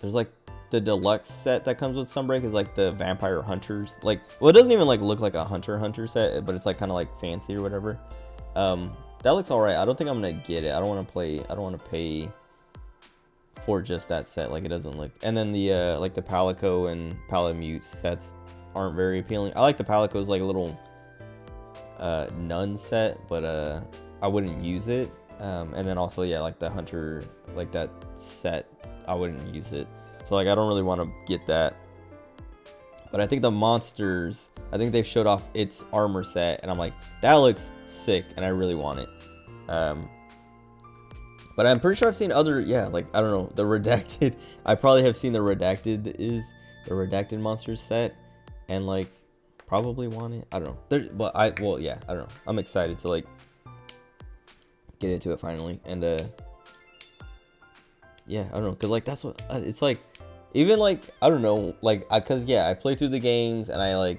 like the deluxe set that comes with Sunbreak is like the vampire hunters, like, well, it doesn't even like look like a hunter set, but it's like kind of like fancy or whatever. That looks all right. I don't think I'm gonna get it. I don't want to pay for just that set. Like, it doesn't look. And then the like the Palico and Palamute sets aren't very appealing. I like the Palico's like a little nun set, but I wouldn't use it. And then also, yeah, like the hunter, like that set, I wouldn't use it. So like, I don't really want to get that. But I think the monsters, I think they've showed off its armor set, and I'm like, that looks sick, and I really want it. But I'm pretty sure I've seen other, yeah, like, I don't know, the redacted. I probably have seen the redacted monsters set, and like, probably want it. I don't know. Well, yeah, I don't know. I'm excited to like get into it finally, and yeah, I don't know, cause like that's what it's like. Even like, I don't know, like, cause yeah, I play through the games, and I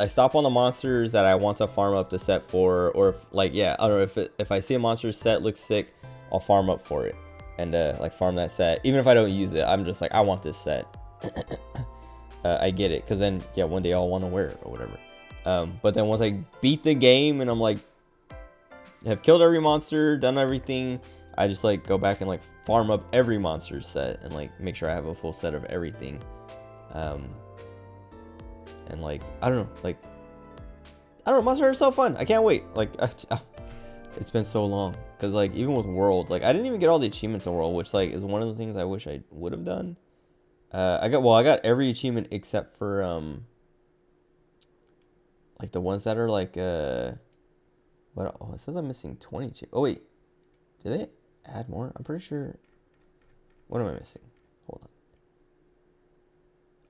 stop on the monsters that I want to farm up the set for, or if, like, yeah, I don't know, if I see a monster set looks sick, I'll farm up for it, and like farm that set. Even if I don't use it, I'm just like, I want this set. I get it, cause then yeah, one day I'll want to wear it or whatever. But then once I beat the game and I'm like, have killed every monster, done everything, I just like go back and like farm up every monster set and like make sure I have a full set of everything. And like, I don't know, like, I don't know, monsters are so fun. I can't wait. Like, it's been so long, because like, even with World, like, I didn't even get all the achievements in World, which like is one of the things I wish I would have done. I got every achievement except for like the ones that are like what? Oh, it says I'm missing 20. Oh wait, did they add more? I'm pretty sure. What am I missing? Hold on.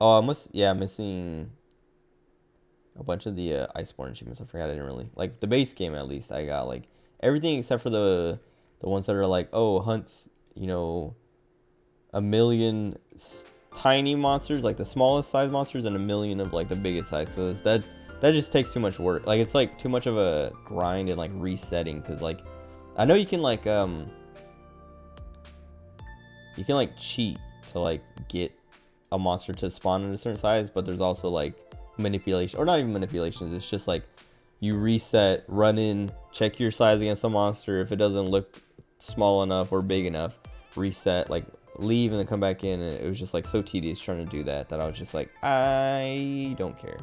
Oh, I'm missing a bunch of the Iceborne achievements. I forgot I didn't really like the base game. At least I got like everything except for the ones that are like, oh, hunts, you know, 1,000,000 tiny monsters, like the smallest size monsters, and 1,000,000 of like the biggest size. So that just takes too much work. Like, it's like too much of a grind and like resetting, because like I know you can like cheat to like get a monster to spawn in a certain size, but there's also like manipulation, or not even manipulations, it's just like you reset, run in, check your size against a monster. If it doesn't look small enough or big enough, reset, like leave, and then come back in. And it was just like so tedious trying to do that I was just like, I don't care.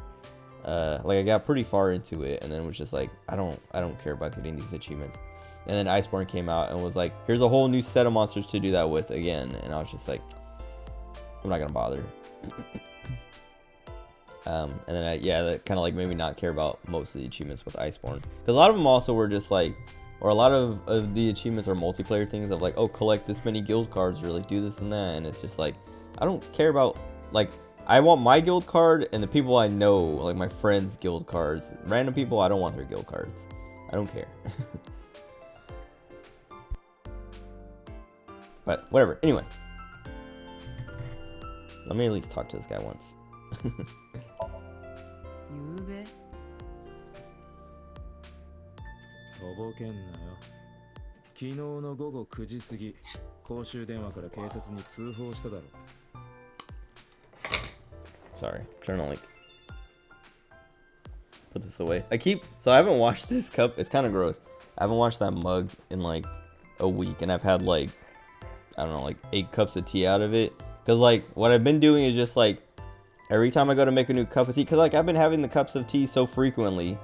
Like, I got pretty far into it, and then it was just like, I don't care about getting these achievements. And then Iceborne came out and was like, here's a whole new set of monsters to do that with again, and I was just like, I'm not gonna bother. And then that kind of like made me not care about most of the achievements with Iceborne, because a lot of them also were just like, or a lot of the achievements are multiplayer things of like, oh, collect this many guild cards, or like do this and that, and it's just like, I don't care about, like, I want my guild card and the people I know, like my friends' guild cards. Random people, I don't want their guild cards. I don't care. But whatever. Anyway, let me at least talk to this guy once. ゆうべとぼけんなよ。昨日の午後9時過ぎ、公衆電話から警察に通報しただろ。 Sorry, I'm trying to like put this away. So I haven't washed this cup. It's kind of gross. I haven't washed that mug in like a week, and I've had like, I don't know, like 8 cups of tea out of it. Cause like what I've been doing is just like every time I go to make a new cup of tea, cause like I've been having the cups of tea so frequently,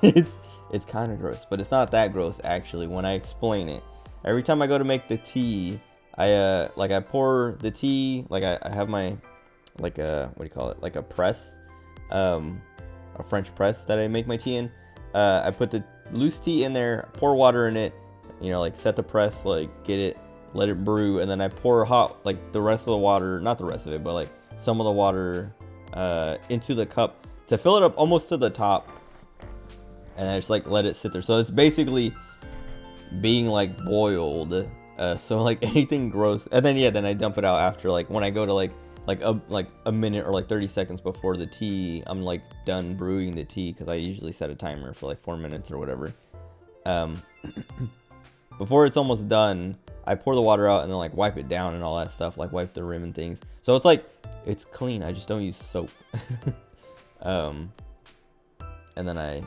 it's kind of gross, but it's not that gross actually when I explain it. Every time I go to make the tea, I pour the tea, like I have my like a, what do you call it, like a press, a French press that I make my tea in. I put the loose tea in there, pour water in it, you know, like set the press, like get it, let it brew, and then I pour hot, like the rest of the water, not the rest of it, but like some of the water into the cup to fill it up almost to the top, and I just like let it sit there. So it's basically being like boiled. So like anything gross, and then then I dump it out after, like when I go to like a minute or like 30 seconds before the tea, I'm like done brewing the tea, because I usually set a timer for like 4 minutes or whatever. Before it's almost done, I pour the water out and then like wipe it down and all that stuff, like wipe the rim and things. So it's like, it's clean. I just don't use soap. And then I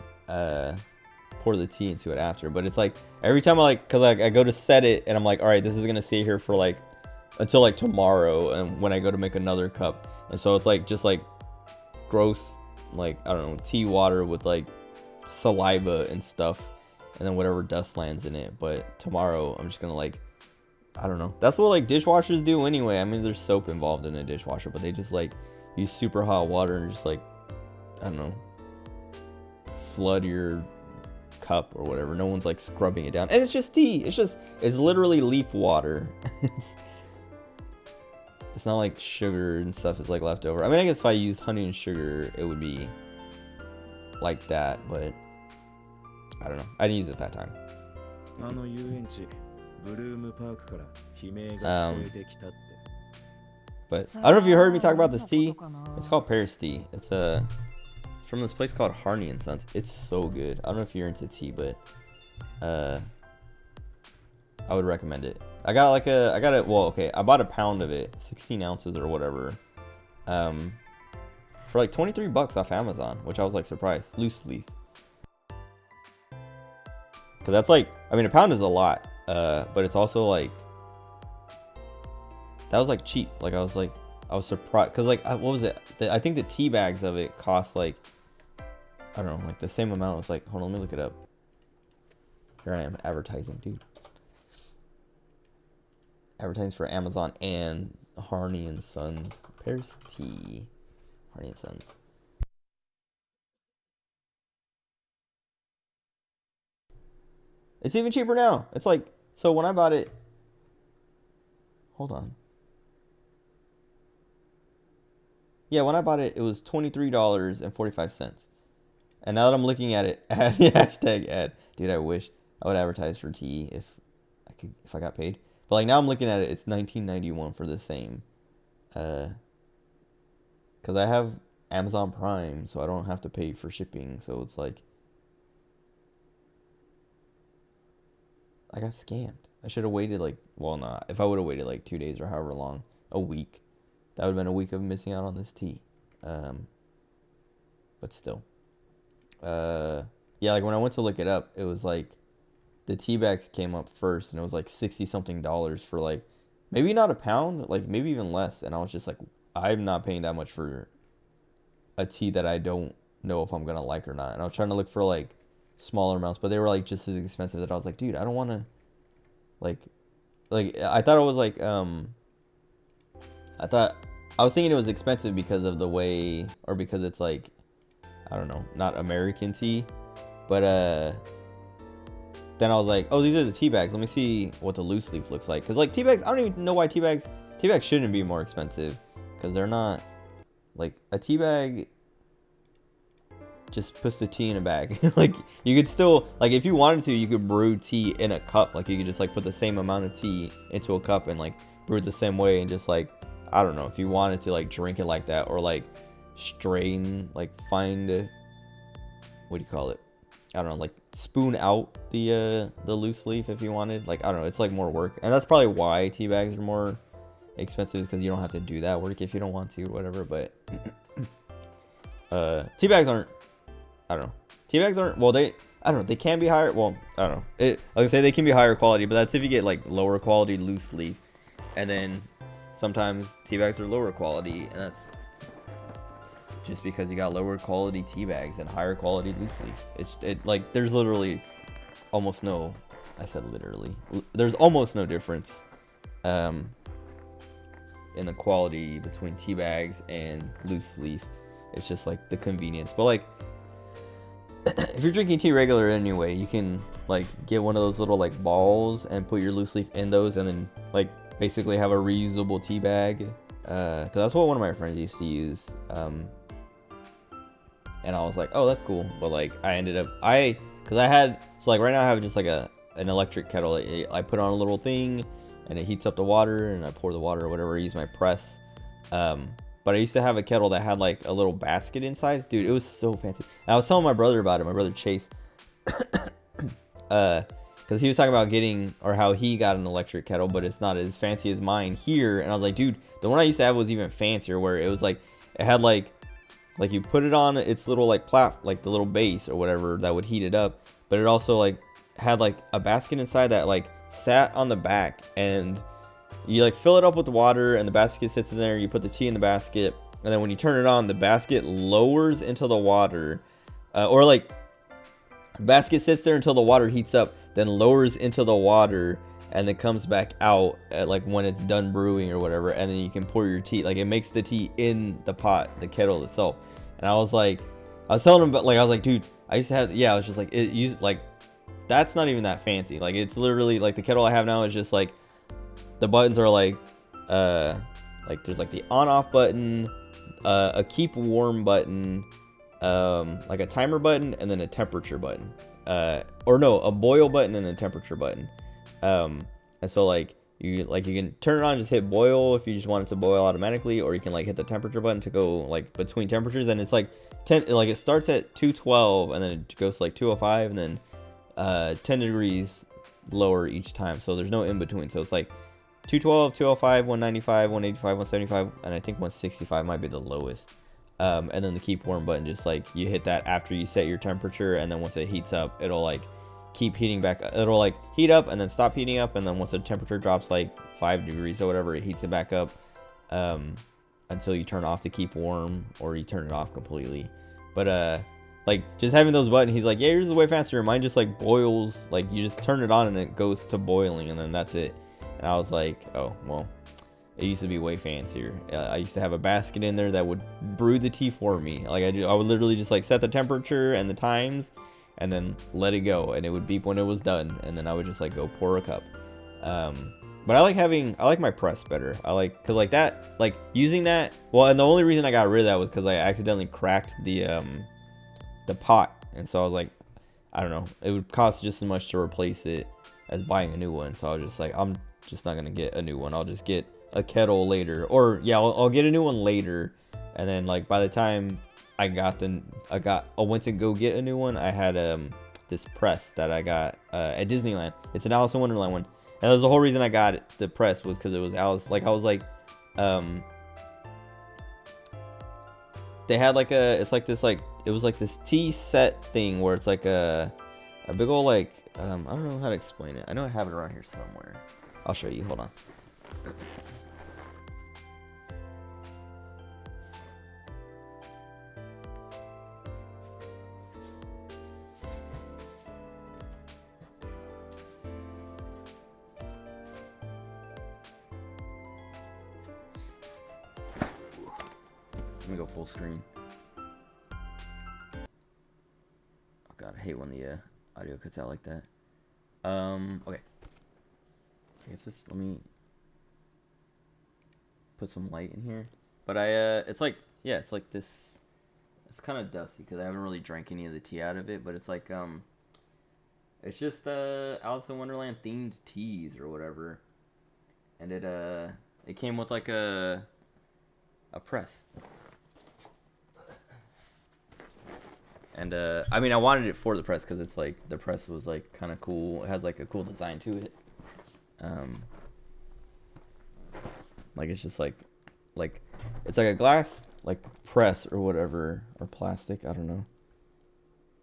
pour the tea into it after. But it's like every time I go to set it, and I'm like, all right, this is gonna stay here for like until like tomorrow, and when I go to make another cup. And so it's like just like gross, like I don't know, tea water with like saliva and stuff, and then whatever dust lands in it. But tomorrow I'm just gonna like, I don't know, that's what like dishwashers do anyway. I mean, there's soap involved in a dishwasher, but they just like use super hot water and just like, I don't know, flood your cup or whatever. No one's like scrubbing it down, and it's just tea. It's literally leaf water. It's not like sugar and stuff is like left over. I mean, I guess if I used honey and sugar, it would be like that, but I don't know. I didn't use it that time. But I don't know if you heard me talk about this tea. It's called Paris tea. It's from this place called Harney and Sons. It's so good. I don't know if you're into tea, but I would recommend it. I bought a pound of it, 16 ounces or whatever, for like $23 off Amazon, which I was like surprised. Loose leaf. Cause that's like, I mean, a pound is a lot, but it's also like, that was like cheap. Like I was surprised, cause like, what was it? I think the tea bags of it cost like, I don't know, like the same amount. It was like, hold on, let me look it up. Here I am advertising, dude. Advertising for Amazon and Harney and Sons. Paris tea. Harney and Sons. It's even cheaper now. It's like, so when I bought it, hold on. Yeah, when I bought it, it was $23.45. And now that I'm looking at it, hashtag ad. Dude, I wish I would advertise for tea if I got paid. But like now I'm looking at it, it's $19.91 for the same. Cause I have Amazon Prime, so I don't have to pay for shipping. So it's like, I got scammed. I should have waited like, well, not. If I would have waited like 2 days or however long, a week, that would have been a week of missing out on this tea. But still, yeah, like when I went to look it up, it was like, the tea bags came up first, and it was like $60-something for like, maybe not a pound, like maybe even less. And I was just like, I'm not paying that much for a tea that I don't know if I'm gonna like or not. And I was trying to look for like smaller amounts, but they were like just as expensive, that I was like, dude, I don't want to like I thought it was like I was thinking it was expensive because of the way, or because it's like, I don't know, not American tea, but then I was like, oh, these are the tea bags. Let me see what the loose leaf looks like. Because like tea bags, I don't even know why tea bags shouldn't be more expensive, because they're not. Like a tea bag just puts the tea in a bag. Like you could still, like if you wanted to, you could brew tea in a cup. Like you could just like put the same amount of tea into a cup and like brew it the same way, and just like, I don't know, if you wanted to like drink it like that, or like strain, like find what do you call it? I don't know, like spoon out the loose leaf if you wanted. Like, I don't know, it's like more work, and that's probably why tea bags are more expensive, because you don't have to do that work if you don't want to or whatever. But tea bags aren't, I don't know, tea bags aren't, well, they, I don't know, they can be higher, well, I don't know, like I say, they can be higher quality, but that's if you get like lower quality loose leaf, and then sometimes tea bags are lower quality, and that's just because you got lower quality tea bags and higher quality loose leaf. Like, there's literally almost no, I said literally, there's almost no difference in the quality between tea bags and loose leaf. It's just like the convenience. But like, if you're drinking tea regular anyway, you can like get one of those little like balls and put your loose leaf in those, and then like basically have a reusable tea bag. Cause that's what one of my friends used to use. And I was like, oh, that's cool. But like, I ended up, cause I had, so like right now I have just like an electric kettle. I put on a little thing and it heats up the water, and I pour the water or whatever. I use my press. But I used to have a kettle that had like a little basket inside. Dude, it was so fancy. And I was telling my brother about it, my brother Chase. Because he was talking about getting, or how he got an electric kettle, but it's not as fancy as mine here. And I was like, dude, the one I used to have was even fancier, where it was like, it had like you put it on its little like like the little base or whatever that would heat it up. But it also like had like a basket inside that like sat on the back, and you like fill it up with water, and the basket sits in there. You put the tea in the basket, and then when you turn it on, the basket lowers into the water, or like the basket sits there until the water heats up, then lowers into the water, and then comes back out at like when it's done brewing or whatever, and then you can pour your tea. Like, it makes the tea in the pot, the kettle itself. And I was like, I was telling him, but like, I was like, dude, I used to have, yeah, I was just like, it used like, that's not even that fancy. Like, it's literally like the kettle I have now is just like, the buttons are like there's like the on-off button, a keep warm button, like a timer button, and then a temperature button, or no, a boil button and a temperature button. And so like you can turn it on, just hit boil if you just want it to boil automatically, or you can like hit the temperature button to go like between temperatures, and it's like 10, like it starts at 212 and then it goes to like 205, and then 10 degrees lower each time, so there's no in between. So it's like 212, 205, 195, 185, 175, and I think 165 might be the lowest. And then the keep warm button, just like you hit that after you set your temperature, and then once it heats up, it'll like keep heating back. It'll like heat up and then stop heating up, and then once the temperature drops like 5 degrees or whatever, it heats it back up until you turn off the keep warm, or you turn it off completely. But like, just having those buttons, he's like, yeah, yours is way faster. Mine just like boils, like you just turn it on and it goes to boiling, and then that's it. And I was like, oh, well, it used to be way fancier. I used to have a basket in there that would brew the tea for me. Like, I would literally just like set the temperature and the times, and then let it go, and it would beep when it was done, and then I would just like go pour a cup. But I like my press better. I like, cause like that, like using that. Well, and the only reason I got rid of that was because I accidentally cracked the pot, and so I was like, I don't know, it would cost just as much to replace it as buying a new one. So I was just like, I'm just not gonna get a new one. I'll just get a kettle later, or yeah, I'll get a new one later. And then like by the time I went to go get a new one, I had this press that I got at Disneyland. It's an Alice in Wonderland one, and that was the whole reason I got it, the press, was because it was Alice. Like, I was like, they had like it's like this, like, it was like this tea set thing where it's like a big old like I don't know how to explain it. I know I have it around here somewhere. I'll show you. Hold on. Let me go full screen. Oh god, I hate when the audio cuts out like that. Okay. I guess this, let me put some light in here. But it's like, yeah, it's like this, it's kind of dusty because I haven't really drank any of the tea out of it, but it's like, it's just, Alice in Wonderland themed teas or whatever. And it came with like a press. And I mean, I wanted it for the press because it's like the press was like kind of cool. It has like a cool design to it. Like it's just like it's like a glass like press or whatever, or plastic. I don't know.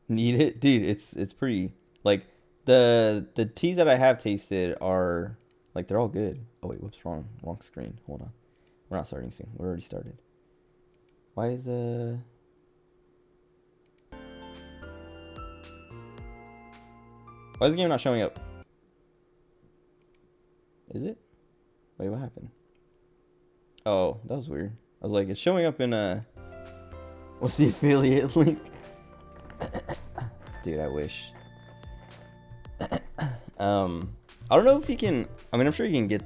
Need it, dude. It's pretty. Like the teas that I have tasted are like they're all good. Oh wait, whoops, wrong screen. Hold on. We're not starting soon. We're already started. Why is Why is the game not showing up? Is it? Wait, what happened? Oh, that was weird. I was like, it's showing up in what's the affiliate link? Dude, I wish. I don't know if you can. I mean, I'm sure you can get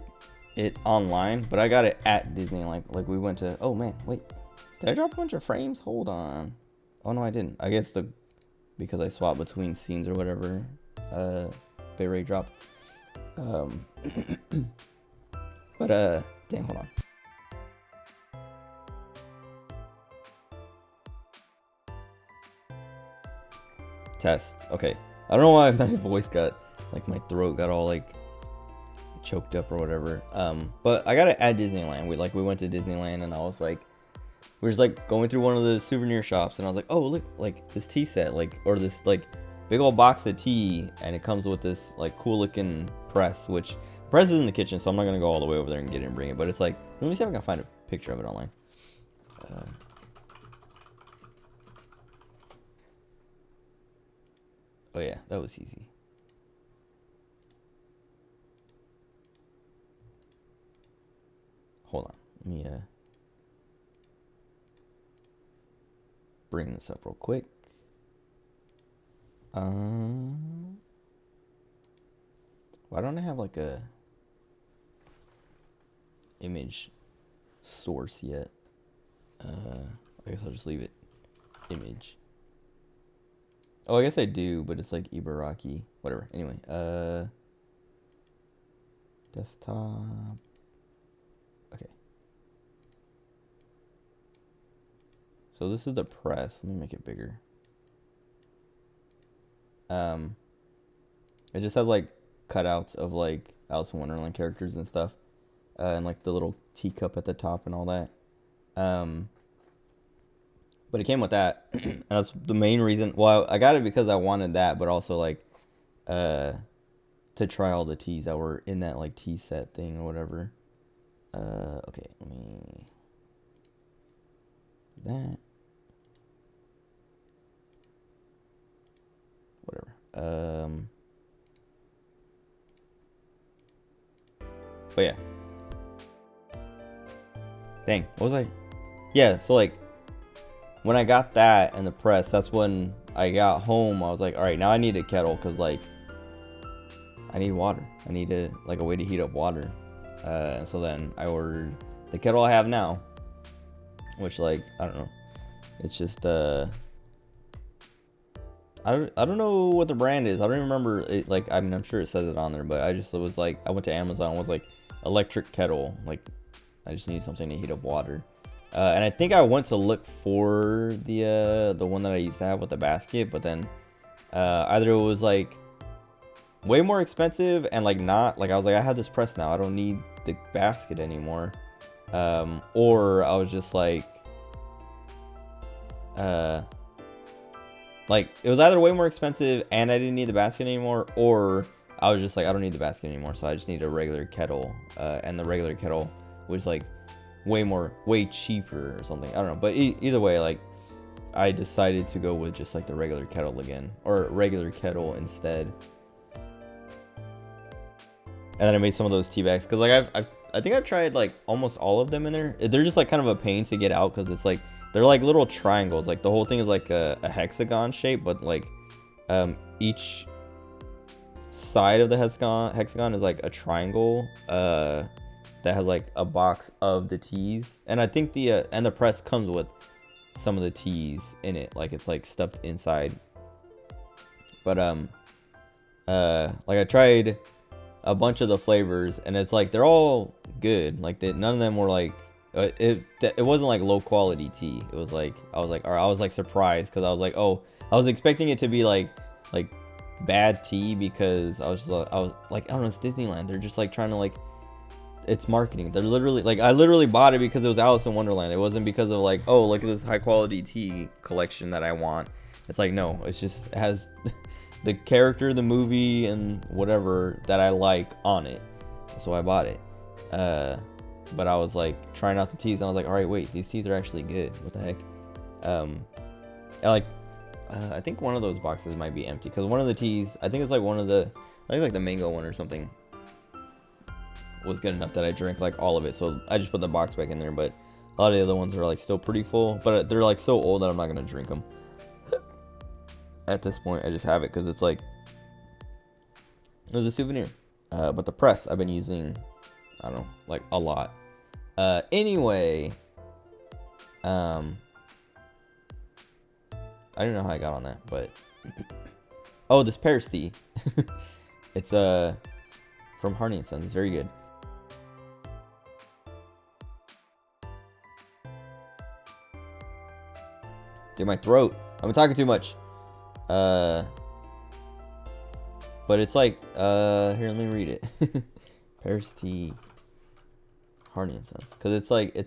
it online, but I got it at Disneyland. Like we went to. Oh man, wait. Did I drop a bunch of frames? Hold on. Oh no, I didn't. I guess because I swapped between scenes or whatever. Bitrate drop. But dang, hold on. Test. Okay. I don't know why my voice got like my throat got all like choked up or whatever. But I got it at Disneyland. We went to Disneyland and I was like, we were just like going through one of the souvenir shops and I was like, oh look, like this tea set, like, or this like big old box of tea, and it comes with this like cool looking press, which press is in the kitchen, so I'm not gonna go all the way over there and get it and bring it. But it's like, let me see if I can find a picture of it online. Oh yeah, that was easy. Hold on, let me bring this up real quick. Why don't I have like a image source yet? I guess I'll just leave it image. Oh, I guess I do, but it's like Ibaraki. Whatever. Anyway, desktop. Okay. So this is the press. Let me make it bigger. It just has like cutouts of like Alice in Wonderland characters and stuff, and like the little teacup at the top and all that. But it came with that. And that's the main reason. Well, I got it because I wanted that, but also like to try all the teas that were in that like tea set thing or whatever. Okay, let me that. Whatever. But yeah. Dang, what was I? Yeah, so like when I got that and the press, that's when I got home. I was like, all right, now I need a kettle because like I need water. I need like a way to heat up water. And so then I ordered the kettle I have now, which like I don't know. It's just I don't know what the brand is. I don't even remember it, like I mean I'm sure it says it on there, but it was like I went to Amazon, was like electric kettle, like I just need something to heat up water. And I think I went to look for the one that I used to have with the basket, but then either it was like way more expensive and like not like I was like I have this press now, I don't need the basket anymore, or I was just like it was either way more expensive and I didn't need the basket anymore, or I was just like I don't need the basket anymore, so I just need a regular kettle, and the regular kettle was like way cheaper or something. I don't know, but either way, like I decided to go with just like the regular kettle again, or regular kettle instead. And then I made some of those tea bags because like I think I've tried like almost all of them in there. They're just like kind of a pain to get out because it's like they're like little triangles. Like the whole thing is like a hexagon shape, but like each side of the hexagon is like a triangle that has like a box of the teas. And I think the press comes with some of the teas in it, like it's like stuffed inside. But like I tried a bunch of the flavors and it's like they're all good. Like none of them were like it wasn't like low quality tea. It was like I was like surprised because I was like, oh, I was expecting it to be like bad tea because I was like, I don't know, it's Disneyland. They're just like trying to like, it's marketing. They're literally like, I literally bought it because it was Alice in Wonderland. It wasn't because of like, oh, look at this high quality tea collection that I want. It's like, no, it's just, it has the character, the movie, and whatever that I like on it. So I bought it. But I was like trying out the teas, and I was like, all right, wait, these teas are actually good. What the heck? I think one of those boxes might be empty because one of the teas, I think it's like one of the, I think like the mango one or something, was good enough that I drank like all of it. So I just put the box back in there. But a lot of the other ones are like still pretty full, but they're like so old that I'm not gonna drink them. At this point, I just have it because it's like, it was a souvenir. But the press I've been using, I don't know, like a lot. Anyway, I don't know how I got on that, but oh, this Paris tea. It's from Harney and Sons. It's very good. Dude, my throat. I've been talking too much. But it's like, here, let me read it. Paris tea, Harney and Sons, because it's like it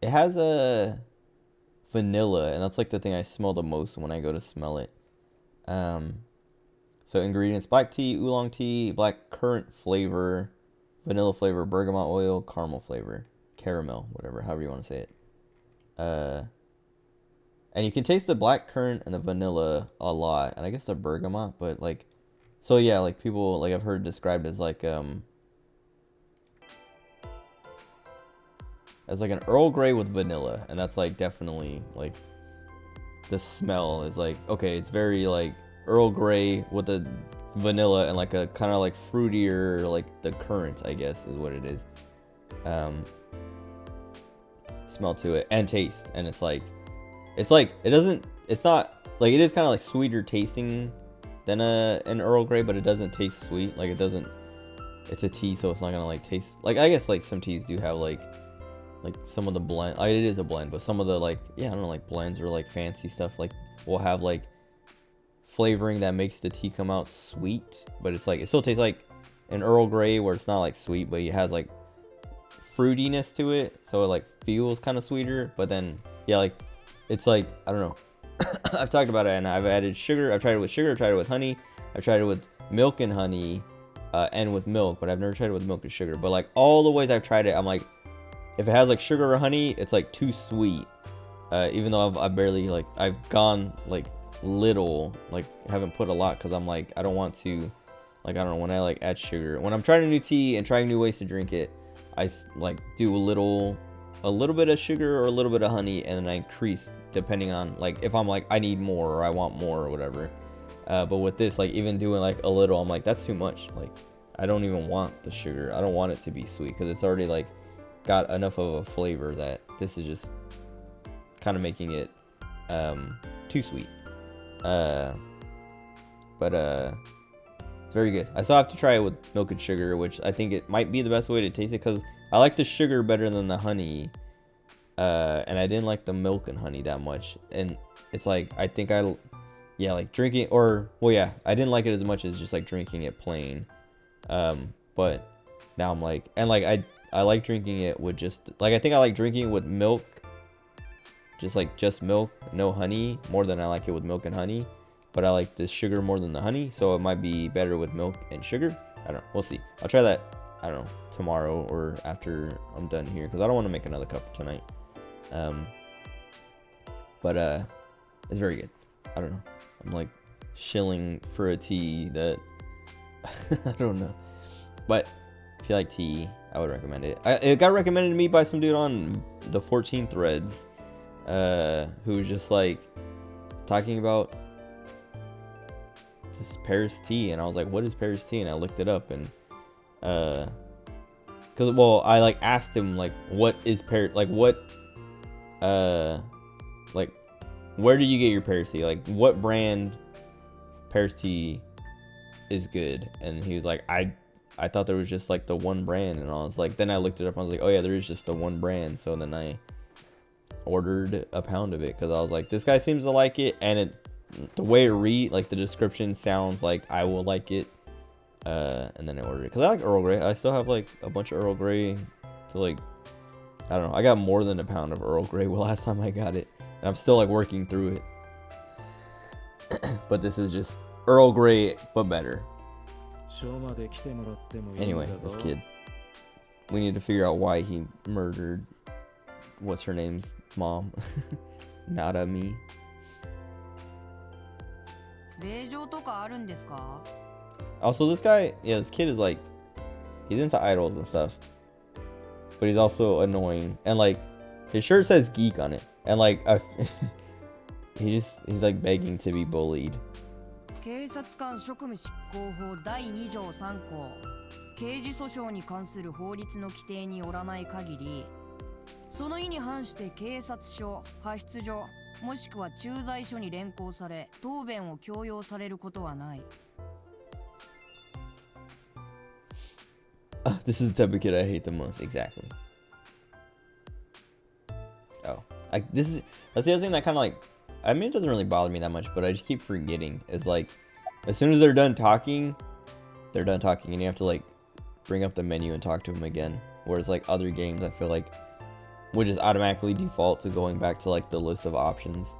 has a vanilla, and that's like the thing I smell the most when I go to smell it. So ingredients: black tea, oolong tea, black currant flavor, vanilla flavor, bergamot oil, caramel, whatever, however you want to say it. And you can taste the black currant and the vanilla a lot, and I guess the bergamot, but like, so yeah, like people, like I've heard described as like an Earl Grey with vanilla, and that's like definitely like, the smell is like, okay, it's very like Earl Grey with the vanilla and like a kind of like fruitier, like the currant, I guess is what it is. Smell to it and taste, and it's like it's not like, it is kind of like sweeter tasting than an Earl Grey, but it doesn't taste sweet. Like it's a tea, so it's not gonna like taste like, I guess like some teas do have like some of the blend, it is a blend, but some of the like, yeah, I don't know, like blends or like fancy stuff like will have like flavoring that makes the tea come out sweet, but it's like, it still tastes like an Earl Grey where it's not like sweet, but it has like fruitiness to it, so it like feels kind of sweeter. But then yeah, like it's like, I don't know. I've talked about it, and I've added sugar. I've tried it with sugar. I've tried it with honey. I've tried it with milk and honey, and with milk. But I've never tried it with milk and sugar. But like all the ways I've tried it, I'm like, if it has like sugar or honey, it's like too sweet. Even though I've barely like, I've gone like little, like haven't put a lot, because I'm like, I don't want to, like, I don't know, when I like add sugar, when I'm trying a new tea and trying new ways to drink it, I like do a little bit of sugar or a little bit of honey, and then I increase depending on like, if I'm like, I need more or I want more or whatever. But with this, like even doing like a little, I'm like, that's too much. Like I don't even want the sugar. I don't want it to be sweet, because it's already like got enough of a flavor that this is just kind of making it too sweet. But it's very good. I still have to try it with milk and sugar, which I think it might be the best way to taste it, because I like the sugar better than the honey, and I didn't like the milk and honey that much. And it's like, I think like drinking, or well, yeah, I didn't like it as much as just like drinking it plain. But now I'm like, and like I like drinking it with just like, I think I like drinking it with milk, just milk, no honey, more than I like it with milk and honey. But I like the sugar more than the honey, so it might be better with milk and sugar. I don't know. We'll see. I'll try that, I don't know, tomorrow or after I'm done here, because I don't want to make another cup tonight. But it's very good. I don't know. I'm like shilling for a tea that I don't know. But if you like tea, I would recommend it. It got recommended to me by some dude on the 14 threads, who was just like talking about this Paris tea, and I was like, what is Paris tea? And I looked it up, and because, well, I like asked him like, what is Paris, like what like where do you get your Paris tea, like what brand Paris tea is good? And he was like, I thought there was just like the one brand. And I was like, then I looked it up, and I was like, oh yeah, there is just the one brand. So then I ordered a pound of it because I was like, this guy seems to like it, and the way it read, like the description sounds like I will like it. And then I ordered it because I like Earl Grey. I still have like a bunch of Earl Grey to like, I don't know. I got more than a pound of Earl Grey last time I got it, and I'm still like working through it. But this is just Earl Grey, but better. Anyway, this kid. We need to figure out why he murdered what's her name's mom. Nada me. Also, this guy, yeah, this kid is like, he's into idols and stuff, but he's also annoying, and like his shirt says geek on it, and like he's like begging to be bullied. 警察官職務執行法第2条3項刑事訴訟に関する法律の規定によらない限りその意に反して警察署、派出所もしくは駐在所に連行され答弁を強要されることはない。This is the type of kid I hate the most. Exactly. Oh, that's the other thing that kind of like, I mean, it doesn't really bother me that much, but I just keep forgetting. It's like, as soon as they're done talking, and you have to like bring up the menu and talk to them again. Whereas like other games, I feel like would just automatically default to going back to like the list of options.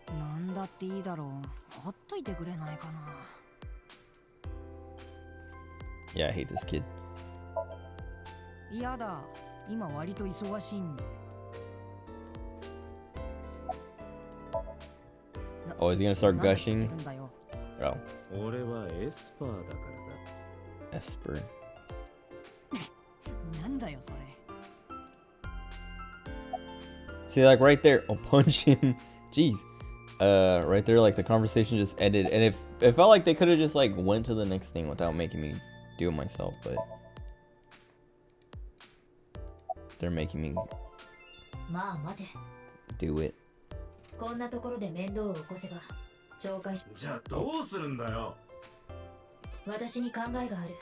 なんだっていいだろう。ほっといてくれないかな。Yeah, I hate this kid. 嫌だ。今割と忙しいんで。Oh, is he gonna start gushing? Oh. 俺はエスパーだからだ。 Esper. なんだよそれ。 See, like right there, I'll punch him. Jeez. Right there, like the conversation just ended, and it felt like they could have just like went to the next thing without making me do it myself, but they're making me do it. こんなところで面倒を起こせば懲戒。じゃあどうするんだよ。私に考えがある。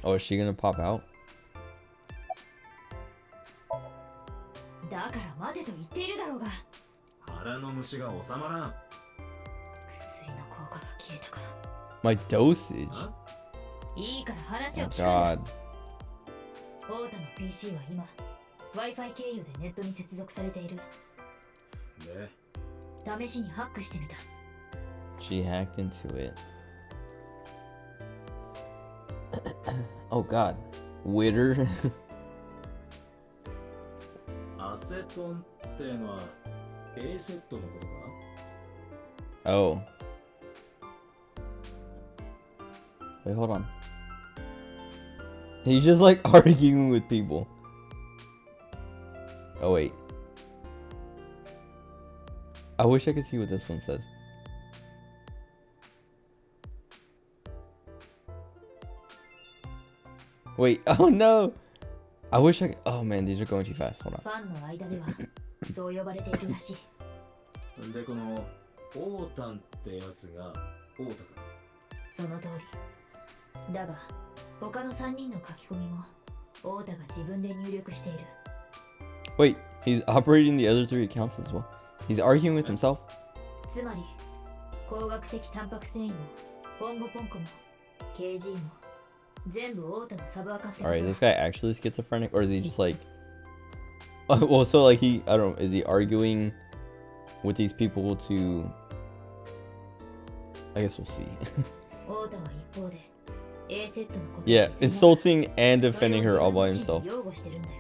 Oh, is she gonna pop out? だから待てと言っているだろうが。腹の虫が収まらん。薬の効果が消えたか。 My dosage. いいから話を Oh 聞くんだ。 God. オータの PC は今 Wi-Fi 経由でネットに接続されている。で、試しにハックしてみた。 She hacked into it. Oh God. Witter. アセトンってのは A セットのことか？ Oh. Wait, hold on. He's just like arguing with people. Oh wait. I wish I could see what this one says. Wait, oh no! I wish I could. Oh man, these are going too fast. Hold on. ファンの間ではそう呼ばれているらしい。で、このオータンってやつがオータか。その通り。だが、他の3人の書き込みもオータが自分で入力している。 Wait, he's operating the other 3 accounts as well. He's arguing with himself. つまり、光学的タンパク繊維も、ポンゴポンコも、KG も、全部オータのサブアカってことだ。 Alright, is this guy actually schizophrenic, or is he just like... well, so like he... I don't know, is he arguing with these people to... I guess we'll see. オータは一方で、A セットのこと Yeah, に責任 insulting and defending her all by それを自分 himself. 自身に擁護してるんだよ。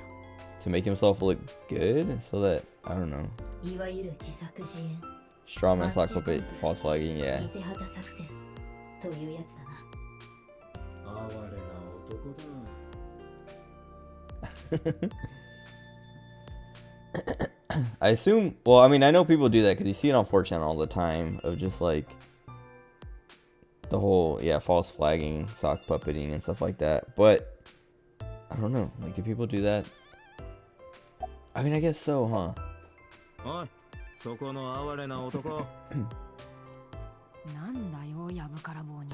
To make himself look good, so that... I don't know. いわゆる自作自演、 Strawman, sock puppet, false flagging, yeah. 偽旗作戦というやつだな。哀れな男だ。I assume... Well, I mean, I know people do that because you see it on 4chan all the time. Of just like... The whole, yeah, false flagging, sock puppeting, and stuff like that. But... I don't know. Like, do people do that? I mean, I guess so, huh? おい、そこの哀れな男。なんだよ、やぶから棒に。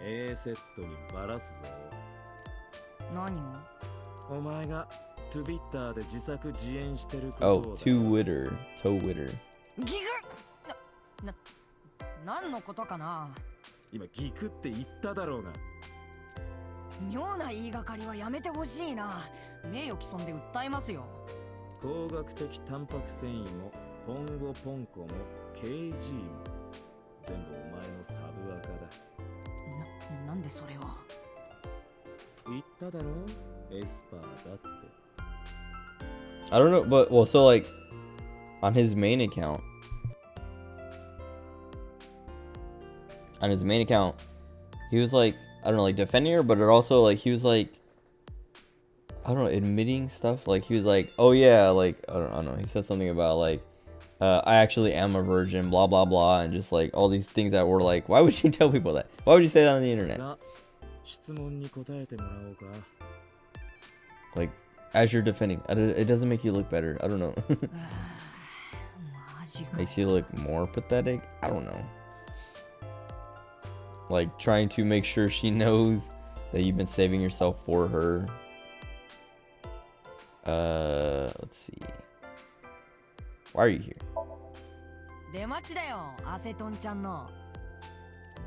A セットにバラすぞ。何を？お前が Twitter で自作自演してること Oh, をだよ。 Twitter. Twitter. ギグ何のことかな。今ギクって言っただろうが。妙な言いがかりはやめてほしいな。名誉毀損で訴えますよ。光学的タンパク繊維もポンゴポンコも KG も全部お前のサブアカだ。なんでそれを。言っただろ、エスパーだって。 I don't know, but well, so like on his main account, he was like, I don't know, like defending her, but it also like he was like, I don't know, admitting stuff. Like he was like, oh yeah, like I don't know. He said something about like, I actually am a virgin, blah blah blah, and just like all these things that were like, why would you tell people that? Why would you say that on the internet? さあ、質問に答えてもらおうか。 Like as you're defending, it doesn't make you look better. I don't know. マジか。 Makes you look more pathetic. I don't know. Like trying to make sure she knows that you've been saving yourself for her. Let's see. Why are you here? 出待ちだよ、アセトンちゃんの。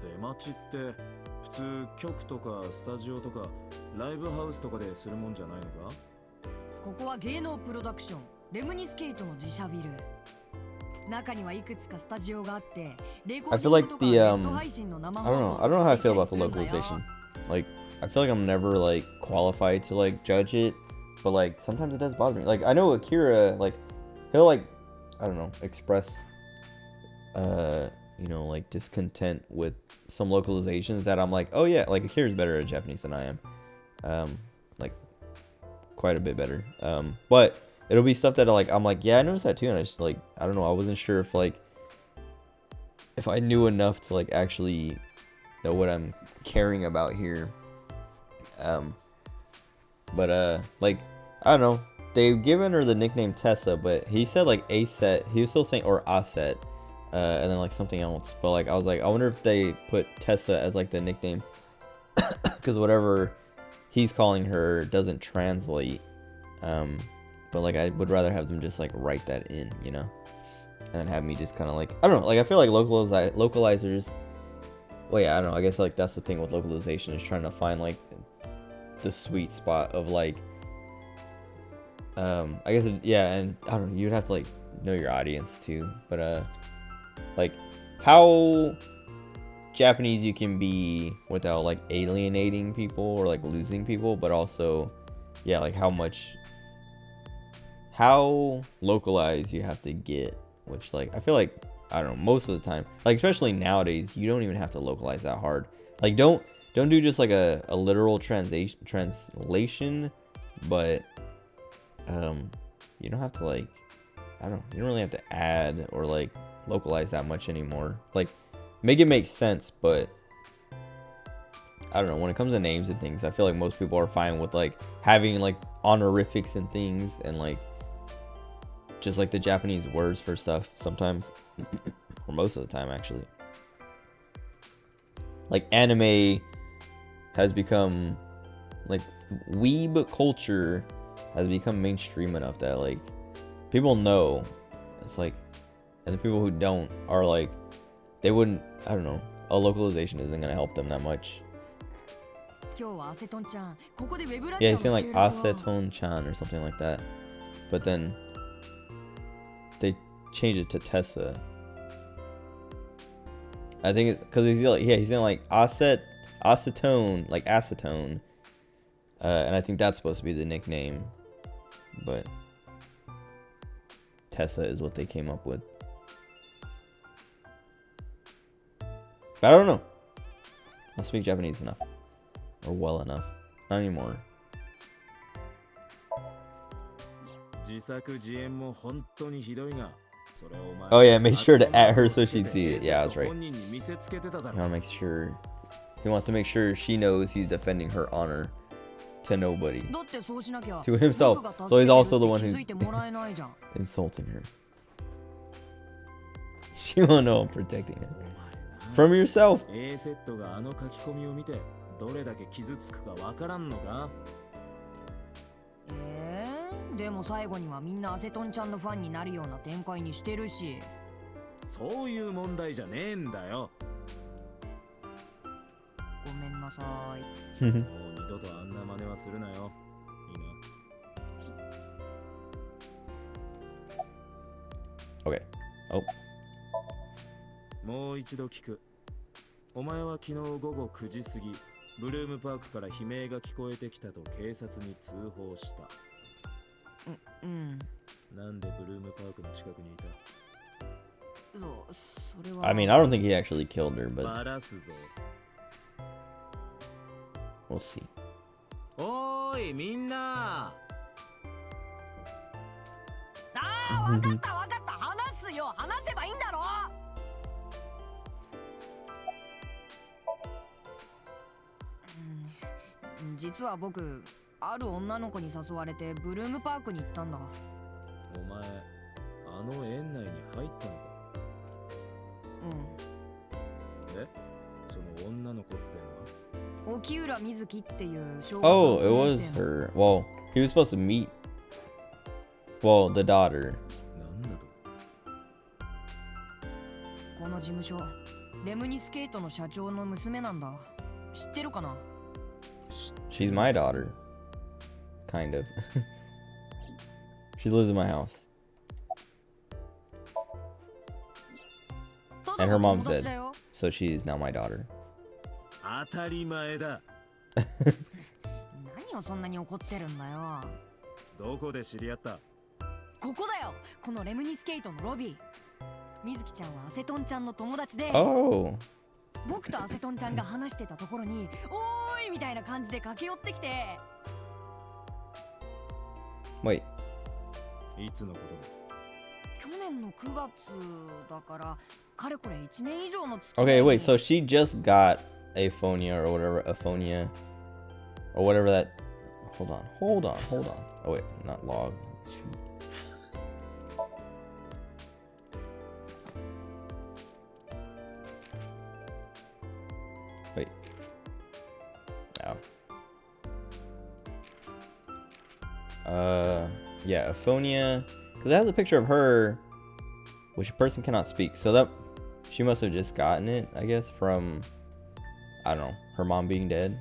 出待ちって普通局とかスタジオとかライブハウスとかでするもんじゃないのか？ここは芸能プロダクション、レムニスケートの自社ビル。中にはいくつかスタジオがあって、レコー I デ feel ィン like グとか the ネット配信の生 I 放 don't 送 know. I don't know how I feel about the とかできたりするんだよ。 localization. Like I feel like I'm never like qualified to like judge it, but like sometimes it does bother me. Like I know Akira, like he'll like I don't know, express you know, like discontent with some localizations that I'm like, oh yeah, like Akira's better at Japanese than I am. Like quite a bit better. But it'll be stuff that like I'm like, yeah, I noticed that too, and I just like I don't know, I wasn't sure if like if I knew enough to like actually know what I'm caring about here. But like I don't know, they've given her the nickname Tessa, but he said like Aset, he was still saying, or Aset, and then like something else, but like I was like, I wonder if they put Tessa as like the nickname because whatever he's calling her doesn't translate. But like I would rather have them just like write that in, you know, and then have me just kind of like, I don't know, like I feel like localizers, well yeah, I don't know, I guess like that's the thing with localization, is trying to find like the sweet spot of like I guess yeah, and I don't know, you'd have to like know your audience too, but like how Japanese you can be without like alienating people or like losing people, but also yeah, like how localized you have to get, which like I feel like I don't know, most of the time, like especially nowadays, you don't even have to localize that hard. Like don't do just like a literal translation, but you don't have to like, I don't know, you don't really have to add or like localize that much anymore. Like make it make sense, but I don't know, when it comes to names and things, I feel like most people are fine with like having like honorifics and things, and like just like the Japanese words for stuff sometimes, or most of the time actually. Like anime has become, like weeb culture has become mainstream enough that like people know. It's like, and the people who don't are like, they wouldn't, I don't know, a localization isn't gonna help them that much. 今日はアセトンちゃん、ここでウェブラ Yeah, ジ he's オの saying 収 like 録を。 Acetone-chan or something like that, but then they changed it to Tessa. I think it's because he's like, yeah, he's saying like acetone, like acetone, and I think that's supposed to be the nickname, but Tessa is what they came up with. But I don't know. I don't speak Japanese enough, or well enough. Not anymore. 自作自演も本当にひどいが、それをお前 Oh yeah, make sure to at her so she'd see it. Yeah, I was right. 本人に見せつけてただ He ろ。 wants to make sure she knows he's defending her honor to nobody, だってそうしなきゃ to himself. 僕が助 So け he's てる also the っ one て気 who's づいてもらえないじゃん。 insulting her. She won't know I'm protecting her お前な。 from yourself. A セットがあの書き込みを見てどれだけ傷つくかわからんのか？でも最後にはみんなアセトンちゃんのファンになるような展開にしてるし。そういう問題じゃねえんだよ。ごめんなさい。もう二度とあんな真似はするなよ。いいな。Okay. Oh. もう一度聞く。お前は昨日午後9時過ぎ、ブルームパークから悲鳴が聞こえてきたと警察に通報した。うん。なんでブルームパークの近くにいた？それは。I mean, I don't think he actually killed her, but バラすぞ。we'll see. おーい、みんな。わかったわかった。話すよ。話せばいいんだろ。実は僕、ある女の子に誘われてブルームパークに行ったんだ。お前、あの園内に入ったのか？で、その女の子ってのは？沖浦瑞希っていう小学 Oh, 校 it 5 was 年生の。 her. Well, he was supposed to meet. Well, the daughter. なんだと？この事務所、レムニスケートの社長の娘なんだ。知ってるかな？ She's my daughter. Kind of. She lives in my house. た And だ her の mom's 友達 dead. だよ。 So she's now my daughter. 当たり前だ。何をそんなに怒ってるんだよ。どこで知り合った？ここだよ。このレムニスケートのロビー。瑞希ちゃんはアセトンちゃんの友達で、 Oh. 僕とアセトンちゃんが話してたところにおーいみたいな感じで駆け寄ってきて。 Wait. いつのことだ？去年の9月だからかれこれ1年以上の付き合い Okay, に。 wait. So she just got aphonia or whatever, aphonia or whatever that. Hold on. Oh wait, not log. Wait. Oh. Yeah, aphonia. Because it has a picture of her, which a person cannot speak. So that she must have just gotten it, I guess, from, I don't know, her mom being dead.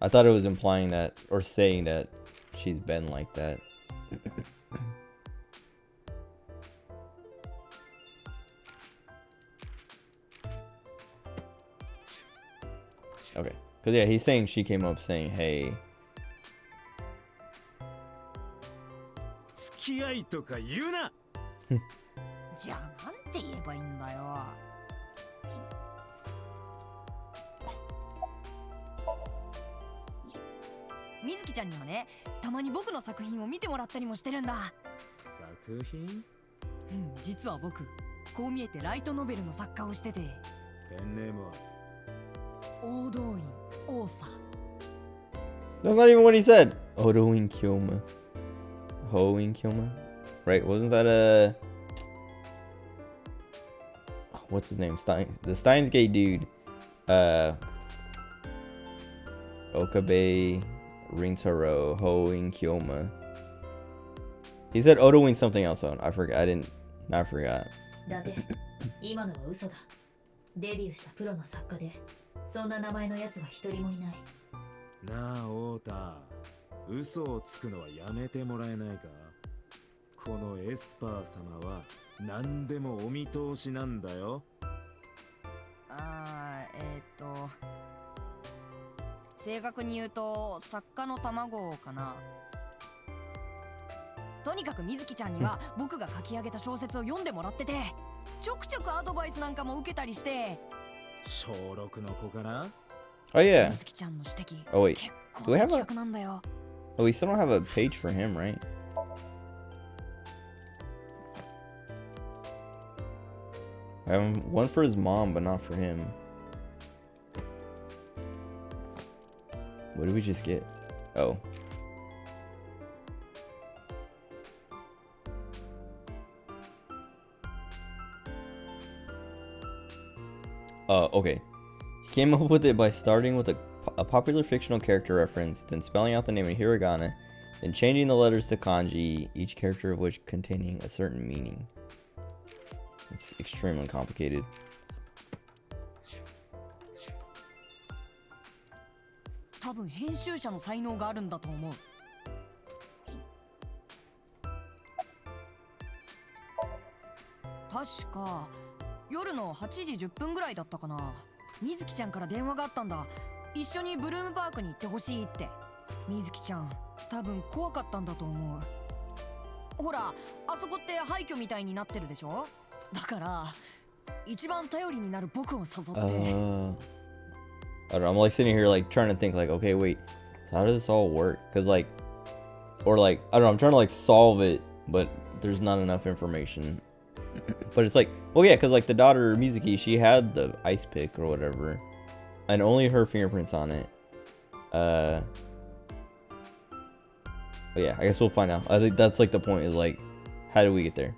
I thought it was implying that, or saying that she's been like that. Okay. Because, yeah, he's saying she came up saying, hey. 付き合いとか言うな。じゃあなんて言えばいいんだよ。瑞希ちゃんにはね、たまに僕の作品を見てもらったりもしてるんだ。作品？実は僕、こう見えてライトノベルの作家をしてて。ペンネームは？王道院王さ。 That's not even what he said. Odoin Kyoma. Hoin Kyoma? Right, wasn't that a... What's his name? The Steins Gate dude. Okabe Rintaro Hoin Kyoma. He said Odoin something else on. I forgot. I forgot. だって今のは嘘だ。デビューしたプロの作家でそんな名前のやつは一人もいない。なあ、太田。嘘をつくのはやめてもらえないか？このエスパー様は何でもお見通しなんだよ。正確に言うと作家の卵かな。とにかく瑞希ちゃんには僕が書き上げた小説を読んでもらってて、ちょくちょくアドバイスなんかも受けたりして。小6の子かな？ Oh, yeah. 瑞希ちゃんの指摘 Oh, wait. 結 Do 構 we have 的 a... 確なんだよ。 Oh, we still don't have a page for him, right? I have one for his mom, but not for him. What did we just get? Oh. Okay. He came up with it by starting with a popular fictional character reference, then spelling out the name in hiragana, and changing the letters to kanji, each character of which containing a certain meaning. It's extremely complicated. 多分編集者の才能があるんだと思う。確か夜の8時10分ぐらいだったかな。みずきちゃんから電話があったんだ。一緒にブルームパークに行ってほしいって。みずきちゃん多分怖かったんだと思う。ほらあそこって廃墟みたいになってるでしょ。だから一番頼りになる僕を誘って。I don't know, I'm like sitting here like trying to think like, okay, wait, so how does this all work? Cause like, or like, I don't know, I'm trying to like solve it, but there's not enough information. But it's like, well, yeah, cause like the daughter Mizuki, she had the ice pick or whatever, and only her fingerprints on it. But yeah, I guess we'll find out. I think that's like the point is like, how do we get there?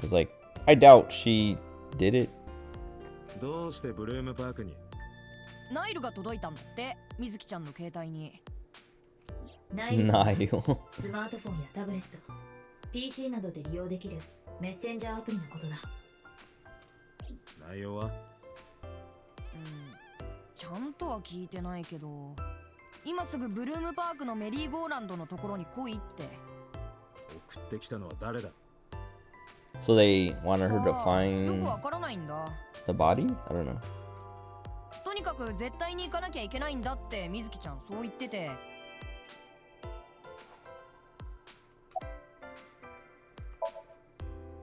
Cause like, I doubt she did it. どうしてブルームパークに？ナイルが届いたんだって、みずきちゃんの携帯に。ナイルは Nile. スマートフォンやタブレット、PC などで利用できるメッセンジャーアプリのことだ。内容は？ちゃんとは聞いてないけど、今すぐブルームパークのメリーゴーランドのところに来いって。送ってきたのは誰だ？ So they wanted her to よく find わからないんだ。 the body? I don't know. とにかく絶対に行かなきゃいけないんだってみずきちゃんそう言ってて。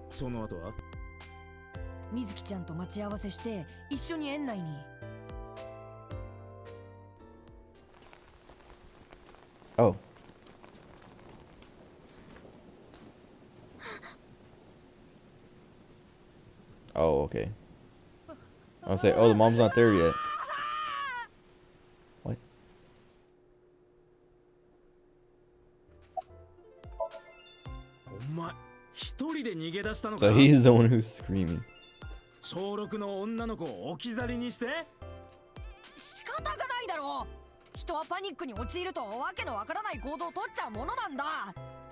その後は？みずきちゃんと待ち合わせして一緒に園内に。Oh. Oh, okay. I'll say, oh, the mom's not there yet. What? お前一人で逃げ出したの So か？ he's the one who's screaming. 小6の女の子を置き去りにして？仕方がないだろう。人はパニックに陥るとわけのわからない行動を取っちゃうものなんだ。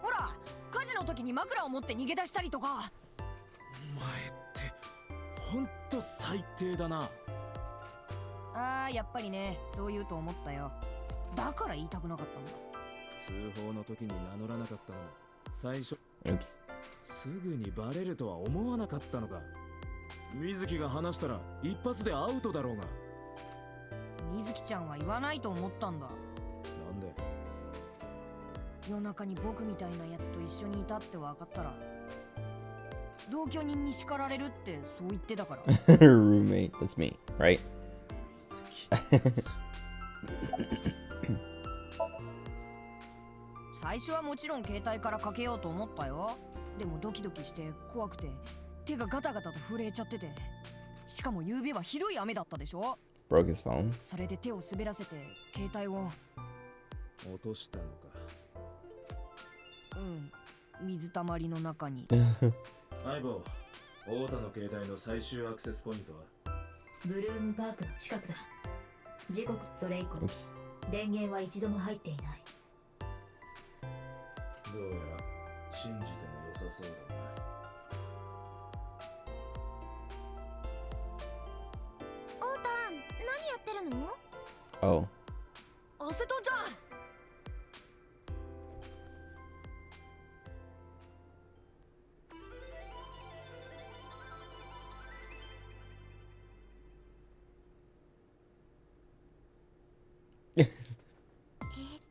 ほら火事の時に枕を持って逃げ出したりとか。お前ってほんと最低だな。あーやっぱりね、そう言うと思ったよ。だから言いたくなかったんだ。通報の時に名乗らなかったのも最初 Oops. すぐにバレるとは思わなかったのか。水木が話したら一発でアウトだろうが。みずきちゃんは言わないと思ったんだ。なんで？夜中に僕みたいなやつと一緒にいたって分かったら同居人に叱られるってそう言ってたから。Her roommate. That's me, right? 水木最初はもちろん携帯からかけようと思ったよ。でもドキドキして怖くて手がガタガタと震えちゃってて。しかも夕べはひどい雨だったでしょ。 Broke his phone. それで手を滑らせて携帯を。落としたのか。水たまりの中に。相棒、太田の携帯の最終アクセスポイントは？ブルームパークの近くだ。時刻それ以降、 Oops. 電源は一度も入っていない。どうやら信じても良さそうだな。オータン、何やってるの？ Oh. アセトンちゃん。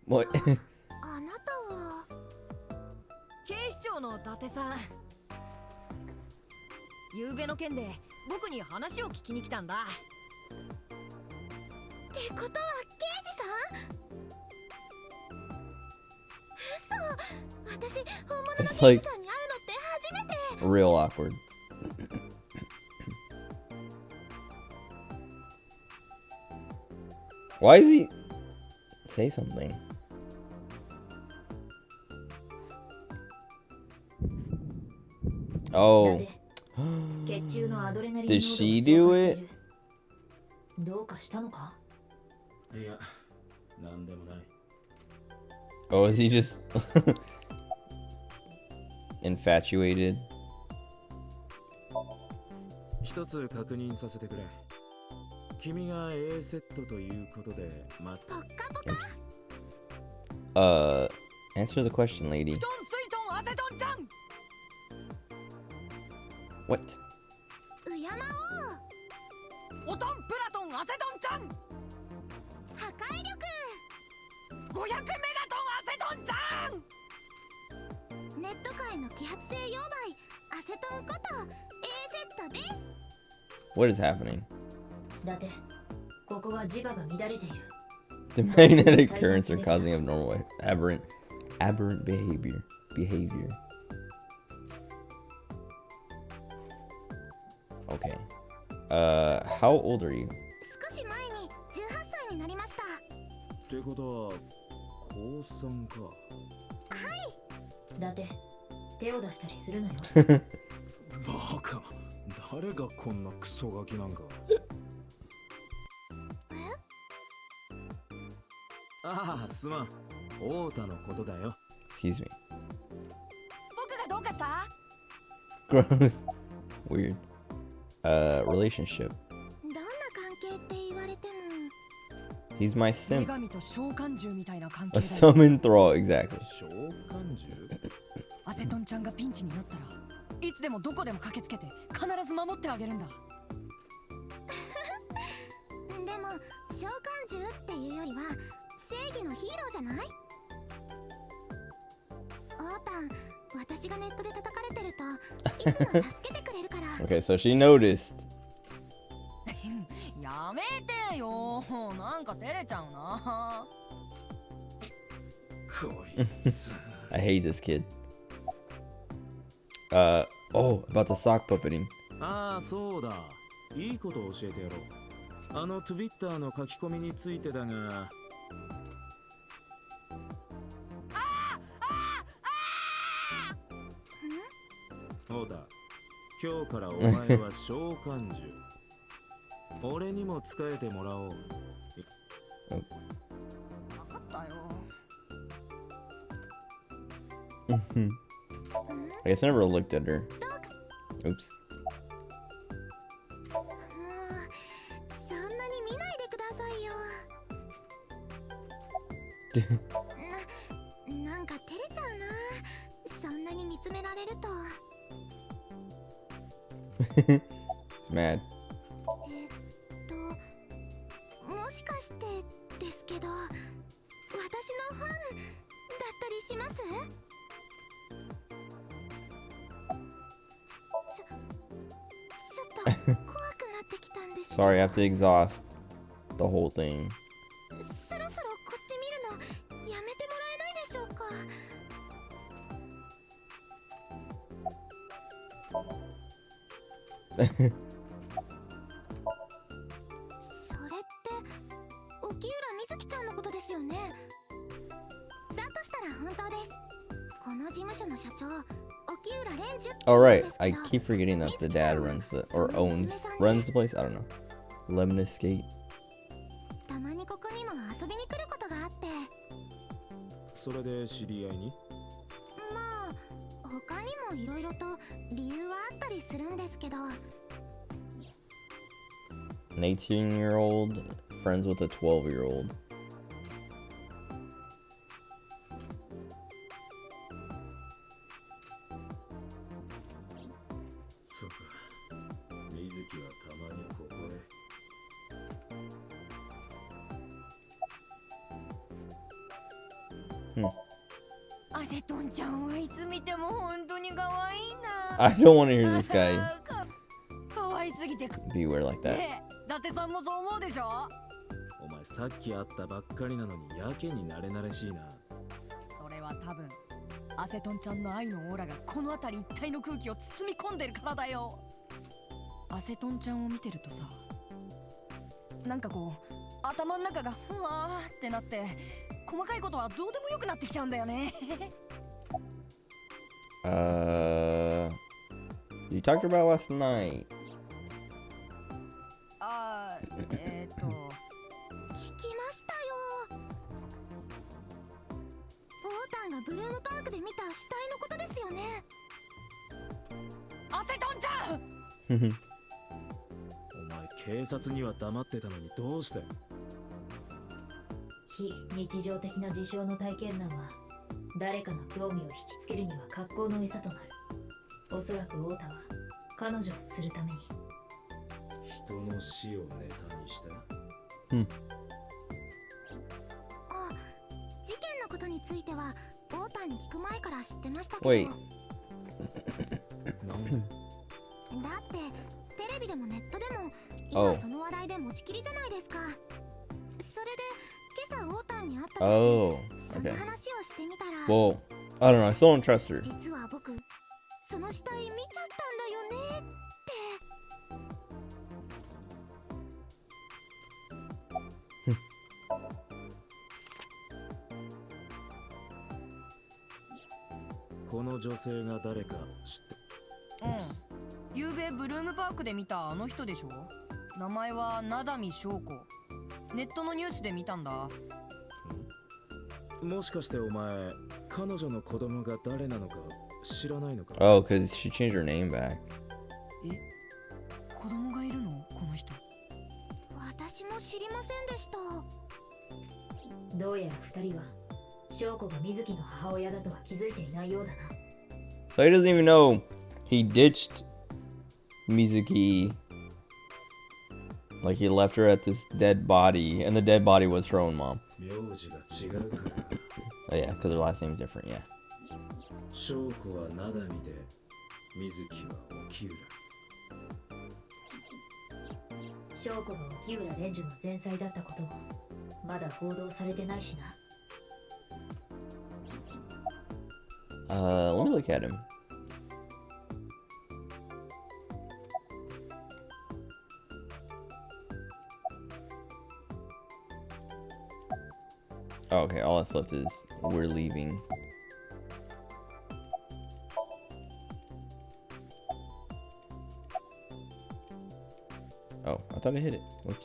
What? あなたは？警視庁の伊達さん。夕べの件で僕に話を聞きに来たんだ。ってことは刑事さん？嘘！私本物の It's 刑事 like さんに会うのって初めて。 real awkward. Why is he? Say something. Oh. 血中のアドレナリン Did 濃 she 度 do が増加してい it? る。どうかしたのか？いや、なんでもない。Oh, is he just infatuated? 一つ確認させてくれ。君が A セットということで、また。Answer the question, lady. トンスイトンアセトンちゃん What? うやまおとんプラトンアセトンちゃんお破壊力500メガトンアセトンちゃんネット界の揮発性溶媒アセトンこと A セットです。 What is happening? だってここは磁場が乱れている。 The magnetic currents are causing abnormal, aberrant behavior. Okay. How old are you? 少し前に18歳になりました。ってことは、高3か。だって手を出したりするのよ。バカ。誰がこんなクソガキなんか。ああ、すまん。太田のことだよ。Excuse me. 僕がどうかした Gross. Weird. Relationship. どんな関係って言われても He's my 女 simp. 神と召喚獣みたいな関係 A だよ summon thrall, exactly. 召喚獣アセトンちゃんがピンチになったらいつでもどこでも駆けつけて必ず守ってあげるんだ。でも召喚獣っていうよりは正義のヒーローじゃない？オータン、私がネットで叩かれてるといつも助けてくれるから。 Okay, so she noticed. やめてよ、なんか照れちゃうな。こいつ。I hate this kid. Oh, about the sock puppeting. ああ、そうだ。いいことを教えてやろう。Twitter の書き込みについてだが。そうだ。今日からお前は召喚獣。俺にも仕えてもらおう。分かったよ。I guess I never looked at her. Oops. もうそんなに見ないでくださいよ。なんか照れちゃうな。そんなに見つめられると。It's mad. もしかしてですけど、私のファンだったりします？ちょっと怖くなってきたんですけど。 Sorry, I have to exhaust the whole thing. そろそろこっち見るのやめてもらえないでしょうか。それって沖浦美月ちゃんのことですよね。だとしたら本当です。この事務所の社長、沖浦蓮寿って Oh 言うん right, ですけ I ど、 keep forgetting that the dad runs the or runs the place. I don't know. Lemon Skate. たまにここにも遊びに来ることがあって、それで知り合いに？まあ他にもいろいろと理由はあったりするんですけど。 An 18-year-old friends with a 12-year-old. そうか。水木はたまにここへ。アセトンちゃんはいつ見ても本当に可愛いな。 I don't want to hear this guy 可愛すぎて。 be weird like that. ねえ、伊達さんもそう思うでしょ。お前さっき会ったばっかりなのにやけに慣れ慣れしいな。それは多分アセトンちゃんの愛のオーラがこの辺り一帯の空気を包み込んでるからだよ。アセトンちゃんを見てるとさ、なんかこう頭の中がふわーってなって細かいことはどうでもよくなってきちゃうんだよね。You talked about last night. あー、聞きましたよ。タンがブルームパークで見た死体のことですよね。アセトンちゃん。お前警察には黙ってたのにどうして？非日常的な事象の体験談は誰かの興味を引きつけるには格好の餌となる。おそらくオータは彼女を釣るために人の死をネタにした。あ、事件のことについてはオータンに聞く前から知ってましたけど。Wait. なんで？だってテレビでもネットでも Oh. 今その話題で持ちきりじゃないですか。それで今朝オータンに会った時、 Oh, その okay. 話をしてみたら、 Well, I don't know. I still don't trust her. 実は僕その死体見ちゃったんだよねって。この女性が誰か知って？うん。昨べブルームパークで見たあの人でしょ。名前は名見翔子。ネットのニュースで見たんだ。もしかしてお前彼女の子供が誰なのか知らないのか？ Oh, because she changed her name back. え、子供がいるのこの人。私も知りませんでした。どうやら二人は翔子が水木の母親だとは気づいていないようだな。 So he doesn't even know he ditched Mizuki. Like he left her at this dead body, and the dead body was her own mom. 名字が違うから。 Oh yeah, because their last name's different. Yeah. 翔子は名見で、水木は沖浦。翔子が沖浦蓮樹の前妻だったこともまだ報道されてないしな。Let me look at him. Oh, okay, all that's left is we're leaving. Oh, I thought I hit it. Whoops.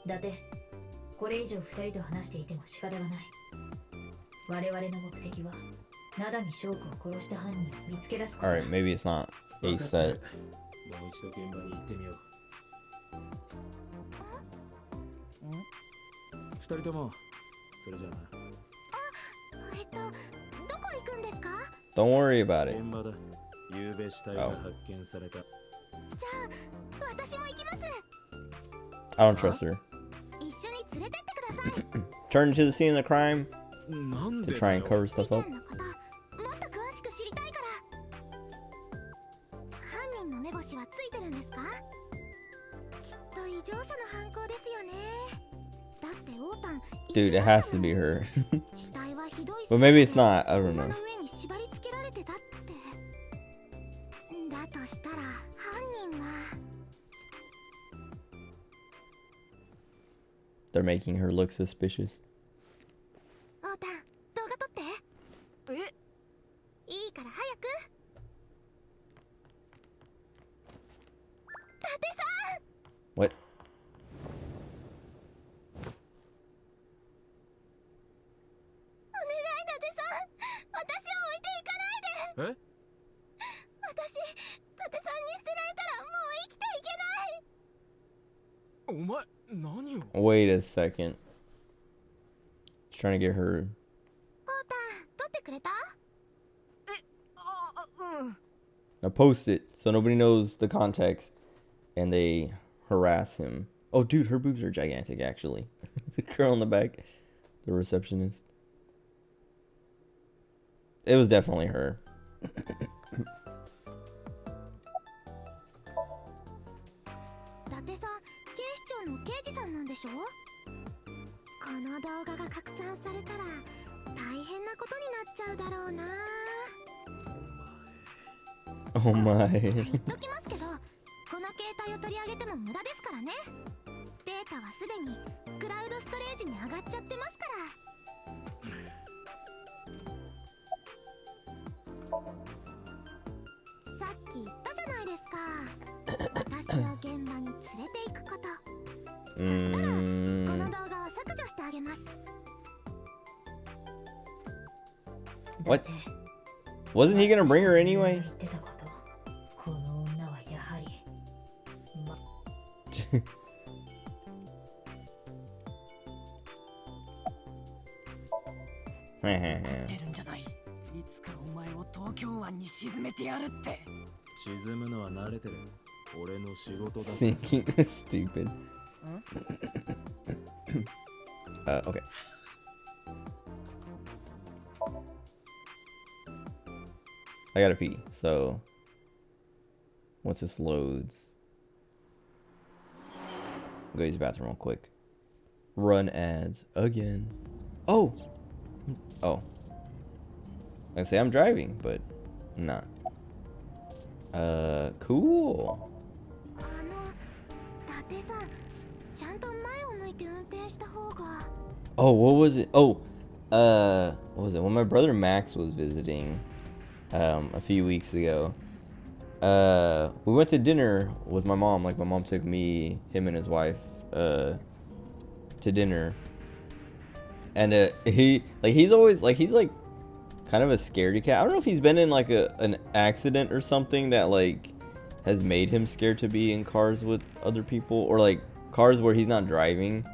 だってこれ以上二人と話していても仕方がない。我々の目的は名見翔子を殺した犯人を見つけ出すことだ。 Alright, maybe it's not a set. もう一度現場に行ってみよう。二人ともそれじゃな。どこ行くんですか？ Don't worry about it. 現場だ。夕べ死体が発見された。じゃあ私も行きます。 I don't trust her. 一緒に連れてってください。 Turn to the scene of the crime なんで to だ try よ and cover 事 stuff 件 up. のこともっと詳しく知りたいから。犯人の目星はついてるんですか？きっと異常者の犯行ですよね。だってオータン Dude, it has to be her. 死体はひどい But maybe it's not. I don't 馬 know. の上に縛り付けられてたって。だとしたら犯人は They're making her look suspicious. オータン動画撮って。いいから早く。伊達さん What? お願い伊達さん、私を置いていかないで。え？私伊達さんに捨てられたらもう生きていけない。お前何を？ Wait a second. She's trying to get her. オータン撮ってくれた？うん。 Now post it so nobody knows the context and they harass him. Oh, dude, her boobs are gigantic, actually. The girl in the back, the receptionist. It was definitely her. 伊達さん、警視庁の刑事さんなんでしょ？この動画が拡散されたら大変なことになっちゃうだろうな。 Oh my. 言っときますけど、この携帯を取り上げても無駄ですからね。データはすでにクラウドストレージに上がっちゃってますから。さっき言ったじゃないですか。私を現場に連れて行くこと。そしたらこの動画を削除してあげます。What? Wasn't he gonna bring her anyway? 言ってたことこの女はやはり 出るんじゃない。いつかお前を東京湾に沈めてやるって。沈むのは慣れてる。俺の仕事だ。Sinking stupid. Okay. I gotta pee, so once this loads, I'll go use the bathroom real quick. Run ads again. Oh! Oh. I say I'm driving, but I'm not. Cool. 伊達さん、ちゃんと前を向いて運転した方が。 Oh, what was it? Oh, what was it? When my brother Max was visiting, a few weeks ago, we went to dinner with my mom. Like, my mom took me, him and his wife, to dinner. And, he's always, like, he's, like, kind of a scaredy cat. I don't know if he's been in, like, an accident or something that, like, has made him scared to be in cars with other people. Or, like, cars where he's not driving.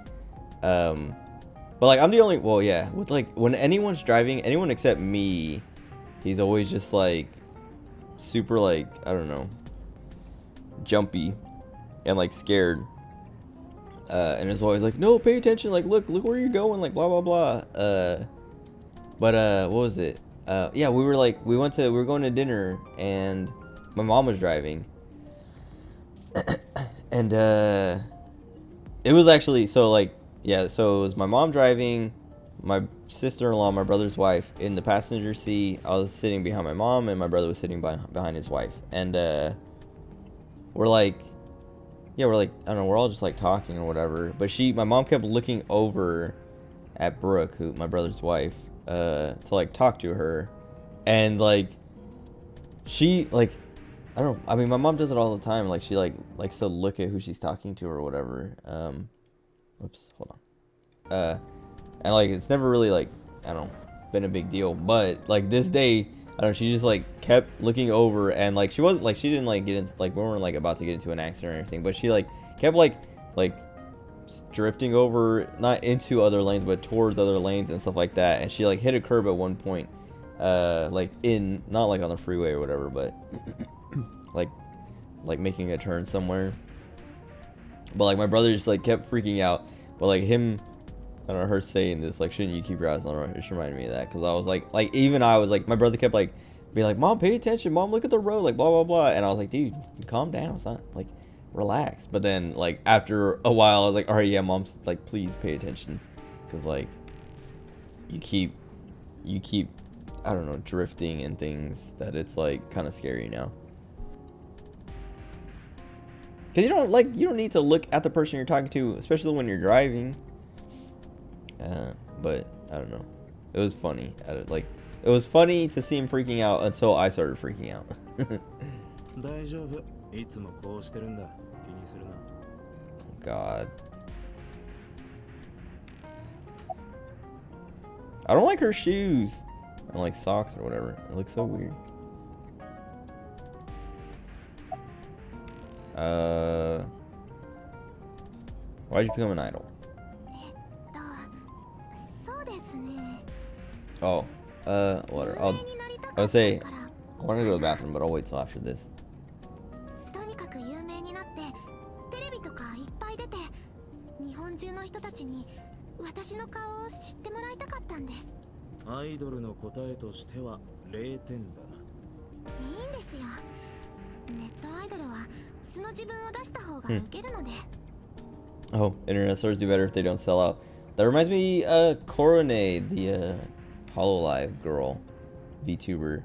But, like, I'm the only, well, yeah, with, like, when anyone's driving, anyone except me, he's always just, like, super, like, I don't know, jumpy and, like, scared. And it's always like, no, pay attention, like, look where you're going, like, blah, blah, blah. What was it? Yeah, we were going to dinner, and my mom was driving. And, it was actually, so, like, yeah, so it was my mom driving, my sister-in-law, my brother's wife, in the passenger seat. I was sitting behind my mom, and my brother was sitting behind his wife. And we're like, I don't know, we're all just like talking or whatever. But my mom kept looking over at Brooke, who my brother's wife, to like talk to her. And like, she like, I don't know, I mean, my mom does it all the time. Like, she like likes to look at who she's talking to or whatever. Oops, hold on. And like, it's never really like, I don't know, been a big deal. But like this day, I don't know, she just like kept looking over, and like she wasn't like, she didn't like get into, like, we weren't like about to get into an accident or anything, but she like kept like drifting over, not into other lanes, but towards other lanes and stuff like that. And she like hit a curb at one point, like in, not like on the freeway or whatever, but like making a turn somewhere. But like my brother just like kept freaking out. But like him, I don't know, her saying this, like, shouldn't you keep your eyes on the road? It just reminded me of that, because I was like even I was like, my brother kept like being like, Mom, pay attention, Mom, look at the road, like, blah blah blah. And I was like, dude, calm down, it's not like, relax. But then like after a while I was like, all right, yeah, Mom's like, please pay attention, because like you keep I don't know, drifting and things, that it's like kind of scary now. Because you don't need to look at the person you're talking to, especially when you're driving. But I don't know. It was funny. It was funny to see him freaking out until I started freaking out. God. I don't like her shoes. I don't like socks or whatever. It looks so weird. Why'd you become an idol? Oh, whatever. I would say I want to go to the bathroom, but I'll wait till after this. とにかく有名になってテレビとかいっぱい出て日本中の人たちに私の顔を知ってもらいたかったんです。アイドルの答えとしては0点だな。いいんですよ。ネットアイドルは素の自分を出した方がウケるので。Oh, internet stores do better if they don't sell out. That reminds me, Korone, the Hololive girl, VTuber.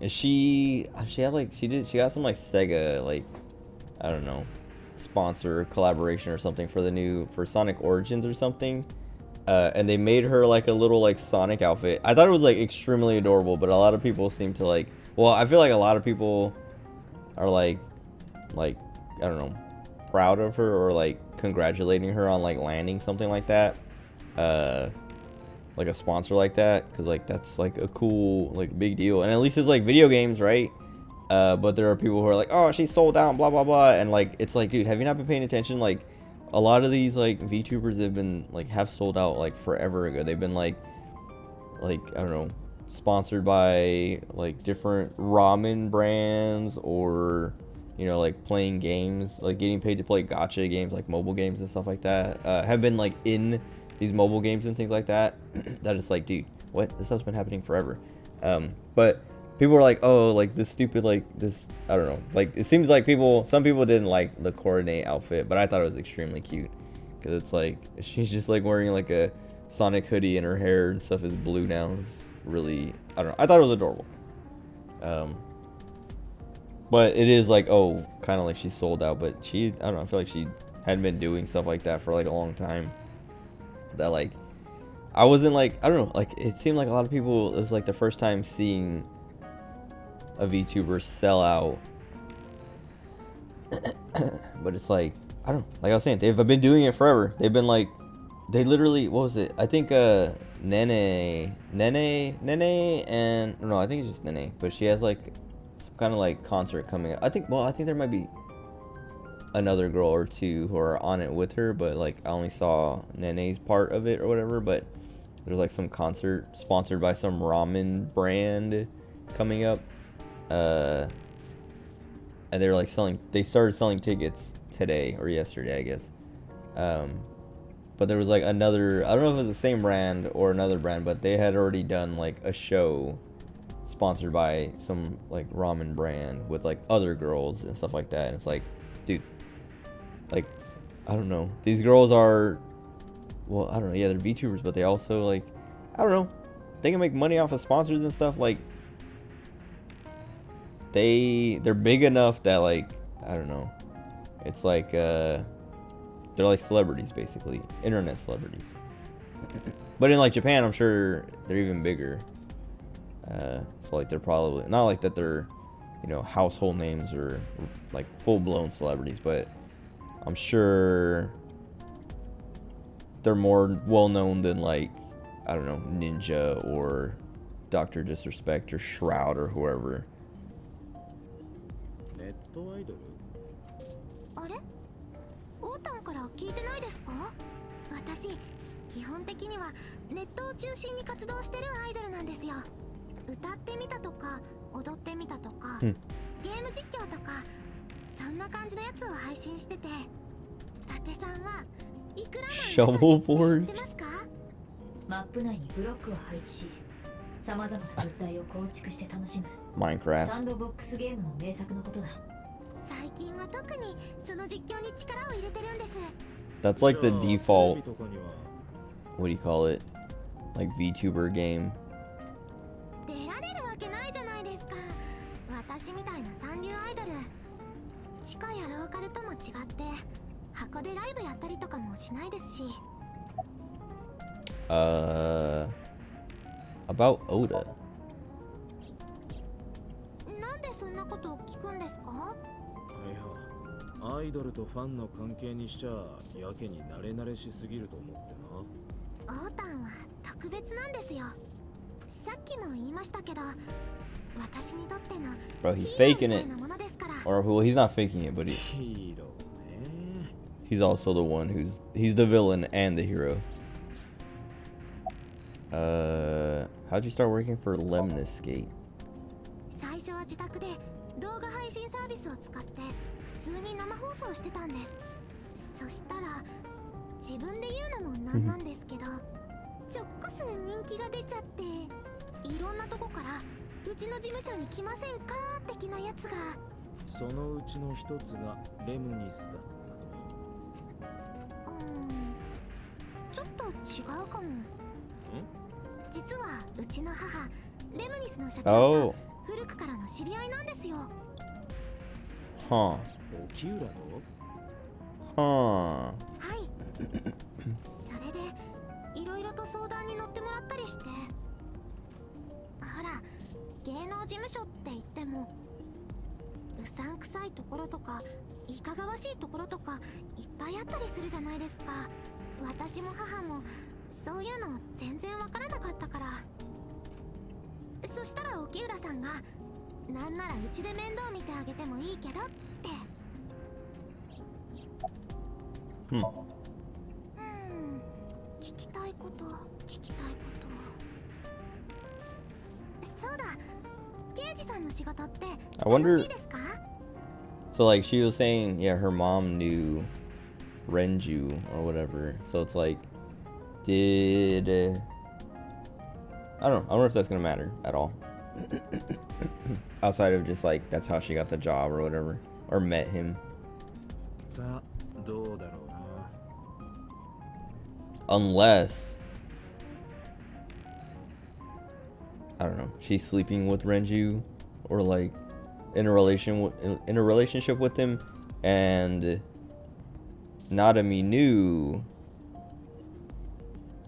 She got some like Sega, like, I don't know, sponsor collaboration or something for Sonic Origins or something. And they made her like a little like Sonic outfit. I thought it was like extremely adorable, but a lot of people seem to like, well, I feel like a lot of people are like I don't know, proud of her or like congratulating her on like landing something like that. like a sponsor like that, because like that's like a cool like big deal, and at least it's like video games, right? But there are people who are like, oh, she's sold out, blah blah blah, and like it's like, dude, have you not been paying attention? Like a lot of these like VTubers have been like have sold out like forever ago. They've been like I don't know, sponsored by like different ramen brands, or you know, like playing games, like getting paid to play gacha games, like mobile games and stuff like that. Have been like in these mobile games and things like that. That it's like, dude, what? This stuff's been happening forever. But people were like, oh, like this stupid, like this, I don't know, like it seems like some people didn't like the coordinate outfit, but I thought it was extremely cute, because it's like she's just like wearing like a Sonic hoodie and her hair and stuff is blue now. It's really, I don't know, I thought it was adorable. But it is like, oh, kind of like she's sold out, but I don't know, I feel like she hadn't been doing stuff like that for like a long time. That like, I wasn't like, I don't know, like it seemed like a lot of people, it was like the first time seeing a VTuber sell out. But it's like, I don't know, like I was saying, they've been doing it forever. They've been like, they literally, what was it? I think Nene, and no, I think it's just Nene, but she has like some kind of like concert coming up. I think there might be another girl or two who are on it with her, but like I only saw Nene's part of it or whatever. But there's like some concert sponsored by some ramen brand coming up, and they're like they started selling tickets today or yesterday, I guess. But there was like another, I don't know if it was the same brand or another brand, but they had already done like a show sponsored by some like ramen brand with like other girls and stuff like that. And it's like, dude, like, I don't know, these girls are, well, I don't know, yeah, they're VTubers, but they also like, I don't know, they can make money off of sponsors and stuff. Like they're big enough that like, I don't know, it's like they're like celebrities, basically internet celebrities. But in like Japan, I'm sure they're even bigger. So like they're probably not like that they're, you know, household names or like full-blown celebrities, but I'm sure they're more well-known than like, I don't know, Ninja or Dr. Disrespect or Shroud or whoever. ネットアイドル？あれ？オータンから聞いてないですか？私、基本的にはネットを中心に活動してるアイドルなんですよ。歌ってみたとか、踊ってみたとか、ゲーム実況とか、そんな感じのやつを配信してて、伊達さんはいくらなん知ってますか？マップ内にブロックを配置し、さまざまな物体を構築して楽しむ Minecraft サンドボックスゲームの名作のことだ。最近は特にその実況に力を入れてるんです。That's like the default, what do you call it? Like VTuber game. 出られるわけないじゃないですか。私みたいな三流アイドル。地下やローカルとも違って箱でライブやったりとかもしないですし。About Oda. なんでそんなこと聞くんですか？いや、アイドルとファンの関係にしちゃやけに慣れ慣れしすぎると思ってな。オータンは特別なんですよ。さっきも言いましたけど、私にとっての Bro, he's faking ヒーローみた it. いなものですから。 Or well, he's not faking it, but ヒーローね。 he's also the one he's the villain and the hero. How'd you start working for Lemon Escape? 最初は自宅で動画配信サービスを使って普通に生放送してたんです。そしたら自分で言うのもなんなんですけど、ちょっこす人気が出ちゃって、いろんなとこからうちの事務所に来ませんか的なやつが。そのうちの一つがレムニスだったと。ちょっと違うかも。実はうちの母レムニスの社長が古くからの知り合いなんですよ。Huh. 沖浦と？ Huh. はい。それでいろいろと相談に乗ってもらったりして。ほら、芸能事務所って言ってもうさんくさいところとかいかがわしいところとかいっぱいあったりするじゃないですか。私も母もそういうの全然わからなかったから。そしたら沖浦さんがなんならうちで面倒見てあげてもいいけどって。聞きたいこと聞きたいこと。そうだ、刑事さんの仕事って I wonder- 楽しいですか？ So like she was saying, yeah, her mom knew Renju or whatever. So it's like, did I don't know. I wonder if that's gonna matter at all. Outside of just like that's how she got the job or whatever, or met him. さあどうだろうな。 Unless I don't know, she's sleeping with Renju or like in a relationship with him, and Nadami knew,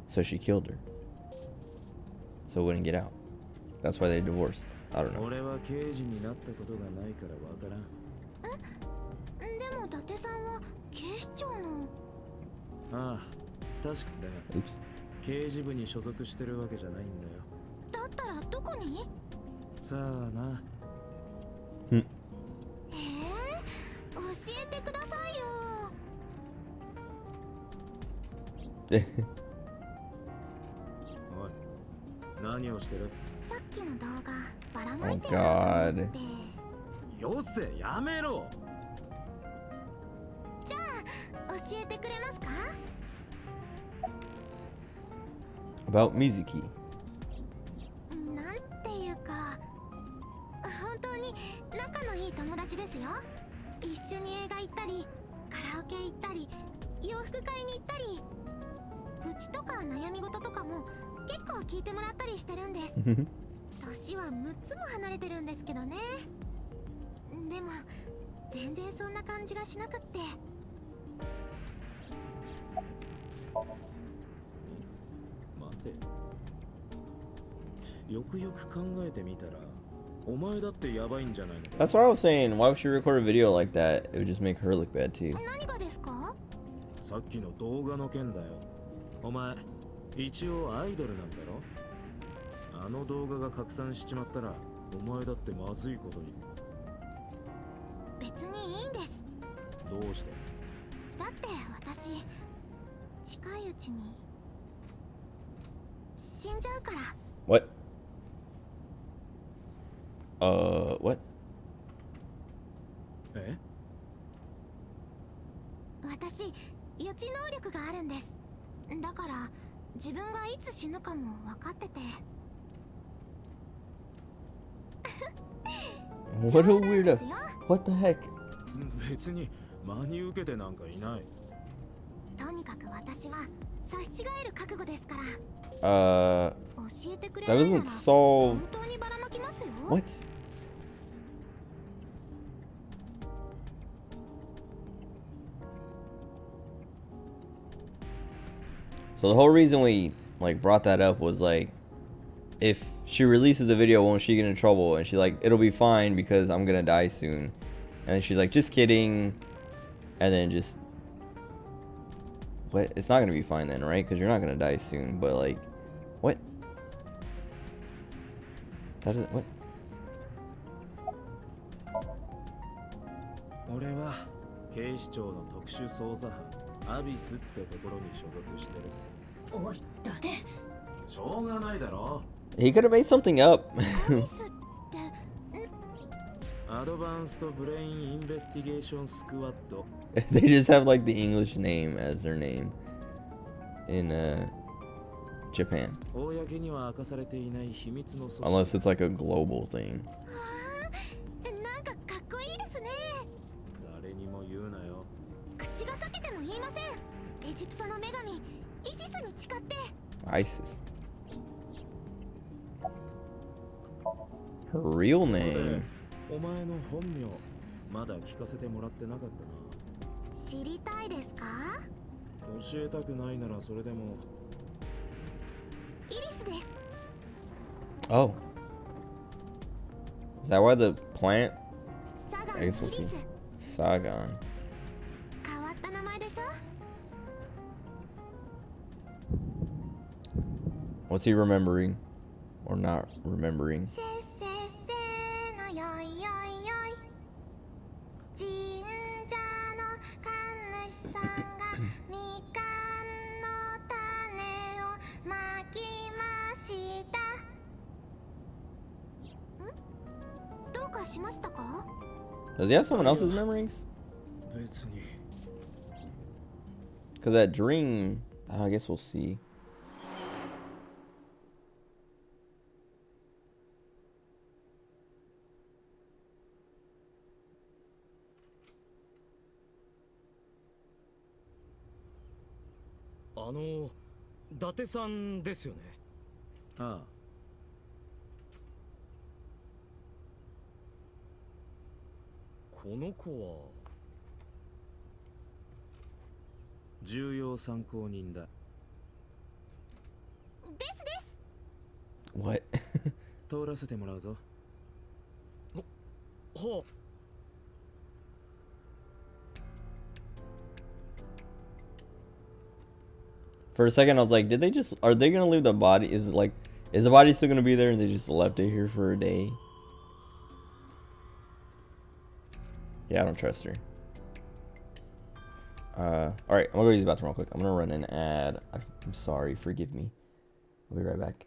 so she killed her so it wouldn't get out. That's why they divorced. I don't know. 俺は刑事になったことがないからわからん。でも伊達さんは警視庁の。ああ、確かだが Oops. 刑事部に所属してるわけじゃないんだよ。だったらどこに？さあな。教えてくださいよ。おい、何をしてる？さっきの動画ばらまい Oh てやろうと思 God. って。よせ、やめろ。じゃあ教えてくれますか？ About Mizuki. なんていうか、本当に仲のいい友達ですよ。一緒に映画行ったり、カラオケ行ったり、洋服買いに行ったり、愚痴とか悩み事とかも結構聞いてもらったりしてるんです。年は6つも離れてるんですけどね。でも全然そんな感じがしなくって。待て。よくよく考えてみたら、お前だってやばいんじゃないのか。 That's what I was saying. Why would she record a video like that? It would just make her look bad too. 何がですか？さっきの動画の件だよ。お前、一応アイドルなんだろ？あの動画が拡散しちまったら、お前だってまずいことに。別にいいんです。どうして？だって私近いうちに死んじゃうから。 What? What? え？私予知能力があるんです。だから自分がいつ死ぬかも分かってて。What a weirdo. What the heck? 別に真に受けてなんかいない。とにかく私は差し違える覚悟ですから。教えてくれ That ないな doesn't ら solve. 本当にばらまきますよ。 What? So the whole reason we like brought that up was like, if she releases the video, won't she get in trouble? And she's like, it'll be fine because I'm gonna die soon. And she's like, just kidding. And then just, what? It's not gonna be fine then, right? Because you're not gonna die soon. But like, what? That doesn't, what? 俺は警視庁の特殊捜査班アビスってところに所属してる。おい、だて。しょうがないだろ。 He could have made something up. ミスって。アドバンストブレインインベスティゲーションスクワッド。 They just have like the English name as their name in Japan. 公には明かされていない秘密の組織。 Unless it's like a global thing. なんかかっこいいですね。誰にも言うなよ。口が裂けても言いません。エジプトの女神イシスに誓って。 ISIS. Her real name. お前の本名まだ聞かせてもらってなかったな。知りたいですか？教えたくないならそれでも。イリスです。 Oh. Is that why the plant? サガン I イリ guess we'll ス。 see. Sagan. 変わった名前でしょ？ What's he remembering? Or not remembering? せっせっせのよいよいよい神社の神主さんがみかんの種をまきましたどうかしましたか Does he have someone else's memories? 別に。 Because that dream, I guess we'll see. Ah, 伊達さんですよね。ああ。この子は重要参考人だ。ですです What? 通らせてもらうぞ。はあ。 For a second, I was like, are they gonna leave the body? Is the body still gonna be there and they just left it here for a day? Yeah, I don't trust her. Alright, I'm gonna go use the bathroom real quick. I'm gonna run an ad. I'm sorry, forgive me. I'll be right back.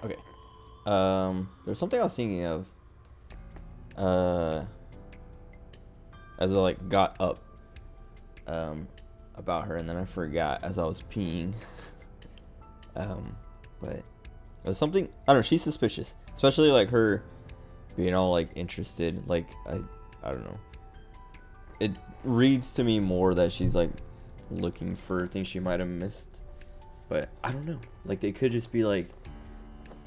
Okay. There's something I was thinking of. As I like got up. About her, and then I forgot as I was peeing. But there's something, I don't know, she's suspicious, especially like her being all like interested. Like I don't know. It reads to me more that she's like looking for things she might have missed. But I don't know. Like they could just be like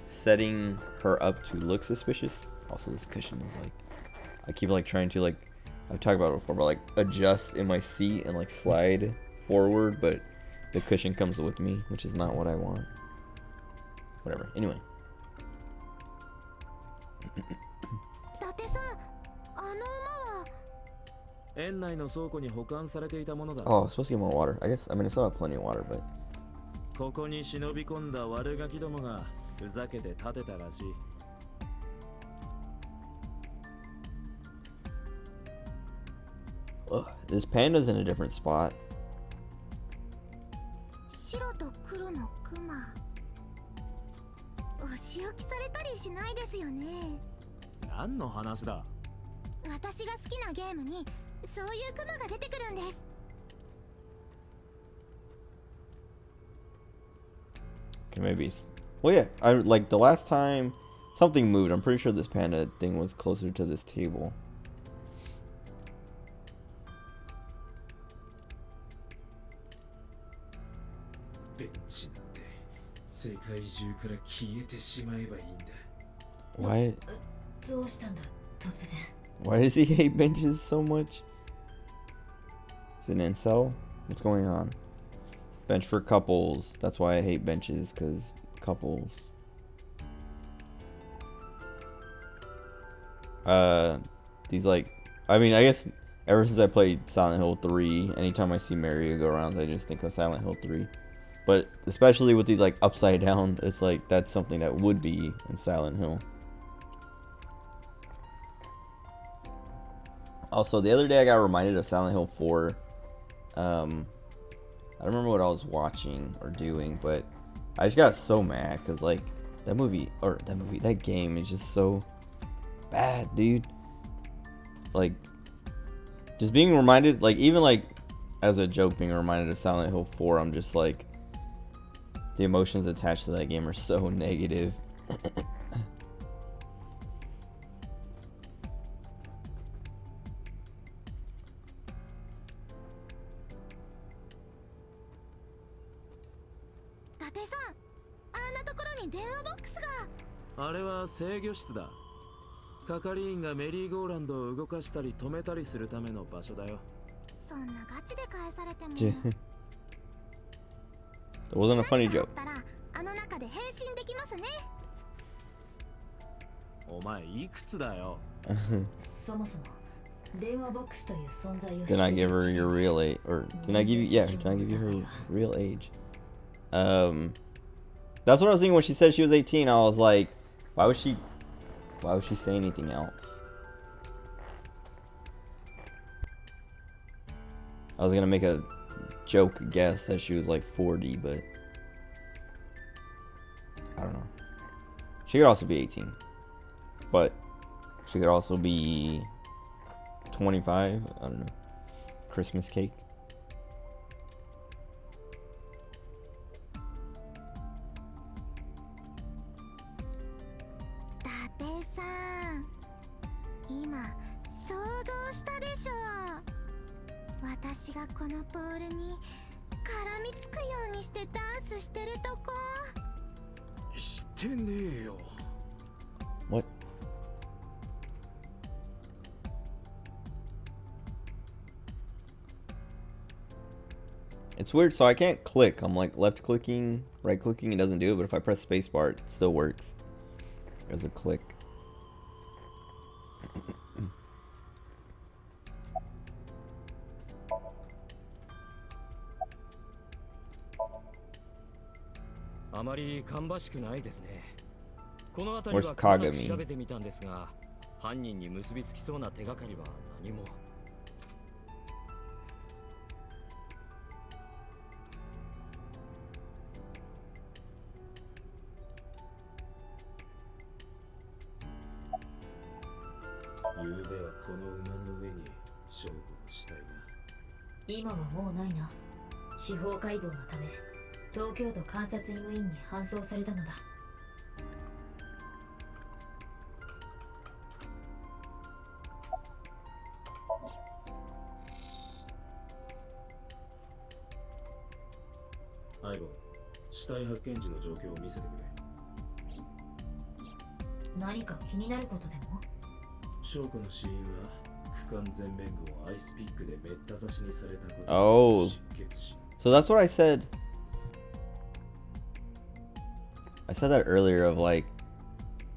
setting her up to look suspicious. Also, this cushion is like, I keep like trying to like I've talked about it before, but like adjust in my seat and like slide forward, but the cushion comes with me, which is not what I want. Whatever. Anyway. 伊達さん、あの馬は。園内の倉庫に保管されていたものだ。 Oh, I was supposed to get more water. I guess, I mean, I still have plenty of water, but. ここに忍び込んだ悪ガキどもがふざけて建てたらしい。Ugh, this panda's in a different spot. 白と黒のクマ。お仕置きされたりしないですよね。何の話だ。私が好きなゲームにそういうクマが出てくるんです。 Okay, maybe. Well, yeah, I like the last time something moved. I'm pretty sure this panda thing was closer to this table. ベンチなんて世界中から消えてしまえばいいんだ。 Why? どうしたんだ突然。 Why does he hate benches so much? Is it an incel? What's going on? Bench for couples. That's why I hate benches, because couples. These like, I mean, I guess ever since I played Silent Hill 3, anytime I see merry-go-rounds, I just think of Silent Hill 3. But especially with these like upside down, it's like that's something that would be in Silent Hill. Also, the other day I got reminded of Silent Hill 4. I don't remember what I was watching or doing, but I just got so mad because like that game is just so bad, dude. Like, just being reminded, like even like as a joke, being reminded of Silent Hill 4, I'm just like, the emotions attached to that game are so negative. 伊達さん、あんなところに電話ボックスが。あれは制御室だ。係員がメリーゴーランドを動かしたり止めたりするための場所だよ。そんなガチで返されても。 It wasn't a funny joke. あったらあの中で変身できますね。お前いくつだよ。そもそも電話ボックスという存在を Did not give her your real age, or did I give you? Yeah, did I give you her real age? That's what I was thinking when she said she was 18. I was like, why would she say anything else? I was gonna make a joke guess that she was like 40, but I don't know. She could also be 18, but she could also be 25. I don't know. Christmas cake. What? It's weird, so I can't click. I'm like left clicking, right clicking, it doesn't do it, but if I press spacebar, it still works as a click. Where's Kagami? 調べてみたんですが、犯人に結びつきそうな手がかりは何も。昨夜はこの馬の上に証拠の死体が。今はもうないな。司法解剖のため東京都監察医務院に搬送されたのだ。アイボン、死体発見時の状況を見せてくれ。何か気になることでも？証拠の死因は Oh, so that's what I said. I said that earlier of like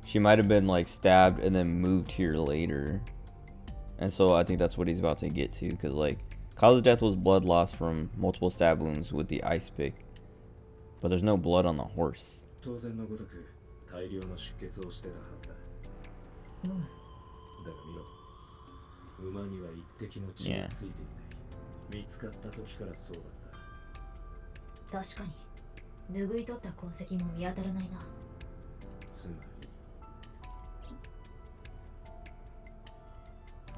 she might have been like stabbed and then moved here later, and so I think that's what he's about to get to, because like cause of death was blood loss from multiple stab wounds with the ice pick, but there's no blood on the horse. 当然のごとく大量の出血をしてたはずだ。だが見ろ、馬には一滴の血がついていない。見つかった時からそうだった。確かに拭い取った痕跡も見当たらないな。つまり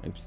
Oops.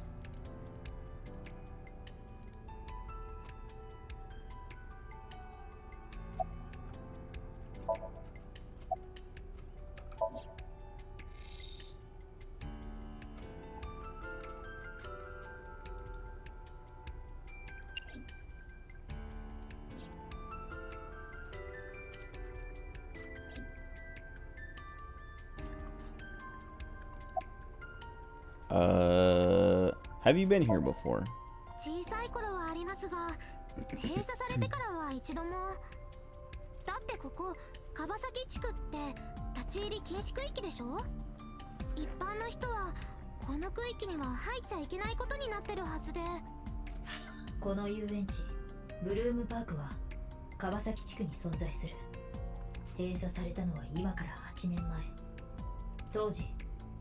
Have you been here before? 小さい頃はありますが、閉鎖されてからは一度も。だってここ川崎地区って立ち入り禁止区域でしょ。一般の人はこの区域には入っちゃいけないことになってるはずで。この遊園地ブルームパークは川崎地区に存在する。閉鎖されたのは今から8年前。当時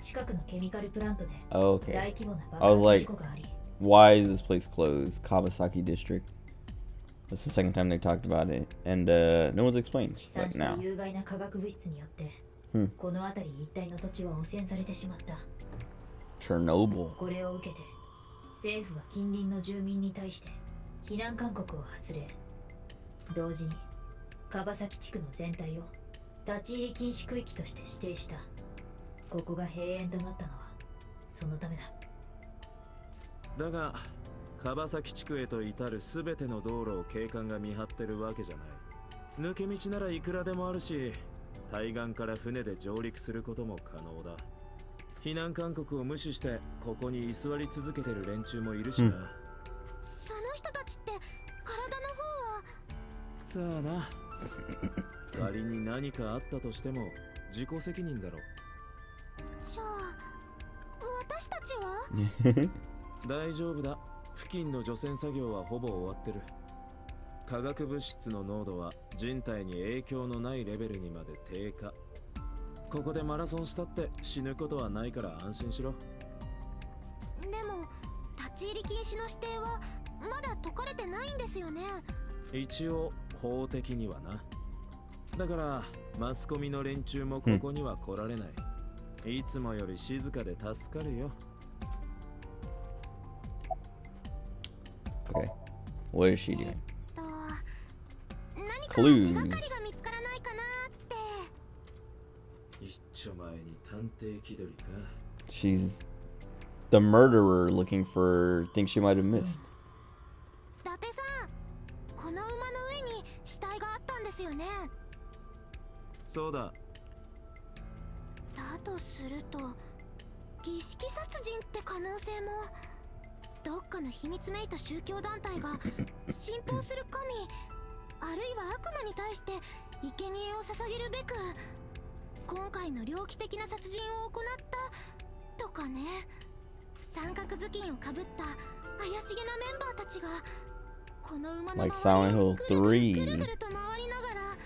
近くのケミカルプラントで Okay. 大規模な I was 爆発 like, 事故があり、 why is this place closed? Kawasaki District. That's the second time they talked about it, and no one's explained. 飛散 But した now, 有害な化学物質によって、この辺り一帯の土地は汚染されてしまった。 Chernobyl. これを受けて政府は近隣の住民に対して避難勧告を発令。同時に川崎地区の全体を立ち入り禁止区域として指定した。ここが閉園となったのはそのためだ。だが川崎地区へと至るすべての道路を警官が見張ってるわけじゃない。抜け道ならいくらでもあるし、対岸から船で上陸することも可能だ。避難勧告を無視してここに居座り続けてる連中もいるしな。その人たちって体の方は。さあな。仮に何かあったとしても自己責任だろう。じゃあ私たちは大丈夫だ。付近の除染作業はほぼ終わってる。化学物質の濃度は人体に影響のないレベルにまで低下。ここでマラソンしたって死ぬことはないから安心しろ。でも立ち入り禁止の指定はまだ解かれてないんですよね。一応法的にはな。だからマスコミの連中もここには来られない。いつもより静かで助かるよ。Okay. What is she doing? 何か Clues. 手がかりが見つからないかなって。一丁前に探偵気取りか。She's the murderer looking for things she might have missed. 伊達さん、この馬の上に死体があったんですよね。そうだ。だとすると儀式殺人って可能性も。どっかの秘密めいた宗教団体が信奉する神あるいは悪魔に対して生贄を捧げるべく今回の猟奇的な殺人を行ったとかね。三角頭巾をかぶった怪しげなメンバーたちがこの馬の Like 周り Silent を Hill ぐるぐるぐ 3. るぐると回りながら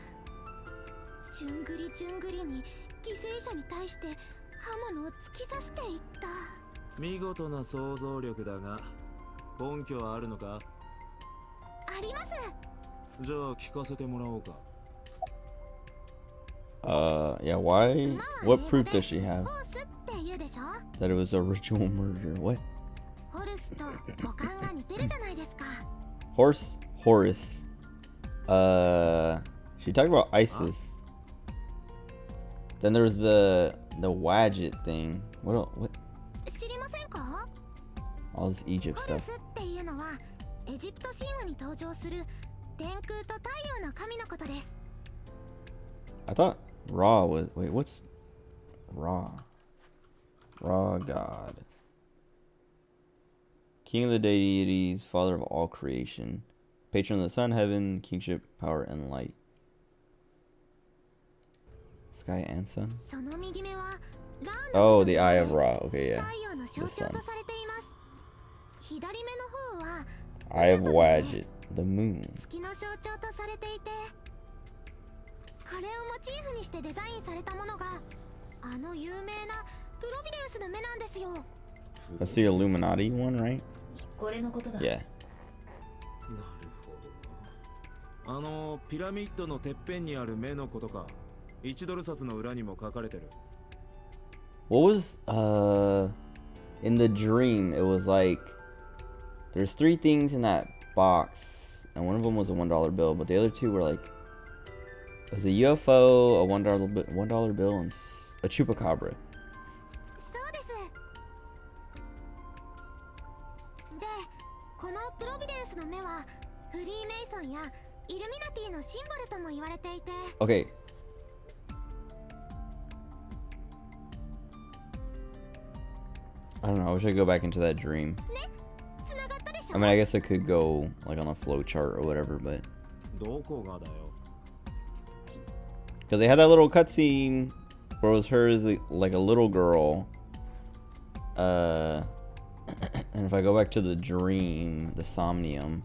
じゅんぐりじゅんぐりに犠牲者に対して刃物を突き刺していった。見事な想像力だが根拠はあるのか。あります。じゃあ聞かせてもらおうか。Yeah, why? What proof does she have ホースって言うでしょ。 that it was a ritual murder? What? ホルスと五感が似てるじゃないですか。 Horse? Horus. She talked about ISIS. Then there was the Wadget thing. What? 知りませんか。 All this Egypt ホル stuff. スっていうのはエジプト神話に登場する天空と太陽の神のことです。 I thought Ra was. Wait, what's Ra? Ra God. King of the deities, father of all creation, patron of the sun, heaven, kingship, power, and light. Sky and sun? その右目はラー Oh, の the eye of Ra. Okay, yeah. 太陽の象 The 徴 sun. とされています。左目の方は Eye of Wadjet, the moon. 月の象徴とされていて、これをモチーフにしてデザインされたものがあの有名なプロビデンスの目なんですよ。 That's the Illuminati one, right? これのことだ。 Yeah. なるほどな。ピラミッドのてっぺんにある目のことか。1ドル札の裏にも書かれてる。What was in the dream? It was like there's 3 things in that box, and one of them was a $1 bill, but the other 2 were like it was a UFO, a $1 bill, and a chupacabra. そうです。で、このプロビデンスの目はフリーメイソンやイルミナティのシンボルとも言われていて、 Okay. I don't know. I wish I could go back into that dream. つながったでし I ょ。 mean, I guess I could go like on a flow chart or whatever, but どこがだよ。 because they had that little cutscene where it was her as like a little girl. And if I go back to the dream, the Somnium,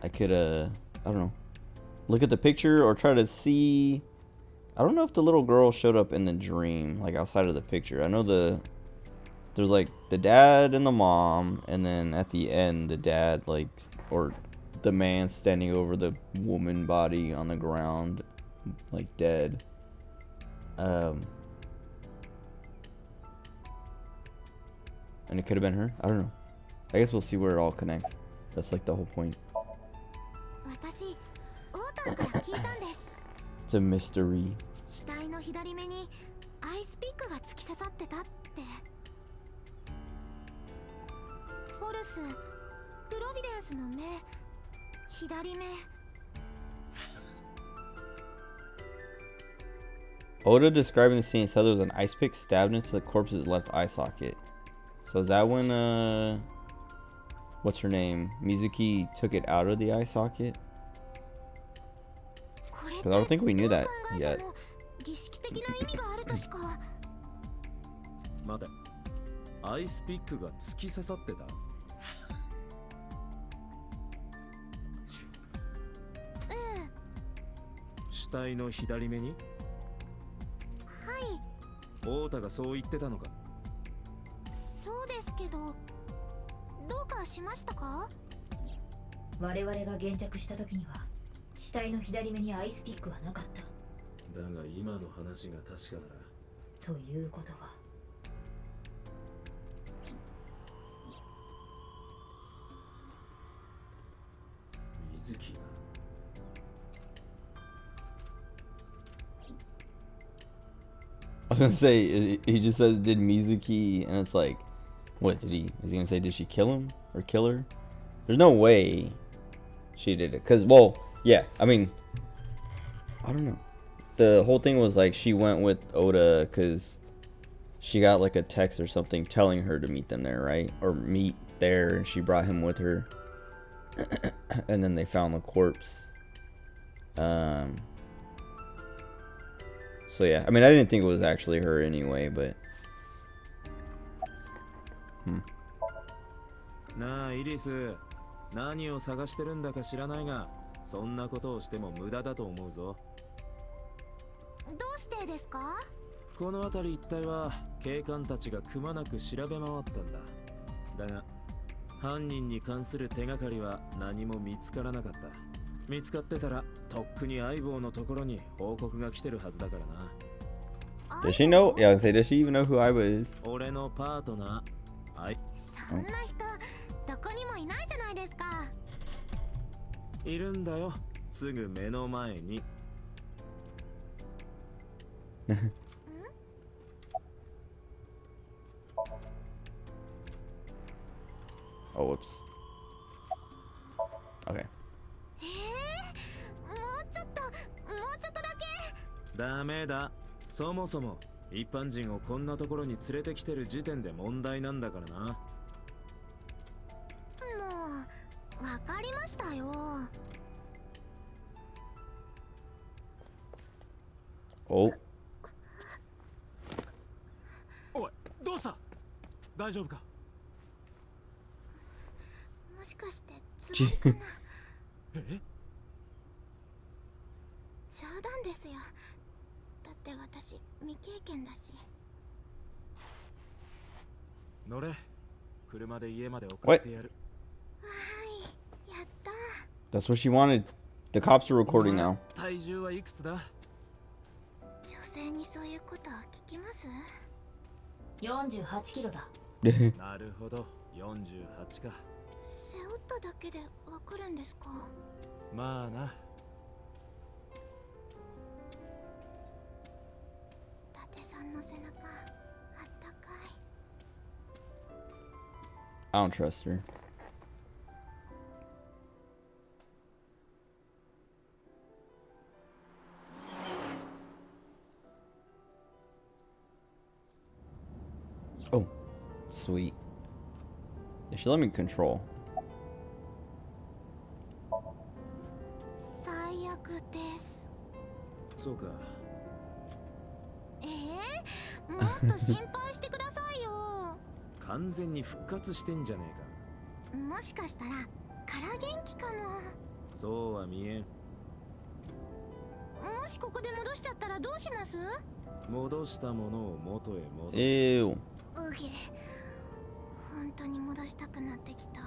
I could I don't know, look at the picture or try to see. I don't know if the little girl showed up in the dream, like outside of the picture. I know there's like the dad and the mom, and then at the end the dad like, or the man standing over the woman body on the ground like dead. And it could have been her. I don't know. I guess we'll see where it all connects. That's like the whole point. 私、オータンから聞いたんです。 It's a mystery. 死体の左目にアイスピックが突き刺さってたって。ホルス、プロビデンスの目、左目。 Oda describing the scene said there was an ice pick stabbed into the corpse's left eye socket. So is that when what's her name? Mizuki took it out of the eye socket? これっ Because I don't think we knew て that どう考え yet. ても儀式的な意味があるとしか。待て。アイスピックが突き刺さってた。ええ、死体の左目に？はい。オータがそう言ってたのか。そうですけど、どうかしましたか？我々が現着した時には死体の左目にアイスピックはなかった。だが今の話が確かなら。ということは水木が。I was gonna say he just says did Mizuki, and it's like, what did he? Is he gonna say did she kill him or kill her? There's no way she did it, cause well, yeah. I mean, I don't know. The whole thing was like she went with Oda because she got like a text or something telling her to meet them there, right? Or meet there, and she brought him with her. And then they found the corpse. So yeah, I mean, I didn't think it was actually her anyway, but. なあイリス、何を探してるんだか知らないが、そんなことをしても無駄だと思うぞ。どうしてですか？この辺り一帯は警官たちがくまなく調べ回ったんだ。だが犯人に関する手がかりは何も見つからなかった。見つかってたらとっくに相棒のところに報告が来てるはずだからな。Does she know? Yeah, I was gonna say, does she even know who Aiba is? 俺のパートナー、はい。そんな人どこにもいないじゃないですか。いるんだよ、すぐ目の前に。Oh, whoops. Okay. もうちょっとだけ。ダメだ。そもそも一般人をこんなところに連れてきてる時点で問題なんだからな。したよ。Oh. おい、どうした？大丈夫か？もしかしてつわりかな。え？冗談ですよ。だって私未経験だし。乗れ。車で家まで送ってやる。はい、やった。 That's what she wanted. The cops are recording now. 体重はいくつだ？女性にそういうことを聞きます？48キロだ。なるほど、48か。背負っただけでわかるんですか？まあな。伊達さんの背中あったかい。 I don't trust her. Oh, sweet. They should let me control. 最悪です。そうか。もっと心配してくださいよ。完全に復活してんじゃねえもしかしたらから元気かも。か。そうは見えん。もしここで戻しちゃったらどうします？戻したものを元へ戻す。Ew. うげ、本当に戻したくなってきた。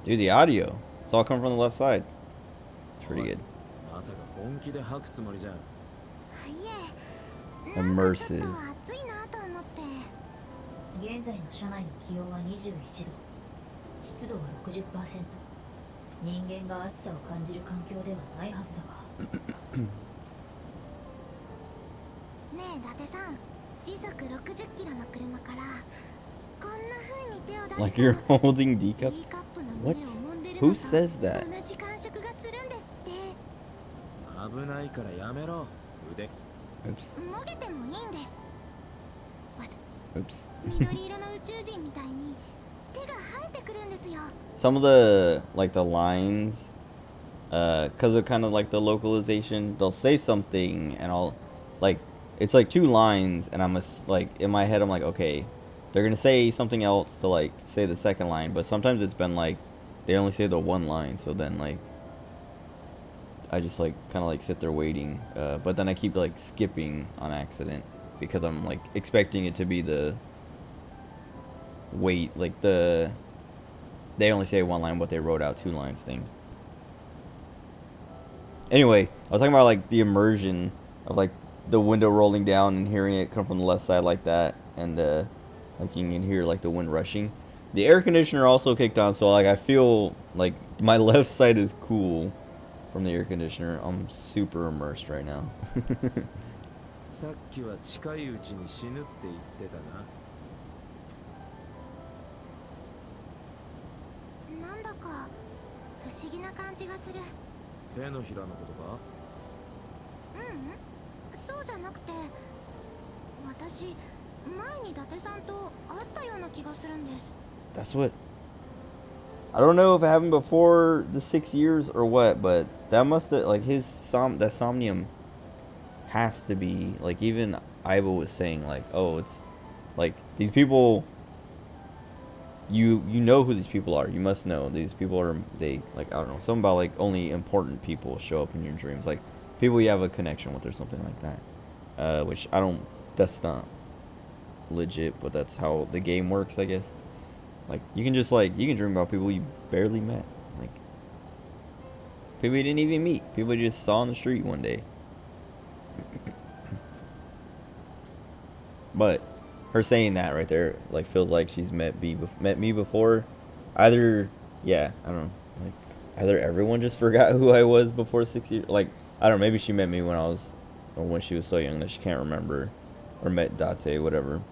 Dude, the audio. It's all coming from the left side. It's pretty good. まさか本気で吐くつもりじゃん。いえ、なんかちょっ Immersive. と暑いなと思って。現在の車内の気温は21度、湿度は 60%。人間が暑さを感じる環境ではないはずだが。ねえ伊達さん、時速60キロの車からこんな風に手を出すと Like you're holding D ティ cups? ーカップの What? 胸を揉んでる Who のと says that? 同じ感触がするんですって。危ないからやめろ。腕。Oops. もげてもいいんです。 Oops. 緑色の宇宙人みたいに手が生えてくるんですよ。 Some of the, like the lines, because of kind of like the localization, they'll say something and I'll, like, it's like two lines and like, in my head I'm like, okay, they're gonna say something else to like say the second line, but sometimes it's been like, they only say the one line, so then like, I just like kind of like sit there waiting, but then I keep like skipping on accident because I'm like expecting it to be the wait, like the they only say one line but they wrote out two lines thing. Anyway, I was talking about like the immersion of like the window rolling down and hearing it come from the left side like that, and like you can hear like the wind rushing. The air conditioner also kicked on, so like I feel like my left side is cool from the air conditioner. I'm super immersed right now. さっきは近いうちに死ぬって言ってたな。なんだか不思議な感じがする。手のひらのことか？そうじゃなくて、私前に伊達さんと会ったような気がするんです。 That's what. I don't know if it happened before the 6 years or what, but that must have like that Somnium has to be like, even Iva was saying like, oh, it's like these people. You know who these people are. You must know these people are, they like, I don't know, something about like only important people show up in your dreams, like people you have a connection with or something like that. Which I don't. That's not legit, but that's how the game works, I guess. Like you can just like you can dream about people you barely met, like people you didn't even meet, people you just saw on the street one day. But her saying that right there like feels like she's met me before. Either, yeah, I don't know, like either everyone just forgot who I was before 6 years, like I don't know, maybe she met me when I was, or when she was so young that she can't remember, or met Date, whatever.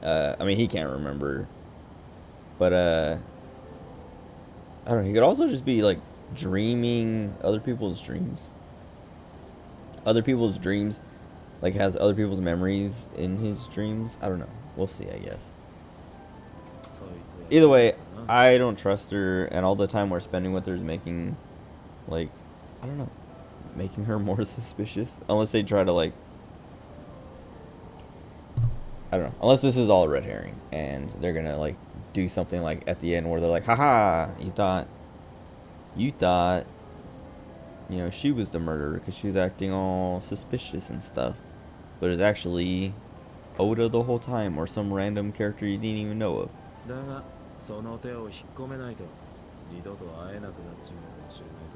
I mean, he can't remember, but I don't know, he could also just be like dreaming other people's dreams, like has other people's memories in his dreams. I don't know. We'll see, I guess. Either way, I don't trust her, and all the time we're spending with her is making, like, I don't know, making her more suspicious. Unless they try to, like, I don't know. Unless this is all a red herring, and they're gonna, like, do something, like, at the end where they're like, haha, you thought, you know, she was the murderer because she was acting all suspicious and stuff. But it's actually Oda the whole time, or some random character you didn't even know of.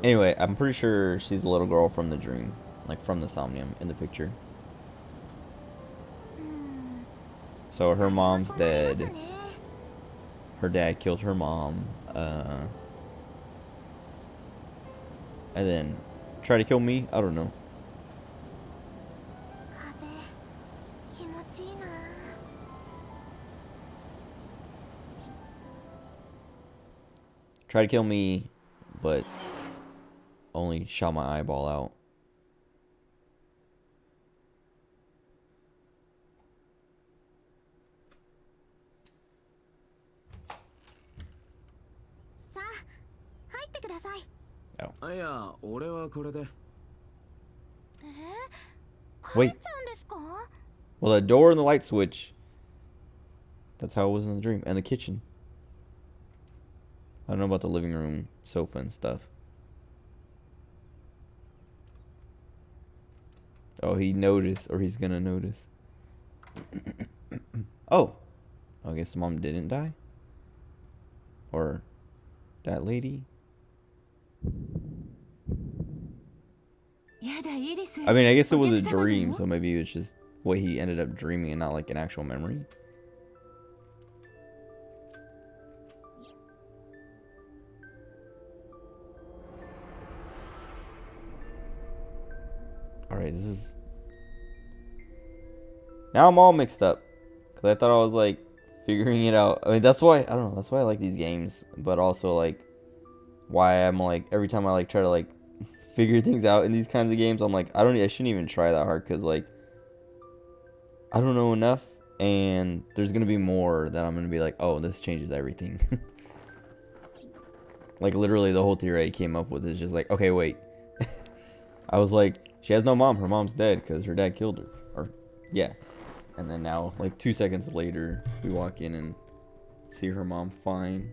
Anyway, I'm pretty sure she's the little girl from the dream, like from the Somnium in the picture. So her mom's dead. Her dad killed her mom. And then try to kill me? I don't know. Try to kill me, but only shot my eyeball out. Oh. Wait. Well, the door and the light switch. That's how it was in the dream. And the kitchen. I don't know about the living room, sofa and stuff. Oh, he noticed, or he's gonna notice. Oh. I guess mom didn't die? Or that lady? I mean, I guess it was a dream, so maybe it was just what he ended up dreaming and not like an actual memory. Alright, this is... Now I'm all mixed up. Because I thought I was like figuring it out. I mean, that's why, I don't know, that's why I like these games. But also like, why I'm like, every time I like try to like figure things out in these kinds of games, I'm like, I shouldn't even try that hard. Because like, I don't know enough. And there's going to be more that I'm going to be like, oh, this changes everything. Like literally the whole theory I came up with is just like, okay, wait. I was like, she has no mom. Her mom's dead because her dad killed her. Or, yeah. And then now, like 2 seconds later, we walk in and see her mom fine.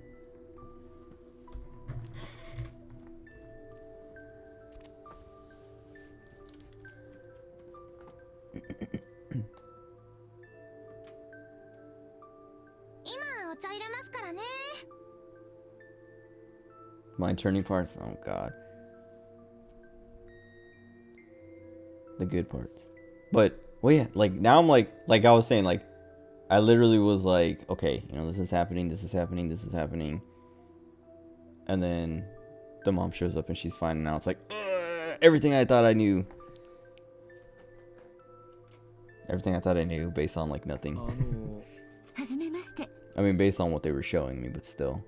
My turning parts? Oh, God. The good parts. But, well, yeah, like, now I'm like I was saying, like, I literally was like, okay, you know, this is happening, this is happening, this is happening. And then the mom shows up and she's fine. And now it's like, everything I thought I knew. Everything I thought I knew based on, like, nothing. I mean, based on what they were showing me, but still.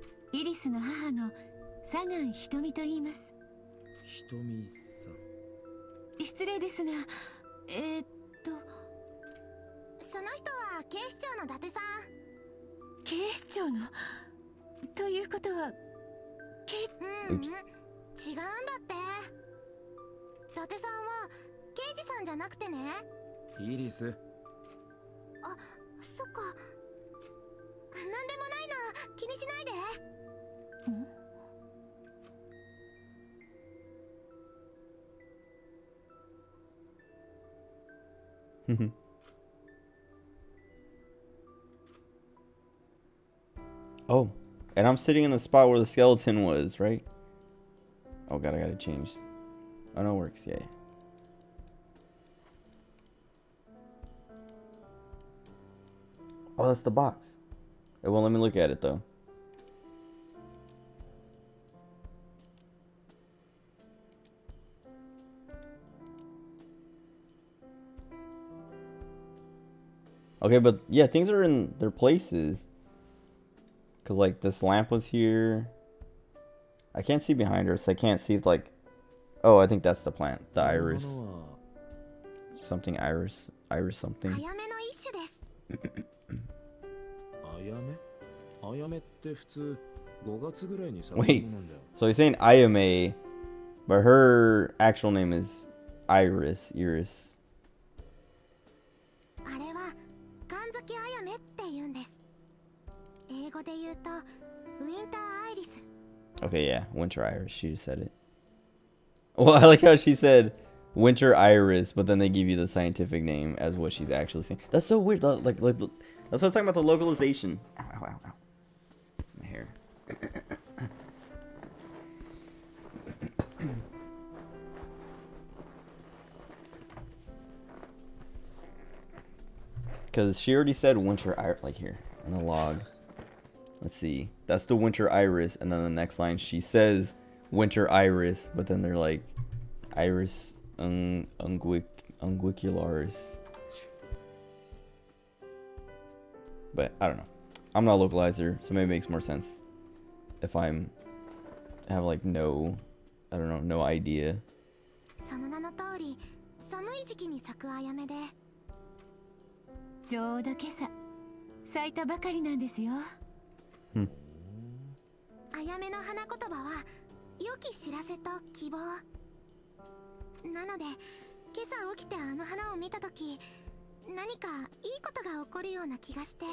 失礼ですが、その人は警視庁の伊達さん。警視庁のということは、違うんだって。伊達さんは刑事さんじゃなくてね。イリス。あ、そっか。なんでもないの、気にしないで。Oh, and I'm sitting in the spot where the skeleton was, right? Oh God, I gotta change. Oh no, it works, yeah. Oh, that's the box. It won't let me look at it though. Okay, but yeah, things are in their places. Cause like this lamp was here. I can't see behind her, so I can't see if like... Oh, I think that's the plant. The iris. Something iris. Iris something. アヤメの一種です。あやめあやめって普通5月ぐらいに咲く Wait, ものなんだよ。 so he's saying Ayame, but her actual name is Iris. Iris. あれはガンザキアヤメって言うんです。英語で言うとウィンターアイリス。 Okay, yeah, Winter Iris. She just said it. Well, I like how she said Winter Iris, but then they give you the scientific name as what she's actually saying. That's so weird. Like that's what I was talking about, the localization. Ow, ow, ow, ow. My hair. Because she already said Winter Iris, like here in the log. Let's see. That's the Winter Iris, and then the next line she says Winter Iris, but then they're like Iris unguicularis. But I don't know. I'm not a localizer, so maybe it makes more sense if I have like no, I don't know, no idea. その名の通り、寒い時期に咲くアヤメで。ちょうど今朝咲いたばかりなんですよ。アヤメの花言葉は良き知らせと希望。なので今朝起きてあの花を見たとき、何かいいことが起こるような気がして。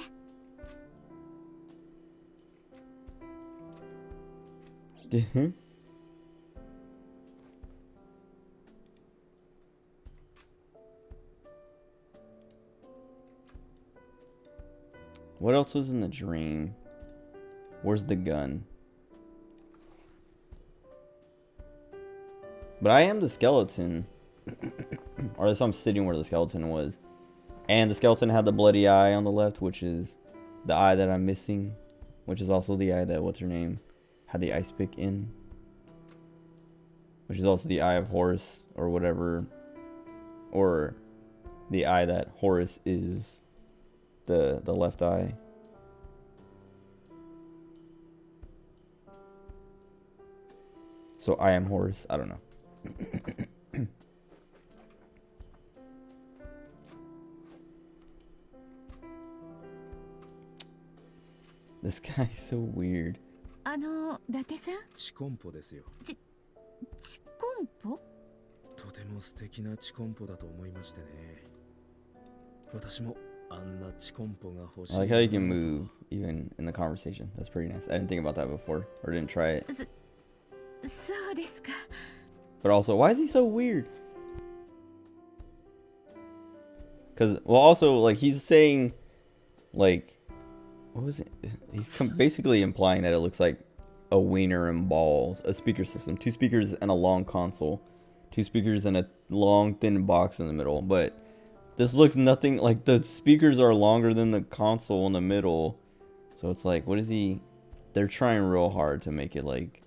What else was in the dream? Where's the gun? But I am the skeleton. Or at least I'm sitting where the skeleton was. And the skeleton had the bloody eye on the left, which is the eye that I'm missing. Which is also the eye that, what's her name, had the ice pick in. Which is also the eye of Horus, or whatever. Or the eye that Horus is. The left eye. So I am Horus. I don't know. This guy's so weird. 伊達さん、チコンポですよ。チコンポ？とても素敵なチコンポだと思いましてね。私もあんなチコンポが欲しい。 I like how you can move even in the conversation. That's pretty nice. I didn't think about that before, or didn't try it. そうですか。 But also, why is he so weird? Because, well, also, like, he's saying, like, what was it? He's basically implying that it looks like a wiener and balls, a speaker system, 2 speakers and a long console, 2 speakers and a long thin box in the middle. But this looks nothing like, the speakers are longer than the console in the middle. So it's like, what is he? They're trying real hard to make it like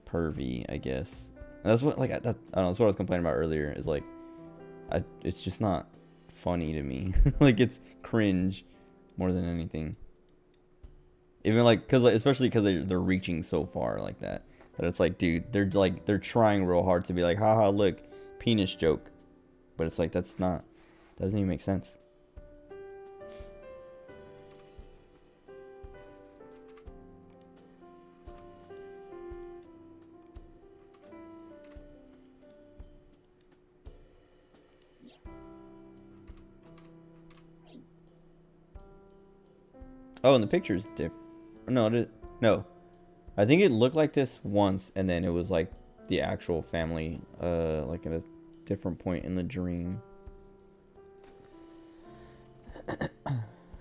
pervy, I guess. And that's what, like, I don't know, that's what I was complaining about earlier, is like, it's just not funny to me. Like, it's cringe more than anything. Even like, cause like, especially because they're reaching so far like that it's like, dude, they're trying real hard to be like, haha, look, penis joke, but it's like, that doesn't even make sense. Oh, and the picture's different. No. I think it looked like this once, and then it was like the actual family, like at a different point in the dream.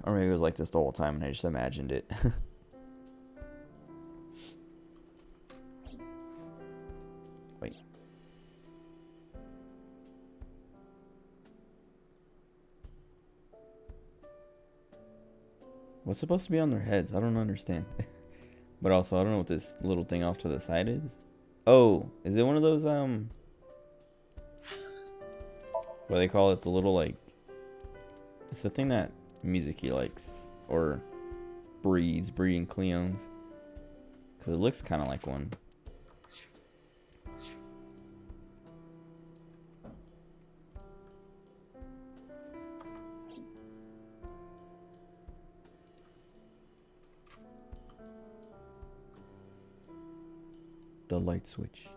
Or maybe it was like this the whole time, and I just imagined it. Wait. What's supposed to be on their heads? I don't understand. But also, I don't know what this little thing off to the side is. Oh, is it one of those, what they call it? The little, like, it's the thing that Mizuki likes. Or Bree and Cleones. Because it looks kind of like one. The light switch.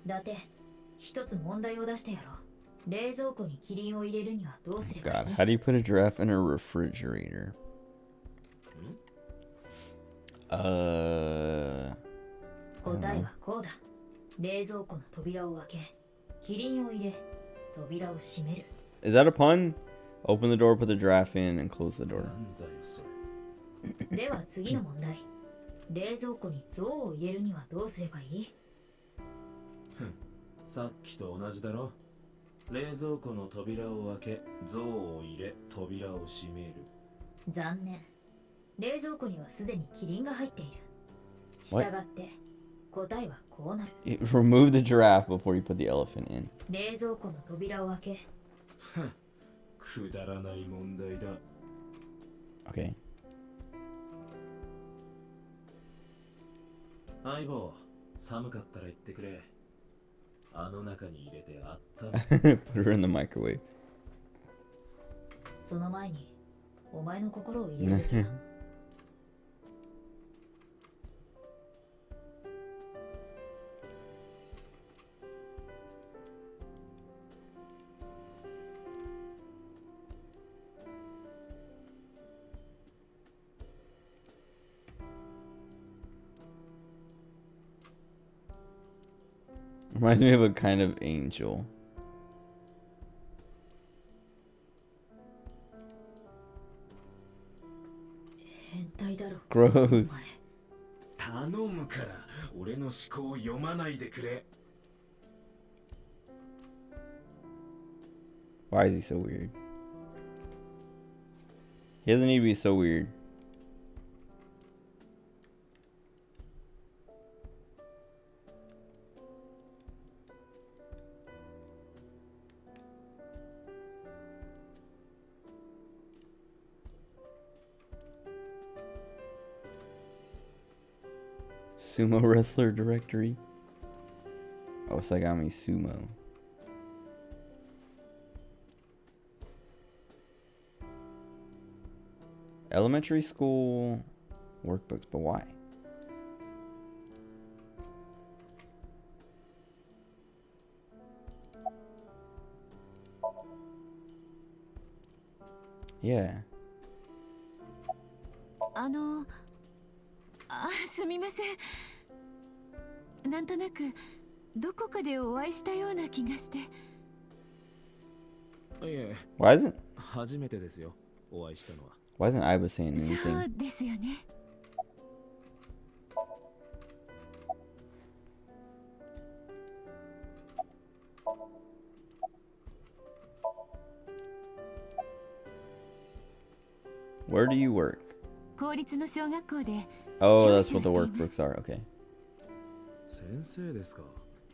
だって一つ問題を出してやろう。冷蔵庫にキリンを入れるにはどうすればい God, い？ how do you put a giraffe in a refrigerator? 答えはこうだ。冷蔵庫の扉を開け、キリンを入れ、扉を閉める。 Is that a pun? Open the door, put the giraffe in, and close the door. なんだよそれ。では次の問題。冷蔵庫に象を入れるにはどうすればいい？さっきと同じだろ。冷蔵庫の扉を開け、像を入れ、扉を閉める。残念。冷蔵庫にはすでにキリンが入っている。したがって答えはこうなる。 Remove the giraffe before you put the elephant in. 冷蔵庫の扉を開け。くだらない問題だ。Okay. 相棒、寒かったら言ってくれ。あの中に入れてあっため。 Put her in the microwave. その前にお前の心を入れるべきだ。Reminds me of a kind of angel. 変態だろ。 Gross. 頼むから、俺の思考を読まないでくれ。Why is he so weird? He doesn't need to be so weird. Sumo wrestler directory. Oh, Sagami Sumo. Elementary school workbooks, but why? Yeah. すみません。なんとなくどこかでお会いしたような気がして。いえ、 Why isn't 初めてですよ、お会いしたのは。Why isn't Iba saying そう anything? ですよね。Where do you work? 公立の小学校で。 Oh, that's what the workbooks are. Okay. 先生ですか。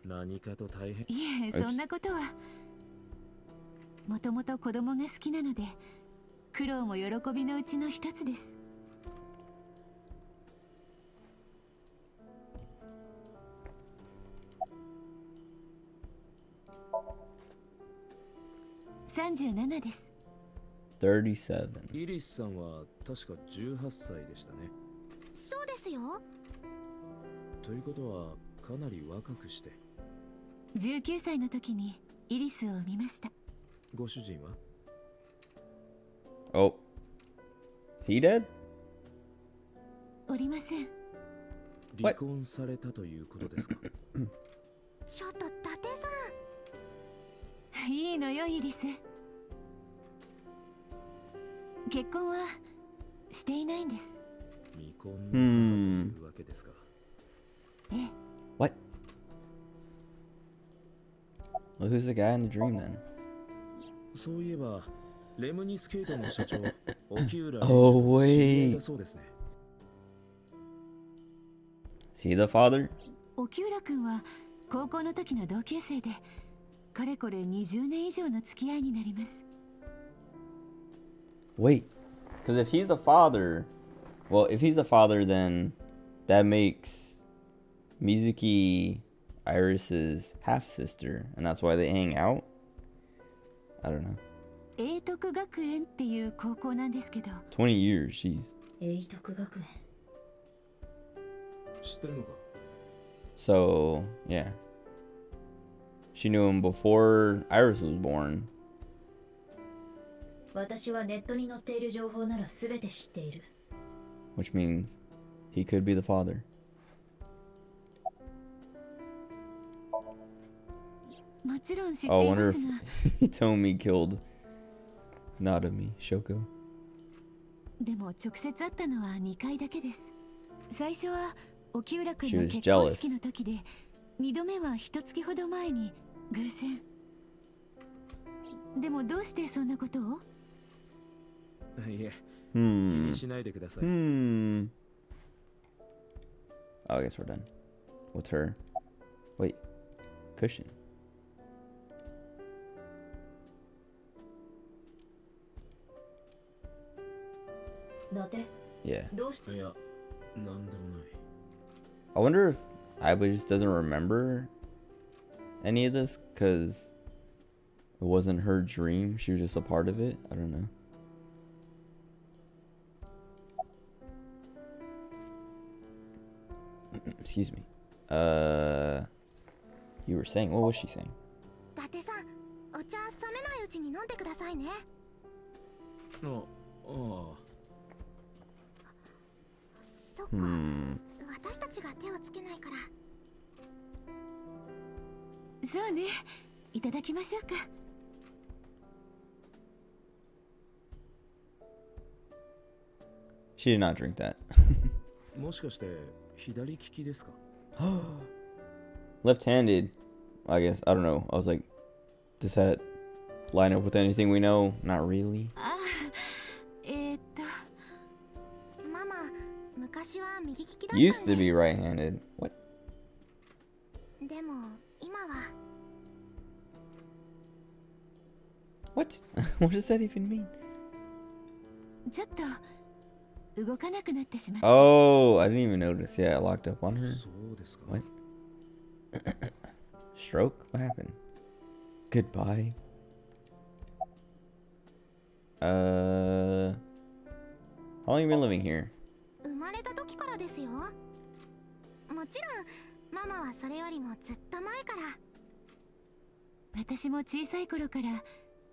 何かと大変。いえ、そんなことは。もともと子供が好きなので、苦労も喜びのうちの一つです。37です。37. イリスさんは確か18歳でしたね。そうですよ。ということはかなり若くして。19歳の時にイリスを産みました。ご主人は？ Oh. Is he dead? おりません。離婚されたということですか？ちょっと伊達さん。いいのよ、イリス。結婚はしていないんです。未婚のというわけですか？ええ。 What? Well, who's the guy in the dream then? そういえばレムニスケートの社長沖浦 Oh, 知り合い wait. だそうですね。 Is he the father? 沖浦くんは高校の時の同級生で、かれこれ20年以上の付き合いになります。 Wait. Because if he's the father, well, if he's the father, then that makes Mizuki Iris's half sister, and that's why they hang out. I don't know. 英徳学園っていう高校なんですけど。20 years, jeez. 英徳学園。知ってるのか？ So, yeah. She knew him before Iris was born. 私はネットに載っている情報なら全て知っている。Which means he could be the father. もちろん知って Oh, I いま wonder す if が、 he told me killed Nadami, Shoko. でも直接会ったのは2回だけです。最初は沖浦君 She の was 結婚 jealous. 式の時で、2度目は1月ほど前に偶然。でもどうしてそんなことを？いえ、気 Hmm. にしないでください。 Hmm. Oh, I guess we're done with her. Wait, cushion. だって Yeah. どうしていや、なんでもない。 I wonder if Aiba just doesn't remember any of this because it wasn't her dream. She was just a part of it. I don't know. Excuse me. You were saying, what was she saying? 伊達さん、お茶冷めないうちに飲んでくださいね。ああ。そっか、Hmm. 私たちが手をつけないから。そうね、いただきましょうか。She did not drink that. もしかして左利きですか？ Left-handed. I guess. I don't know. I was like, does that line up with anything we know? Not really. ああ、ママ、昔は右利きだったんです。 Used to be right-handed. What? でも今は What? What does that even mean? ちょっと動かなくなってしまった。 Oh, I didn't even notice. Yeah, I locked up on her. そうですか。 What? Stroke? What happened? Goodbye. How long you been living here? 生まれた時からですよ。もちろんママはそれよりもずっと前から。私も小さい頃から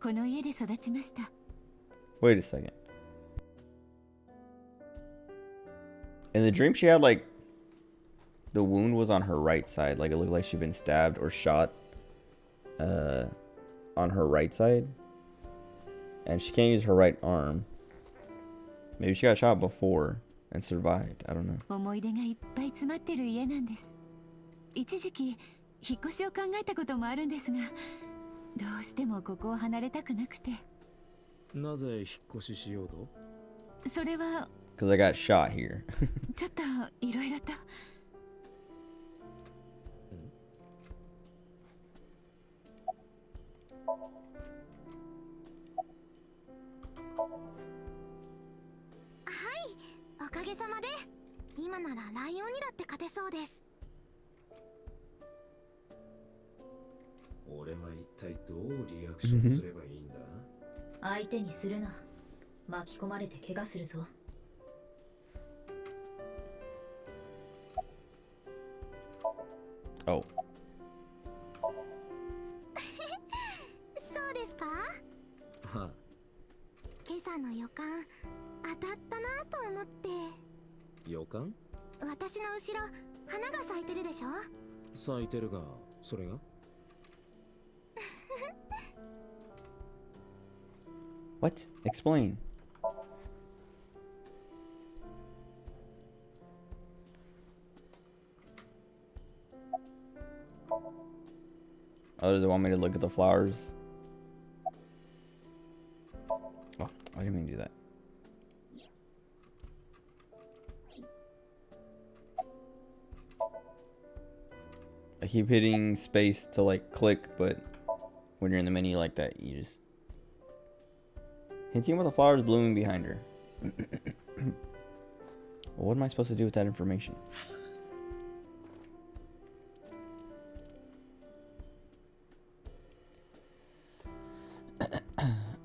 この家で育ちました。 Wait a second. In the dream, she had like the wound was on her right side. Like it looked like she'd been stabbed or shot on her right side. And she can't use her right arm. Maybe she got shot before and survived. I don't know. 思い出がいっぱい詰まってる家なんです。一時期引っ越しを考えたこともあるんですが、どうしてもここを離れたくなくて。なぜ引っ越ししようと？それは Because I got shot here. ちょっといろいろと。おかげさまで今ならライオンにだって勝てそうです。俺は一体どうリアクションすればいいんだ？相手にするな。巻き込まれて怪我するぞ。Oh. そうですか？はあ、今朝の予感当たったなと思って。予感？私の後ろ花が咲いてるでしょ？咲いてるが、それが？ What? Explain. Oh, do they want me to look at the flowers? Oh, I didn't mean to do that. I keep hitting space to like click, but when you're in the menu like that, you just hinting about the flowers blooming behind her. Well, what am I supposed to do with that information?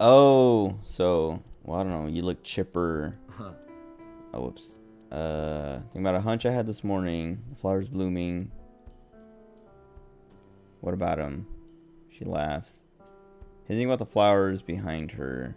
Oh, so, well, I don't know. You look chipper. Oh, whoops. Think about a hunch I had this morning. Flowers blooming. What about him? She laughs. Think about the flowers behind her.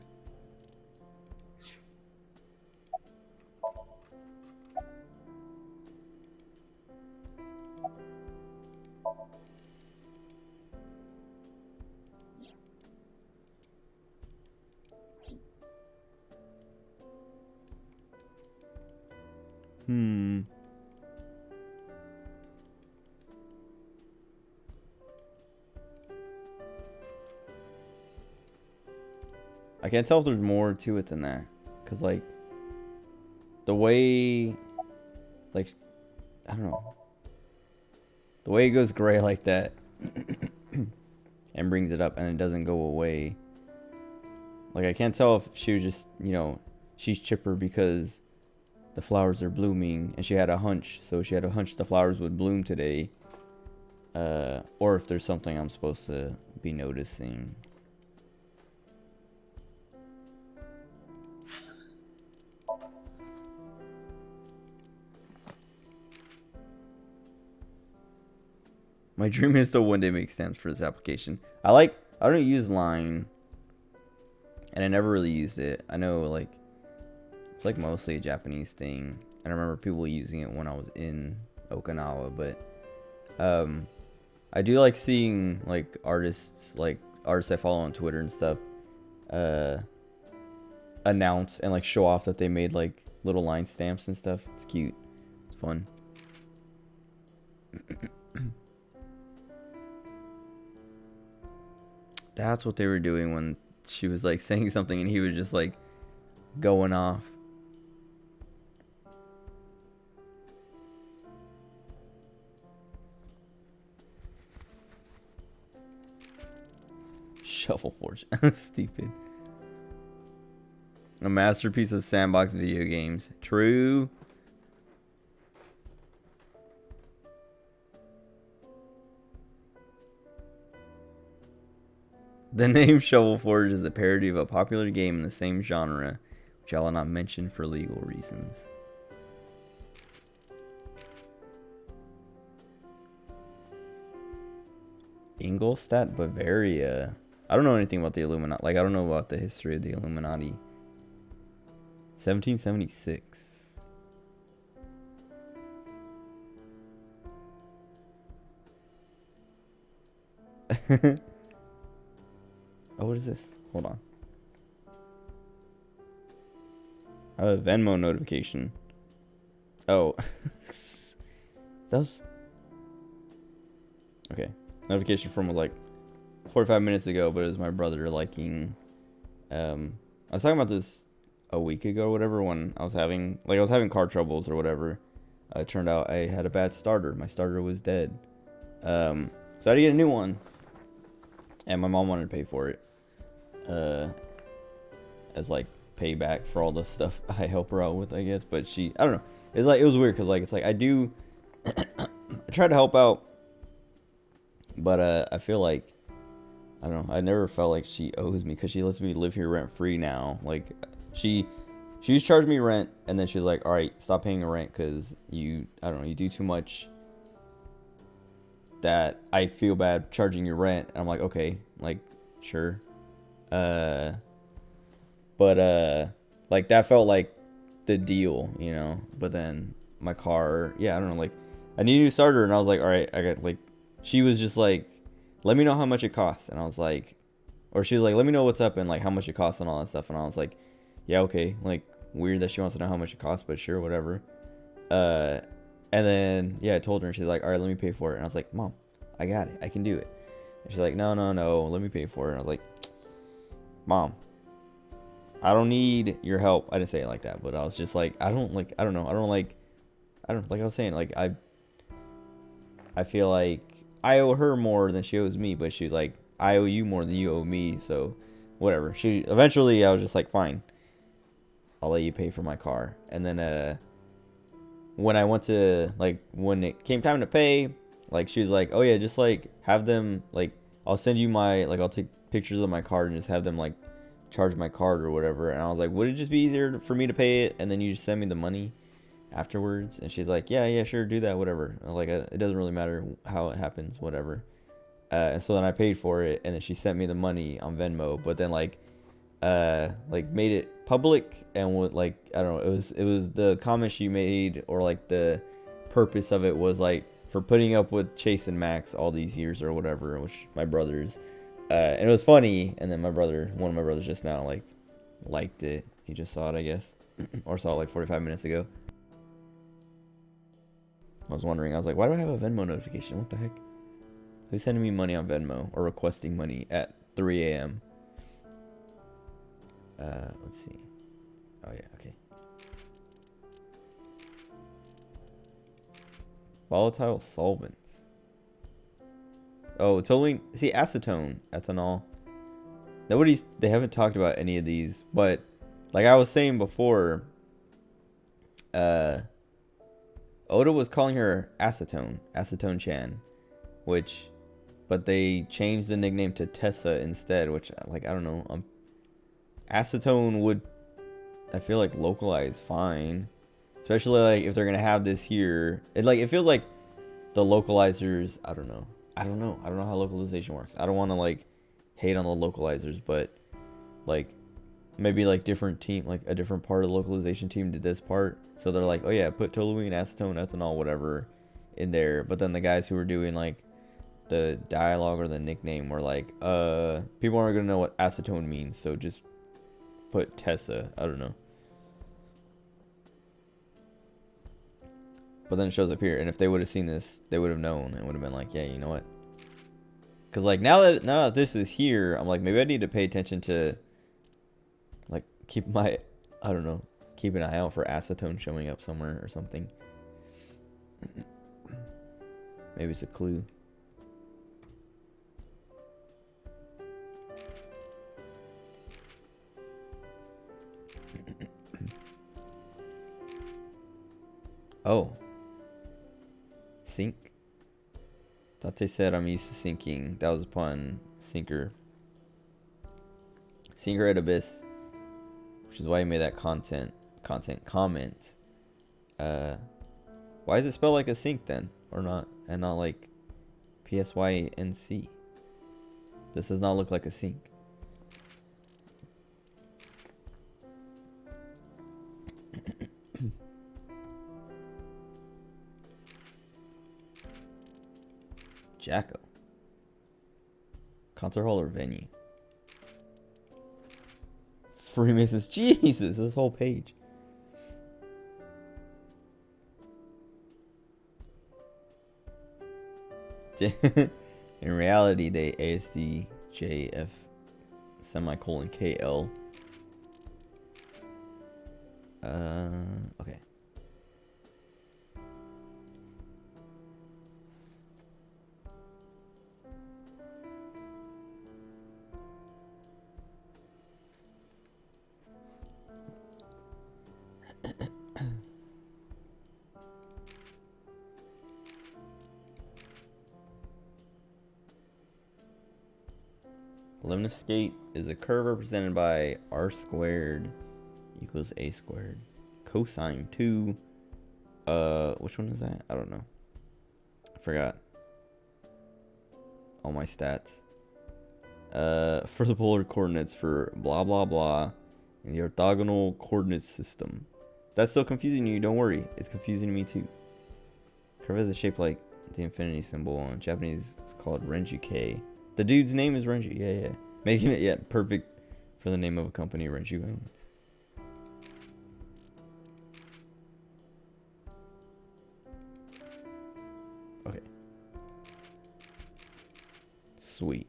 I can't tell if there's more to it than that. Because, like, the way, like, I don't know. The way it goes gray like that and brings it up and it doesn't go away. Like, I can't tell if she was just, you know, she's chipper because the flowers are blooming and she had a hunch. So she had a hunch the flowers would bloom today. Or if there's something I'm supposed to be noticing. My dream is to one day make stamps for this application. I don't use Line. And I never really used it. I know, like, it's like mostly a Japanese thing. And I remember people using it when I was in Okinawa. But I do like seeing, like, artists I follow on Twitter and stuff, announce and, like, show off that they made, like, little line stamps and stuff. It's cute. It's fun. That's what they were doing when she was like saying something and he was just like going off. Shuffle Forge. Stupid. A masterpiece of sandbox video games. True. The name Shovel Forge is a parody of a popular game in the same genre, which I will not mention for legal reasons. Ingolstadt, Bavaria. I don't know anything about the Illuminati. Like, I don't know about the history of the Illuminati. 1776. Oh, what is this? Hold on. I have a Venmo notification. Oh. That was... Okay. Notification from like 45 minutes ago, but it was my brother liking... I was talking about this a week ago or whatever when I was having car troubles or whatever. It turned out I had a bad starter. My starter was dead. So I had to get a new one. And my mom wanted to pay for it. As like payback for all the stuff I help her out with, I guess. But I don't know. It's like, it was weird because like it's like I do I try to help out, but I feel like, I don't know, I never felt like she owes me because she lets me live here rent free now. Like she used to charge me rent and then she's like, all right, stop paying rent because I don't know, you do too much that I feel bad charging you rent. And I'm like, okay, like sure. Like that felt like the deal, you know. But then my car, yeah, I don't know, like I need a new starter, and I was like, all right, I got like, she was just like, let me know how much it costs, and I was like, or she was like, let me know what's up and like how much it costs and all that stuff, and I was like, yeah, okay, like weird that she wants to know how much it costs, but sure, whatever. And then yeah, I told her, and she's like, all right, let me pay for it, and I was like, Mom, I got it, I can do it. And she's like, no, let me pay for it. And I was like, Mom, I don't need your help. I didn't say it like that, but I was just like, I don't like I was saying, like I feel like I owe her more than she owes me, but she's like, I owe you more than you owe me, so whatever. Eventually I was just like, fine, I'll let you pay for my car. And then when I went to, like, when it came time to pay, like, she was like, oh yeah, just like have them, like, I'll send you my, like, I'll take pictures of my card and just have them like charge my card or whatever. And I was like, would it just be easier for me to pay it and then you just send me the money afterwards? And she's like, yeah, sure, do that, whatever. I was like, it doesn't really matter how it happens, whatever. And so then I paid for it, and then she sent me the money on Venmo, but then like made it public, and would like, I don't know, it was the comment she made, or like the purpose of it was like for putting up with Chase and Max all these years or whatever, which my brothers, and it was funny. And then one of my brothers just now like liked it. He just saw it, I guess, or saw it like 45 minutes ago. I was wondering, I was like, why do I have a Venmo notification? What the heck? Who's sending me money on Venmo or requesting money at 3 a.m.? Let's see. Oh, yeah, okay. Volatile solvents. Oh, totally. See, acetone, ethanol. They haven't talked about any of these, but like I was saying before, Oda was calling her Acetone Chan, but they changed the nickname to Tessa instead, which, like, I don't know. Acetone would, I feel like, localize fine, especially like if they're gonna have this here. It feels like the localizers. I don't know how localization works. I don't want to like hate on the localizers, but like maybe like different team, like a different part of the localization team did this part, so they're like, oh yeah, put toluene, acetone, ethanol, whatever in there. But then the guys who were doing like the dialogue or the nickname were like, people aren't gonna know what acetone means, so just put Tessa. I don't know. But then it shows up here, and if they would have seen this, they would have known and would have been like, yeah, you know what? Because like now that this is here, I'm like, maybe I need to pay attention to like keep an eye out for acetone showing up somewhere or something. Maybe it's a clue. Oh. Sink? Thought they said I'm used to sinking. That was a pun. Sinker. Sinker at Abyss. Which is why he made that comment. Why is it spelled like a sink then? Or not? And not like PSYNC. This does not look like a sink. Jacko. Concert hall or venue? Freemasons. Jesus, this whole page. In reality, they ASDJF semicolon KL. Okay. Lemnis skate is a curve represented by r squared equals a squared. Cosine 2. Which one is that? I don't know. I forgot. All my stats. For the polar coordinates for blah blah blah in the orthogonal coordinate system. If that's still confusing you, don't worry. It's confusing me too. Curve has a shape like the infinity symbol. In Japanese, it's called Renju-K. The dude's name is Renju. Yeah. Making it, perfect for the name of a company Renju owns. Okay. Sweet.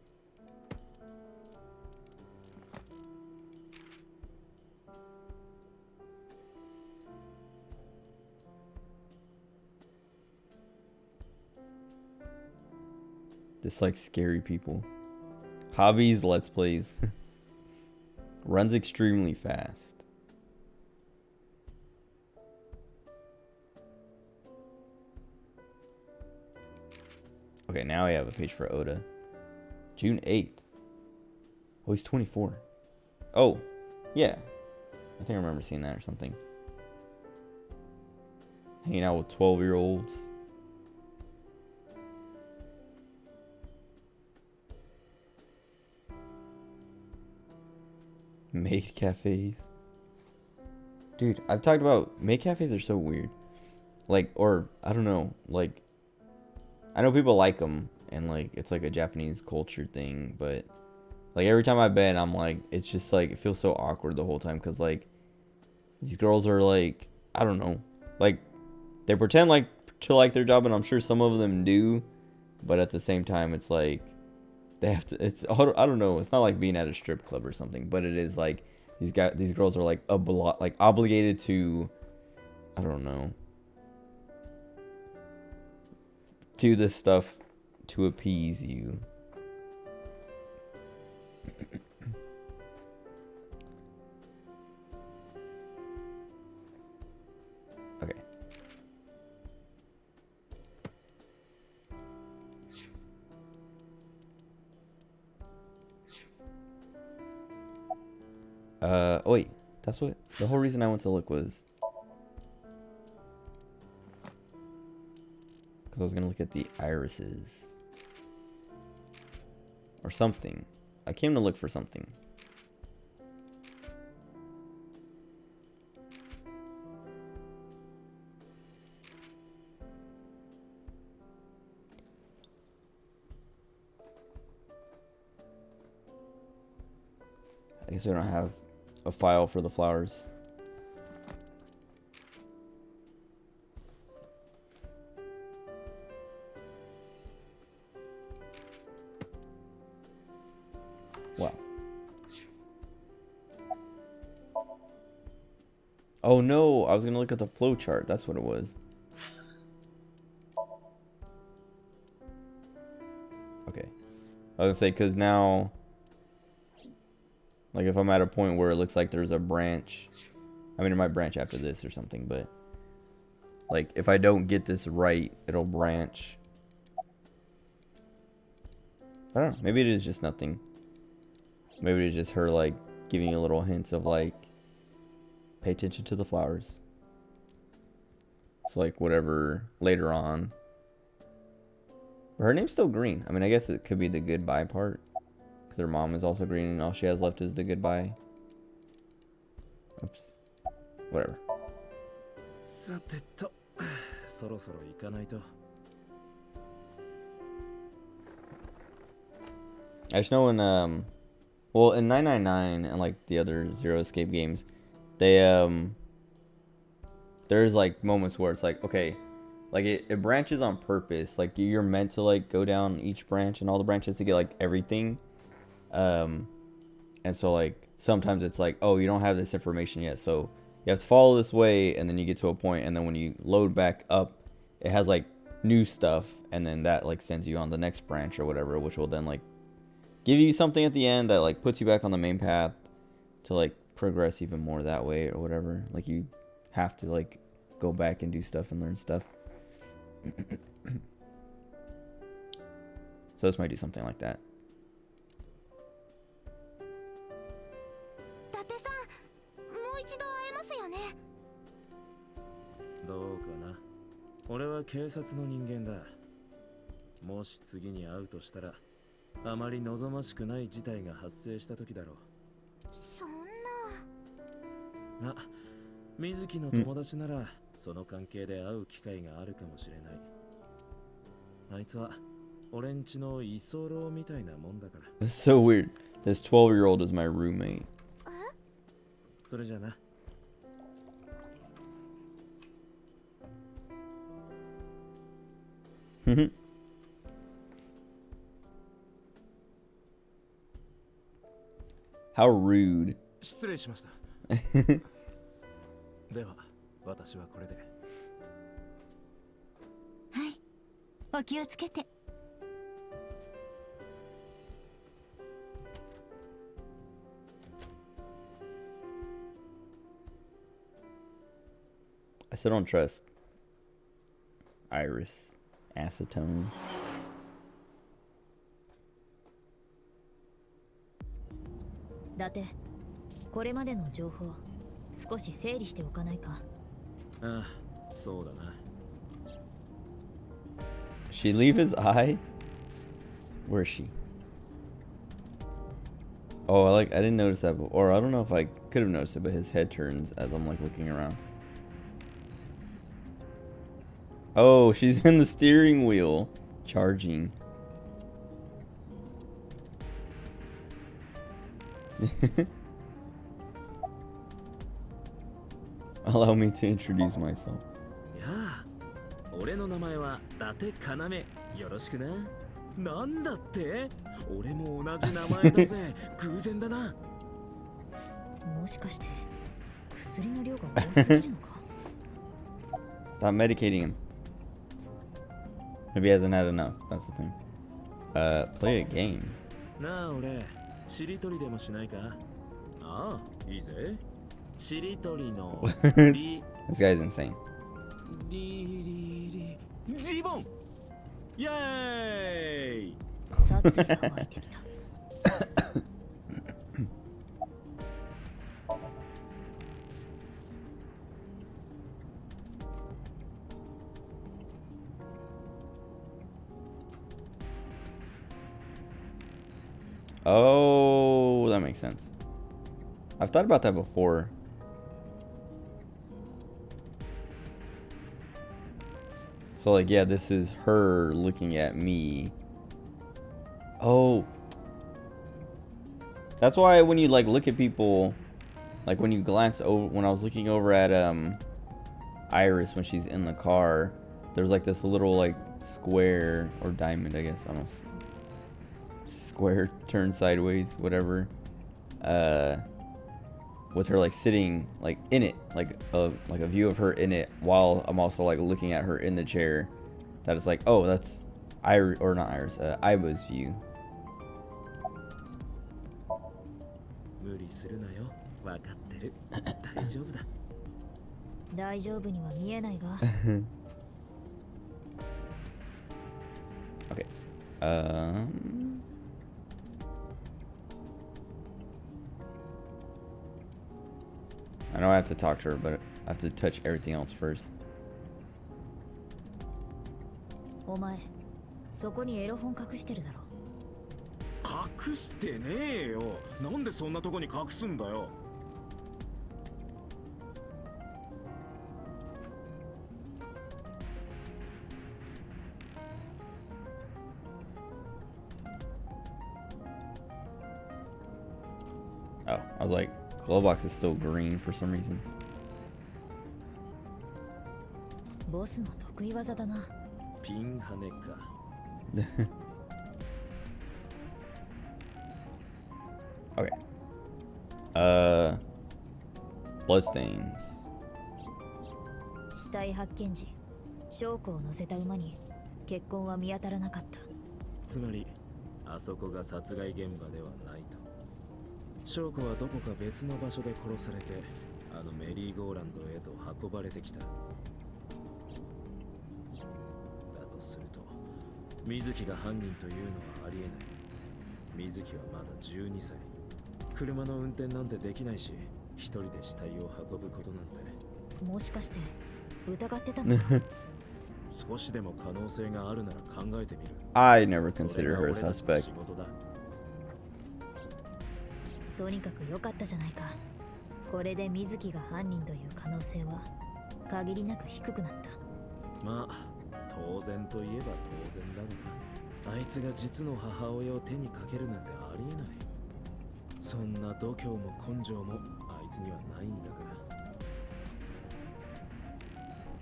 Dislike scary people. Hobbies, let's plays. Runs extremely fast. Okay, now I have a page for Oda. June 8th. Oh, he's 24. Oh, yeah. I think I remember seeing that or something. Hanging out with 12-year-olds. Maid cafes. Dude, I've talked about maid cafes are so weird. Like, or I don't know, like I know people like them and like it's like a Japanese culture thing, but like every time I've been, I'm like, it's just like it feels so awkward the whole time because like these girls are like, I don't know, like they pretend like to like their job, and I'm sure some of them do, but at the same time, it's like they have to. It's I don't know. It's not like being at a strip club or something, but it is like these girls are like obligated to, I don't know, do this stuff to appease you. Okay. Oh wait, that's what the whole reason I went to look was because I was gonna look at the irises or something. I came to look for something. I guess we don't have a file for the flowers. Wow. Oh no, I was gonna look at the flow chart. That's what it was. Okay. I was gonna say, because now, like if I'm at a point where it looks like there's a branch, I mean it might branch after this or something, but like if I don't get this right, it'll branch. I don't know, maybe it is just nothing. Maybe it's just her like giving you little hints of like, pay attention to the flowers. So like whatever later on. But her name's still green. I mean, I guess it could be the goodbye part. Because her mom is also green and all she has left is the goodbye. Oops. Whatever. さてと、そろそろ行かないと。I just know in well in 999 and like the other Zero Escape games, they there's like moments where it's like, okay, like it branches on purpose. Like you're meant to like go down each branch and all the branches to get like everything. And so like sometimes it's like, oh, you don't have this information yet, so you have to follow this way, and then you get to a point, and then when you load back up, it has like new stuff, and then that like sends you on the next branch or whatever, which will then like give you something at the end that like puts you back on the main path to like progress even more that way or whatever. Like you have to like go back and do stuff and learn stuff. So this might do something like that. 伊達さん、もう一度会えますよね。どうかな。俺は警察の人間だ。もし次に会うとしたら、あまり望ましくない事態が発生した時だろう。そんな。ま、水木の友達なら、その関係で会う機会があるかもしれない。あいつは俺んちの居候みたいなもんだから。It's so weird. This 12-year-old is my roommate. それじゃな。How rude. 失礼しました。では、私はこれで。はい、お気をつけて。I still don't trust Iris Acetone. 伊達、これまでの情報少し整理しておかないか。ああ、そうだな。 She leave his eye? Where is she? Oh, I didn't notice that before. Or I don't know if I could have noticed it, but his head turns as I'm like looking around. Oh, she's in the steering wheel, charging. Allow me to introduce myself. やあ、俺の名前は伊達要。よろしくな。なんだって？俺も同じ名前だぜ。偶然だな。もしかして薬の量が多すぎるのか。Stop medicating him. Maybe he hasn't had enough. That's the thing. Play a game. なあ、俺、しりとりでもしないか？ああ、いいぜ。しりとりのリ This guy's insane. リボン。イエーイ。殺意が湧いてきた。Oh, that makes sense. I've thought about that before. So like, yeah, this is her looking at me. Oh. That's why when you like look at people, like when you glance over, when I was looking over at Iris when she's in the car, there's like this little like square or diamond, I guess, almost square turned sideways, whatever, with her like sitting like in it, like a view of her in it, while I'm also like looking at her in the chair. That is like, oh, that's Iris, or not Iris, Iba's view. 無理するなよ。わかってる。大丈夫だ。大丈夫には見えないが。Okay. I know I have to talk to her, but I have to touch everything else first. お前、そこにエロ本隠してるだろ。隠してねえよ。なんでそんなとこに隠すんだよ。Oh, I was like, glove box is still green for some reason. ボスの得意技だな。ピンハネか。Okay. Bloodstains. 死体発見時、証拠を乗せた馬に血痕は見当たらなかった。つまり、あそこが殺害現場ではないと。証拠はどこか別の場所で殺されて、あのメリーゴーランドへと運ばれてきた。だとすると、水木が犯人というのはありえない。水木はまだ12歳。車の運転なんてできないし、一人で死体を運ぶことなんて。もしかして疑ってたのか。少しでも可能性があるなら考えてみる。I never consider her a suspect. とにかく良かったじゃないか。これで水木が犯人という可能性は限りなく低くなった。まあ、当然といえば当然だがな。あいつが実の母親を手にかけるなんてありえない。そんな度胸も根性もあいつにはないんだから。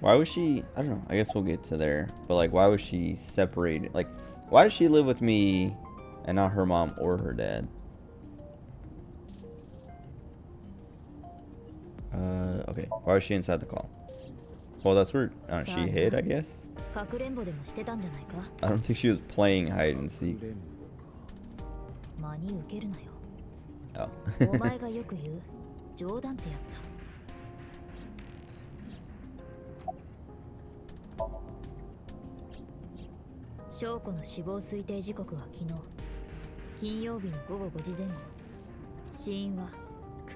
Why was she, I don't know, I guess we'll get to there, but like, why was she separated? Like, why does she live with me and not her mom or her dad? Okay, why was she inside the call? Well, that's weird. She hid, I guess? かくれんぼでもしてたんじゃないか。 I don't think she was playing hide and seek. 真に受けるなよ。Oh. お前がよく言う冗談ってやつだ。翔子の死亡推定時刻は昨日金曜日の午後5時前後。死因は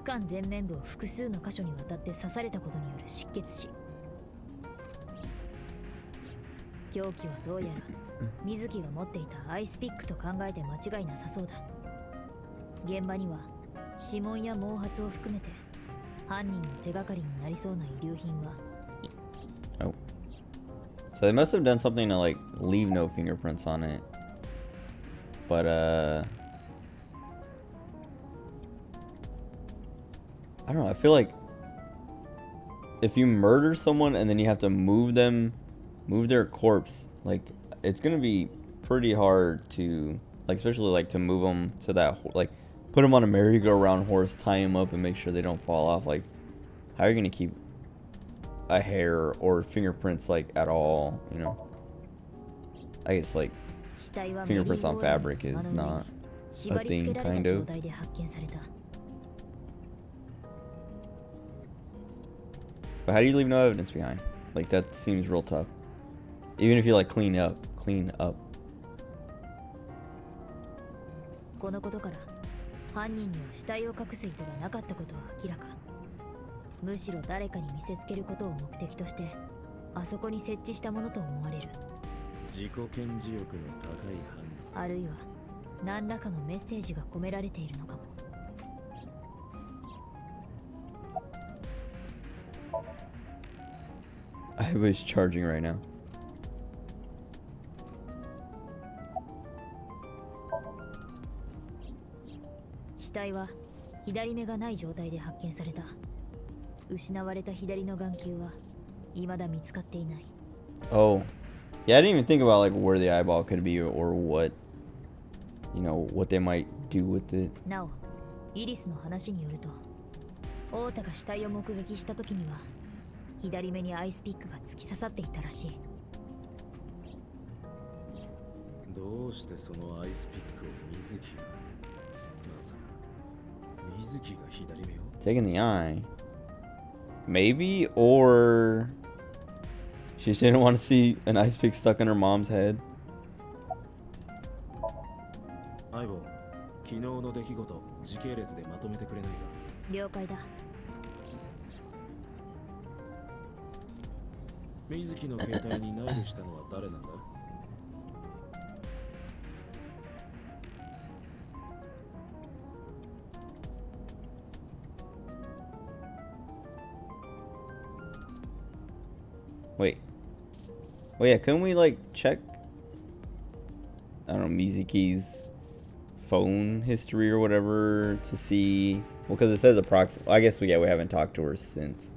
管前面部を複数の箇所にわたって刺されたことによる失血死。凶器はどうやら水木が持っていたアイスピックと考えて間違いなさそうだ。現場には指紋や毛髪を含めて犯人の手がかりになりそうな遺留品は。 Oh. So they must have done something to like leave no fingerprints on it. But I don't know, I feel like if you murder someone and then you have to move their corpse, like it's gonna be pretty hard to, like, especially like to move them to that, like put them on a merry-go-round horse, tie them up and make sure they don't fall off. Like, how are you gonna keep a hair or fingerprints like at all, you know? I guess like fingerprints on fabric is not a thing, kind of. But how do you leave no evidence behind? Like, that seems real tough. Even if you like clean up. このことから犯人には死体を隠す意図がなかったことは明らか。むしろ誰かに見せつけることを目的としてあそこに設置したものと思われる。自己顕示欲の高い犯人。あるいは何らかのメッセージが込められているのかも。I was charging right now. 死体は左目がない状態で発見された。失われた左の眼球は未だ見つかっていない。 Oh. Yeah, I didn't even think about like where the eyeball could be or what, you know, what they might do with it. なお、イリスの話によると、オータが死体を目撃した時には左目にアイスピックが突き刺さっていたらしい。どうしてそのアイスピックを水木が、まさか水木が左目を Taking the eye. Maybe, or she just didn't want to see an ice pick stuck in her mom's head. 相棒、昨日の出来事、時系列でまとめてくれないか。了解だ。水木の携帯にナイルしたのは誰なんだ？ Wait. Oh yeah, couldn't we like check, I don't know, Mizuki's phone history or whatever to see? Well, because it says approximately. I guess we haven't talked to her since,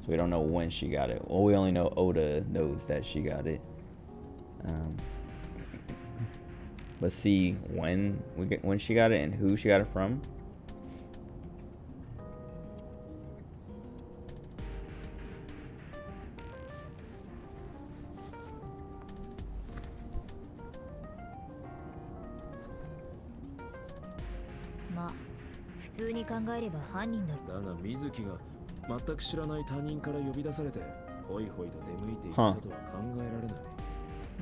so we don't know when she got it. Well, we only know Oda knows that she got it. Let's see when she got it and who she got it from. Ma, 普通に考えれば犯人だ。だが水木が全く知らない他人から呼び出されてホイホイと出向いていったとは考えられない。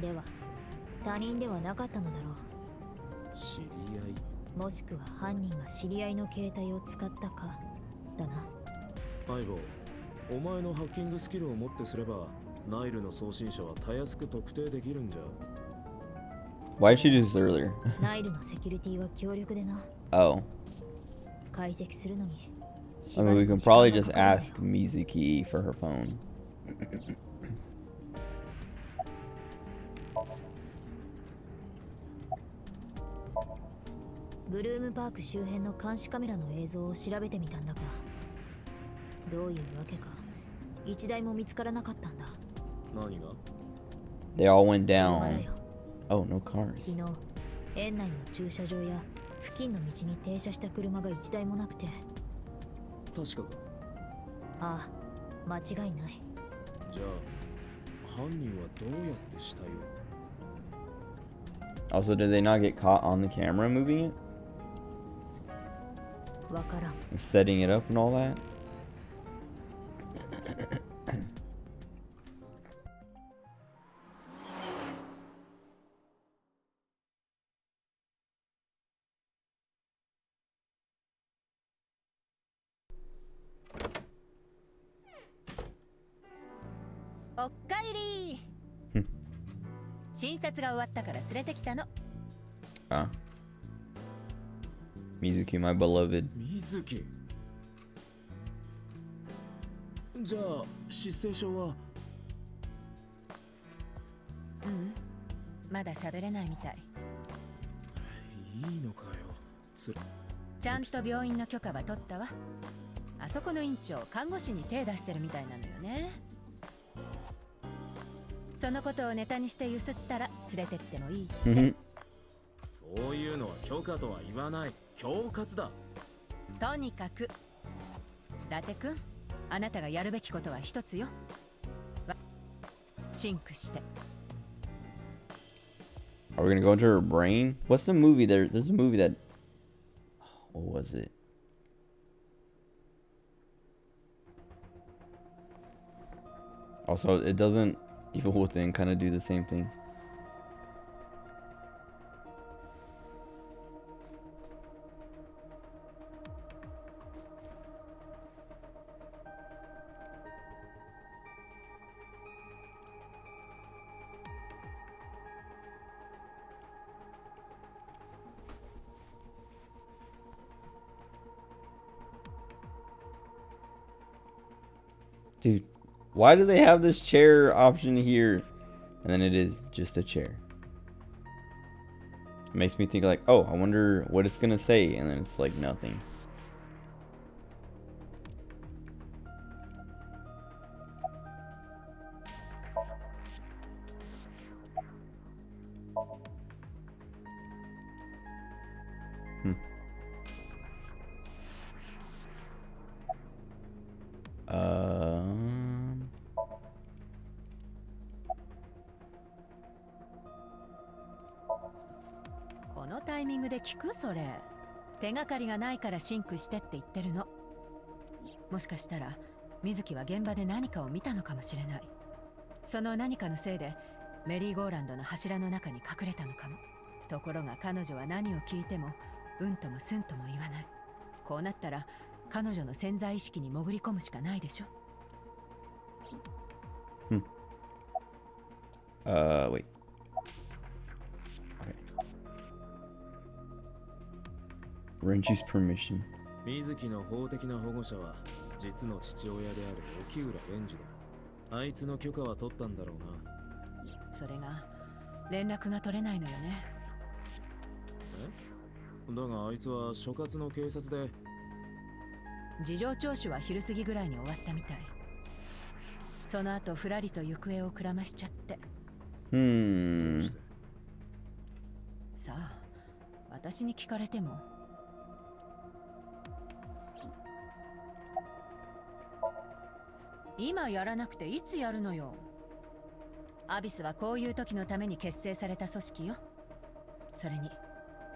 では他人ではなかったのだろう。知り合い、もしくは犯人が知り合いの携帯を使ったかだな。相棒、お前のハッキングスキルをもってすればナイルの送信者はたやすく特定できるんじゃ。 Why did she do this earlier? ナイルのセキュリティは強力でな。Oh. 解析するのに。I mean, we can probably just ask Mizuki for her phone. ブルームパーク周辺の監視カメラの映像を調べてみたんだが、どういうわけか一台も見つからなかったんだ。何が？ They all went down. Oh, no cars. 昨日園内の駐車場や付近の道に停車した車が一台もなくて。確かか。ああ、間違いない。じゃあ犯人はどうやって死体を？ Also, did they not get caught on the camera moving it? わからん。 Setting it up and all that? 診察が終わったから連れてきたの。Ah. Mizuki, my beloved. 水木。じゃあ失声症は。うん、まだ喋れないみたい。いいのかよ。ちゃんと病院の許可は取ったわ。あそこの院長、看護師に手出してるみたいなのよね。そのことをネタにしてゆすったら連れてってもいいって。そういうのは許可とは言わない。恐喝だ。とにかく伊達くん、あなたがやるべきことは一つよ。シンクして。 Are we gonna go into her brain? What's the movie there? There's a movie that... What was it? Also, it doesn't Evil Within kind of do the same thing. Dude, why do they have this chair option here? And then it is just a chair. It makes me think like, oh, I wonder what it's gonna say. And then it's like nothing. Um... このタイミングで聞く？それ手がかりがないからシンクしてって言ってるの。もしかしたら水木は現場で何かを見たのかもしれない。その何かのせいでメリーゴーランドの柱の中に隠れたのかも。ところが彼女は何を聞いてもうんともすんとも言わない。こうなったら彼女の潜在意識に潜り込むしかないでしょ。Wait. Okay. Renju's permission. 水木の法的な保護者は実の父親である沖浦蓮司だ。あいつの許可は取ったんだろうな。それが連絡が取れないのよね。え？だがあいつは所轄の警察で。事情聴取は昼過ぎぐらいに終わったみたい。その後ふらりと行方をくらましちゃって。さあ、私に聞かれても。今やらなくていつやるのよ。アビスはこういう時のために結成された組織よ。それに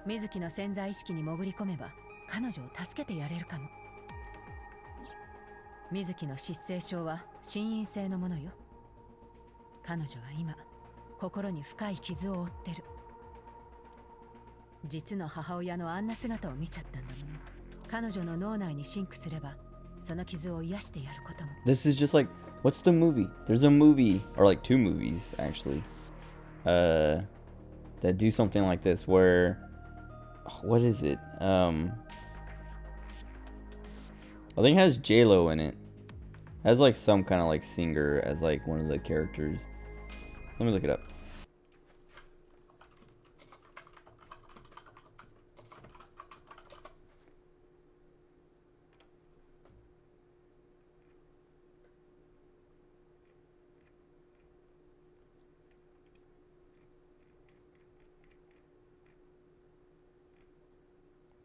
水木の潜在意識に潜り込めば彼女を助けてやれるかも。水木の失声症は心因性のものよ。彼女は今心に深い傷を負ってる。実の母親のあんな姿を見ちゃったんだもの。彼女の脳内にシンクすればその傷を癒してやることも。 This is just like, what's the movie? There's a movie, or like two movies actually, that do something like this where, what is it? I think it has J-Lo in it. It has like some kind of like singer as like one of the characters. Let me look it up.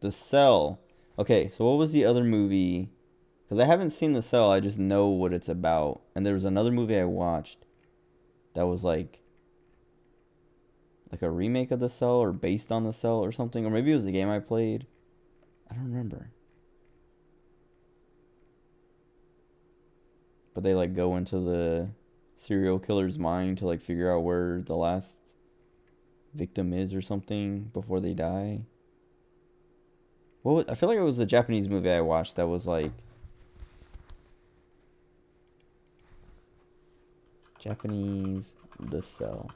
The Cell. Okay, so what was the other movie? Because I haven't seen The Cell, I just know what it's about. And there was another movie I watched that was like a remake of The Cell or based on The Cell or something. Or maybe it was a game I played. I don't remember. But they like go into the serial killer's mind to like figure out where the last victim is or something before they die. I feel like it was a Japanese movie I watched that was like Japanese The Cell.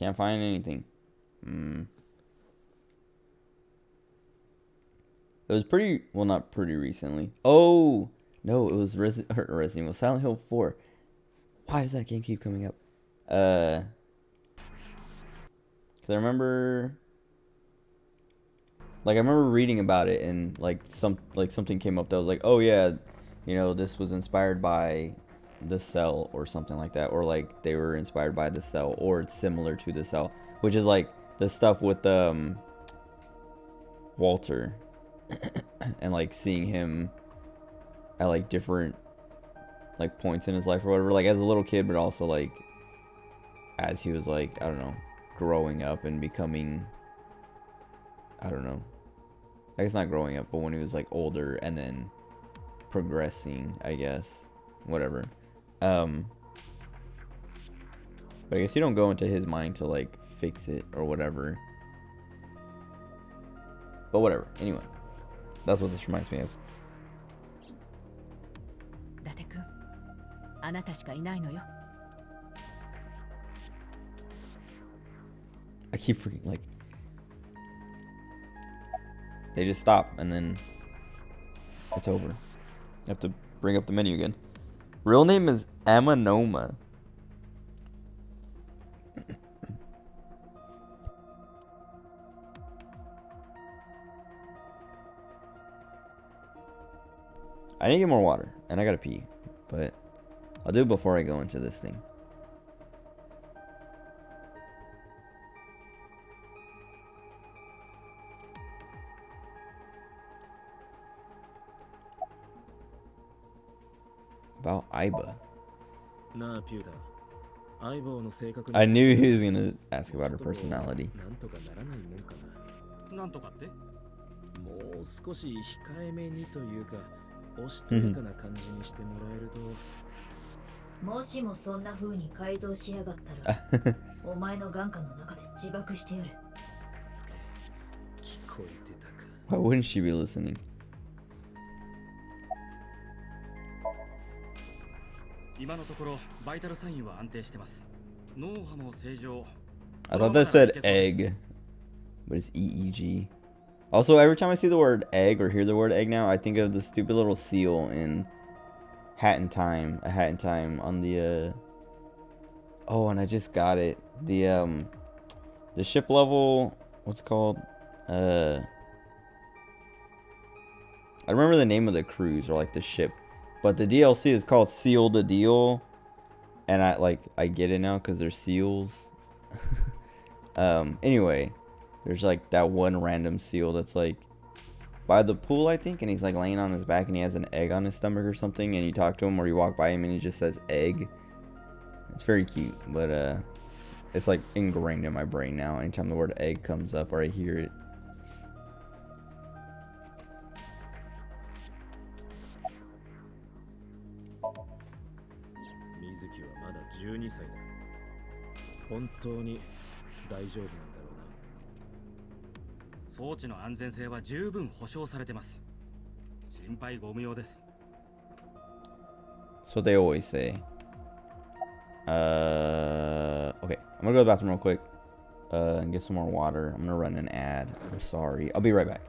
Can't find anything. It was pretty, well, not pretty recently. Oh, no, it was Resident Evil, Silent Hill 4. Why does that game keep coming up? 'Cause I remember, like, I remember reading about it, and like something came up that was like, oh yeah, you know, this was inspired by the Cell or something like that, or like they were inspired by the Cell, or it's similar to the Cell, which is like the stuff with Walter, and like seeing him at like different like points in his life or whatever, like as a little kid, but also like as he was like, I don't know, growing up and becoming, I don't know, I guess not growing up, but when he was like older and then progressing, I guess, whatever. But I guess you don't go into his mind to like fix it or whatever. But whatever. Anyway, that's what this reminds me of. 伊達君、あなたしかいないのよ。 I keep freaking like they just stop and then it's over. I have to bring up the menu again. Real name is Amanoma. I need to get more water and I gotta pee, but I'll do it before I go into this thing. About Iba. I knew he was gonna ask about her personality. なんとかって？もう少し控えめにというか、おしとやかな感じにしてもらえると。もしもそんな風に改造しやがったら、お前の眼下の中で自爆してやる。聞こえてたか。Why wouldn't she be listening? 今のところバイタルサインは安定してます。脳波も正常。I thought that said egg, but it's EEG. Also, every time I see the word egg or hear the word egg now, I think of the stupid little seal in Hat in Time. A Hat in Time on the oh, and I just got it. The ship level, what's it called? I remember the name of the cruise or like the ship, but the DLC is called Seal the Deal, and I get it now because they're seals. Anyway, there's like that one random seal that's like by the pool, I think, and he's like laying on his back and he has an egg on his stomach or something, and you talk to him or you walk by him and he just says egg. It's very cute, but it's like ingrained in my brain now anytime the word egg comes up or I hear it. Mizuki はまだ12歳だ。本当に大丈夫なんだろうな。装置の安全性は十分保証されてます。心配ご無用です。That's what they always say. Okay, I'm gonna go to the bathroom real quick and get some more water. I'm gonna run an ad. I'm sorry. I'll be right back.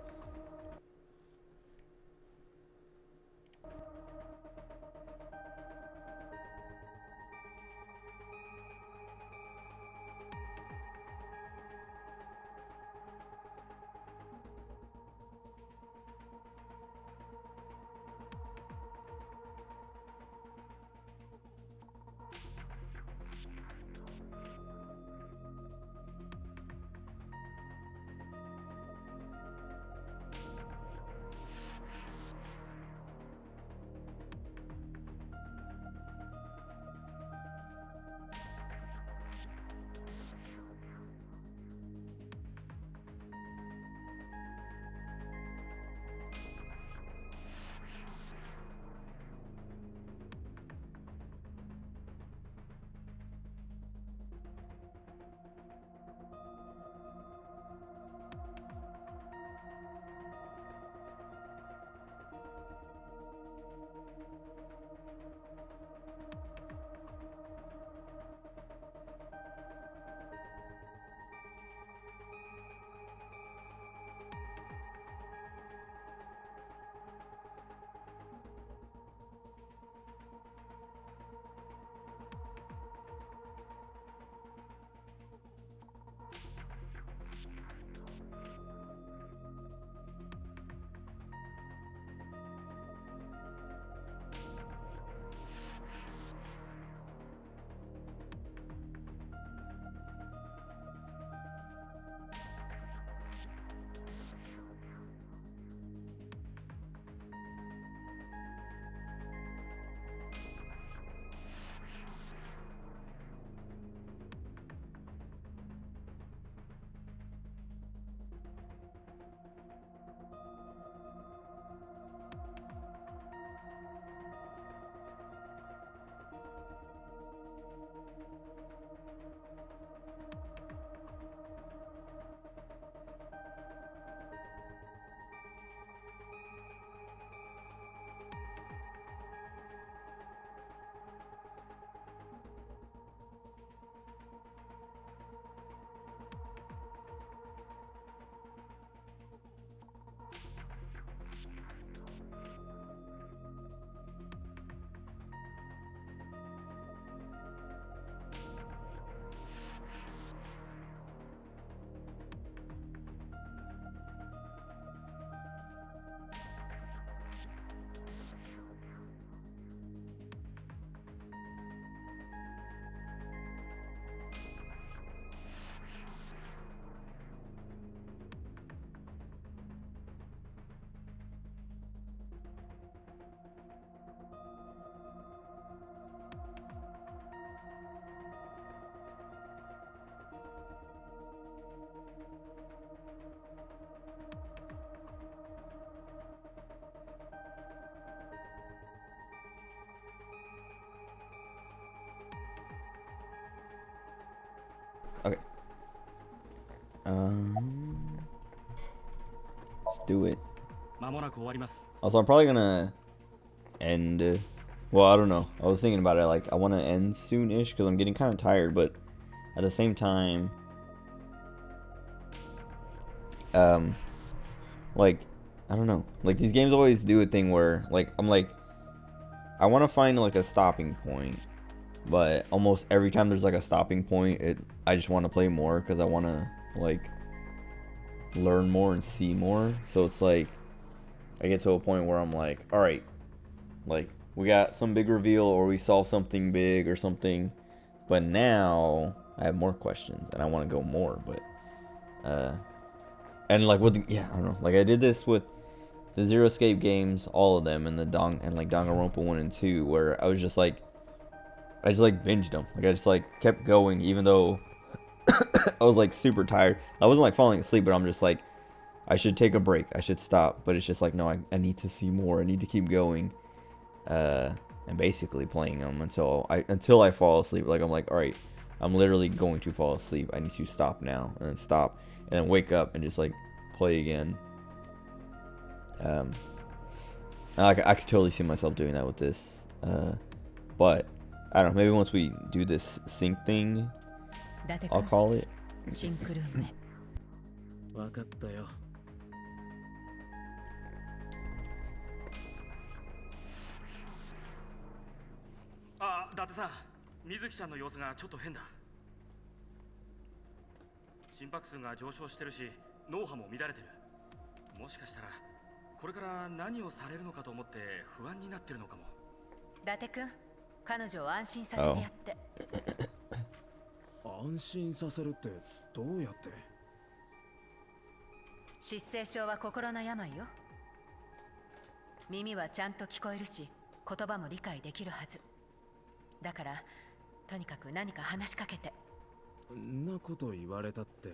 Okay. Let's do it. 間もなく終わります。 Also, I'm probably gonna end. Well, I don't know. I was thinking about it. Like, I want to end soon-ish because I'm getting kind of tired, but at the same time, like, I don't know. Like, these games always do a thing where, like, I'm like, I want to find like a stopping point, but almost every time there's like a stopping point, I just want to play more because I want to like learn more and see more. So it's like I get to a point where I'm like, all right, like we got some big reveal or we solve something big or something, but now I have more questions and I want to go more. But and like with I don't know, like I did this with the Zero Escape games, all of them, and the Danganronpa 1 and 2, where I was just like, I just like binged them. Like I just like kept going, even though I was like super tired. I wasn't like falling asleep, but I'm just like, I should take a break. I should stop. But it's just like, no, I need to see more. I need to keep going, and basically playing them until I fall asleep. Like I'm like, all right, I'm literally going to fall asleep. I need to stop now, and then stop, and then wake up and just like play again. I could totally see myself doing that with this, but I don't know, maybe once we do this sync thing, I'll call it. シンクルームへ。わかったよ。あ、伊達さん、水木ちゃんの様子がちょっと変だ。心拍数が上昇してるし、脳波も乱れてる。もしかしたらこれから何をされるのかと思って不安になってるのかも。伊達くん、彼女を安心させてやって。安心させるってどうやって？失声症は心の病よ。耳はちゃんと聞こえるし、言葉も理解できるはず。だからとにかく何か話しかけて。んなこと言われたって。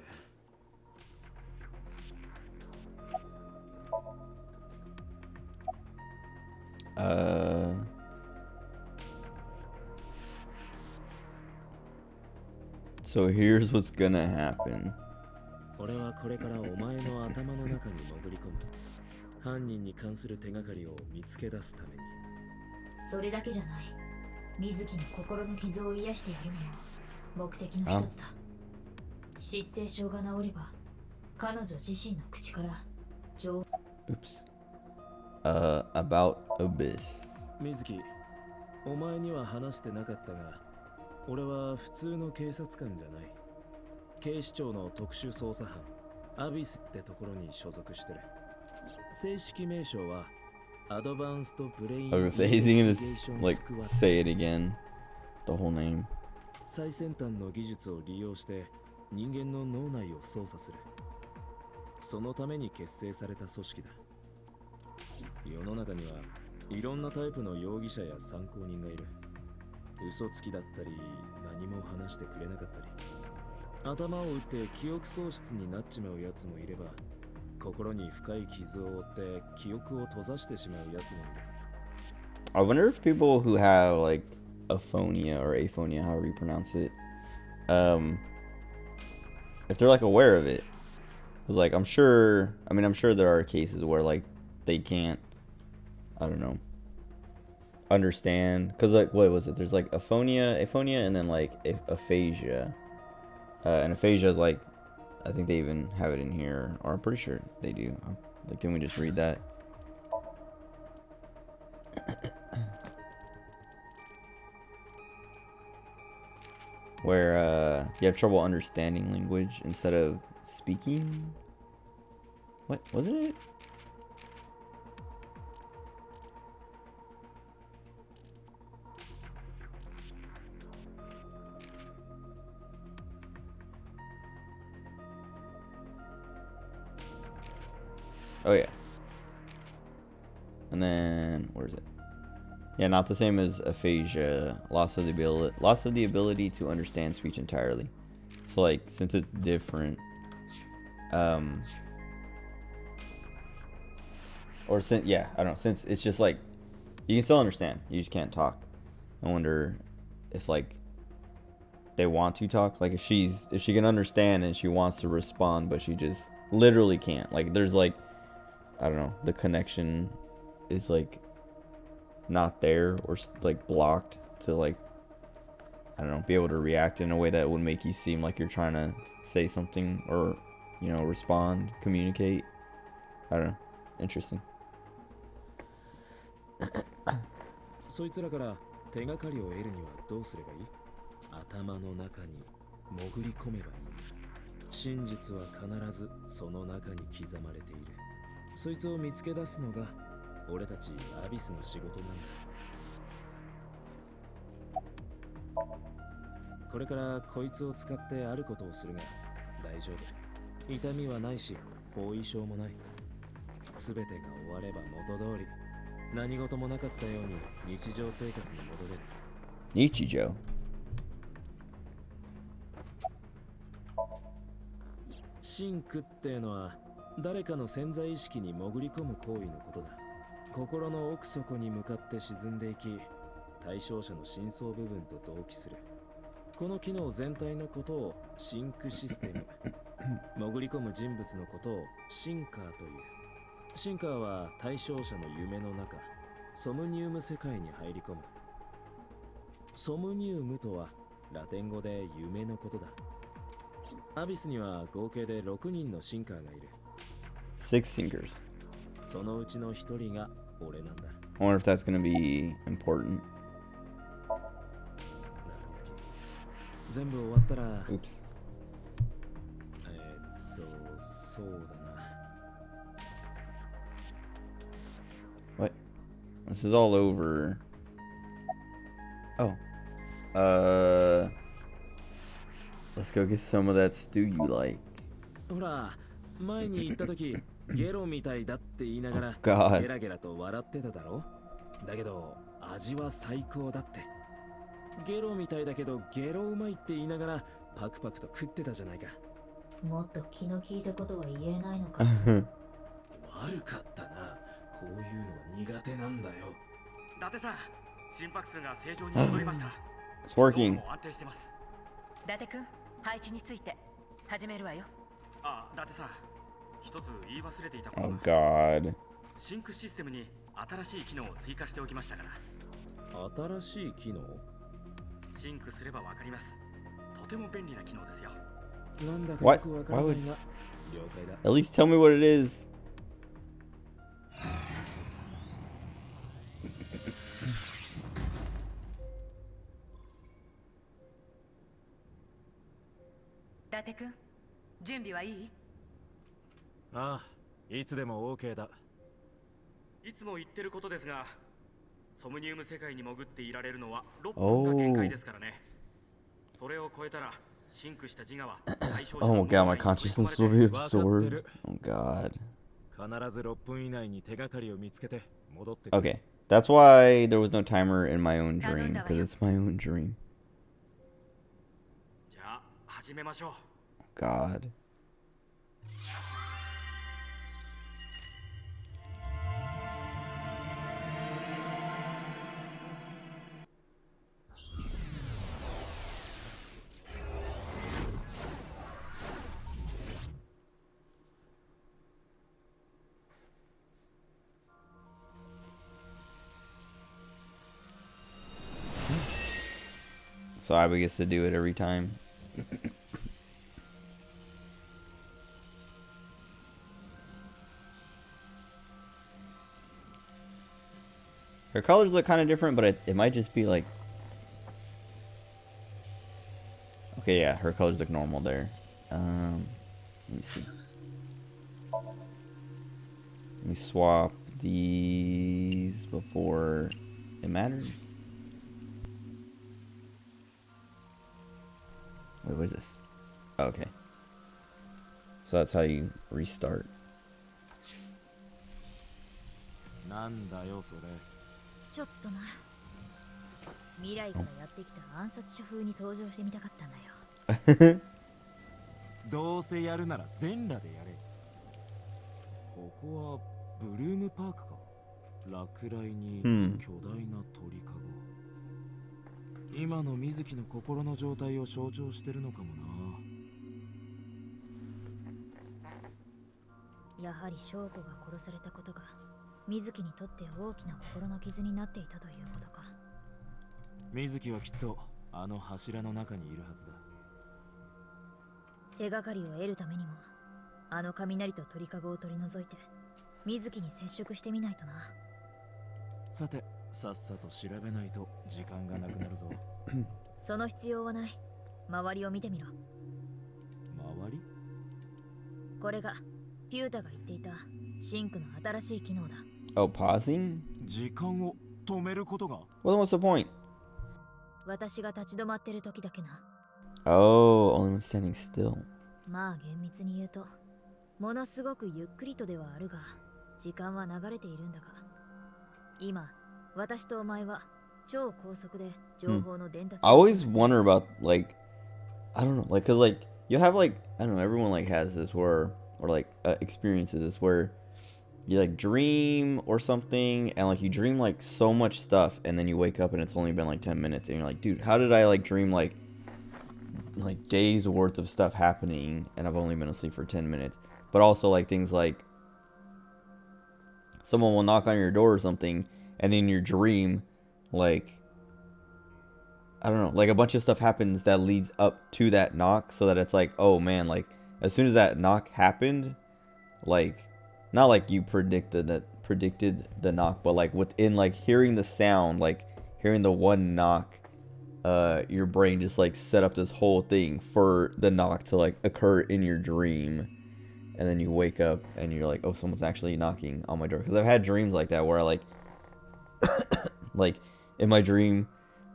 So here's what's gonna happen. 俺はこれからお前の頭の中に潜り込む。犯人に関する手がかりを見つけ出すために。それだけじゃない。水木の心の傷を癒してやるのも目的の一つだ。失声症が治れば、彼女自身の口から情。About Abyss. 水木、お前には話してなかったが、俺は普通の警察官じゃない。警視庁の特殊捜査班、アビスってところに所属してる。正式名称は、アドバンストブレイン。I was gonna say, he's gonna like say it again. The whole name. 最先端の技術を利用して人間の脳内を操作する。そのために結成された組織だ。世の中にはいろんなタイプの容疑者や参考人がいる。嘘つきだったり、何も話してくれなかったり、頭を打って記憶喪失になっちまうやつもいれば、心に深い傷を負って記憶を閉ざしてしまうやつもいる。I wonder if people who have like aphonia or aphonia, however you pronounce it, if they're like aware of it. Cause like I'm sure there are cases where like they can't, I don't know, understand. Cause like what was it? There's like aphonia, and then like aphasia. And aphasia is like, I think they even have it in here, or I'm pretty sure they do. Like, can we just read that? Where you have trouble understanding language instead of speaking. What wasn't it? Oh yeah. And then where is it? Yeah, not the same as aphasia. Loss of the ability to understand speech entirely. So like, since it's different, or since I don't know, since it's just like you can still understand, you just can't talk. I wonder if like they want to talk. Like if she can understand and she wants to respond, but she just literally can't. Like there's like, I don't know, the connection is like not there or like blocked to like, I don't know, be able to react in a way that would make you seem like you're trying to say something or, you know, respond, communicate. I don't know. Interesting. そいつらから手がかりを得るにはどうすればいい？頭の中に潜り込めばいい。真実は必ずその中に刻まれている。そいつを見つけ出すのが俺たちアビスの仕事なんだ。これからこいつを使ってあることをするが大丈夫。痛みはないし後遺症もない。すべてが終われば元通り何事もなかったように日常生活に戻れる。日常。シンクってのは誰かの潜在意識に潜り込む行為のことだ。心の奥底に向かって沈んでいき、対象者の深層部分と同期する。この機能全体のことをシンクシステム、潜り込む人物のことをシンカーという。シンカーは対象者の夢の中、ソムニウム世界に入り込む。ソムニウムとはラテン語で夢のことだ。アビスには合計で6人のシンカーがいる。6 sinkers. そのうちの1人が俺なんだ。I wonder if that's gonna be important. 全部終わったら Oops. そうだな。 What? This is all over. Oh. Let's go get some of that stew you like. ほら、前に行った時ゲロみたいだって言いながら God. ゲラゲラと笑ってただろ。だけど味は最高だって。ゲロみたいだけどゲロうまいって言いながらパクパクと食ってたじゃないか。もっと気の利いたことは言えないのか。悪かったな。こういうのは苦手なんだよ。伊達さん、心拍数が正常に戻りました。 It's working. 安定してます。伊達くん、配置について始めるわよ。あ、伊達さん、一つ言い忘れていたこと Oh が。 God. シンクシステムに新しい機能を追加しておきましたから。新しい機能？シンクすればわかります。とても便利な機能ですよ。なんだかよくわからないが、了解だ。 At least tell me what it is. 伊達くん、準備はいい？ああ、いつでも OK だ。いつも言ってることですが、ソムニウム世界に潜っていられるのは6分が限界ですからね。それを超えたらシンクした自我は対象者 Oh の my God, my consciousness will be absorbed. Oh God. 必ず6分以内に手がかりを見つけて戻ってくる。 Okay. That's why there was no timer in my own dream, because it's my own dream. じゃあ始めましょう。 God. So Abby gets to do it every time. Her colors look kind of different, but it might just be like... Okay, yeah, her colors look normal there. Let me see. Let me swap these before it matters. Wait, what is this? Oh, okay. So that's how you restart. なんだよそれ。ちょっとな。未来からやってきた暗殺者風に登場してみたかったんだよ。どうせやるなら全裸でやれ。ここはブルームパークか。落雷に巨大な鳥かご。今の水木の心の状態を象徴してるのかもな。やはり翔子が殺されたことが水木にとって大きな心の傷になっていたということか。水木はきっとあの柱の中にいるはずだ。手がかりを得るためにもあの雷と鳥かごを取り除いて水木に接触してみないとな。さて、さっさと調べないと時間がなくなるぞ。その必要はない。周りを見てみろ。周り？これがピュータが言っていたシンクの新しい機能だ。Oh, pausing? 時間を止めることが？ Well, what's the point? 私が立ち止まってる時だけな。Oh, only when standing still. まあ厳密に言うとものすごくゆっくりとではあるが時間は流れているんだが、今私とお前は超高速で情報の伝達。I always wonder about like, I don't know, like, cause like you have like, I don't know, everyone like has this where, or like experiences this where you like dream or something and like you dream like so much stuff and then you wake up and it's only been like 10 minutes and you're like, dude, how did I like dream like days worth of stuff happening and I've only been asleep for 10 minutes? But also like things like someone will knock on your door or something and in your dream, like, I don't know, like a bunch of stuff happens that leads up to that knock, so that it's like, oh man, like as soon as that knock happened, like not like you predicted the knock, but like within like hearing the sound, like hearing the one knock, your brain just like set up this whole thing for the knock to like occur in your dream. And then you wake up and you're like, oh, someone's actually knocking on my door. Because I've had dreams like that where I like, like in my dream,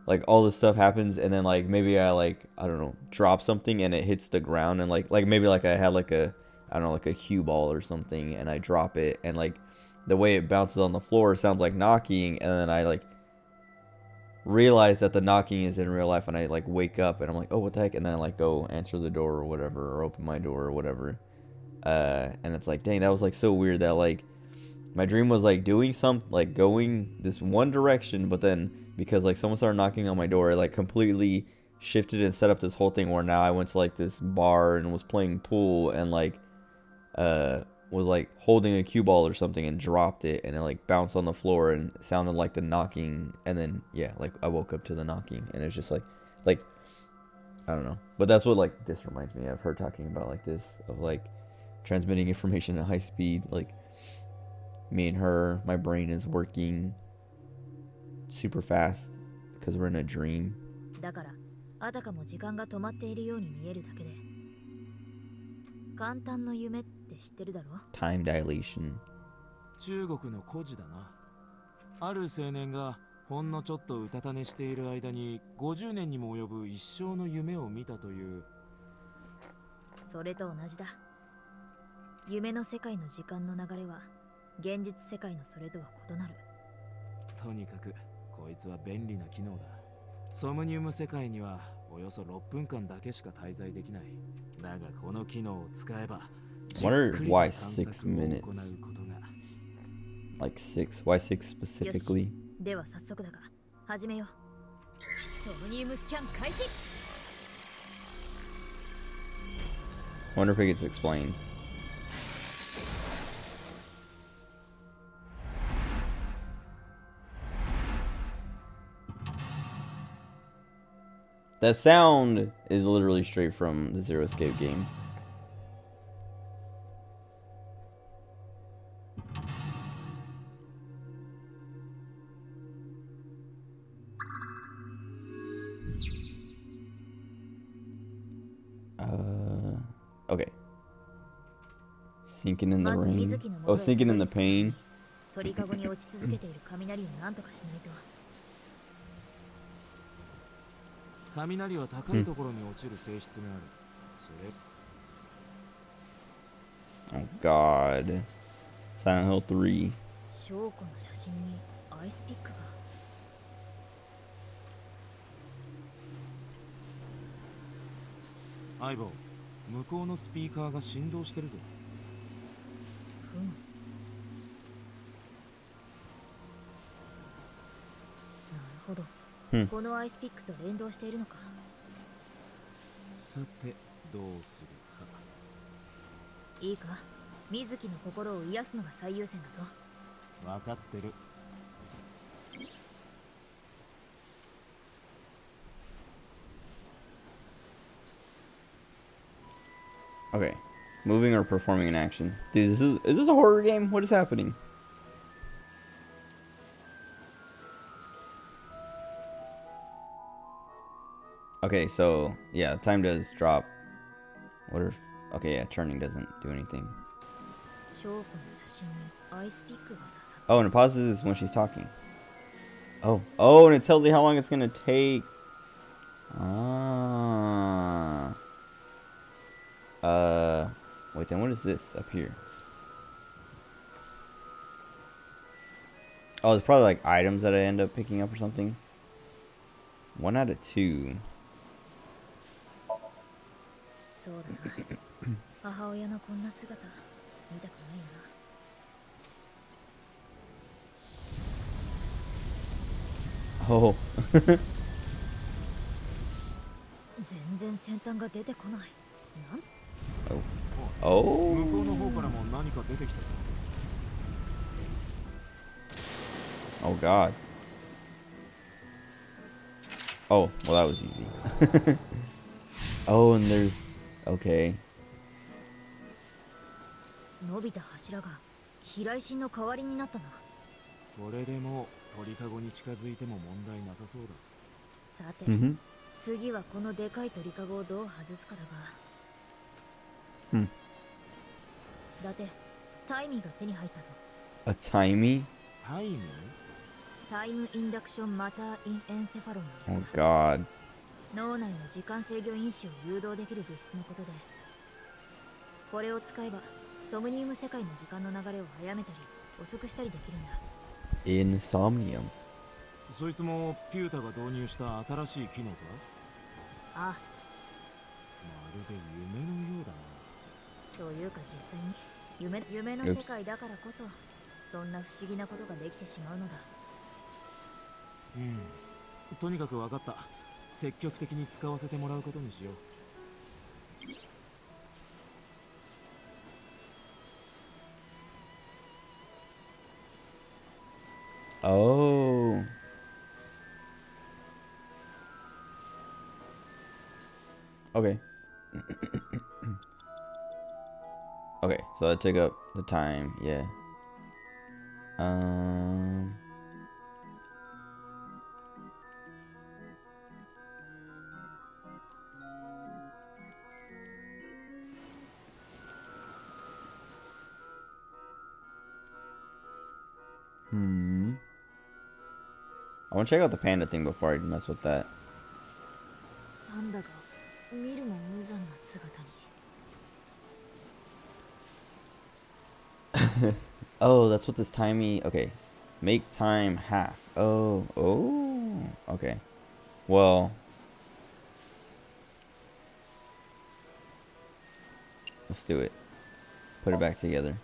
like all this stuff happens and then like maybe I like, I don't know, drop something and it hits the ground and like maybe like I had like a, I don't know, like a cue ball or something and I drop it and like the way it bounces on the floor sounds like knocking, and then I like realize that the knocking is in real life and I like wake up and I'm like, oh, what the heck? And then I like go answer the door or whatever, or open my door or whatever. And it's like, dang, that was like so weird that like my dream was like doing some like going this one direction, but then because like someone started knocking on my door, it like completely shifted and set up this whole thing where now I went to like this bar and was playing pool and like was like holding a cue ball or something and dropped it and it like bounced on the floor and it sounded like the knocking, and then yeah, like I woke up to the knocking and it's just like I don't know, but that's what like this reminds me of, her talking about like this of like transmitting information at high speed, like me and her, my brain is working super fast because we're in a dream. だからあたかも時間が止まっているように見えるだけで簡単の夢って知ってるだろ。 Time dilation. 中国の故事だな。ある青年がほんのちょっとうたた寝している間に50年にも及ぶ一生の夢を見たという。それと同じだ。夢の世界の時間の流れは現実世界のそれとは異なる。とにかくこいつは便利な機能だ。ソムニウム世界にはおよそ6分間だけしか滞在できない。だがこの機能を使えばじっくりと観察を行うことが。Like 6? Why 6 specifically? では早速だが始めよう。ソムニウムスキャン開始。 Wonder if it gets explained. That sound is literally straight from the Zero Escape games. Okay. Sinking in the rain. Oh, sinking in the pain. 鳥かごに落ち続けている雷を何とかしないと。雷は高いところに落ちる性質がある。それ。Oh God. Silent Hill 3. 証拠の写真にアイスピックが。相棒、向こうのスピーカーが振動してるぞ。ふむ。なるほど。このアイスピックと連動しているのか。さてどうするか。いいか、水木の心を癒すのが最優先だぞ。分かってる。Okay. Moving or performing an action. Dude, is this a horror game? What is happening? Okay, so yeah, time does drop. What if okay, yeah, turning doesn't do anything. 証拠の写真にアイスピックが刺さっ Oh, and it pauses when she's talking. Oh, and it tells you how long it's gonna take. Ah. Wait, then what is this up here? Oh, it's probably like items that I end up picking up or something. 1 out of 2. そうだな。母親のこんな姿見たくないよな。 Oh. 全然先端が出てこない。なん Oh. 向こうの方からも何か出てきたぞ。 Oh god. Oh, well that was easy. Oh, and there's okay. 伸びた柱が飛来神の代わりになったな。これでも鳥かごに近づいても問題なさそうだ。さて、 Mhm. 次はこのでかい鳥かごをどう外すかだが。だってタイミーが手に入ったぞ。 A timey? タイム？タイムインダクションマターインエンセファロンの Oh god. 脳内の時間制御因子を誘導できる物質のことで、これを使えばソムニウム世界の時間の流れを早めたり遅くしたりできるんだ。 In Somnium. そいつもピュータが導入した新しい機能か？ああ、まるで夢のようだな。というか実際に夢の世界だからこそそんな不思議なことができてしまうのだ。うん。とにかく分かった。積極的に使わせてもらうことにしよう。 Oh. Okay. Okay, so that took up the time, yeah. I want to check out the panda thing before I mess with that. パンダが見るも無残な姿に。 Oh, that's what this timey. Okay, make time half. Oh, okay. Well, let's do it. Put it back together.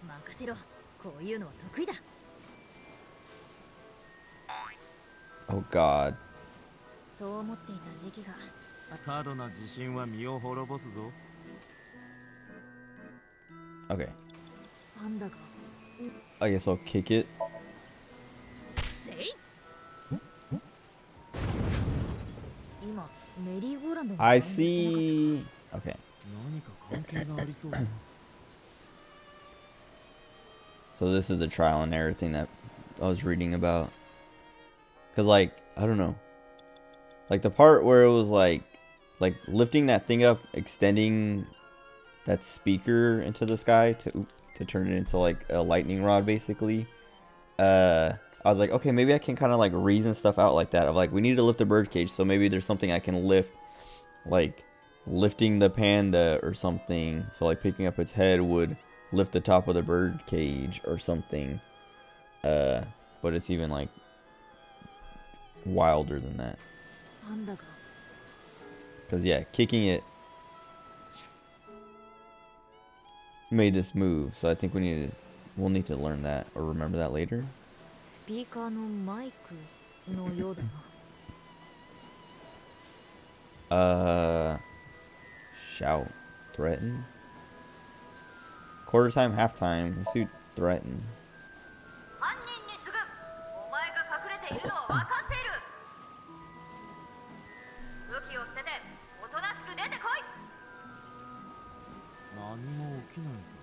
任せろ、こういうのは得意だ。 Oh god. そう思っていた時期が。過度な自信は身を滅ぼすぞ。 Okay, パンダが I guess I'll kick it. せい。今メリーゴーランドに I バウンドしてなかった see. Okay. 何か関係がありそうだ。 So this is the trial and error thing that I was reading about. Cause like, I don't know. Like the part where it was like lifting that thing up, extending that speaker into the sky to turn it into like a lightning rod basically. I was like, okay, maybe I can kind of like reason stuff out like that. Of like, we need to lift a bird cage, so maybe there's something I can lift, like lifting the panda or something. So like picking up its head would lift the top of the bird cage or something. But it's even like wilder than that. パンダが Cause yeah, kicking it made this move. So I think we'll need to learn that or remember that later. スピーカーのマイクのようだな。Shout. Threaten. Quarter time, halftime. Let's do threaten. 犯人に次ぐ。お前が隠れているのは分かっている。武器を捨てておとなしく出てこい。何も起きないか。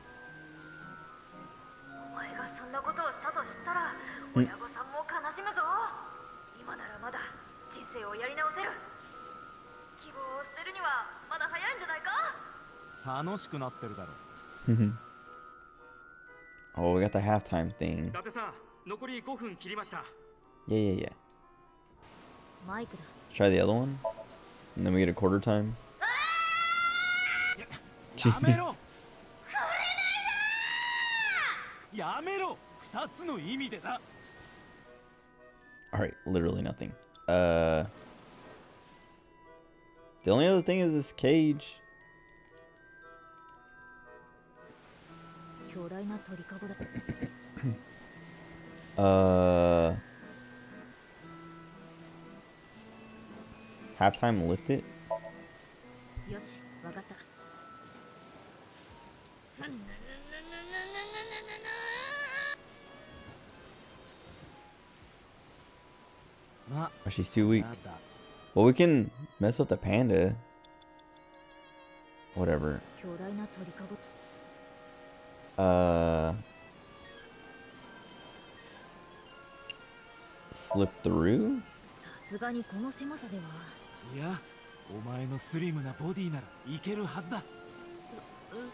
お前がそんなことをしたと知ったら親御さんも悲しむぞ。今ならまだ人生をやり直せる。希望を捨てるにはまだ早いんじゃないか。楽しくなってるだろ。Oh, we got the halftime thing. 伊達さん、残り5分切りました。 Yeah, yeah, yeah. マイクだ。 Try the other one. And then we get a quarter time. やめろ。やめろ。2つの意味でだ。 Alright, literally nothing. The only other thing is this cage. 巨大な鳥かごだ。Halftime lift it? よし、わかった。ま Oh, she's too weak. あだ。 Well, we can mess with the panda. Whatever. 巨大な鳥かご。Slip through? さすがにこの狭さでは。いや、お前のスリムなボディならいけるはずだ。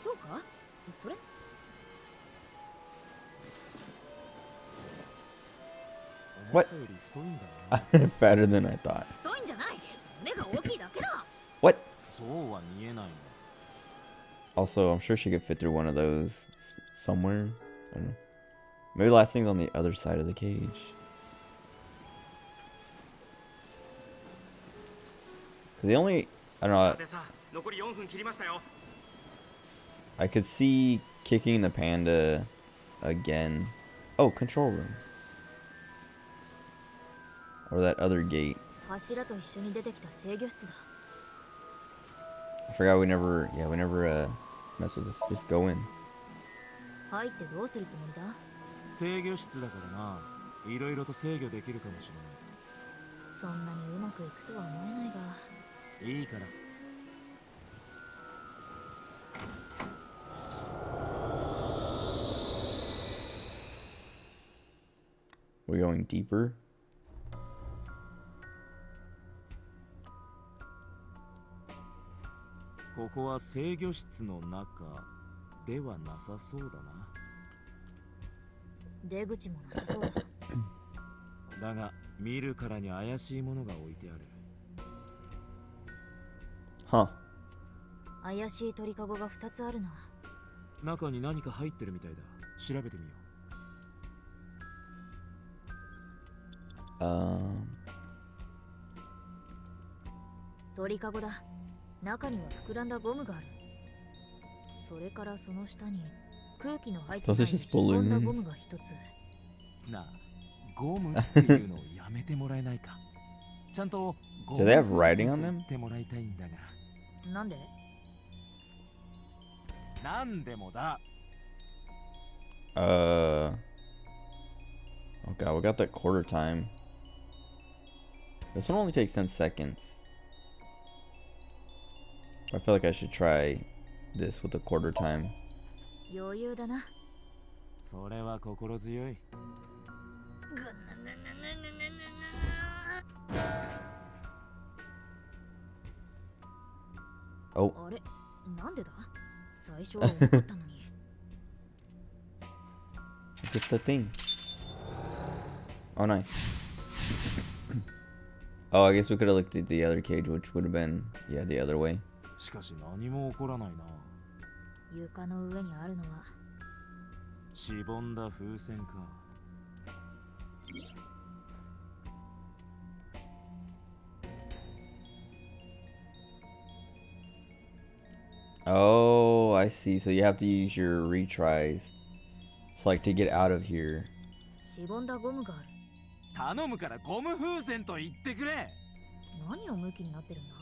そうか？それ？思ったより太いんだな。 Fatter than I thought. 太いんじゃない。骨が大きいだけだ。What? そうは見えないんだ。 Also, I'm sure she could fit through one of those somewhere. I don't know. Maybe the last thing's on the other side of the cage. Cause the only, I don't know, 伊達さん、残り4分切りましたよ。 I could see kicking the panda again. Oh, control room. Or that other gate. 柱と一緒に出てきた制御室だ。 I forgot we never mess with this. Just go in. 入ってどうするつもりだ？制御室だからな。いろいろと制御できるかもしれない。そんなにうまくいくとは思えないが。いいから。 We're going deeper. ここは制御室の中ではなさそうだな。出口もなさそうだ。だが見るからに怪しいものが置いてある。 Huh. 怪しい鳥かごが2つあるな。中に何か入ってるみたいだ。調べてみよう。鳥かごだ。中には膨らんだゴムがある。それからその下に空気の入ってないしぼんだゴムが1つ。なあ、ゴムっていうのをやめてもらえないか。ちゃんとゴム Do they have writing on them? ってもらいたいんだが。なんで？なんでもだ。 Oh god, we got that quarter time. This one only takes 10 seconds. I feel like I should try this with the quarter time. 余裕だな。それは心強い。 Oh. あれ、なんでだ？最初は重かったのに。Get the thing. Oh, nice. Oh, I guess we could have looked at the other cage, which would have been, yeah, the other way. しかし何も起こらないな。床の上にあるのはしぼんだ風船か。 Oh, I see. So you have to use your retries. It's like to get out of here. しぼんだゴムがある。頼むからゴム風船と言ってくれ。何を向きになってるんだ？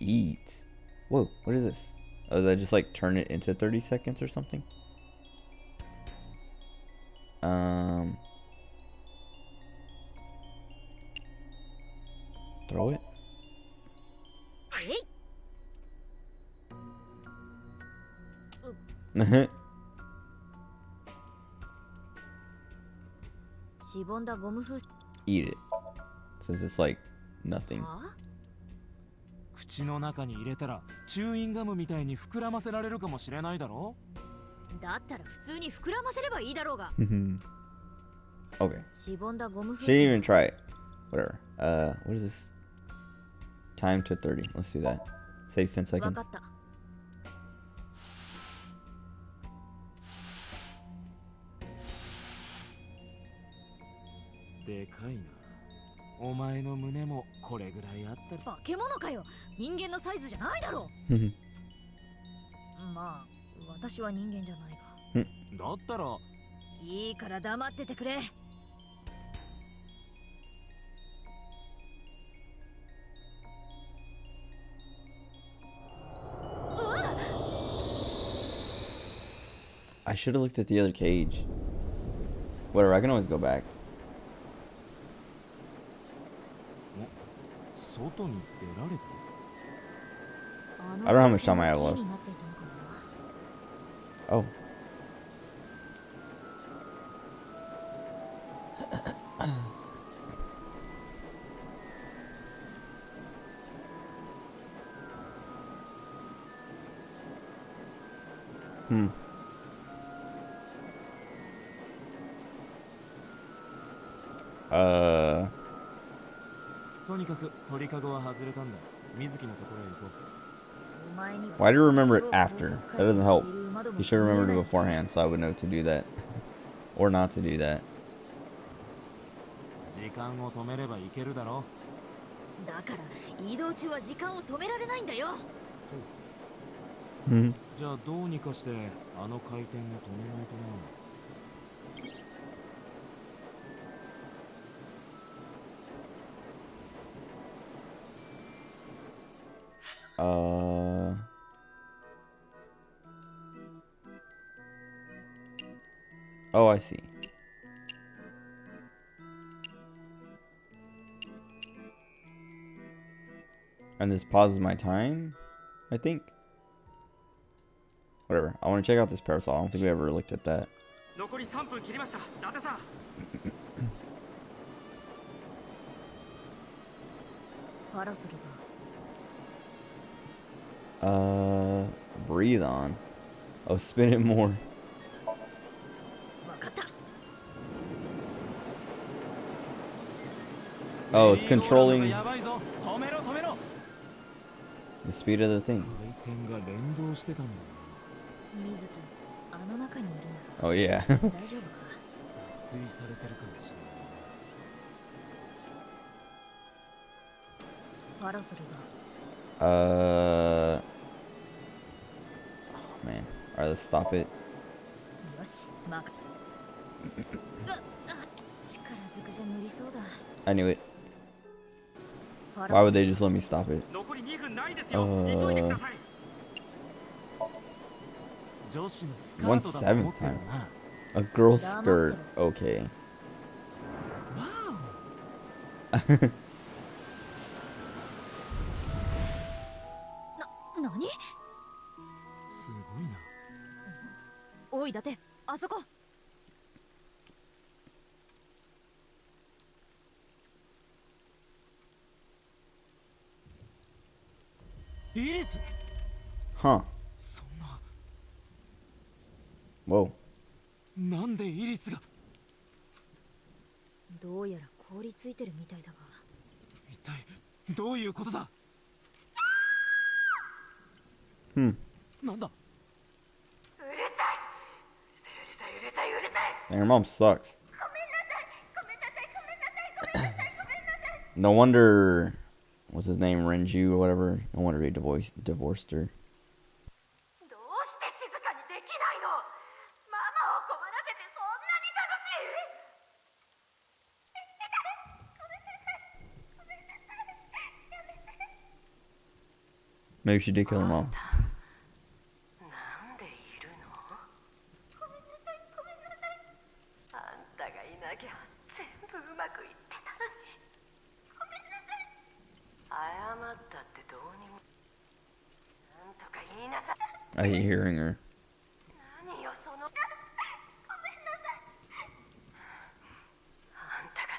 Eat. Whoa, what is this? Oh, did I just like turn it into 30 seconds or something? Throw it. しぼんだゴム風 Eat it. Since it's like nothing. はあ口の中に入れたらチューインガムみたいに膨らませられるかもしれないだろ。だったら普通に膨らませればいいだろうが Okay. しぼんだゴム風 She didn't even try it. Whatever. What is this? Time to 30. Let's do that. Saves 10 seconds. わかったでかいな。お前の胸もこれぐらいあったら。化け物かよ人間のサイズじゃないだろうまあ私は人間じゃないがだったらいいから黙っててくれ I should have looked at the other cage. Whatever, I can always go back. 外に出られた。 I don't know how much time I have left. Oh. Uh. とにかく鳥かごは外れたんだ。水木のところへ行こう。 Why do you remember it after? That doesn't help. You should have remembered it beforehand so I would know to do that. Or not to do that. 時間を止めればいけるだろう。だから移動中は時間を止められないんだよ じゃあどうにかしてあの回転を止めないとな。Oh, I see. And this pauses my time, I think. Whatever. I want to check out this parasol. I don't think we ever looked at that. 残り3分切りました。伊達さん。パラソルが Breathe on. Oh, spin it more. わかった Oh, it's controlling やばいぞ。止めろ止めろ。 the speed of the thing. 回転が連動してたんだ。水木あの中にいる Oh, yeah. なら大丈夫か脱水されてるかもしれない。パラソルが Oh, man. Alright, let's stop it. よしまか力ずくじゃ無理そうだ I knew it. パラ Why ソ would ル they just let me stop it? 残り2分ないですよ。急いでください。女子のスカートだと思 1/7 ってる time. な。 A girl skirt. Okay. 何すごいな。おい伊達あそこイリス。 Huh. そんな。 Whoa. なんでイリスが。どうやら凍りついてるみたいだが一体どういうことだ。なんだ。 Man, your mom sucks. No wonder, what's his name, Renju or whatever. No wonder he divorced her. どうして静かにできないのママを困らせてそんなに楽しいごめんなさいごめんなさい Maybe she did kill them all. なんでいるの？ごめんなさい、ごめんなさい。あんたがいなきゃ全部うまくいってたのに。ごめんなさい。謝ったってどうにも。なんとか言いなさい。 I hate hearing her. 何よその。ごめんなさい。あんたが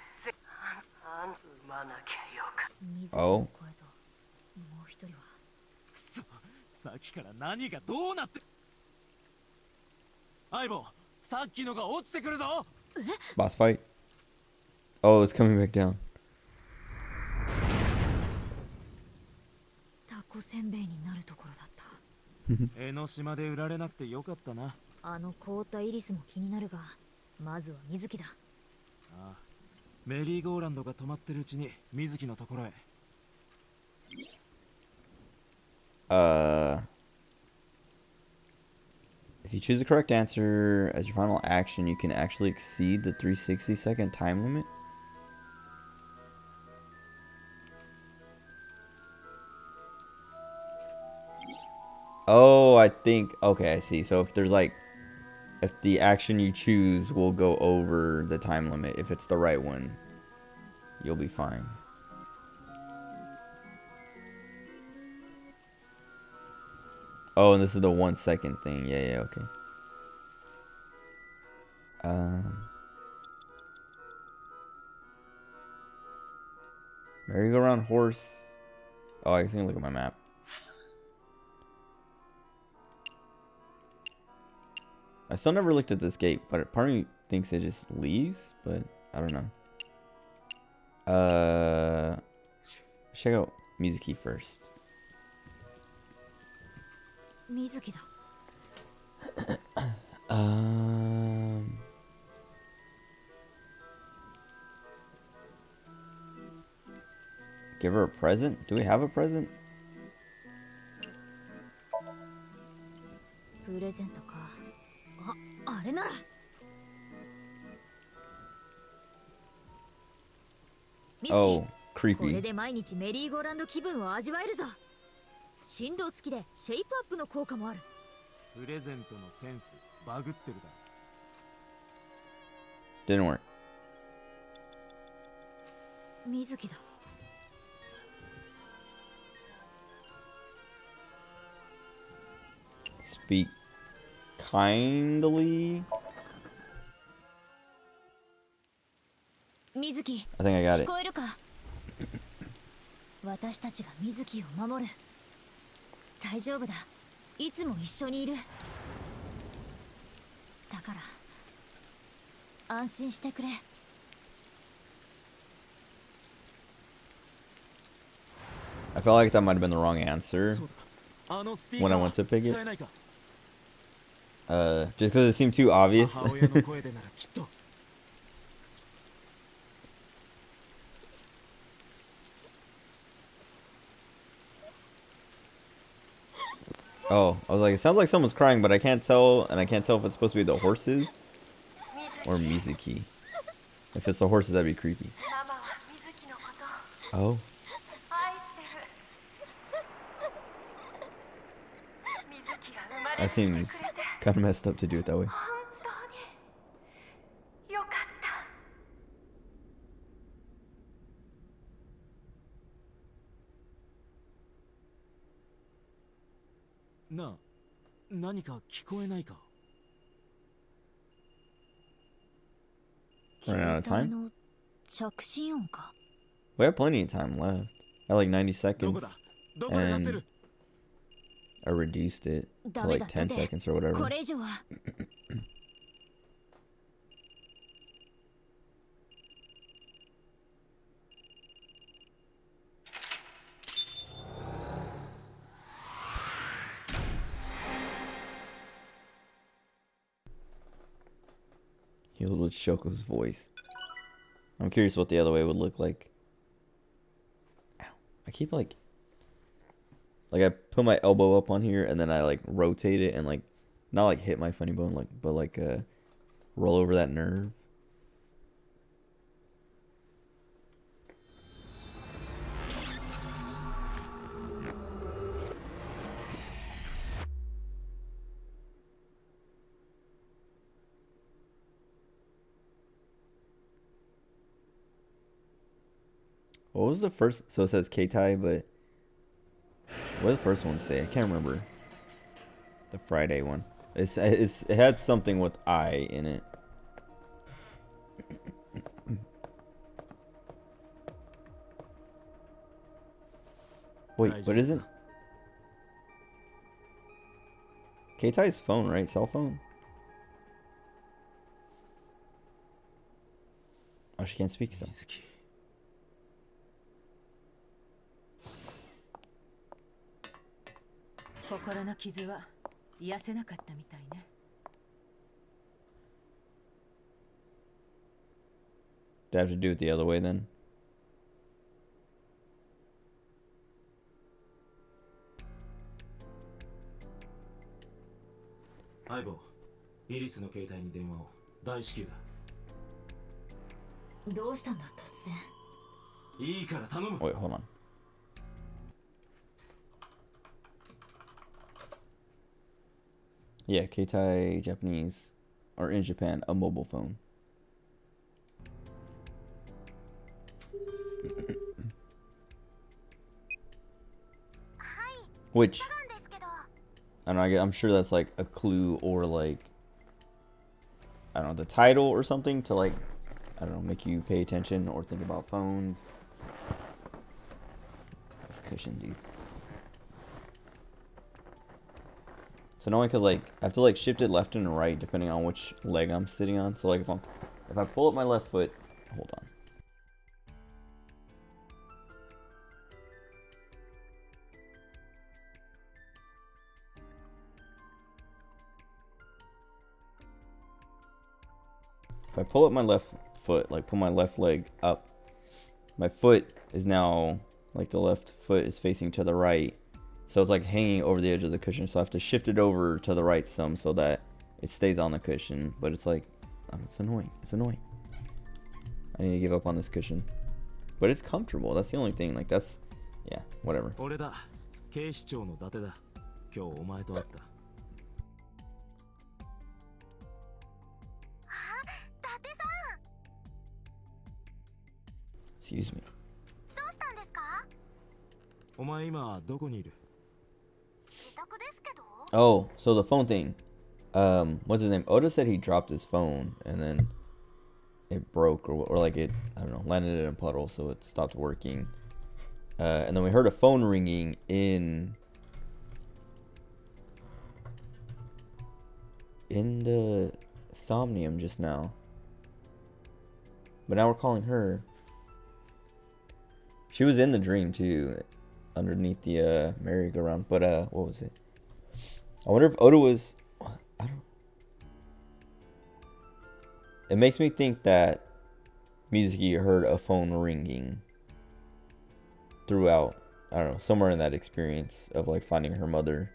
あん産まなきゃよか。水木の声ともう一人は。さっきから何がどうなって。相棒、さっきのが落ちてくるぞ。 Boss fight. Oh, it's coming back down. タコせんべいになるところだった。江ノ島で売られなくてよかったな。あの凍ったイリスも気になるが、まずは水木だ。ああ、メリーゴーランドが止まってるうちに水木のところへ。If you choose the correct answer as your final action, you can actually exceed the 360-second time limit. Oh, I think, okay, I see. So if there's like, if the action you choose will go over the time limit, if it's the right one, you'll be fine. Oh, and this is the 1 second thing. Yeah, okay. Merry-go-round horse. Oh, I can look at my map. I still never looked at this gate, but part of me thinks it just leaves, but I don't know. Check out Mizuki first. Mizuki だ。Give her a present? Do we have a present? プレゼントか。あれなら。Oh, これ creepy. で毎日メリーゴーランド気分を味わえるぞ。振動付きでシェイプアップの効果もある。プレゼントのセンスバグってるだろ。 Didn't work. 水木だ。Speak kindly. 水木、 I think I got 聞 it. こえるか。私たちが水木を守る。大丈夫だ。いつも一緒にいる。だから安心してくれ。I felt like that might have been the wrong answer when I went to pick it. Just because it seemed too obvious. Oh, I was like, it sounds like someone's crying, but I can't tell, and I can't tell if it's supposed to be the horses or Mizuki. If it's the horses, that'd be creepy. Oh. That seems kind of messed up to do it that way. なあ、何か聞こえないか。 Running out of 携帯 time? の着信音か。 We have plenty of time left. I like 90どこ seconds, だ？どこで鳴ってる？ I reduced it to ダメ like だ。 10 seconds or こ whatever. れ以上は。Healed with Shoko's voice. I'm curious what the other way would look like. Ow. I keep like I put my elbow up on here and then I like rotate it and like not like hit my funny bone, like but like roll over that nerve. What was the first? So it says K-Tai, but what did the first one say? I can't remember. The Friday one. It had something with I in it. Wait, but isn't K-Tai's phone, right? Cell phone? Oh, she can't speak still. 心の傷は癒せなかったみたいね。Do I have to do it the other way then? 相棒、イリスの携帯に電話を。大至急だ。どうしたんだ突然。いいから頼む。 Wait, hold on. Yeah, K-Tai Japanese, or in Japan, a mobile phone. Which, I don't know, I'm sure that's like a clue or like, I don't know, the title or something to like, I don't know, make you pay attention or think about phones. This cushion, dude. So annoying because like I have to like shift it left and right depending on which leg I'm sitting on. So like if I pull up my left foot, hold on. If I pull up my left foot, like pull my left leg up, my foot is now like the left foot is facing to the right. So it's like hanging over the edge of the cushion. So I have to shift it over to the right some so that it stays on the cushion. But it's like, it's annoying. It's annoying. I need to give up on this cushion. But it's comfortable. That's the only thing. Like that's, yeah, whatever. 俺だ。警視庁の伊達だ。今日お前と会った。Excuse me. どうしたんですか？お前今どこにいる？ Oh, so the phone thing. What's his name? Oda said he dropped his phone and then it broke or like it, I don't know, landed in a puddle, so it stopped working. And then we heard a phone ringing in the Somnium just now. But now we're calling her. She was in the dream too, underneath the merry-go-round. But what was it? I wonder if Oda was. I don't. It makes me think that Mizuki heard a phone ringing throughout. I don't know, somewhere in that experience of like finding her mother,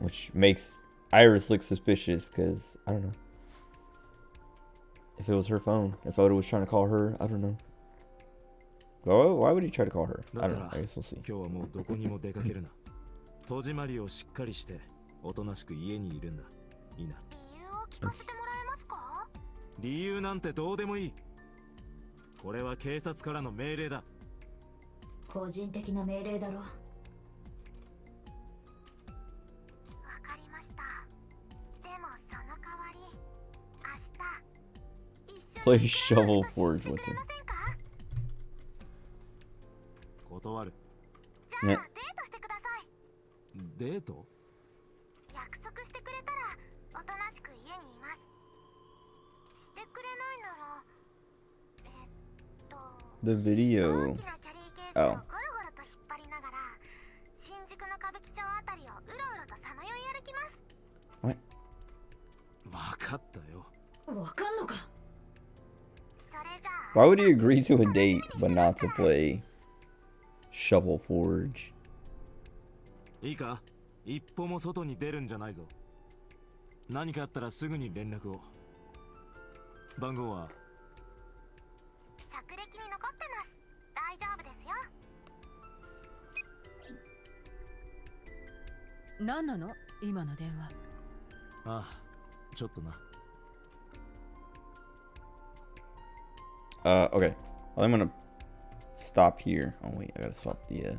which makes Iris look suspicious because I don't know if it was her phone. If Oda was trying to call her, I don't know. Why would he try to call her? I don't know. I guess we'll see. 今日はもうどこにも出かけるな。戸締まりをしっかりしておとなしく家にいるんだ。いいな。理由を聞かせてもらえますか？理由なんてどうでもいい。これは警察からの命令だ。個人的な命令だろ。わかりました。でもその代わり明日一緒 Play に Shovel クラ Forge ブしてく with れ him. ませんか？断る。じゃあ、ね。デートしてください。デート？約束してくれたらおとなしく家にいます。してくれないならThe video. 大きなキャリーケースをゴロゴロと引っ張りながら新宿の歌舞伎町あたりをうろうろとさまよい歩きます。わかったよ。わかんのか。それじゃあ Why would he agree to a date but not to play Shovel Forge? いいか？一歩も外に出るんじゃないぞ。何かあったらすぐに連絡を。番号は？着歴に残ってます。大丈夫ですよ。何なの？今の電話。ああ、ちょっとな。Okay. I'm gonna stop here. Oh wait, I gotta swap the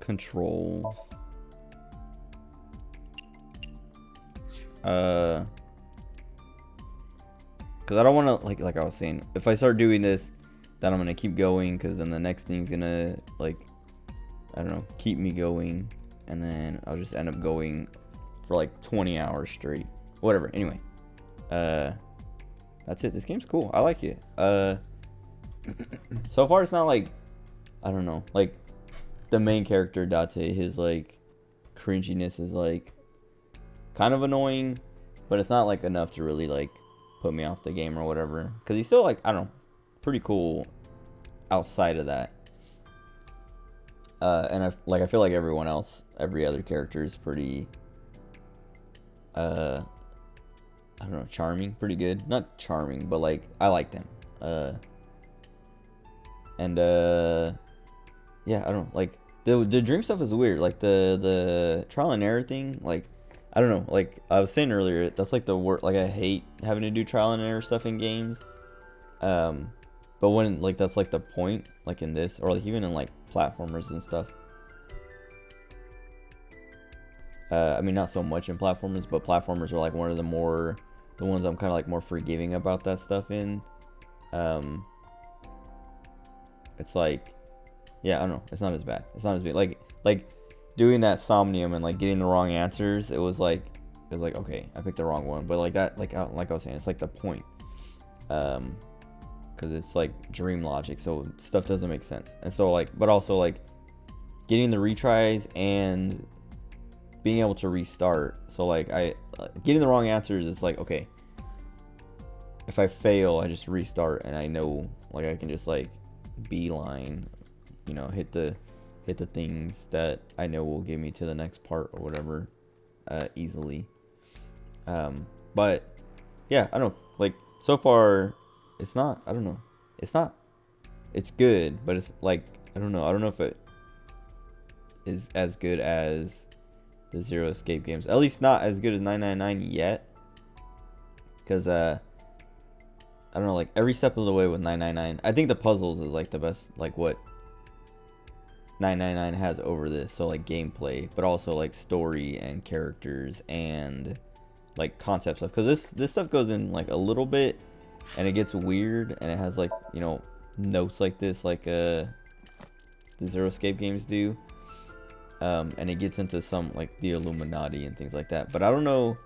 controls. Because I don't want to, like I was saying, if I start doing this, then I'm gonna keep going, because then the next thing's gonna, like, I don't know, keep me going, and then I'll just end up going for like 20 hours straight. Whatever. Anyway, that's it. This game's cool. I like it. So far it's not like, I don't know, like the main character Date, his like cringiness is like kind of annoying, but it's not like enough to really like put me off the game or whatever, because he's still like, I don't know, pretty cool outside of that. And I feel like everyone else, every other character is pretty I don't know, charming, pretty good. Not charming, but like I like them. Yeah, I don't know, like the dream stuff is weird. Like the trial and error thing, like I don't know, like I was saying earlier, that's like the worst. Like I hate having to do trial and error stuff in games. But when like that's like the point, like in this, or like even in like platformers and stuff. I mean, not so much in platformers, but platformers are like one of the ones I'm kind of like more forgiving about that stuff in. It's like, yeah, I don't know, it's not as bad. It's not as bad. Like doing that Somnium and like getting the wrong answers, it was like okay, I picked the wrong one, but like that, like I was saying, it's like the point, because it's like dream logic, so stuff doesn't make sense. And so like, but also like getting the retries and being able to restart. So like getting the wrong answers, it's like, okay, if I fail, I just restart, and I know like I can just like beeline, you know, hit the things that I know will get me to the next part or whatever, easily. But yeah, I don't know, like so far it's not, I don't know, it's good, but it's like, I don't know if it is as good as the Zero Escape games, at least not as good as 999 yet, because I don't know, like every step of the way with 999, I think the puzzles is like the best, like what 999 has over this. So like gameplay, but also like story and characters and like concept stuff, because this stuff goes in like a little bit and it gets weird, and it has like, you know, notes like this, like the Zero Escape games do, and it gets into some like the Illuminati and things like that. But I don't know,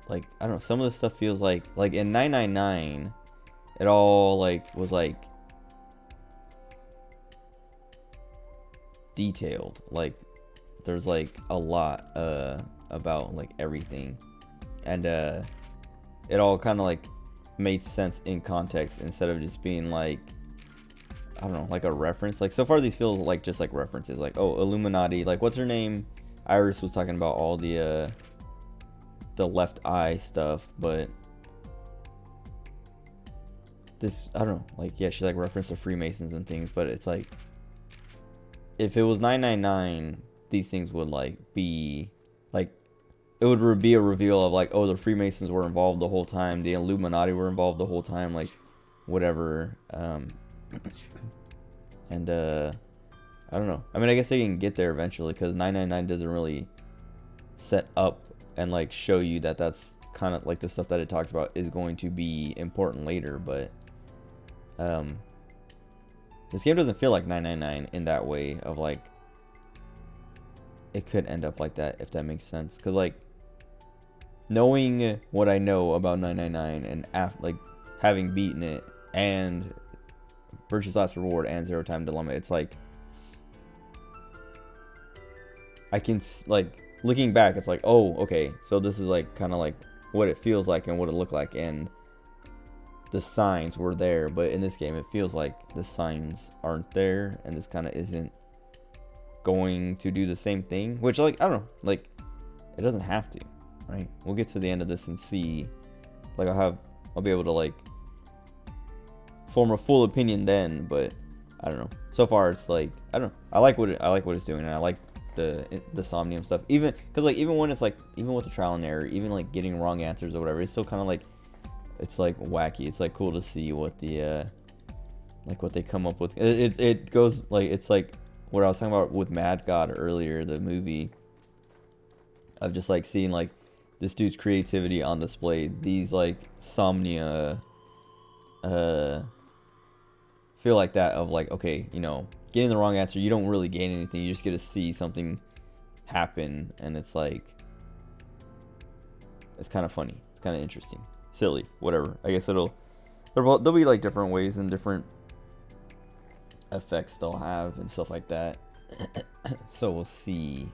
like I don't know, some of the stuff feels like in 999 it all like was like detailed, like there's like a lot about like everything, and it all kind of like made sense in context instead of just being like, I don't know, like a reference. Like so far these feel like just like references, like, oh, Illuminati, like what's her name, Iris was talking about all the left eye stuff, but this, I don't know, like, yeah, she like referenced the Freemasons and things, but it's like, if it was 999, these things would like be like, it would be a reveal of like, oh, the Freemasons were involved the whole time, the Illuminati were involved the whole time, like whatever. And I don't know, I mean, I guess they can get there eventually, because 999 doesn't really set up and like show you that that's kind of like the stuff that it talks about is going to be important later. But this game doesn't feel like 999 in that way of like, it could end up like that, if that makes sense. Because like knowing what I know about 999 and like having beaten it and Virtue's Last Reward and Zero Time Dilemma, it's like I can like, looking back, it's like, oh, okay, so this is like kind of like what it feels like and what it looked like, and the signs were there. But in this game it feels like the signs aren't there, and this kind of isn't going to do the same thing, which like, I don't know, like it doesn't have to, right? We'll get to the end of this and see, like I'll be able to like form a full opinion then. But I don't know, so far it's like, I don't know, I like what it's doing, and I like the Somnium stuff, even because like, even when it's like, even with the trial and error, even like getting wrong answers or whatever, it's still kind of like, it's like wacky. It's like cool to see what the like what they come up with. It goes like, it's like what I was talking about with Mad God earlier, the movie, of just like seeing like this dude's creativity on display. These like Somnia feel like that, of like, okay, you know, getting the wrong answer, you don't really gain anything, you just get to see something happen, and it's like, it's kind of funny, it's kind of interesting, silly, whatever. I guess there'll be like different ways and different effects they'll have and stuff like that. So we'll see,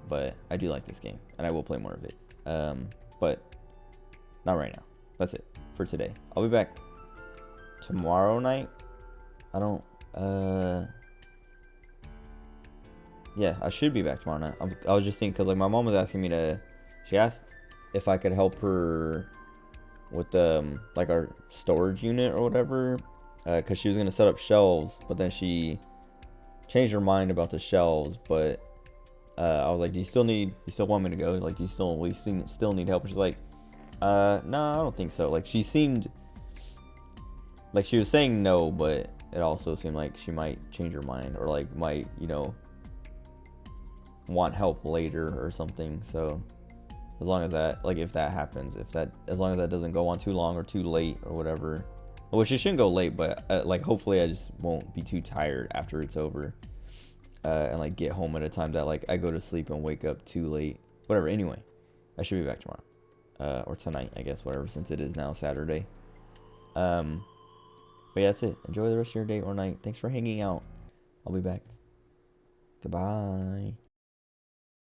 but I do like this game and I will play more of it, but not right now. That's it for today. I'll be back tomorrow night. Yeah, I should be back tomorrow night. I was just thinking, because like my mom was asking me to, she asked if I could help her with like our storage unit or whatever, because she was gonna set up shelves, but then she changed her mind about the shelves. But I was like, do you still want me to go? Like, do you still need help? And she's like, no, I don't think so. Like, she seemed like she was saying no, but it also seemed like she might change her mind, or like might, you know, want help later or something. So as long as that, like, if that happens, as long as that doesn't go on too long or too late or whatever, which it shouldn't go late, but like hopefully I just won't be too tired after it's over, and like get home at a time that like I go to sleep and wake up too late, whatever. Anyway, I should be back tomorrow, or tonight, I guess, whatever, since it is now Saturday. But yeah, that's it. Enjoy the rest of your day or night. Thanks for hanging out. I'll be back. Goodbye.